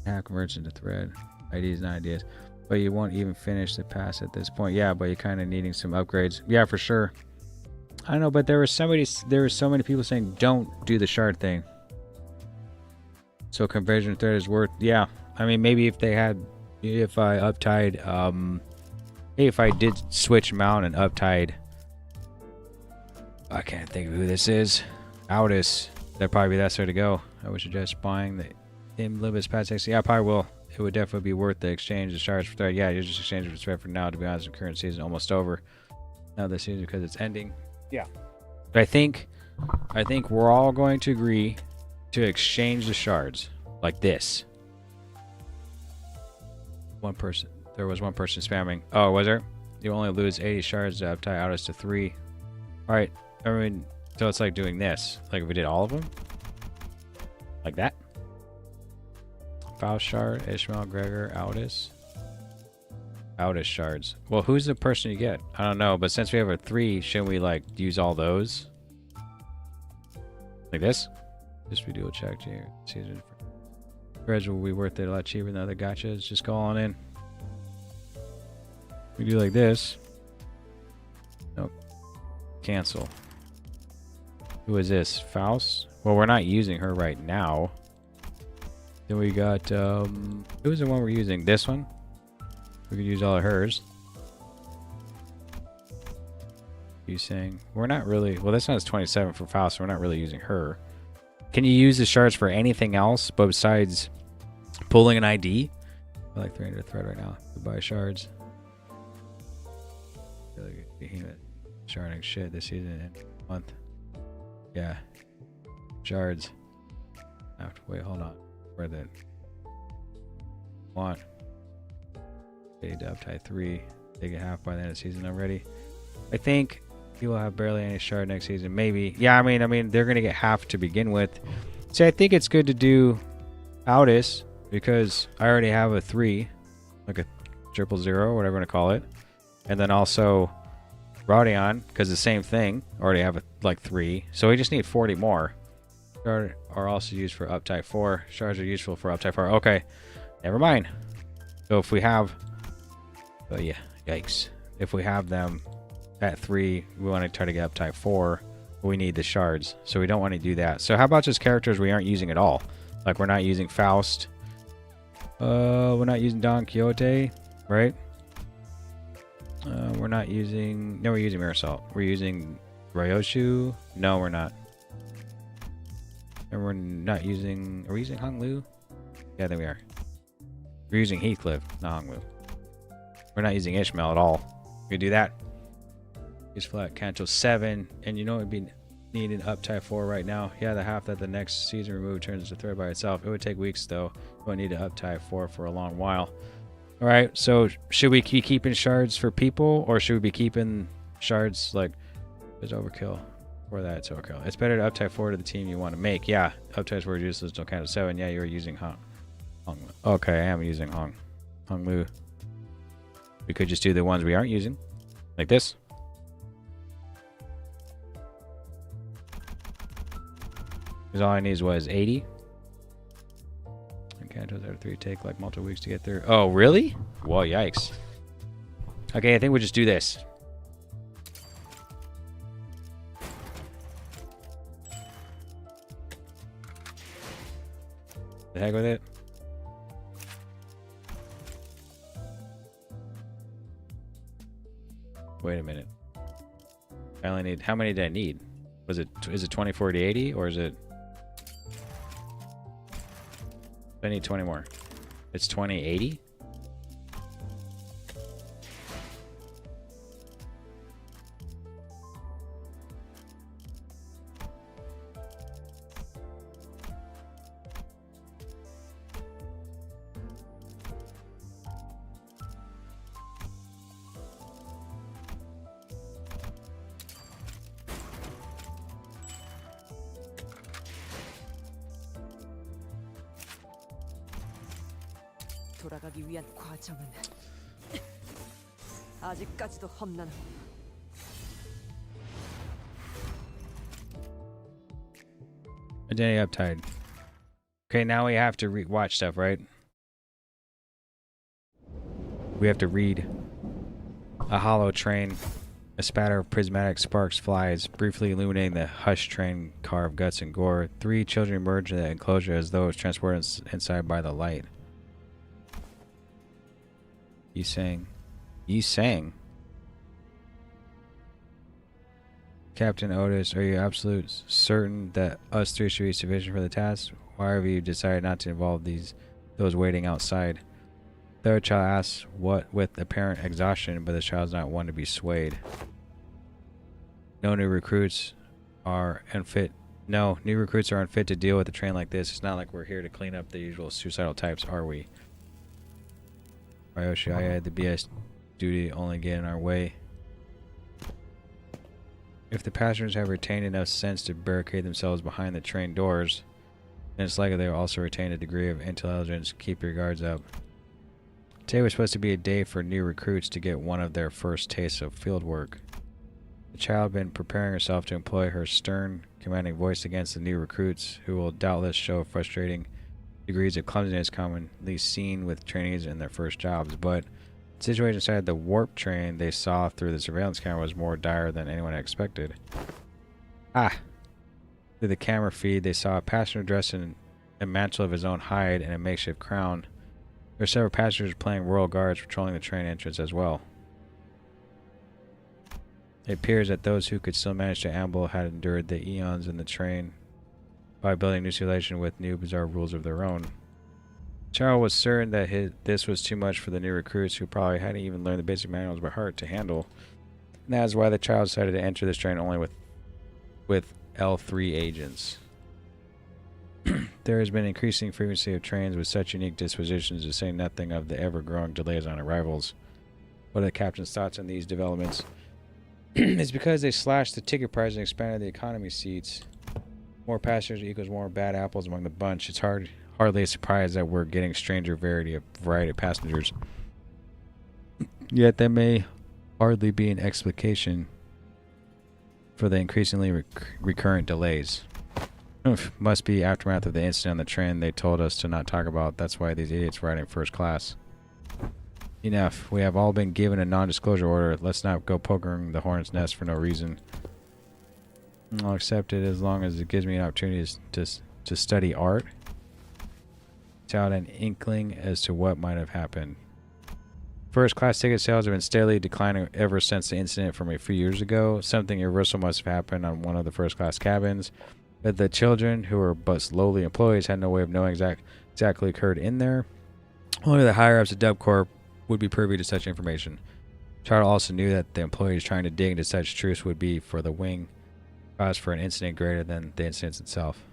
Half converts into thread. Ideas and ideas. But you won't even finish the pass at this point. Yeah, but you're kind of needing some upgrades. Yeah, for sure. I don't know, but there were so many people saying don't do the shard thing. So conversion thread is worth, yeah. I mean, maybe if I uptied, if I did switch mount and uptied, I can't think of who this is. Outis. That'd probably be that way to go. I would suggest buying the Limbus Pad 60. Yeah, I probably will. It would definitely be worth the exchange the shards for thread. Yeah, you just exchange it for thread for now. To be honest, the current season almost over. Now this season because it's ending. Yeah. But I think we're all going to agree to exchange the shards like this. There was one person spamming. Oh, was there? You only lose 80 shards to uptie Outis to 3. All right. I mean, so it's like doing this. Like if we did all of them, like that. Faust shard, Ishmael, Gregor, Outis shards. Well, who's the person you get? I don't know, but since we have a 3, shouldn't we like use all those? Like this? Just we do a check here. Season threads will be worth it a lot cheaper than other gachas. Just go on in. We do like this. Nope. Cancel. Who is this? Faust? Well, we're not using her right now. Then we got, who's the one we're using? This one? We could use all of hers. You saying? We're not really, well, this one is 27 for Faust, so we're not really using her. Can you use the shards for anything else but besides pulling an ID? I like 300 thread right now. Goodbye shards. Really behemoth sharding shit this season and month. Yeah. Shards. I have to wait, hold on. Where the want to uptie 3, take a half by the end of the season already. I think he will have barely any shard next season. Maybe. Yeah, I mean they're gonna get half to begin with. See, I think it's good to do Outis because I already have a 3, like a 000, whatever you want to call it, and then also Rodion because the same thing. Already have a, like 3, so we just need 40 more. Shards are also used for uptie 4. Shards are useful for uptie 4. Okay, never mind. So if we have, oh yeah, yikes. If we have them at 3, we want to try to get uptie 4. We need the shards, so we don't want to do that. So how about just characters we aren't using at all? Like we're not using Faust. We're not using Don Quixote, right? We're not using. No, we're using Marisol. We're using Ryoshu. No, we're not. And we're not using... Are we using Hong Lu? Yeah, there we are. We're using Heathcliff, not Hong Lu. We're not using Ishmael at all. We do that. Use flat Canto 7. And you know what would be needing uptie 4 right now? Yeah, the half that the next season removed turns into thread by itself. It would take weeks, though. We won't need to uptie 4 for a long while. Alright, so should we keep keeping shards for people? Or should we be keeping shards like... There's overkill. For that, it's overkill. It's better to uptie 4 to the team you want to make. Yeah, upties 4 useless till Canto 7. Yeah, you're using Hong Lu. Okay, I am using Hong Lu. We could just do the ones we aren't using. Like this. Because all I need was 80. And Cantos out of 3 take like multiple weeks to get there. Oh, really? Whoa, yikes. Okay, I think we'll just do this. The heck with it. Wait a minute. I only need, how many did I need? Is it 20, 40, 80 or is it I need 20 more. It's 2080? 돌아가기 위한 과정은 아직까지도 험난하고 Identity uptide. Okay, now we have to watch stuff, right? We have to read. A hollow train. A spatter of prismatic sparks flies, briefly illuminating the hushed train car of guts and gore. 3 children emerge in the enclosure as though it was transported inside by the light. You sang. You sang. Captain Otis, are you absolutely certain that us 3 should be sufficient for the task? Why have you decided not to involve those waiting outside? Third child asks what with apparent exhaustion, but the child's not one to be swayed. No new recruits are unfit. No, new recruits are unfit to deal with a train like this. It's not like we're here to clean up the usual suicidal types, are we? Ryoshi, I had the BS duty only get in our way. If the passengers have retained enough sense to barricade themselves behind the train doors, then it's likely they will also retain a degree of intelligence. Keep your guards up. Today was supposed to be a day for new recruits to get one of their first tastes of field work. The child had been preparing herself to employ her stern, commanding voice against the new recruits, who will doubtless show frustrating degrees of clumsiness commonly seen with trainees in their first jobs, but the situation inside the warp train they saw through the surveillance camera was more dire than anyone had expected. Through the camera feed, they saw a passenger dressed in a mantle of his own hide and a makeshift crown. There were several passengers playing royal guards patrolling the train entrance as well. It appears that those who could still manage to amble had endured the eons in the train by building new civilization with new bizarre rules of their own. Charles was certain that this was too much for the new recruits, who probably hadn't even learned the basic manuals by heart, to handle. And that is why the child decided to enter this train only with L3 agents. There has been increasing frequency of trains with such unique dispositions, to say nothing of the ever-growing delays on arrivals. What are the captain's thoughts on these developments? It's because they slashed the ticket price and expanded the economy seats. More passengers equals more bad apples among the bunch. It's hardly a surprise that we're getting stranger variety of passengers. Yet there may hardly be an explication for the increasingly recurrent delays. Must be aftermath of the incident on the train they told us to not talk about. That's why these idiots ride in first class. Enough. We have all been given a non-disclosure order. Let's not go poking the hornet's nest for no reason. I'll accept it as long as it gives me an opportunity to study art. Without an inkling as to what might have happened. First class ticket sales have been steadily declining ever since the incident from a few years ago. Something irreversible must have happened on one of the first class cabins. But the children, who were but lowly employees, had no way of knowing exactly occurred in there. Only the higher-ups at Dub Corp would be privy to such information. Charles also knew that the employees trying to dig into such truths would be for the wing cause for an incident greater than the incident itself.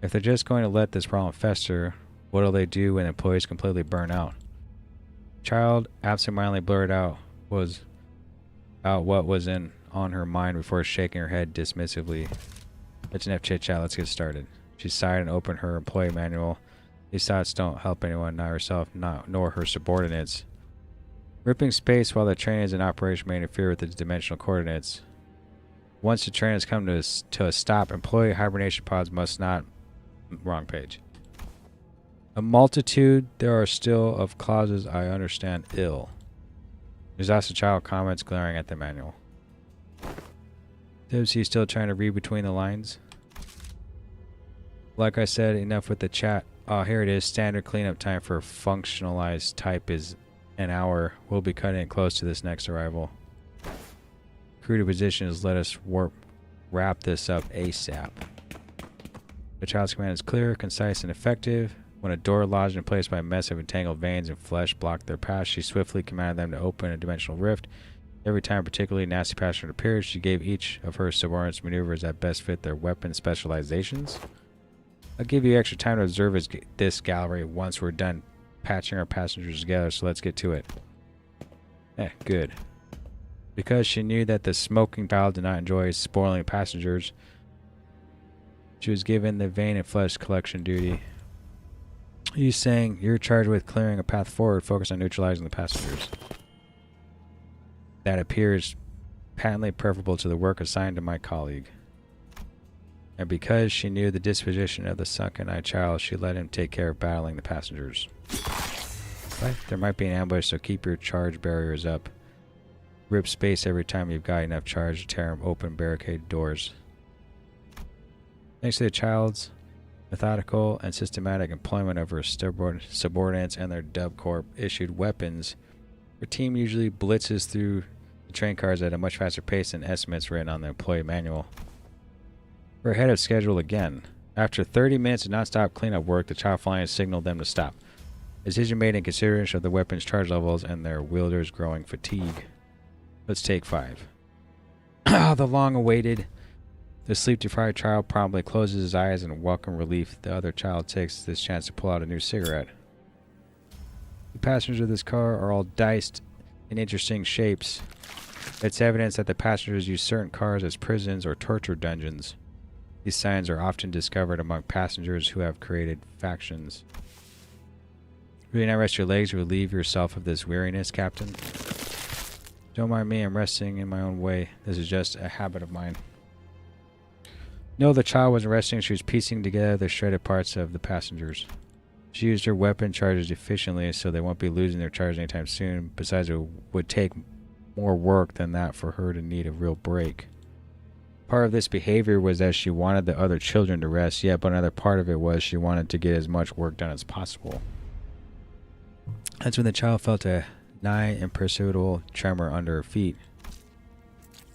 If they're just going to let this problem fester, what'll they do when employees completely burn out? Child absentmindedly blurted out what was on her mind before shaking her head dismissively. That's enough chit-chat, let's get started. She sighed and opened her employee manual. These thoughts don't help anyone, not herself, nor her subordinates. Ripping space while the train is in operation may interfere with its dimensional coordinates. Once the train has come to a stop, employee hibernation pods must not... Wrong page. A multitude there are still of clauses I understand ill. Exhausted child comments, glaring at the manual. Dibsy still trying to read between the lines. Like I said, enough with the chat. Oh, here it is. Standard cleanup time for functionalized type is an hour. We'll be cutting it close to this next arrival. Crew to positions. Let us wrap this up ASAP. The child's command is clear, concise, and effective. When a door lodged in place by a mess of entangled veins and flesh blocked their path, she swiftly commanded them to open a dimensional rift. Every time a particularly nasty passenger appeared, she gave each of her subordinates maneuvers that best fit their weapon specializations. I'll give you extra time to observe this gallery once we're done patching our passengers together, so let's get to it. Good. Because she knew that the smoking child did not enjoy spoiling passengers, she was given the vein and flesh collection duty. He's saying you're charged with clearing a path forward, focus on neutralizing the passengers. That appears patently preferable to the work assigned to my colleague. And because she knew the disposition of the sunken-eyed child, she let him take care of battling the passengers. But there might be an ambush, so keep your charge barriers up. Rip space every time you've got enough charge to tear open barricade doors. Thanks to the child's methodical and systematic employment of her subordinates and their Dub Corp issued weapons, her team usually blitzes through the train cars at a much faster pace than estimates written on the employee manual. We're ahead of schedule again. After 30 minutes of non-stop cleanup work, the child finally signaled them to stop. A decision made in consideration of the weapons' charge levels and their wielders' growing fatigue. Let's take 5. The long-awaited, the sleep-deprived child promptly closes his eyes in welcome relief. The other child takes this chance to pull out a new cigarette. The passengers of this car are all diced in interesting shapes. It's evidence that the passengers use certain cars as prisons or torture dungeons. These signs are often discovered among passengers who have created factions. Will you not rest your legs or relieve yourself of this weariness, Captain? Don't mind me, I'm resting in my own way. This is just a habit of mine. No, the child wasn't resting. She was piecing together the shredded parts of the passengers. She used her weapon charges efficiently, so they won't be losing their charge anytime soon. Besides, it would take more work than that for her to need a real break. Part of this behavior was that she wanted the other children to rest, yet but another part of it was she wanted to get as much work done as possible. That's when the child felt a nigh imperceptible tremor under her feet.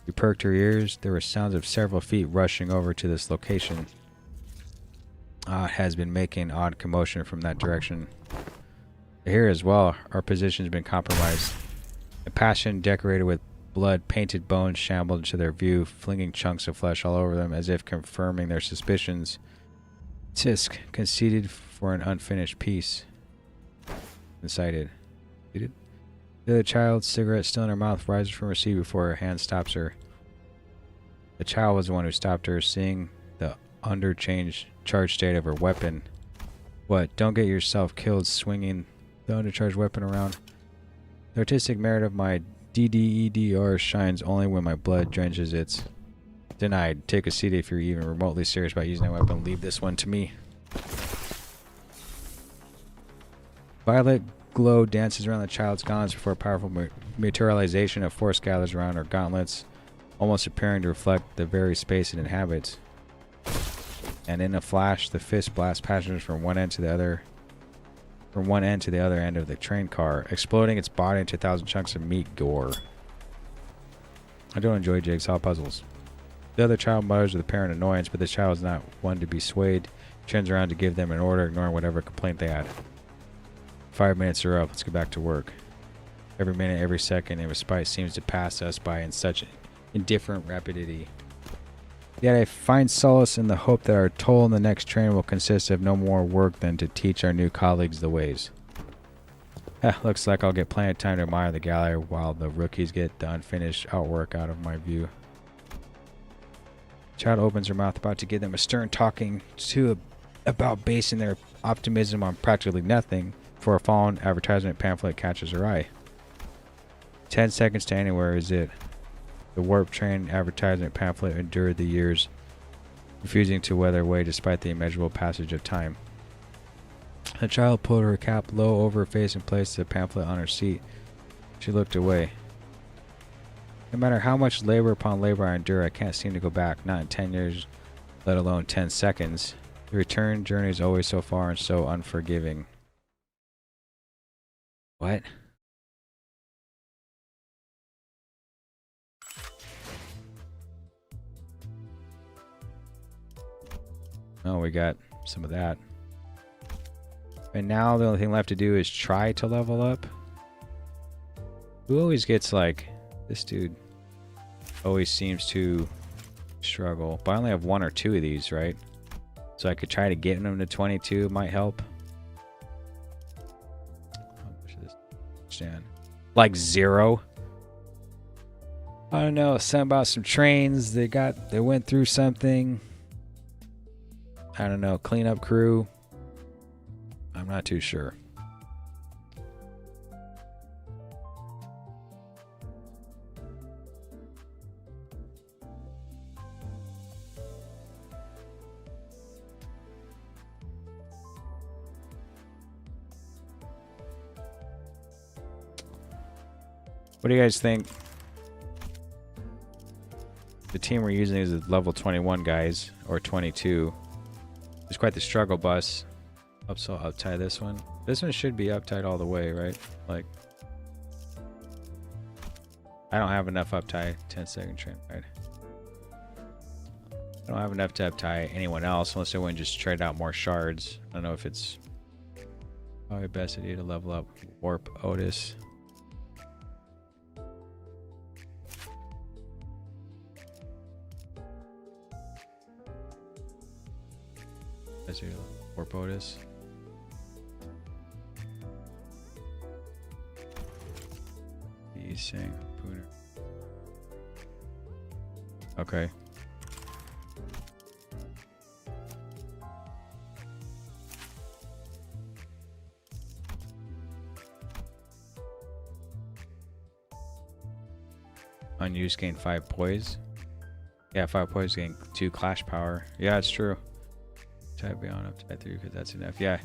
She perked her ears. There were sounds of several feet rushing over to this location. It has been making odd commotion from that direction. Here as well, our position has been compromised. A passion decorated with blood-painted bones shambled into their view, flinging chunks of flesh all over them as if confirming their suspicions. Tisk conceded for an unfinished piece. Incited. The other child's cigarette still in her mouth rises from her seat before her hand stops her. The child was the one who stopped her, seeing the undercharged state of her weapon. What? Don't get yourself killed swinging the undercharged weapon around. The artistic merit of my DDEDR shines only when my blood drenches its. Denied. Take a seat if you're even remotely serious about using that weapon. Leave this one to me. Violet glow dances around the child's gauntlets before a powerful materialization of force gathers around her gauntlets, almost appearing to reflect the very space it inhabits. And in a flash, the fist blasts passengers from one end to the other end of the train car, exploding its body into 1,000 chunks of meat gore. I don't enjoy jigsaw puzzles. The other child mutters with apparent annoyance, but the child is not one to be swayed. Turns around to give them an order, ignoring whatever complaint they had. 5 minutes are up. Let's get back to work. Every minute, every second, and respite seems to pass us by in such indifferent rapidity. Yet I find solace in the hope that our toll in the next train will consist of no more work than to teach our new colleagues the ways. Looks like I'll get plenty of time to admire the gallery while the rookies get the unfinished outwork out of my view. Child opens her mouth, about to give them a stern talking to about basing their optimism on practically nothing, for a fallen advertisement pamphlet catches her eye. 10 seconds to anywhere is it. The warp train advertisement pamphlet endured the years, refusing to weather away despite the immeasurable passage of time. The child pulled her cap low over her face and placed the pamphlet on her seat. She looked away. No matter how much labor upon labor I endure, I can't seem to go back, not in 10 years, let alone 10 seconds. The return journey is always so far and so unforgiving. What? Oh, we got some of that. And now the only thing left to do is try to level up. Who always gets like... This dude always seems to struggle. But I only have 1 or 2 of these, right? So I could try to get him to 22. Might help. How much is this stand? Like 0. I don't know. Something about some trains. They went through something. I don't know. Cleanup crew. I'm not too sure. What do you guys think? The team we're using is level 21 guys, or 22. It's quite the struggle bus. So I'll tie this one. This one should be uptight all the way, right? Like, I don't have enough uptie. 10-second train ride. I don't have enough to uptie anyone else unless everyone just trade out more shards. I don't know if it's probably best idea to level up Warp Otis. Warp Otis. He's saying Pooner. Okay. Unused gain 5 poise. Yeah, 5 poise gain 2 clash power. Yeah, it's true. Type beyond up to 3 because that's enough. Yeah.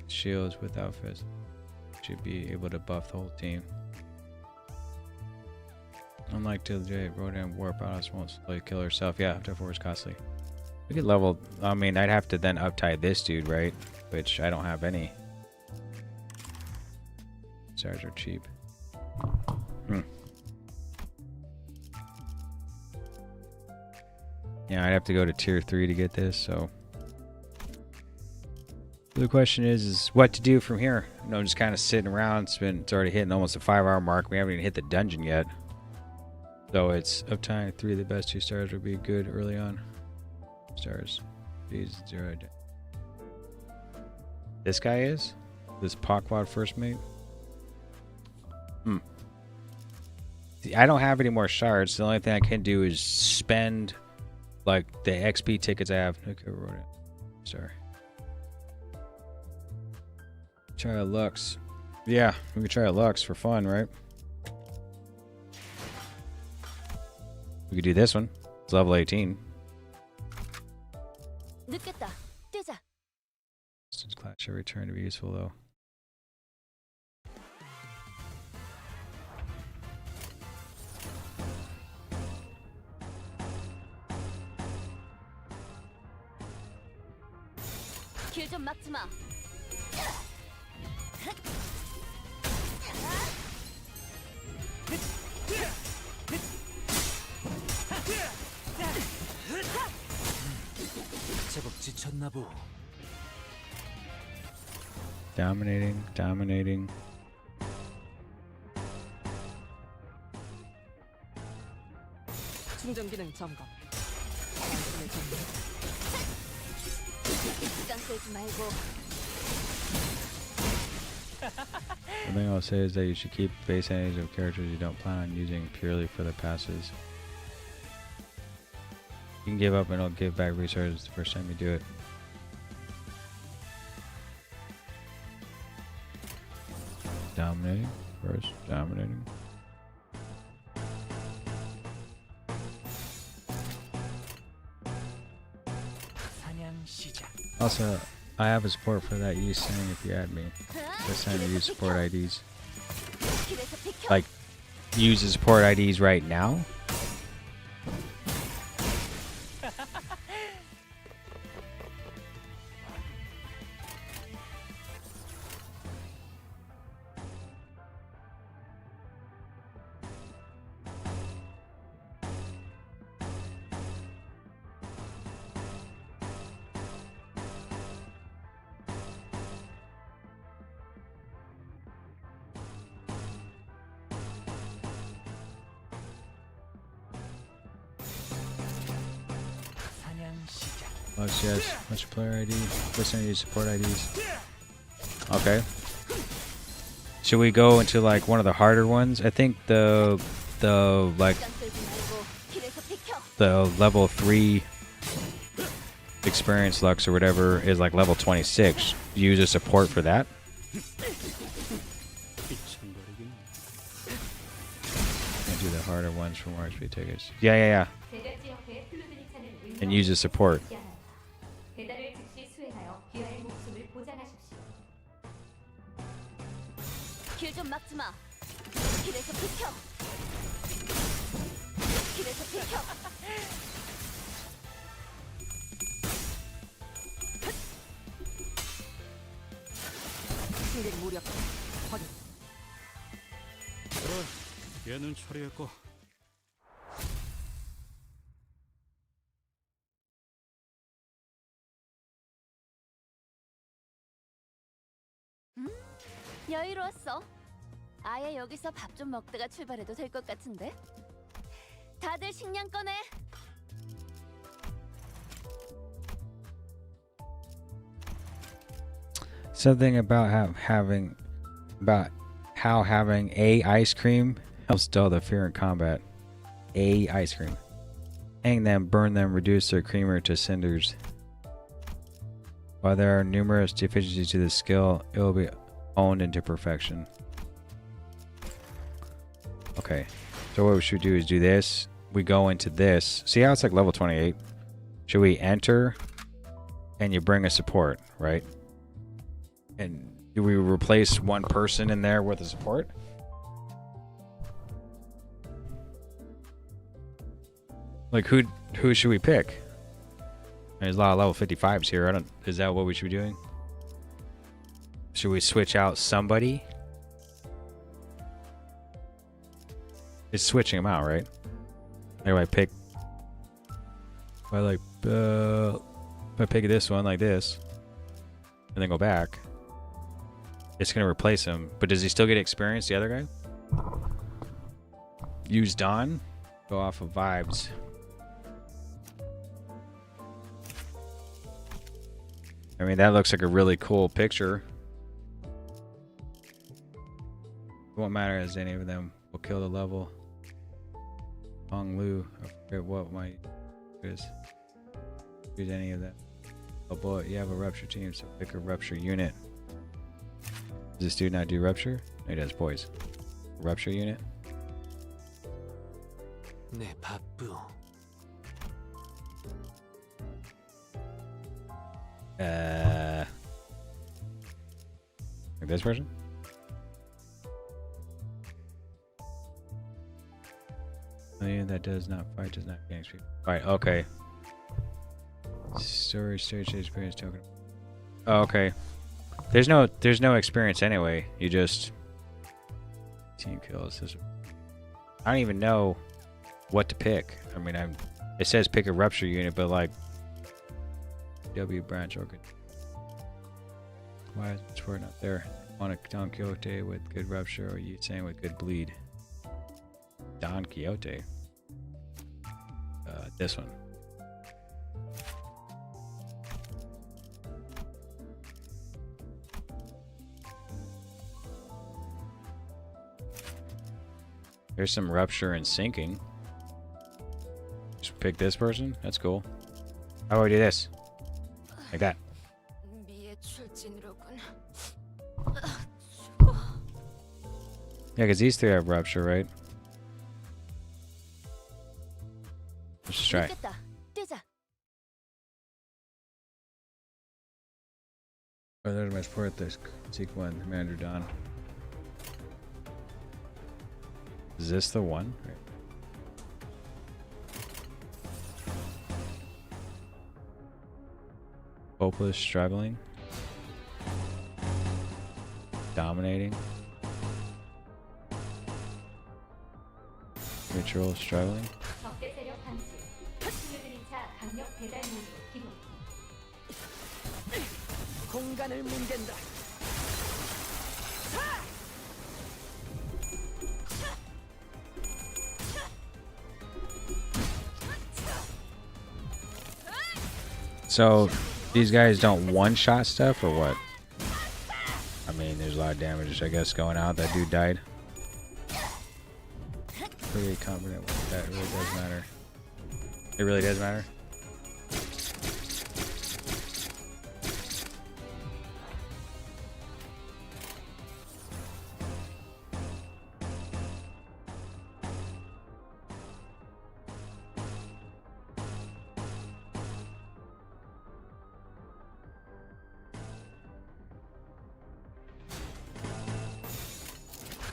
Shields without fist. Should be able to buff the whole team. Unlike Tilde, Rodan Warp Alice won't slowly kill herself. Yeah, up to 4 is costly. We could level. I mean, I'd have to then uptie this dude, right? Which I don't have any. Stars are cheap. Yeah, I'd have to go to tier 3 to get this, so. The question is what to do from here. You know, just kind of sitting around. It's already hitting almost a 5-hour mark. We haven't even hit the dungeon yet. So it's uptime 3 of the best 2 stars would be good early on. Stars. These 0. This guy is? This Pokwad first mate? See, I don't have any more shards. The only thing I can do is spend like the XP tickets I have. Okay, wrote it. Sorry. Try a Lux. Yeah, we could try a Lux for fun, right? We could do this one. It's level 18. 늦겠다. 뛰자. Since class should return to be useful though. 길 좀 막지 마. 제법 지쳤나 보. Dominating. 충전 기능 점검. 시간 끌지 말고. The thing I'll say is that you should keep base enemies of characters you don't plan on using purely for the passes. You can give up and it'll give back resources the first time you do it. Dominating first, dominating. 사냥 시작. Also, I have a support for that use saying if you add me. This time to use support IDs. Like, use the support IDs right now? Plus, yes. Bunch of player ID. Listen to support IDs. Okay. Should we go into like one of the harder ones? I think the like the level 3 experience lux or whatever is like level 26. Use a support for that. And do the harder ones for more HP tickets. Yeah. And use a support. 배달을 즉시 수행하여 귀하의 목숨을 보장하십시오. 길 좀 막지 마. 길에서 비켜. 길에서 비켜. 승객 무력 확인. 그래, 얘는 처리했고. 여유로웠어. 아예 여기서 밥 좀 먹다가 출발해도 될 것 같은데. 다들 식량 꺼내. Something about how having a ice cream helps dull the fear in combat. A ice cream. Hang them, burn them, reduce their creamer to cinders. While there are numerous deficiencies to this skill, it will be honed into perfection. Okay, so what we should do is do this. We go into this. See how it's like level 28? Should we enter and you bring a support, right? And do we replace one person in there with a support? Like who should we pick? There's a lot of level 55s here. Is that what we should be doing? Should we switch out somebody? It's switching them out, right? If I pick, if I pick this one like this, and then go back, it's gonna replace him. But does he still get experience? The other guy? Use Dawn. Go off of vibes. I mean, that looks like a really cool picture. It won't matter as any of them will kill the level. Hong Lu, I forget what my is. Use any of that. Oh boy, you have a rupture team, so pick a rupture unit. Does this dude not do rupture? No, he does poise. Rupture unit. 내 바쁘. Like this person? That does not fight, does not gain speed. Alright, okay. Storage experience token. Oh, okay. There's no experience anyway. You just team kills. I don't even know what to pick. I mean, it says pick a rupture unit, but like W branch organ. Why is the support not there? On a Don Quixote with good rupture, or you saying with good bleed? Don Quixote. This one. There's some rupture and sinking. Just pick this person. That's cool. How do I do this? Like that. Yeah, because these three have rupture, right? Let's just try. Oh, there's my support. This Seek one, Commander Don. Is this the one? Right. Hopeless, struggling, dominating, ritual, struggling. 적대 세력 감지. 수요일 2차 강력 배달 모드 기동. 공간을 문댄다. So, these guys don't one-shot stuff, or what? I mean, there's a lot of damage, I guess, going out. That dude died. Pretty confident with that. It really does matter. It really does matter.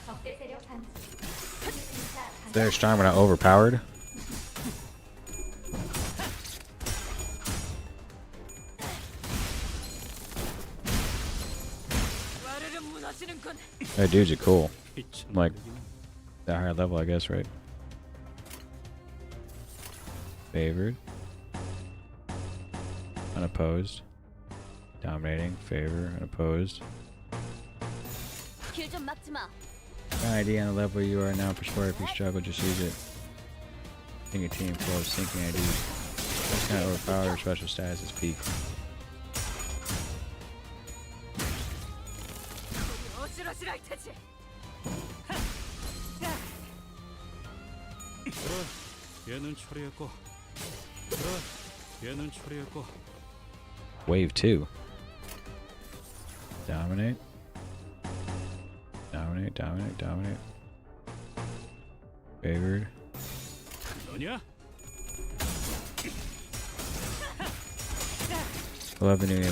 적대 세력 감지. They're strong but not overpowered. That dudes are cool. Like that higher level, I guess, right? Favored. Unopposed. Dominating. Favor. Unopposed. 길 좀 막지 마. ID on the level you are now. Perspire if you struggle, just use it. Think a team full of syncing IDs. That's kind of overpowered or special status is peak. 얘는 처리했고. 그래, 얘는 처리했고. Wave 2. Dominate. Dominate, dominate, dominate. Favored. 너냐? I love the new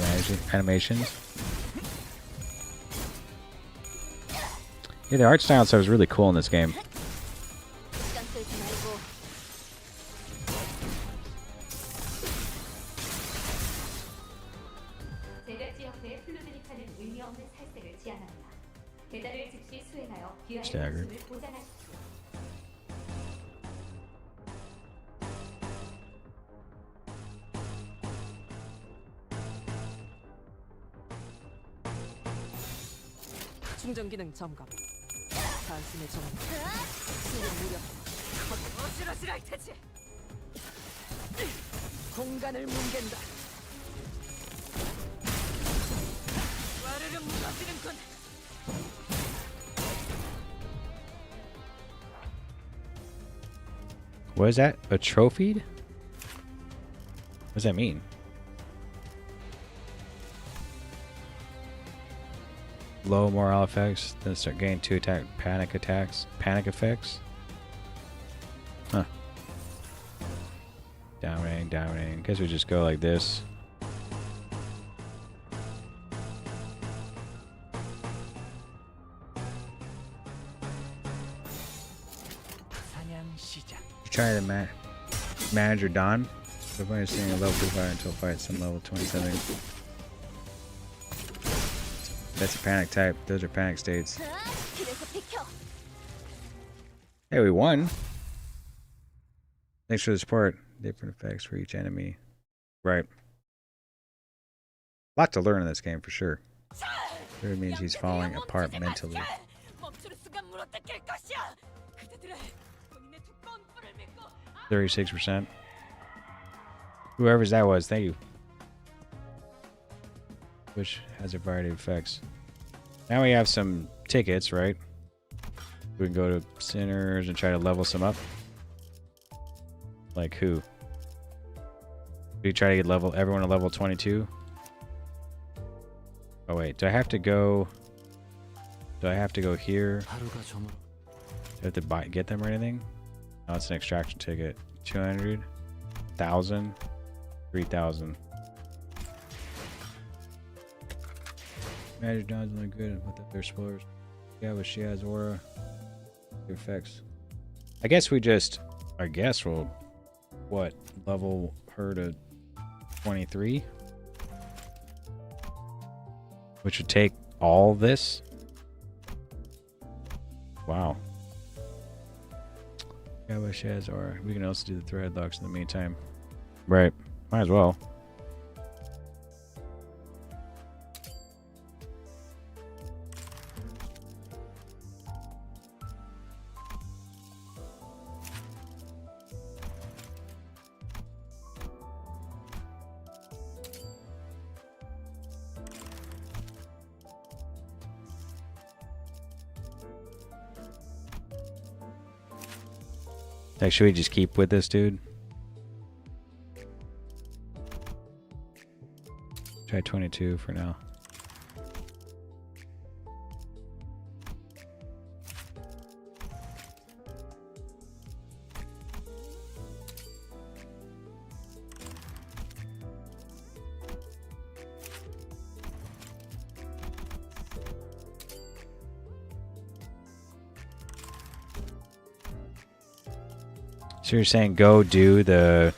animations. Yeah, the art style stuff is really cool in this game. 시간 끌지 말고. 제가 지역내에 플루드릭하는 의미 없는 살색을 지향합니다. 대단을 즉시 수행하여 귀환의 Staggered. 목숨을 보장하십시오. 충전 기능 점검. 단숨에 정원. 수는 무력. 어지러지랄 테지. 공간을 뭉갠다. 와르르 무너지는군. What is that? A trophy? What does that mean? Low morale effects, then start getting 2 attack panic attacks. Panic effects? Huh. Dominating, dominating. Guess we just go like this. 사냥 시작. You try to manage your Don. The point is staying a level 25 until fight some level 27. That's a panic type. Those are panic states. 길에서 비켜. Hey, we won. Thanks for the support. Different effects for each enemy. Right. A lot to learn in this game for sure. It means he's falling apart mentally. 멈추는 순간 물어뜯길 것이야. 그대들의 본인의 두꺼운 뿔을 믿고 36%. Whoever's that was, thank you. Which has a variety of effects. Now we have some tickets, right? We can go to sinners and try to level some up. Like who? We try to get everyone to level 22. Oh wait, do I have to go here? Do I have to get them or anything? No, it's an extraction ticket. 200, 1,000, 3,000. Magic Dawn's only good with their spoilers. Yeah, but she has aura. The effects. I guess we'll what? Level her to 23? Which would take all this? Wow. Yeah, but she has aura. We can also do the thread locks in the meantime. Right. Might as well. Like, should we just keep with this dude? Try 22 for now. So you're saying go do the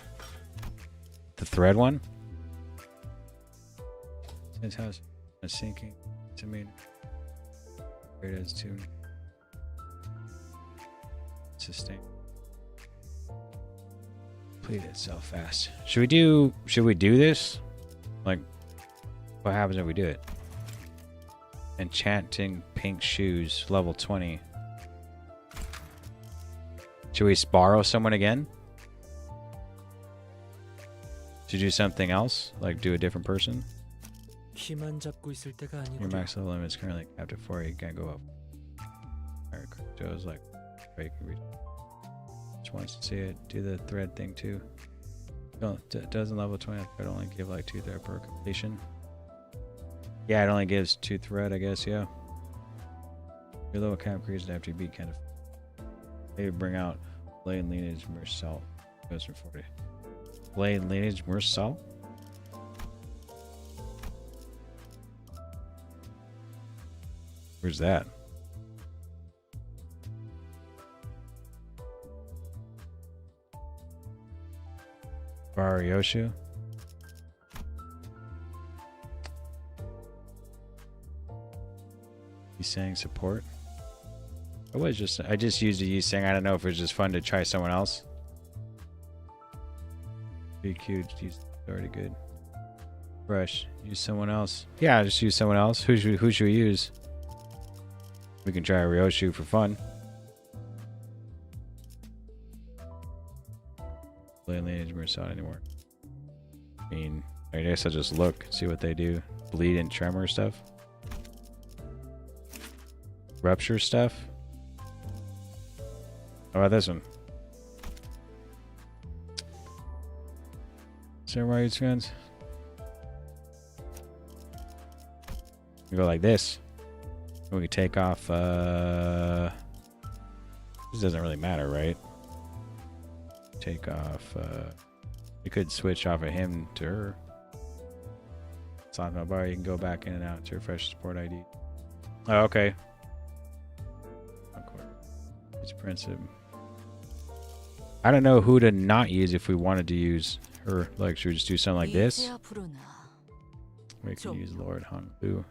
thread one? This house is sinking to me. Great as to sustain. Complete itself fast. Should we do this? Like, what happens if we do it? Enchanting pink shoes, level 20. Should we borrow someone again? To do something else? Like do a different person? Your max level limit is currently capped at 4. You can't go up. Alright, Joe's like, right, you can reach. Just wants to see it. Do the thread thing too. No, doesn't level 20 thread only give like 2 thread per completion. Yeah, it only gives 2 thread, I guess, yeah. Your level cap increases after you beat kind of. Maybe bring out Blade and Lineage Merce Salt. Goes for 40. Blade and Lineage Merce Salt? Where's that? Baryoshu? He's saying support? I just used a Yiseng. I don't know if it was just fun to try someone else. BQ, already good. Brush, use someone else. Yeah, just use someone else. Who should we use? We can try Ryoshu for fun. Blade Lineage Merce out anymore. I mean, I guess I'll just look, see what they do. Bleed and tremor stuff. Rupture stuff. How about this one? Samurai friends. We go like this. We can take off. This doesn't really matter, right? Take off. You could switch off of him to her. It's on my bar. You can go back in and out to refresh support ID. Oh, okay. It's Princip. I don't know who to not use if we wanted to use her. Like, should we just do something like this? We can use Lord Hongbu.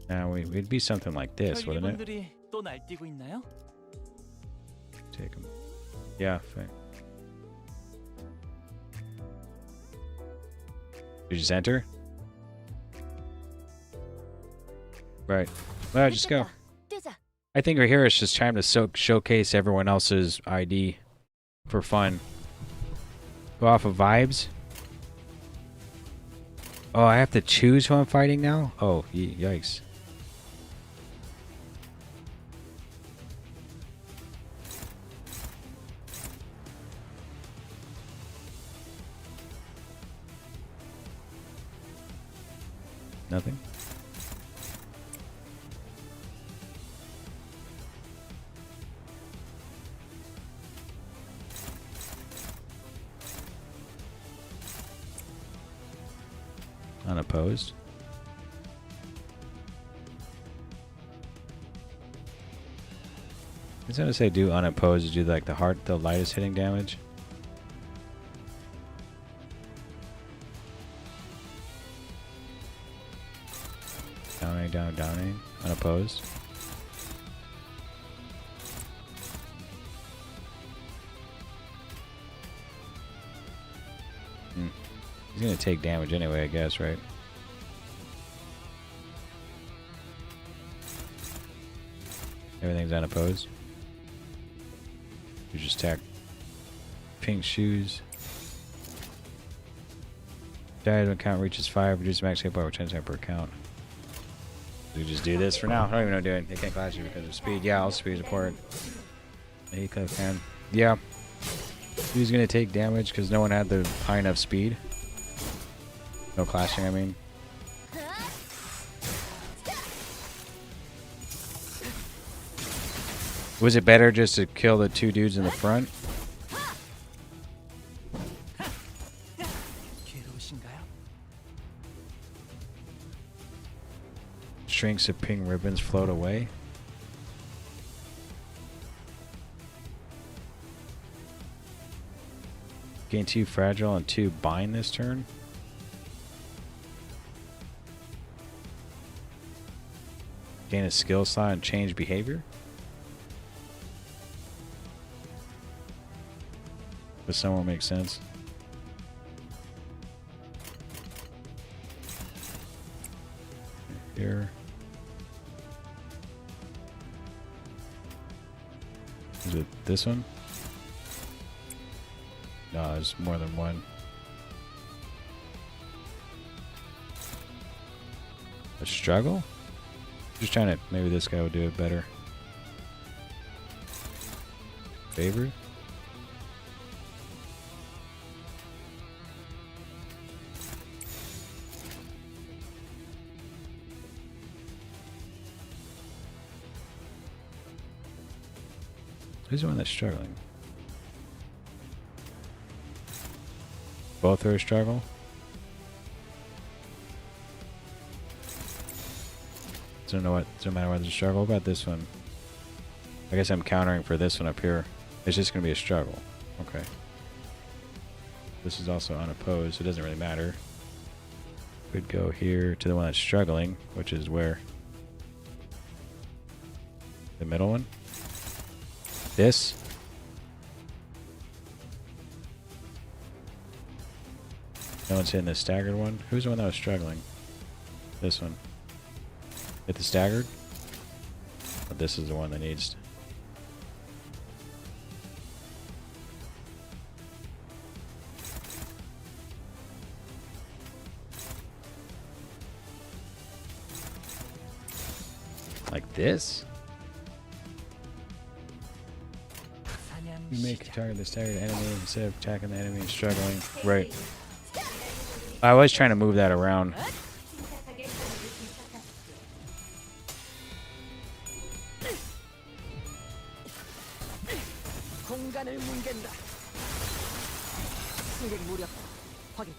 Now we'd be something like this, wouldn't it? Take him. Yeah, fine. You just enter? Right. Well, just go. I think right here it's just time to showcase everyone else's ID for fun. Go off of vibes. Oh, I have to choose who I'm fighting now? Oh, yikes. Nothing? Unopposed. It's gonna say do unopposed to do like the lightest hitting damage. Downing, unopposed. He's gonna take damage anyway, I guess, right? Everything's unopposed. You just attack. Pink shoes. Dies when count reaches 5. Reduce max hit by over 10% per count. We just do this for now. I don't even know what I'm doing. They can't clash you because of speed. Yeah, I'll speed support. Yaga fan. Yeah. He was gonna take damage because no one had the high enough speed. No clashing, I mean. Was it better just to kill the two dudes in the front? Strings of pink ribbons float away. Gain 2 fragile and 2 bind this turn. Gain a skill slot and change behavior. Does someone make sense? Here. Is it this one? No, there's more than one. A struggle? Just trying to, maybe this guy would do it better. Favorite? Who's the one that's struggling? Both are a struggle? Doesn't matter what the struggle. What about this one? I guess I'm countering for this one up here. It's just gonna be a struggle. Okay. This is also unopposed, so it doesn't really matter. Could go here to the one that's struggling, which is where? The middle one? This? No one's hitting the staggered one. Who's the one that was struggling? This one. Hit the staggered? But this is the one that needs. Like this? You make target the staggered enemy instead of attacking the enemy and struggling. Right. I was trying to move that around. 공간을 뭉갠다. 승객 무력 확인.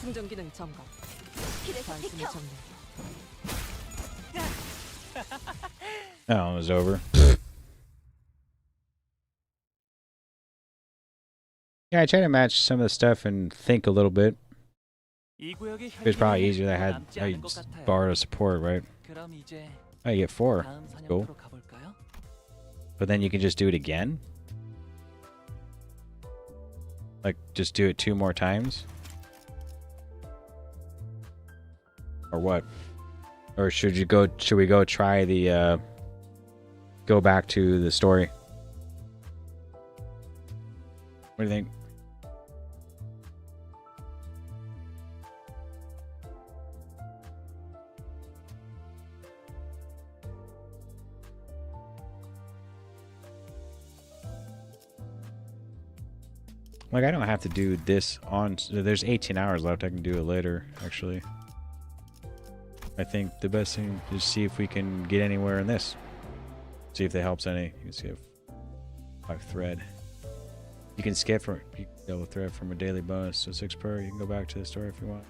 충전 기능 점검. 단순히 정리. That one was over. Yeah, I try to match some of the stuff and think a little bit. It's probably easier that I had borrowed a support, right? Oh, you get 4. Cool. But then you can just do it again? Like, just do it 2 more times? Or what? Or should we go try the go back to the story? What do you think? Like, I don't have to do this on. There's 18 hours left. I can do it later, actually. I think the best thing is see if we can get anywhere in this. See if that helps any. You can skip 5 thread. You can skip from double thread from a daily bonus, so 6 per. You can go back to the story if you want.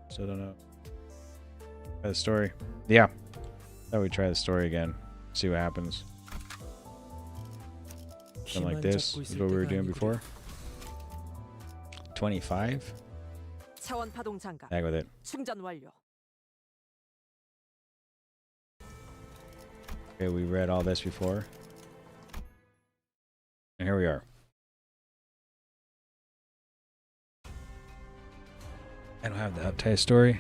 Still don't know. Try the story. Yeah. Thought we'd try the story again. See what happens. Something like this is what we were doing before. 25. 차원 파동 장갑. Back with it. 충전 완료. Okay, we read all this before. And here we are. I don't have the uptight story.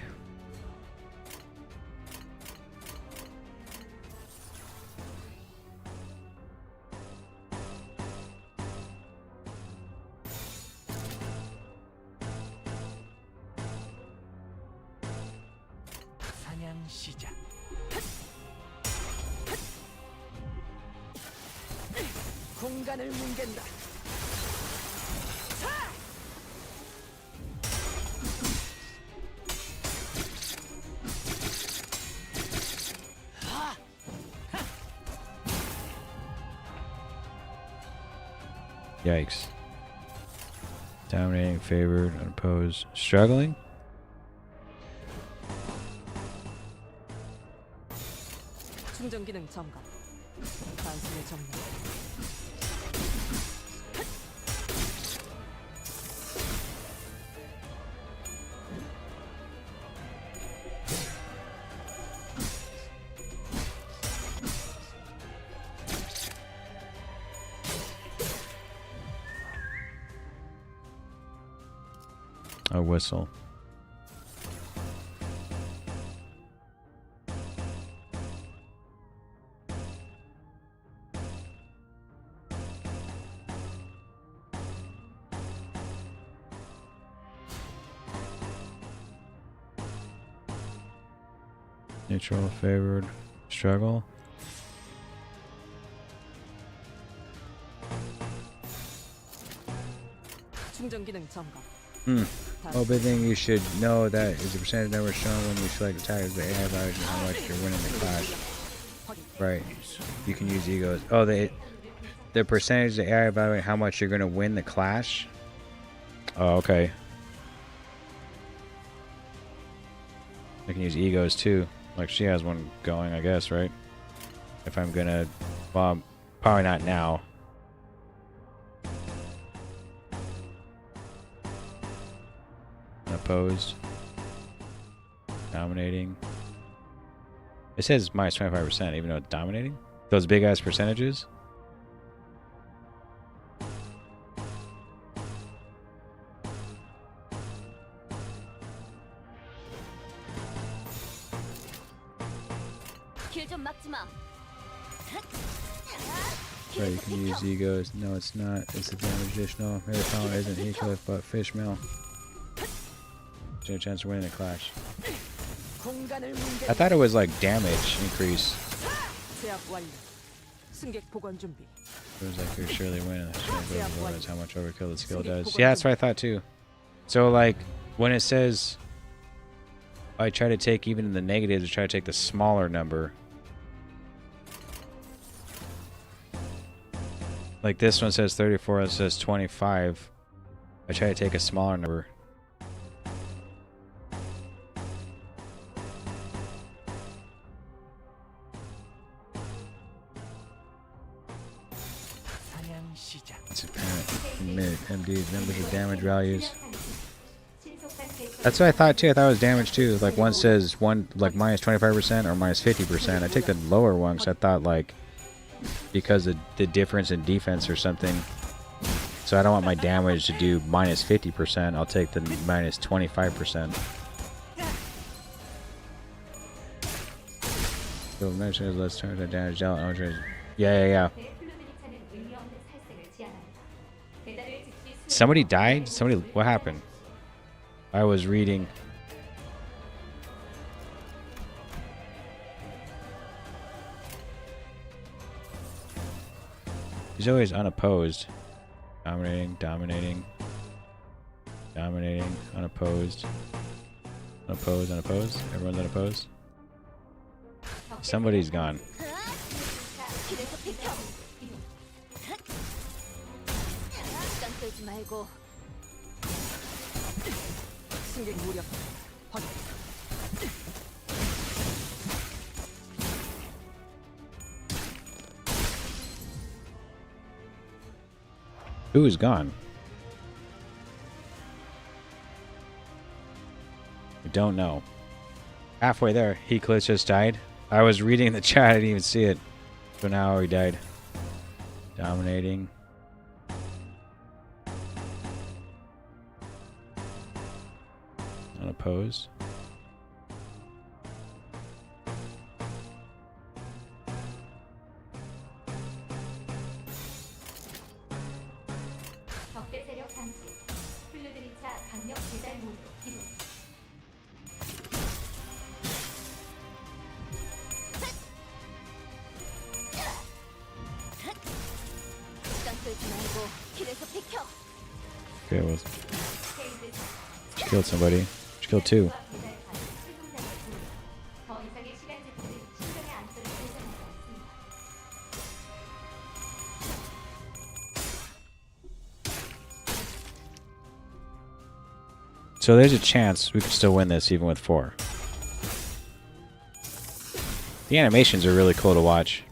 사냥 시작. 공간을 뭉갠다. Yikes. Dominating, favored, unopposed, struggling. 충전 기능 점검. 단순히 점령. A whistle. Neutral, favored, struggle. 충전 기능 점검. Big thing you should know that is the percentage number shown when you select attackers, the AI value, and how much you're winning the clash. Right. You can use egos. Oh, the percentage the AI value, how much you're gonna win the clash. Oh, okay. I can use egos too. Like she has one going, I guess, right? If I'm gonna, well, probably not now. Opposed. Dominating. It says minus 25%, even though it's dominating. Those big ass percentages. Right, you can use egos. No, it's not. It's a damage additional. Maybe the problem isn't equal, but fish mill. A chance of winning the clash. I thought it was like damage increase. 제압 완료. 승객 복원 준비. It was like you're surely winning. That's how much overkill the skill does. Yeah, that's what I thought too. So like when it says I try to take even in the negatives, I try to take the smaller number. Like this one says 34, it says 25. I try to take a smaller number. It's apparent. MD's numbers of damage values. That's what I thought too. I thought it was damage too. Like one says like minus 25% or minus 50%. I take the lower one because I thought like because of the difference in defense or something. So I don't want my damage to do minus 50%. I'll take the minus 25%. So mention let's turn the damage out. Yeah. Somebody died? Somebody, what happened? I was reading. He's always unopposed. Dominating, unopposed. Unopposed. Everyone's unopposed. Somebody's gone. 승객 무력 확인. Who is gone? I don't know. Halfway there, Heakless just died. I was reading the chat, I didn't even see it. So now he died. Dominating. Unopposed. 적대 세력 감지. 플루드리차 강력 배달 모드 기동. 시간 끌지 말고 길에서 비켜. Okay, well, she killed somebody. She killed two. 더 이상의 시간 제한은 신경의 안전을 보장하지 않습니다. So there's a chance we could still win this even with 4. The animations are really cool to watch.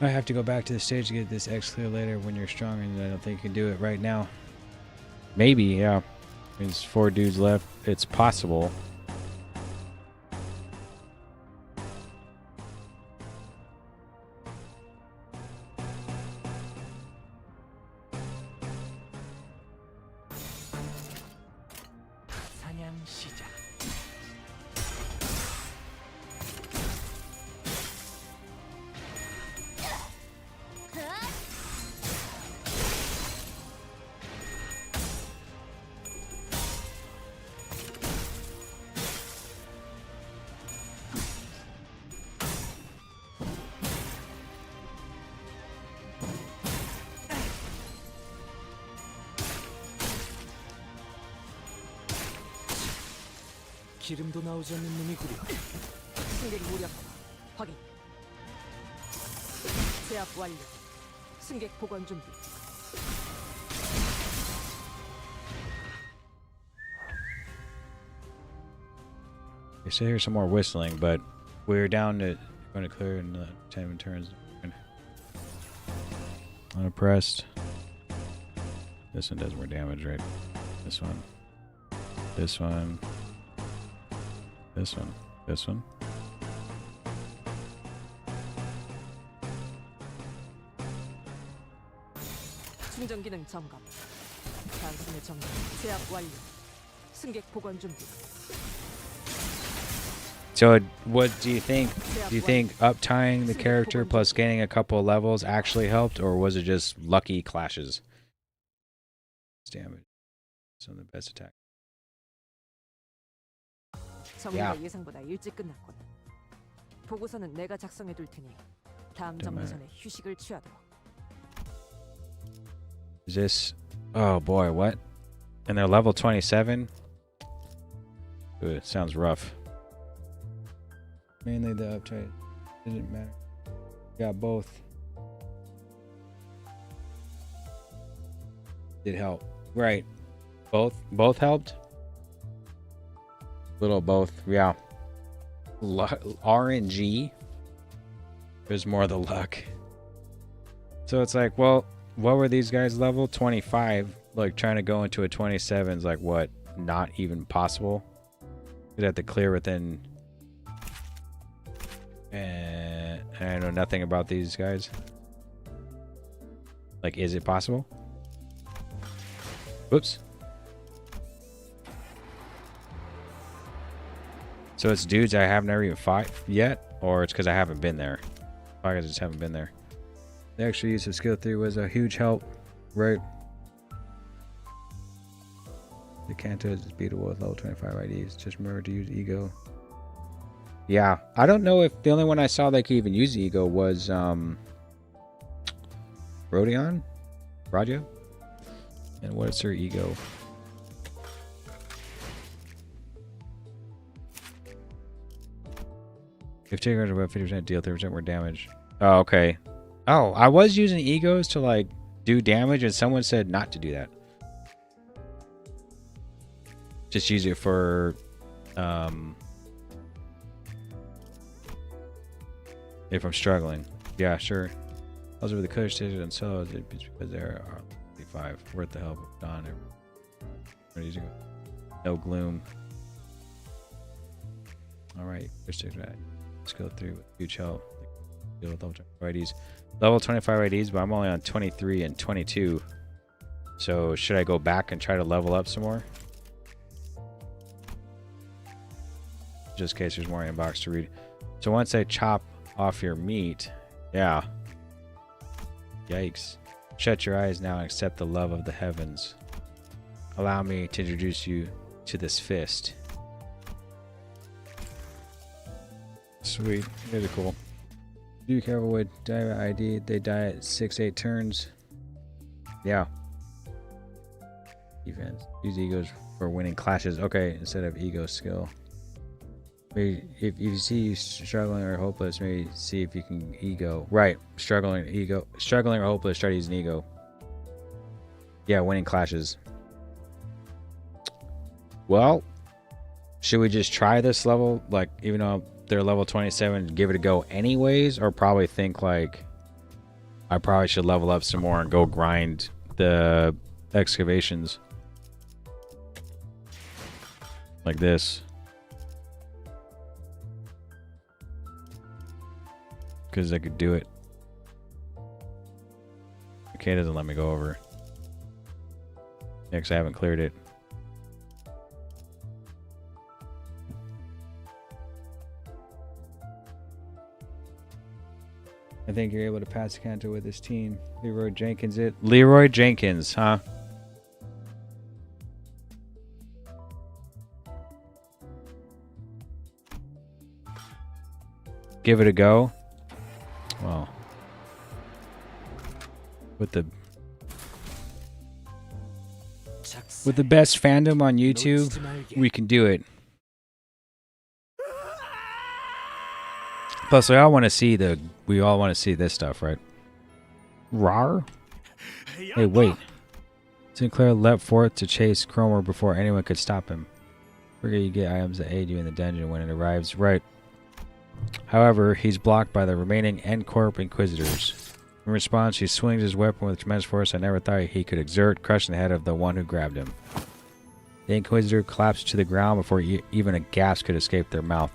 I have to go back to the stage to get this X clear later when you're stronger, and I don't think you can do it right now. Maybe, yeah. There's 4 dudes left. It's possible. 사냥 시작. 기름도 나오지 않는 놈이구려. 승객 무력 확인. 제압 완료. 승객 보관 준비. They say here's some more whistling, but we're down to going to clear in 10 turns. Unoppressed. This one does more damage, right? This one. This one. This one. This one. 충전 기능 점검. 단순의 점검. 제압 완료. 승객 보관 준비. So, what do you think? Do you think uptying the character plus gaining a couple of levels actually helped, or was it just lucky clashes? Damage. Some of the best attack. 정리가 예상보다 일찍 끝났군. 보고서는 내가 작성해 둘 테니 다음 정리 전에 휴식을 취하도록. Is this? Oh boy, what? And they're level 27. Ooh, it sounds rough. Mainly the uptight. Doesn't matter. Got both. Did help. Right. Both helped. Little both, yeah. RNG. There's more of the luck. So it's like, well, what were these guys level? 25. Like trying to go into a 27 is like what? Not even possible. You'd have to clear within. And I know nothing about these guys. Like, is it possible? Whoops. So it's dudes I have never even fought yet, or it's because I haven't been there. I just haven't been there. The extra use of skill 3 was a huge help, right? The Canto is beatable with level 25 IDs. Just remember to use ego. Yeah, I don't know if the only one I saw that could even use ego was Rodion, Raja. And what is her ego? If taking about 50% deal 30% more damage. Oh, okay. Oh, I was using egos to like do damage, and someone said not to do that. Just use it for if I'm struggling. Yeah, sure. Those are the color stages and so because there are 5 worth the help of Dawn. No gloom. Alright, let's go through with huge help. Deal with level 25 IDs. Level 25 IDs, but I'm only on 23 and 22. So should I go back and try to level up some more? Just in case there's more inbox to read. So once I chop off your meat, yeah. Yikes. Shut your eyes now and accept the love of the heavens. Allow me to introduce you to this fist. Sweet. These are cool. Be careful with dive ID. They die at 6-8 turns. Yeah. Defense. Use egos for winning clashes. Okay, instead of ego skill. Maybe if you see you struggling or hopeless, maybe see if you can ego. Right. Struggling or hopeless, try to use an ego. Yeah, winning clashes. Well, should we just try this level? Like, even though they're level 27, give it a go anyways? Or probably think like I probably should level up some more and go grind the excavations. Like this. Because I could do it. Okay, it doesn't let me go over. Yeah, because I haven't cleared it. I think you're able to pass the Canto with this team. Leroy Jenkins it. Leroy Jenkins, huh? Give it a go. Well, with the best fandom on YouTube, we can do it. Plus, we all want to see this stuff, right? Rar? Hey, wait. Sinclair leapt forth to chase Cromer before anyone could stop him. Forget you get items that aid you in the dungeon when it arrives. Right. However, he's blocked by the remaining K Corp Inquisitors. In response, he swings his weapon with tremendous force I never thought he could exert, crushing the head of the one who grabbed him. The Inquisitor collapsed to the ground before even a gasp could escape their mouth.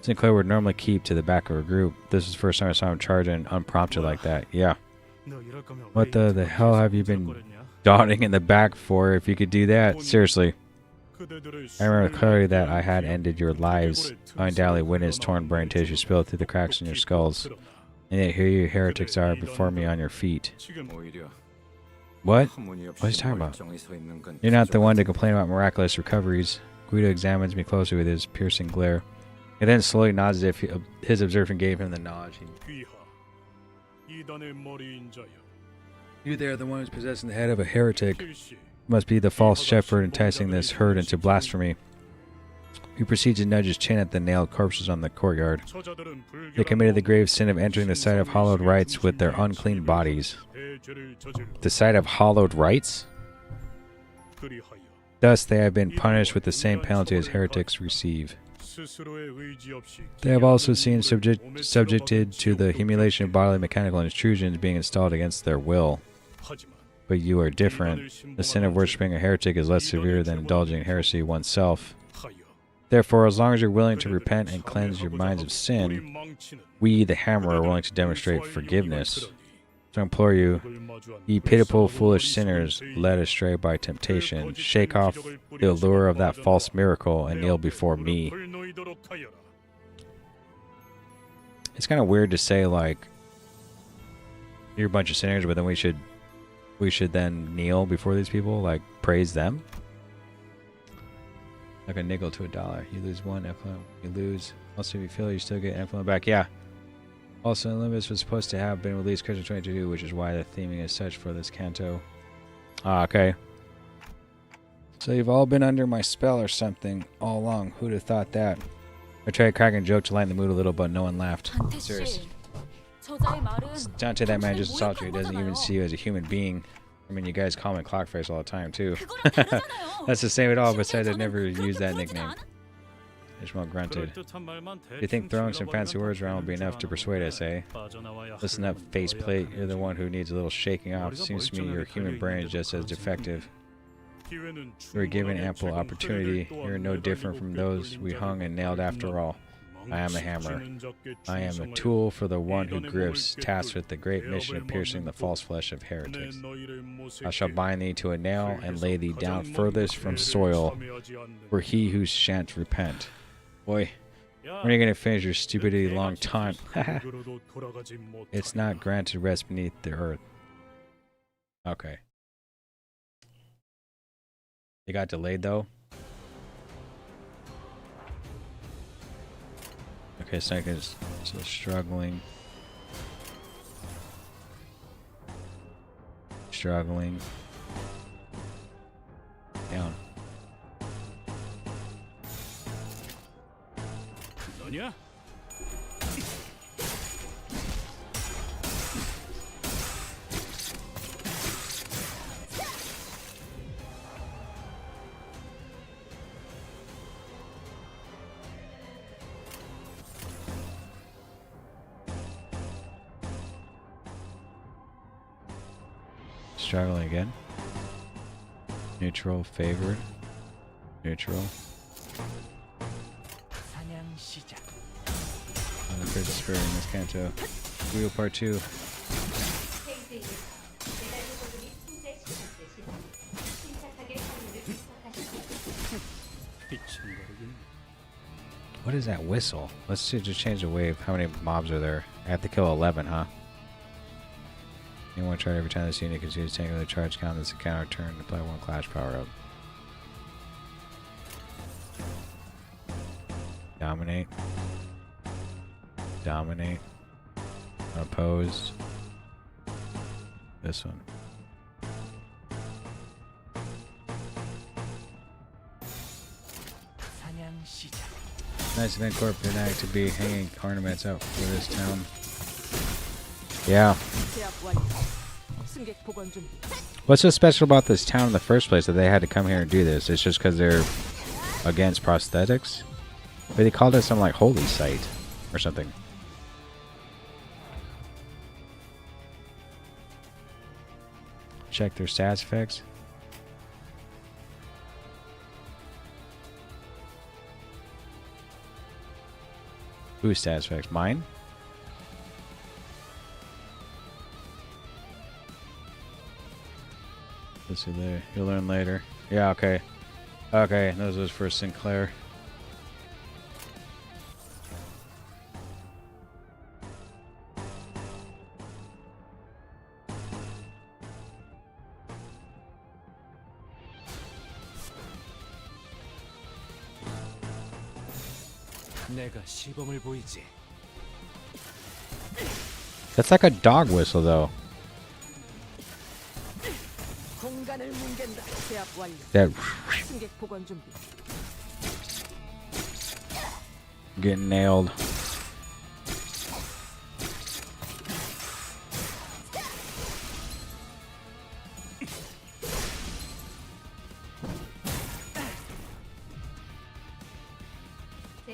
Sinclair would normally keep to the back of a group. This is the first time I saw him charge in unprompted like that. Yeah. What the hell have you been dotting in the back for if you could do that? Seriously. I remember clearly that I had ended your lives. I undoubtedly witnessed torn brain tissue spill through the cracks in your skulls. And yet here you heretics are before me on your feet. What? What are you talking about? You're not the one to complain about miraculous recoveries. Guido examines me closely with his piercing glare. He then slowly nods as if his observant gave him the knowledge. You there, the one who's possessing the head of a heretic. Must be the false shepherd enticing this herd into blasphemy. He proceeds to nudge his chin at the nailed corpses on the courtyard. They committed the grave sin of entering the site of hallowed rites with their unclean bodies. The site of hallowed rites? Thus they have been punished with the same penalty as heretics receive. They have also seen subjected to the humiliation of bodily mechanical intrusions being installed against their will. But you are different. The sin of worshipping a heretic is less severe than indulging in heresy oneself. Therefore, as long as you're willing to repent and cleanse your minds of sin, we, the Hammer, are willing to demonstrate forgiveness. So I implore you, ye pitiful, foolish sinners, led astray by temptation, shake off the allure of that false miracle and kneel before me. It's kind of weird to say, like, you're a bunch of sinners, but then we should then kneel before these people, like praise them. Like a nickel to $1. You lose one effluent, you lose. Also, if you feel you still get effluent back. Yeah. Also, Limbus was supposed to have been released Christmas 2022, which is why the theming is such for this Canto. Ah, okay. So you've all been under my spell or something all along. Who'd have thought that? I tried cracking a joke to lighten the mood a little, but no one laughed. Seriously. Dante, that man just assaulted you. He doesn't even see you as a human being. I mean, you guys call me Clockface all the time, too. 그거랑 다르잖아요. That's the same at all, besides I 저는 never 그렇게 used that 표현하진 nickname. 않아. Ishmael grunted. 그럴듯한 말만 You think 대충 throwing some 질러버리면 fancy words around will be 다 enough to persuade us, eh? 빠져나와야 Listen up, 하려면 faceplate. 넣어야 You're the 하는 one who needs a little shaking off. Seems to me your human brain is just as defective. 기회는 You were given 충분하게 ample 지금 opportunity. 흐름을 You're no 또한 different from those we hung and nailed after all. I am a hammer. I am a tool for the one who grips, tasked with the great mission of piercing the false flesh of heretics. I shall bind thee to a nail and lay thee down furthest from soil, for he who shan't repent. Boy, when are you going to finish your stupidity long time? It's not granted rest beneath the earth. Okay. It got delayed though. Okay, second is still struggling. Struggling. Down. 너냐? Struggling again. Neutral, favored. Neutral. 사냥 시작. On the Prince of Spirit in this Canto. Wheel Part 2. 페이지 1. 배달 보고 및 통제 시퀀스 시작. 침착하게 상황을 분석하시고 삐친거리긴. What is that whistle? Let's see, just change the wave. How many mobs are there? I have to kill 11, huh? You want to try it every time this unit continues to tank with a charge count. This encounter turn. Apply one clash power up. Dominate. Dominate. Unopposed. This one. 사냥 시작. Nice event corp didn't to be hanging ornaments out for this town. Yeah. 제압 완료. 승객 보관 준비. What's so special about this town in the first place that they had to come here and do this? It's just because they're against prosthetics? But they called it some like holy site or something. Check their stats effects. Whose stats effects? Mine? Let's see later. You'll learn later. Yeah, okay. Okay, those was for Sinclair. 내가 시범을 보이지. That's like a dog whistle, though. 공간을 뭉갠다. 제압 완료. That 승객 보관 준비. getting nailed.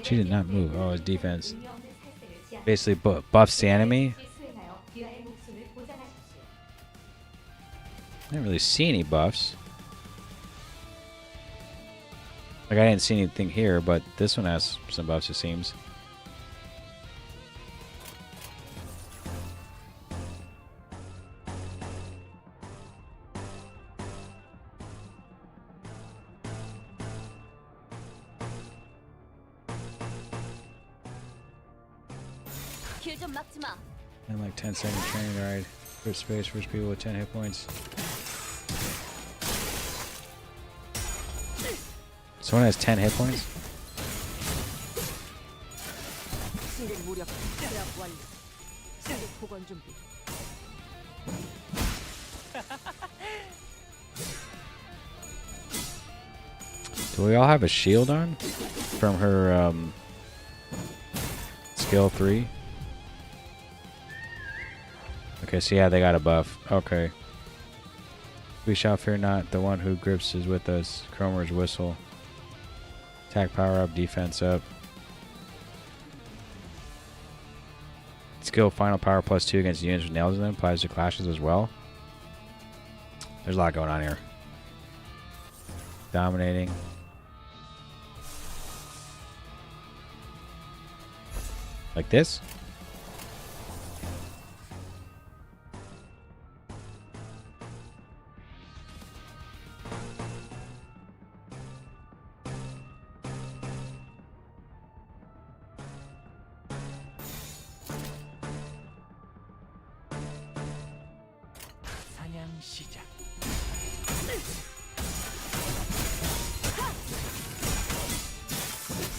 She did not move. Oh, his defense. Basically buffs the enemy. I didn't really see any buffs. Like, I didn't see anything here, but this one has some buffs, it seems. 길 좀 막지 마. And like 10-second training ride. Quit space for people with 10 hit points. Someone has 10 hit points? 승객 무력. 제압 완료. 승객 보관 준비. Do we all have a shield on? From her, skill 3? Okay, so yeah, they got a buff. Okay. We shall fear not. The one who grips is with us. Cromer's whistle. Attack power up, defense up. Skill final power +2 against units with nails in them. Applies to clashes as well. There's a lot going on here. Dominating. Like this? 사냥 시작.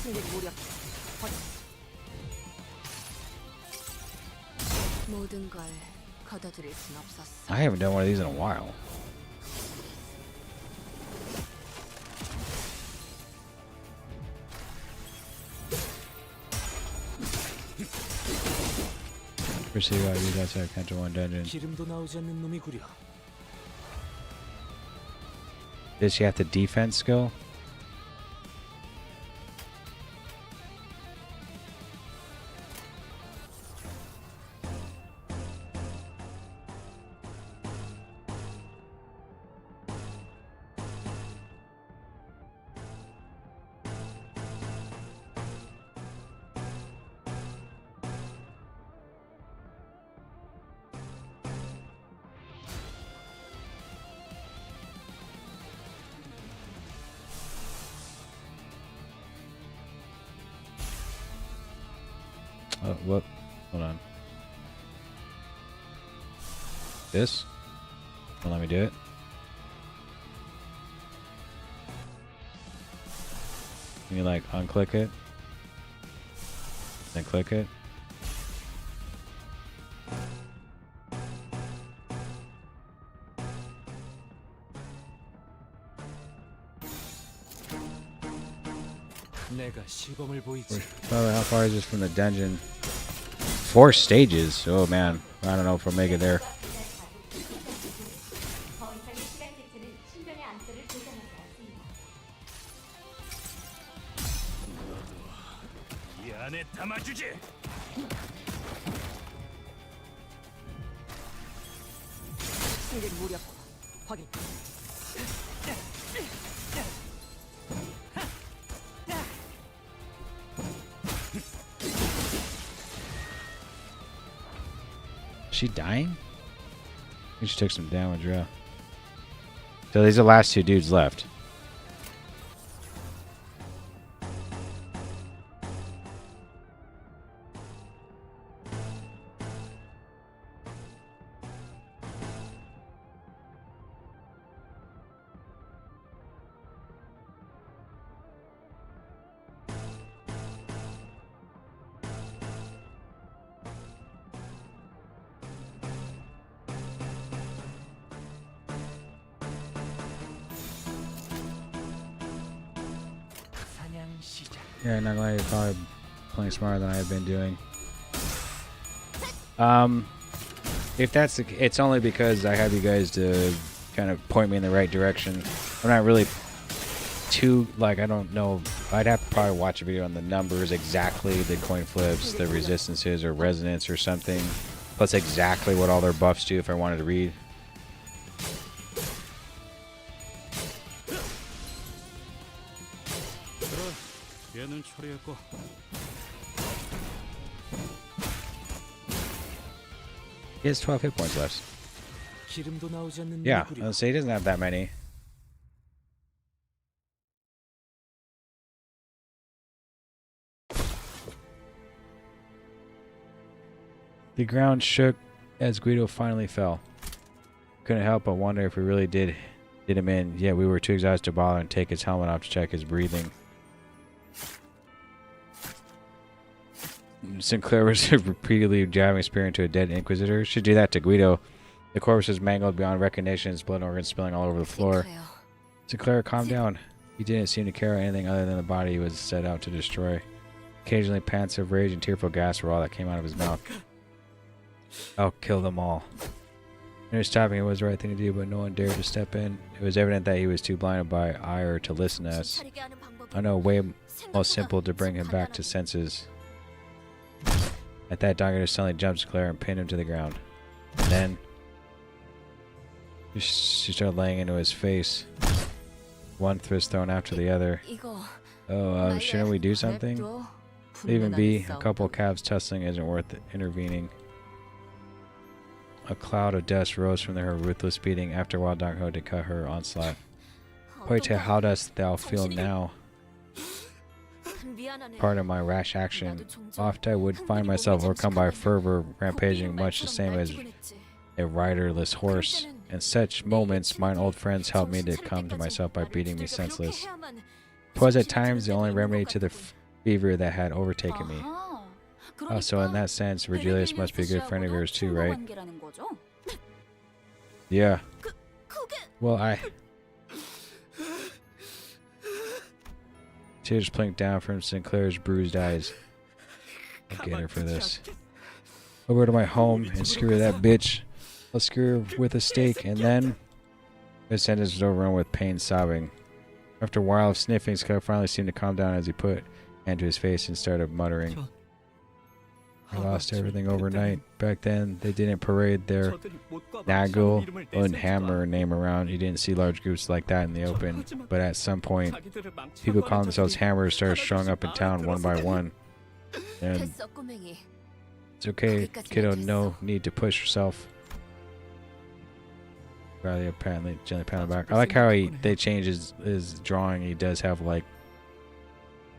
승리 무력. 모든 걸 걷어들일 순 없었어. I haven't done one of these in a while. Proceed while you outside Canto 1 dungeon. 기름도 나오지 않는 놈이구려. Did she have the defense skill? Oh, whoop. Hold on. This? Don't let me do it. Can you like unclick it? Then click it? 내가 시범을 보이지. How far is this from the dungeon? 4 stages. Oh man, I don't know if I'll make it there. 더 이상의 시간 자체는 신변의 안전을 보장하지 않습니다. 이 안에 담아주지. 승리 무력. 확인. Is she dying? I think she took some damage, yeah. So these are the last 2 dudes left. 사냥 시작. Yeah, not gonna lie, you're probably playing smarter than I have been doing. If that's it's only because I have you guys to kind of point me in the right direction. I'm not really too, like, I don't know. I'd have to probably watch a video on the numbers exactly, the coin flips, the resistances or resonance or something, plus exactly what all their buffs do if I wanted to read. 얘는 처리했고. He has 12 hit points left. 기름도 나오지 않는 Yeah, 놈이구려. I'll say he doesn't have that many. The ground shook as Guido finally fell. Couldn't help but wonder if we really did him in, yet we were too exhausted to bother and take his helmet off to check his breathing. Sinclair was repeatedly jabbing a spear into a dead Inquisitor. Should do that to Guido. The corpse was mangled beyond recognition, his blood organs spilling all over the floor. Sinclair, calm down. He didn't seem to care anything other than the body he was set out to destroy. Occasionally, pants of rage and tearful gasps were all that came out of his mouth. I'll kill them all. Finished stopping, it was the right thing to do, but no one dared to step in. It was evident that he was too blinded by ire to listen to us. I know a way most simple to bring him back to senses. At that, Dogger suddenly jumped to Claire and pinned him to the ground. And then she started laying into his face. One fist thrown after the other. Oh, shouldn't we do something? Even be a couple of calves tussling isn't worth intervening. A cloud of dust rose from her ruthless beating after a while Dong Ho to cut her onslaught. Poite, how dost thou feel now? Part of my rash action. Oft I would find myself overcome by fervor, rampaging much the same as a riderless horse. In such moments, mine old friends helped me to come to myself by beating me senseless. 'Twas at times the only remedy to the fever that had overtaken me. So in that sense, Virgilius must be a good friend of yours too, right? Yeah. Well, tears plinked down from Sinclair's bruised eyes. I'll get her for this. Over to my home and screw that bitch. I'll screw her with a stake, and then... His sentence was overrun with pain sobbing. After a while of sniffing, Scott finally seemed to calm down as he put hand to his face and started muttering. I lost everything overnight. Back then, they didn't parade their Nagel and Hammer name around. You didn't see large groups like that in the open. But at some point, people calling themselves Hammers started showing up in town one by one. And it's okay, kiddo, no need to push yourself. Riley apparently gently pat him back. I like how they change his drawing. He does have like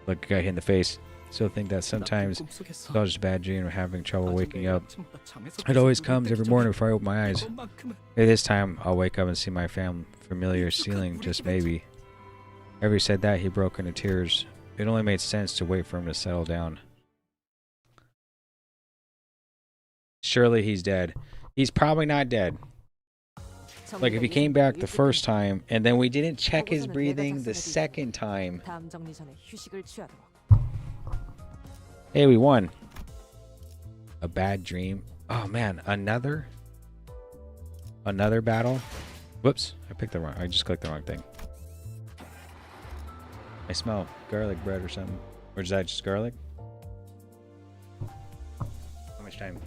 a guy hit in the face. Still think that sometimes it's all just a bad dream or having trouble waking up. It always comes every morning before I open my eyes. Maybe this time I'll wake up and see my familiar ceiling, just maybe. After he said that, he broke into tears. It only made sense to wait for him to settle down. Surely he's dead. He's probably not dead. Like if he came back the first time and then we didn't check his breathing the second time. Hey, we won. A bad dream. Oh man, another battle. Whoops, I just clicked the wrong thing. I smell garlic bread or something. Or is that just garlic? How much time?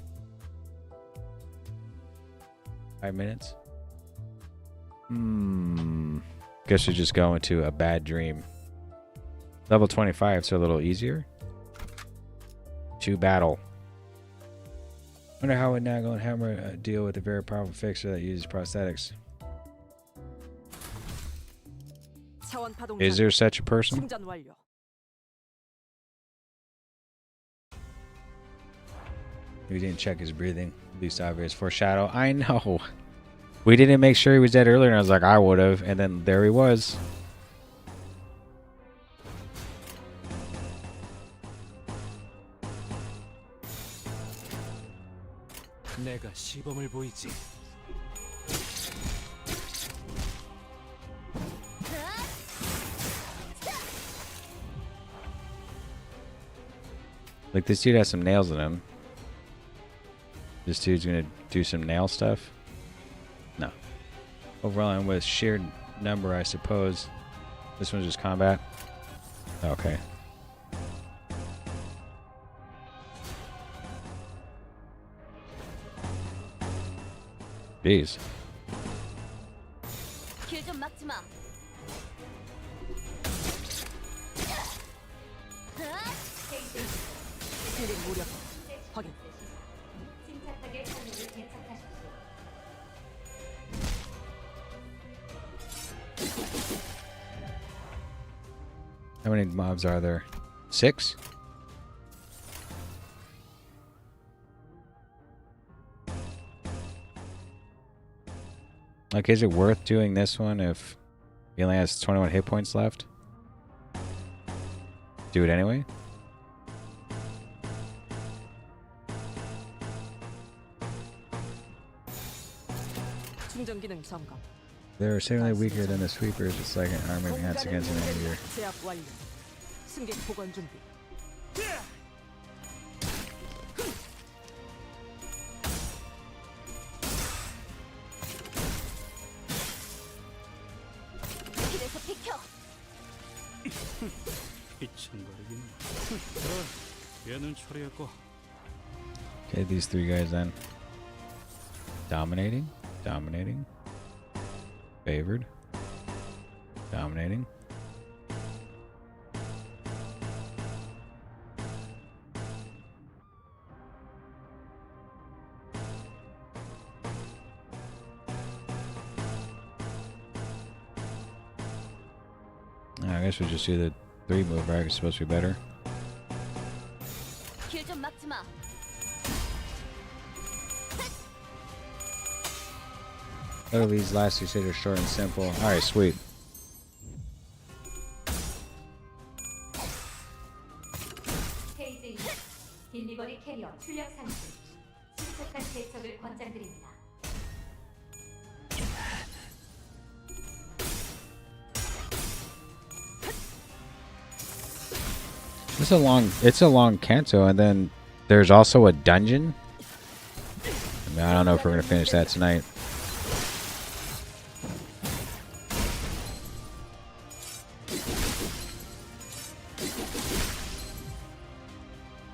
5 minutes? Guess we just go into a bad dream. Level 25, so a little easier. To battle. Wonder how would Nagel and Hammer deal with a very powerful fixer that uses prosthetics. Is there such a person? We didn't check his breathing. Least obvious foreshadow. I know. We didn't make sure he was dead earlier, and I was like, I would have, and then there he was. 내가 시범을 보이지. Like this dude has some nails in him. This dude's gonna do some nail stuff. No. Overall, with sheer number, I suppose. This one's just combat. Okay. Jeez. How many mobs are there? 6? Like, is it worth doing this one if he only has 21 hit points left? Do it anyway? They're seemingly weaker than the sweepers. It's like an army enhanced against an enemy. 얘는 처리했고. Okay, these three guys then. Dominating. Dominating. Favored. Dominating. I guess we'll just do the 3 move, right? It's supposed to be better. 길 좀 막지 마. Literally, these last 2 stages are short and simple. Alright, sweet. KJ 딜리버리 캐리어 출력 상승. 신속한 대처를 권장드립니다. It's a long canto, and then there's also a dungeon. I mean, I don't know if we're gonna finish that tonight.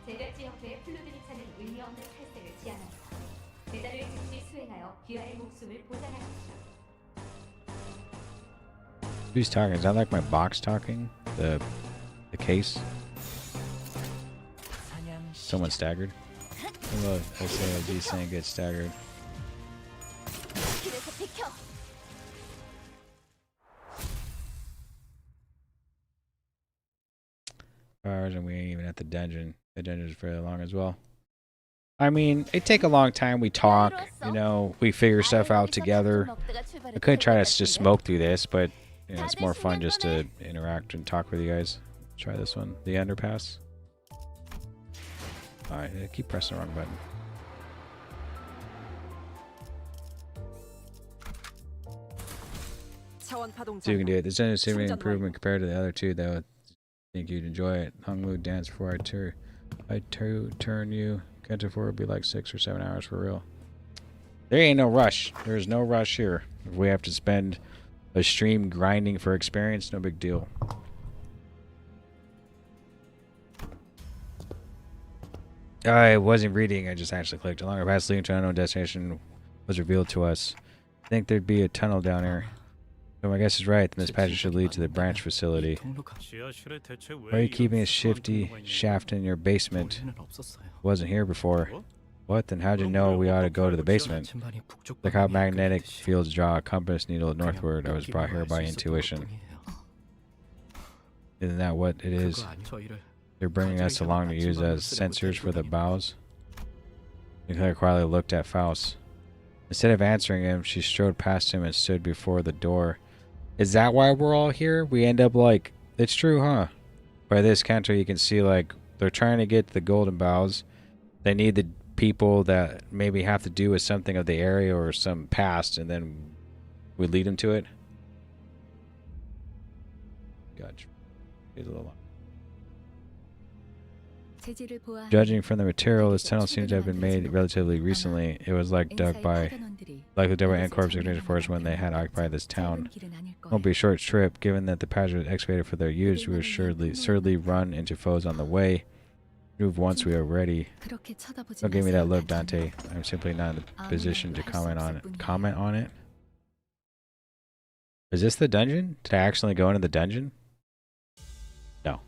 제작지 협회의 플루드니 차는 의미 없는 탈색을 지향합니다. 배달을 즉시 수행하여 귀하의 목숨을 보장합니다. Who's talking? Is that like my box talking? The case? Someone staggered? Look, I say a G saying get staggered. 길에서 비켜. Hours and we ain't even at the dungeon. The dungeon's fairly long as well. I mean, it take a long time. We talk, you know, we figure stuff out together. I could try to just smoke through this, but you know, it's more fun just to interact and talk with you guys. Try this one, the underpass. Alright, I keep pressing the wrong button. So you can do it. This is a significant improvement compared to the other 2, though. I think you'd enjoy it. Hunglu dance before I turn you. Canto 4 would be like 6 or 7 hours for real. There ain't no rush. There's no rush here. If we have to spend a stream grinding for experience, no big deal. I wasn't reading, I just actually clicked. A longer path leading to an unknown destination was revealed to us. I think there'd be a tunnel down here. So my guess is right, then this passage should lead to the branch facility. Why are you keeping a shifty shaft in your basement? Wasn't here before. What? Then how'd you know we ought to go to the basement? Look how magnetic fields draw a compass needle northward. I was brought here by intuition. Isn't that what it is? They're bringing us along to use as sensors for the bows. Nicola quietly looked at Faust. Instead of answering him, she strode past him and stood before the door. Is that why we're all here? We end up like... It's true, huh? By this Canto, you can see, like, they're trying to get the golden bows. They need the people that maybe have to do with something of the area or some past, and then we lead them to it. Gotcha. Here's a little... Judging from the material, this tunnel seems to have been made relatively recently. It was likely dug by K Corp's Inquisitor force when they had occupied this town. Won't be a short trip, given that the passage was excavated for their use. We will surely run into foes on the way. Move once we are ready. Don't give me that look, Dante. I'm simply not in the position to comment on it. Is this the dungeon? Did I actually go into the dungeon? No.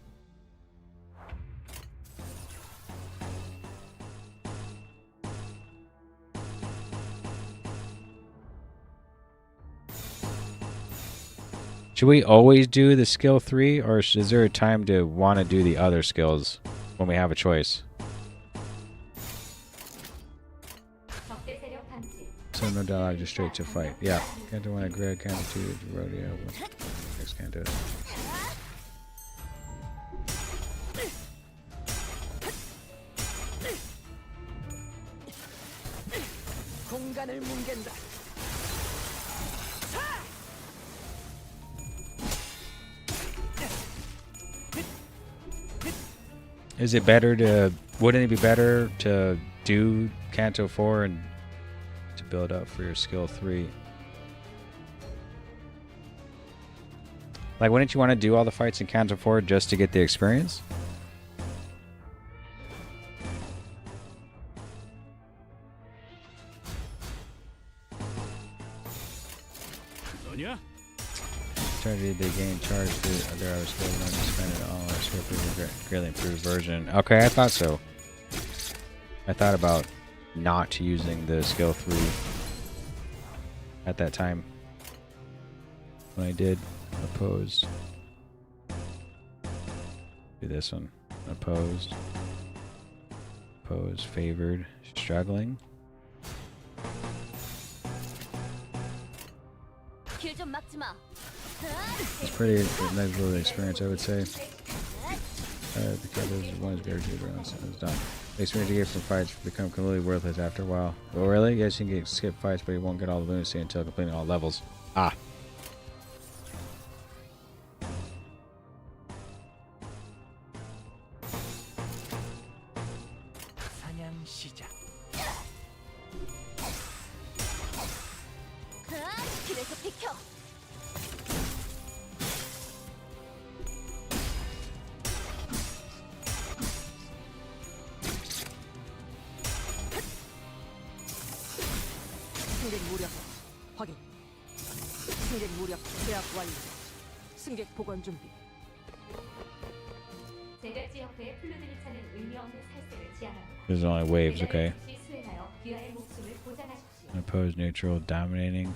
Should we always do the skill 3, or is there a time to want to do the other skills when we have a choice? So no dialogue, just straight to fight. Yeah. Canto 1 Greg, Canto 2 Rodeo. Next Canto. Is it better to... Wouldn't it be better to do Canto 4 and to build up for your skill 3? Like, wouldn't you want to do all the fights in Canto 4 just to get the experience? 너냐? Strategy they gain charge to other other skills and spend it all our skill for greatly improved version. Okay, I thought so. I thought about not using the skill 3 at that time. When I did opposed. Do this one. Opposed. Opposed. Favored. Struggling. It's pretty negligible experience, I would say. The characters one is very good around it's done. The experience you get from fights become completely worthless after a while. Oh really? Yes, you can get skip fights, but you won't get all the lunacy until completing all levels. Ah. 승객 무력 확인. 승객 무력 제압 완료. 승객 보관 준비. 제가 지역부의 플루드를 찾는 의미 없는 살색을 지향합니다. There's only waves, okay. 즉시 수행하여 귀하의 목숨을 보장하십시오. Opposed, neutral, dominating.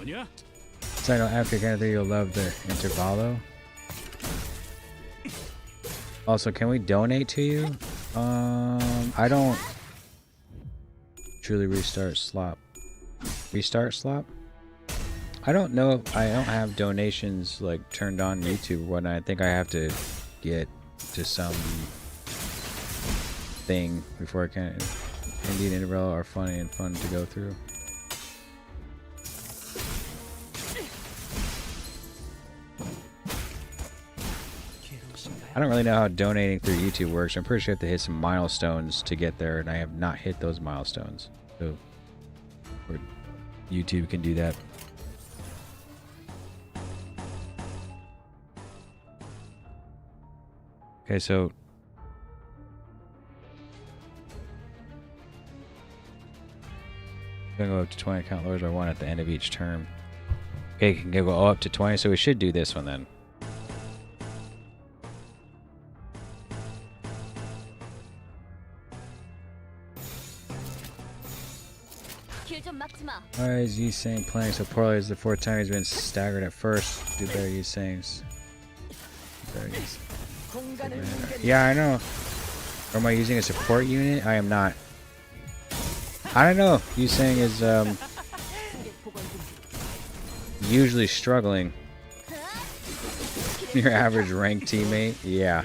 너냐? So I know after Canto you'll love the intervallo. Also, can we donate to you? I don't truly restart slop. Restart slop? I don't know if I don't have donations like turned on YouTube or whatnot. I think I have to get to some thing before I can. Indeed, intervallo are funny and fun to go through. I don't really know how donating through YouTube works. I'm pretty sure I have to hit some milestones to get there, and I have not hit those milestones. So, or YouTube can do that. Okay, so I'm gonna go up to 20 account lowers by 1 at the end of each term. Okay, can go up to 20, so we should do this one then. Why is Yi saying playing so poorly? Is the 4th time he's been staggered at first? Do better, Yi sayings. Yeah, I know. Or am I using a support unit? I am not. I don't know. Yi saying is usually struggling. Your average rank teammate? Yeah.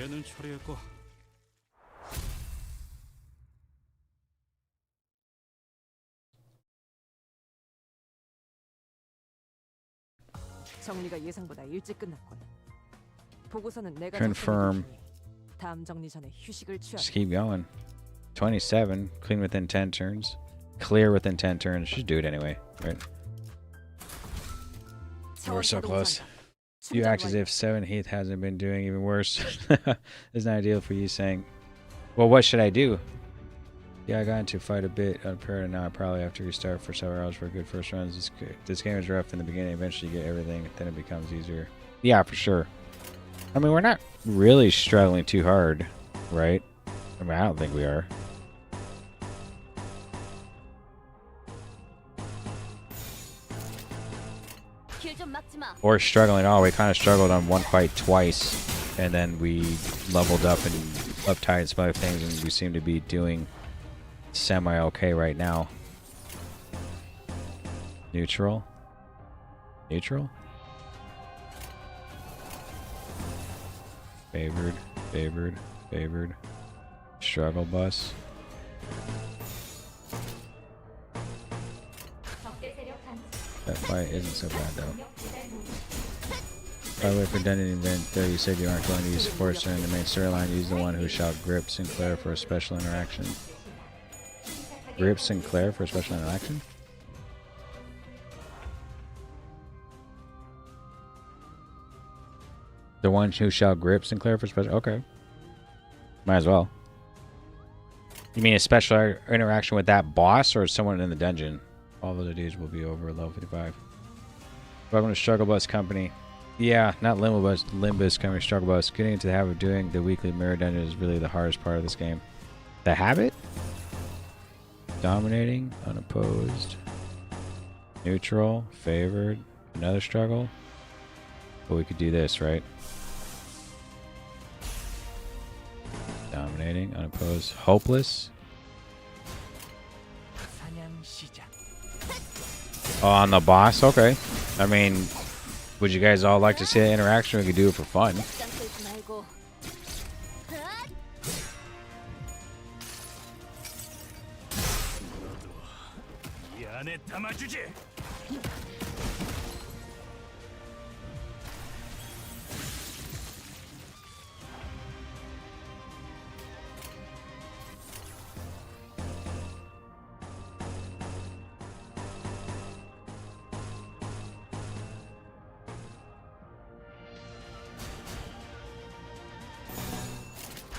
정리가 예상보다 일찍 끝났군. 보고서는 내가 Confirm. 작성해 둘 테니 다음 정리 전에 휴식을 취하. Just keep going. 27. Clean within 10 turns. Clear within 10 turns. Should do it anyway, right? We're so close. You act as if 7 Heath hasn't been doing even worse. It's not ideal for you saying, well, what should I do? Yeah, I got into a fight a bit unprepared, and now I probably have to restart for several hours for a good first runs. This game is rough in the beginning. Eventually you get everything, then it becomes easier. Yeah, for sure. I mean, we're not really struggling too hard, right? I mean, I don't think we are. Or struggling at all. We kind of struggled on one fight twice, and then we leveled up and uptied some other things, and we seem to be doing semi-okay right now. Neutral? Neutral? Favored, favored, favored. Struggle bus. That fight isn't so bad though. By the way, for Didnt event, there you said you aren't going to use force during the main storyline. Use the one who shall grip Sinclair for a special interaction. Grip Sinclair for a special interaction? The one who shall grip Sinclair for special. Okay. Might as well. You mean a special interaction with that boss or someone in the dungeon? All of the days will be over at level 55. Welcome to Struggle Bus Company. Yeah, not Limbus Company, Struggle Bus. Getting into the habit of doing the weekly mirror dungeon is really the hardest part of this game. The habit? Dominating, unopposed, neutral, favored, another struggle. But we could do this, right? Dominating, unopposed, hopeless. Oh, on the boss? Okay. I mean, would you guys all like to see that interaction? We could do it for fun.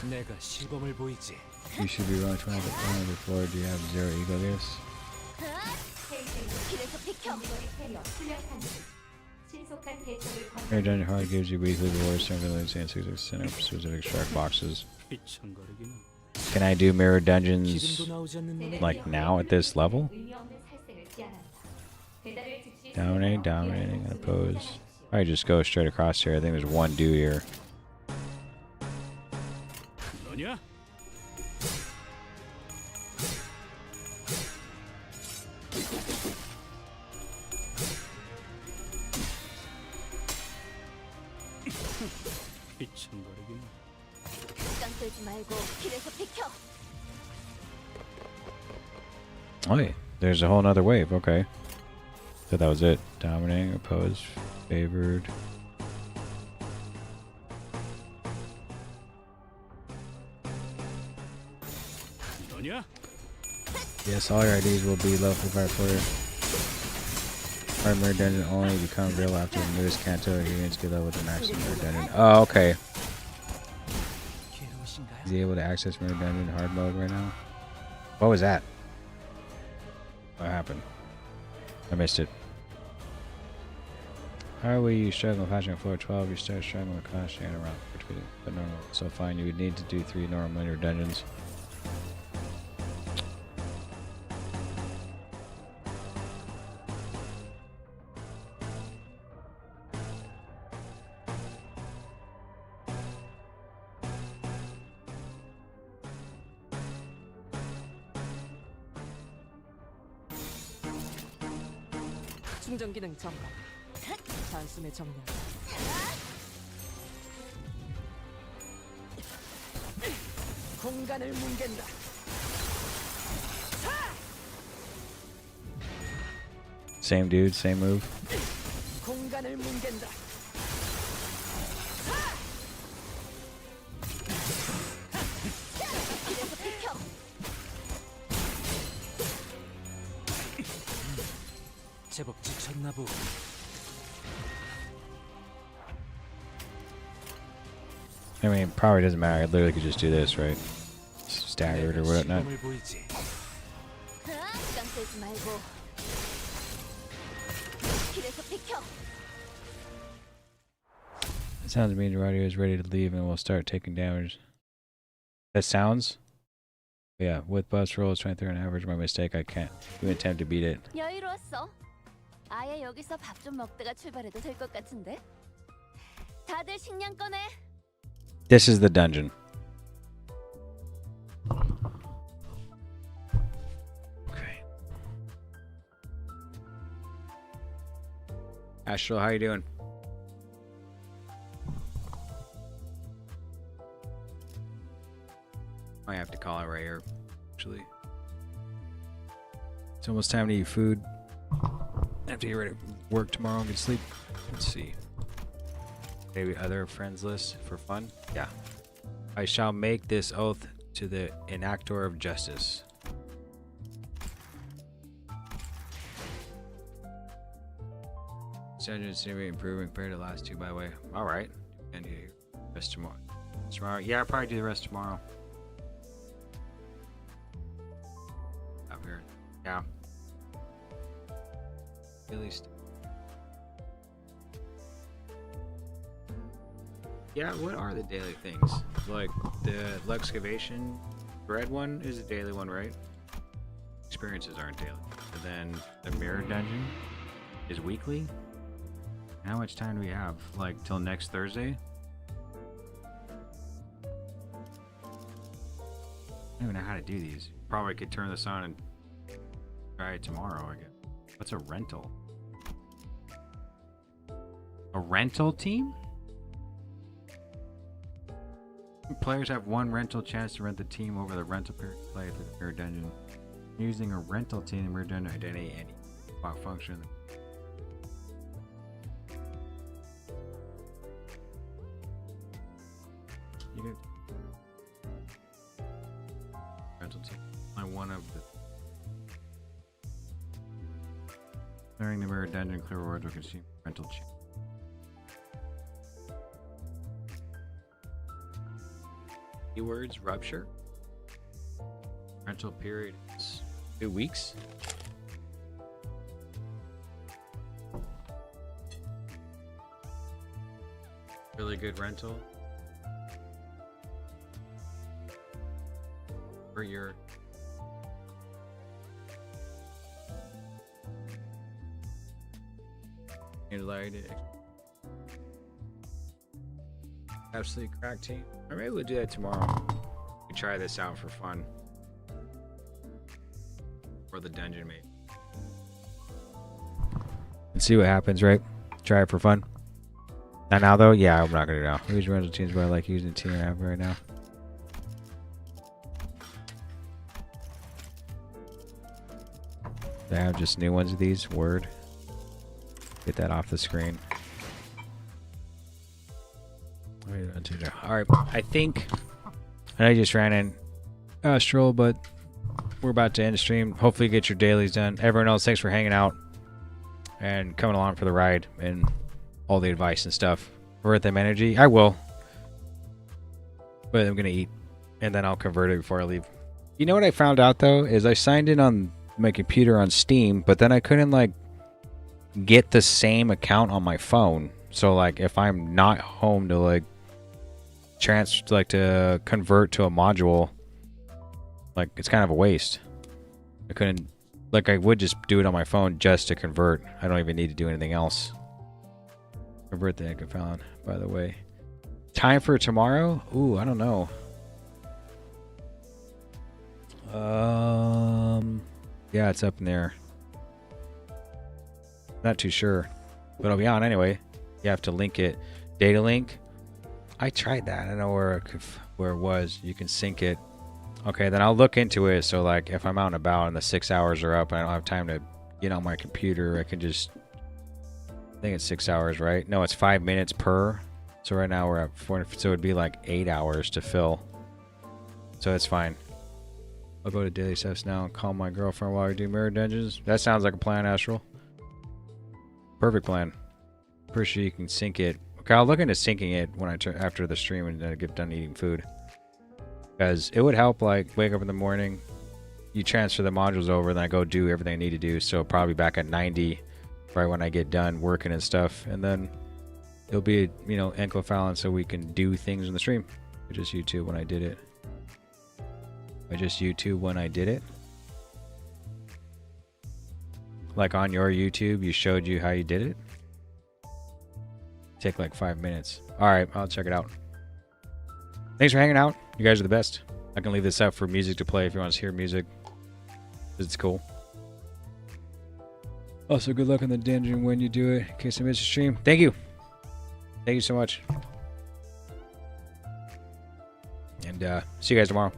내가 시범을 보이지. You should be rolling 20 before. Do you have zero ego this? Mirror Dungeon Hard gives you weekly rewards, something like saying 6% of specific shark boxes. Can I do mirror dungeons like now at this level? Dominating, dominating, unopposed. I just go straight across here. I think there's one do here. 너냐? 휘청거리긴. 깜들지 말고 길에서 비켜. Oh yeah, there's a whole nother wave. Okay, so that was it. Dominating, opposed, favored. 너냐? Yes, all your IDs will be level 55 for you. Hard mirror dungeon only become real after the newest Canto. Units get level with the maximum mirror dungeon. Oh, okay. Is he able to access mirror dungeon hard mode right now? What was that? What happened? I missed it. How will you struggle with flashing on floor 12? You start struggling with flashing at around but normal. So fine, you would need to do 3 normal mirror dungeons. 충전 기능 점검. 단숨에 정렬. 공간을 뭉갠다. Same dude, same move. 공간을 뭉갠다. 제법 지쳤나 보. I mean, probably doesn't matter. I literally could just do this, right? Staggered or whatnot. 시범을 보이지. 깜들지 말고 길에서 비켜. It sounds to me the radio is ready to leave and we'll start taking damage. That sounds? Yeah, with bus rolls 23 on average, my mistake, I can't even attempt to beat it. 여유로웠어. 아예 여기서 밥 좀 먹다가 출발해도 될 것 같은데. 다들 식량 꺼내. This is the dungeon. Okay. Astral, how you doing? I have to call it right here, actually. It's almost time to eat food. I have to get ready to work tomorrow and get sleep. Let's see. Maybe other friends list for fun? Yeah. I shall make this oath to the enactor of justice. Dungeon seem to be improving compared to the last 2, by the way. Alright. And here. Rest tomorrow. Tomorrow? Yeah, I'll probably do the rest tomorrow. Up here. Yeah. At least. Yeah, what are the daily things? Like the excavation bread one is a daily one, right? Experiences aren't daily. But then the mirror dungeon is weekly. How much time do we have? Like till next Thursday? I don't even know how to do these. Probably could turn this on and try it tomorrow, I guess. What's a rental? A rental team? Players have one rental chance to rent the team over the rental period play for the mirror dungeon. Using a rental team, mirror dungeon identity any function. You get rental team. I'm one of the. Clearing the mirror dungeon, clear rewards will consume rental chance. Keywords rupture. Rental period is 2 weeks. Really good rental. For your absolutely crack team. Or maybe we'll do that tomorrow. We try this out for fun. For the dungeon, maybe. And see what happens, right? Try it for fun. Not now, though? Yeah, I'm not going to do it now. Use rental teams, but I like using team app right now. I have just new ones of these. Word. Get that off the screen. Alright, I think I just ran in Astral, but we're about to end the stream. Hopefully you get your dailies done. Everyone else, thanks for hanging out and coming along for the ride and all the advice and stuff. Worth them energy. I will. But I'm gonna eat and then I'll convert it before I leave. You know what I found out though is I signed in on my computer on Steam, but then I couldn't like get the same account on my phone. So like if I'm not home to like to convert to a module, like it's kind of a waste. I couldn't, like I would just do it on my phone just to convert. I don't even need to do anything else. Convert the Ecofallon, by the way. Time for tomorrow? Ooh, I don't know. Yeah, it's up in there. Not too sure, but I'll be on anyway. You have to link it. Data link. I tried that. I don't know where it was. You can sync it. Okay, then I'll look into it. So like, if I'm out and about and the 6 hours are up, and I don't have time to get on my computer, I can just. I think it's 6 hours, right? No, it's 5 minutes per. So right now we're at 4. So it'd be like 8 hours to fill. So it's fine. I'll go to daily steps now and call my girlfriend while I do mirror dungeons. That sounds like a plan, Astral. Perfect plan. Pretty sure you can sync it. Okay, I'll look into syncing it when I after the stream and then I get done eating food. Because it would help, like, wake up in the morning, you transfer the modules over, then I go do everything I need to do. So probably back at 90, right when I get done working and stuff. And then it'll be, you know, Encofallon so we can do things in the stream. I just YouTube when I did it. Like on your YouTube, you showed you how you did it. Take like 5 minutes. All right, I'll check it out. Thanks for hanging out. You guys are the best. I can leave this up for music to play if you want to hear music. It's cool. Also, good luck on the dungeon when you do it. In case I missed the stream. Thank you. Thank you so much. And see you guys tomorrow.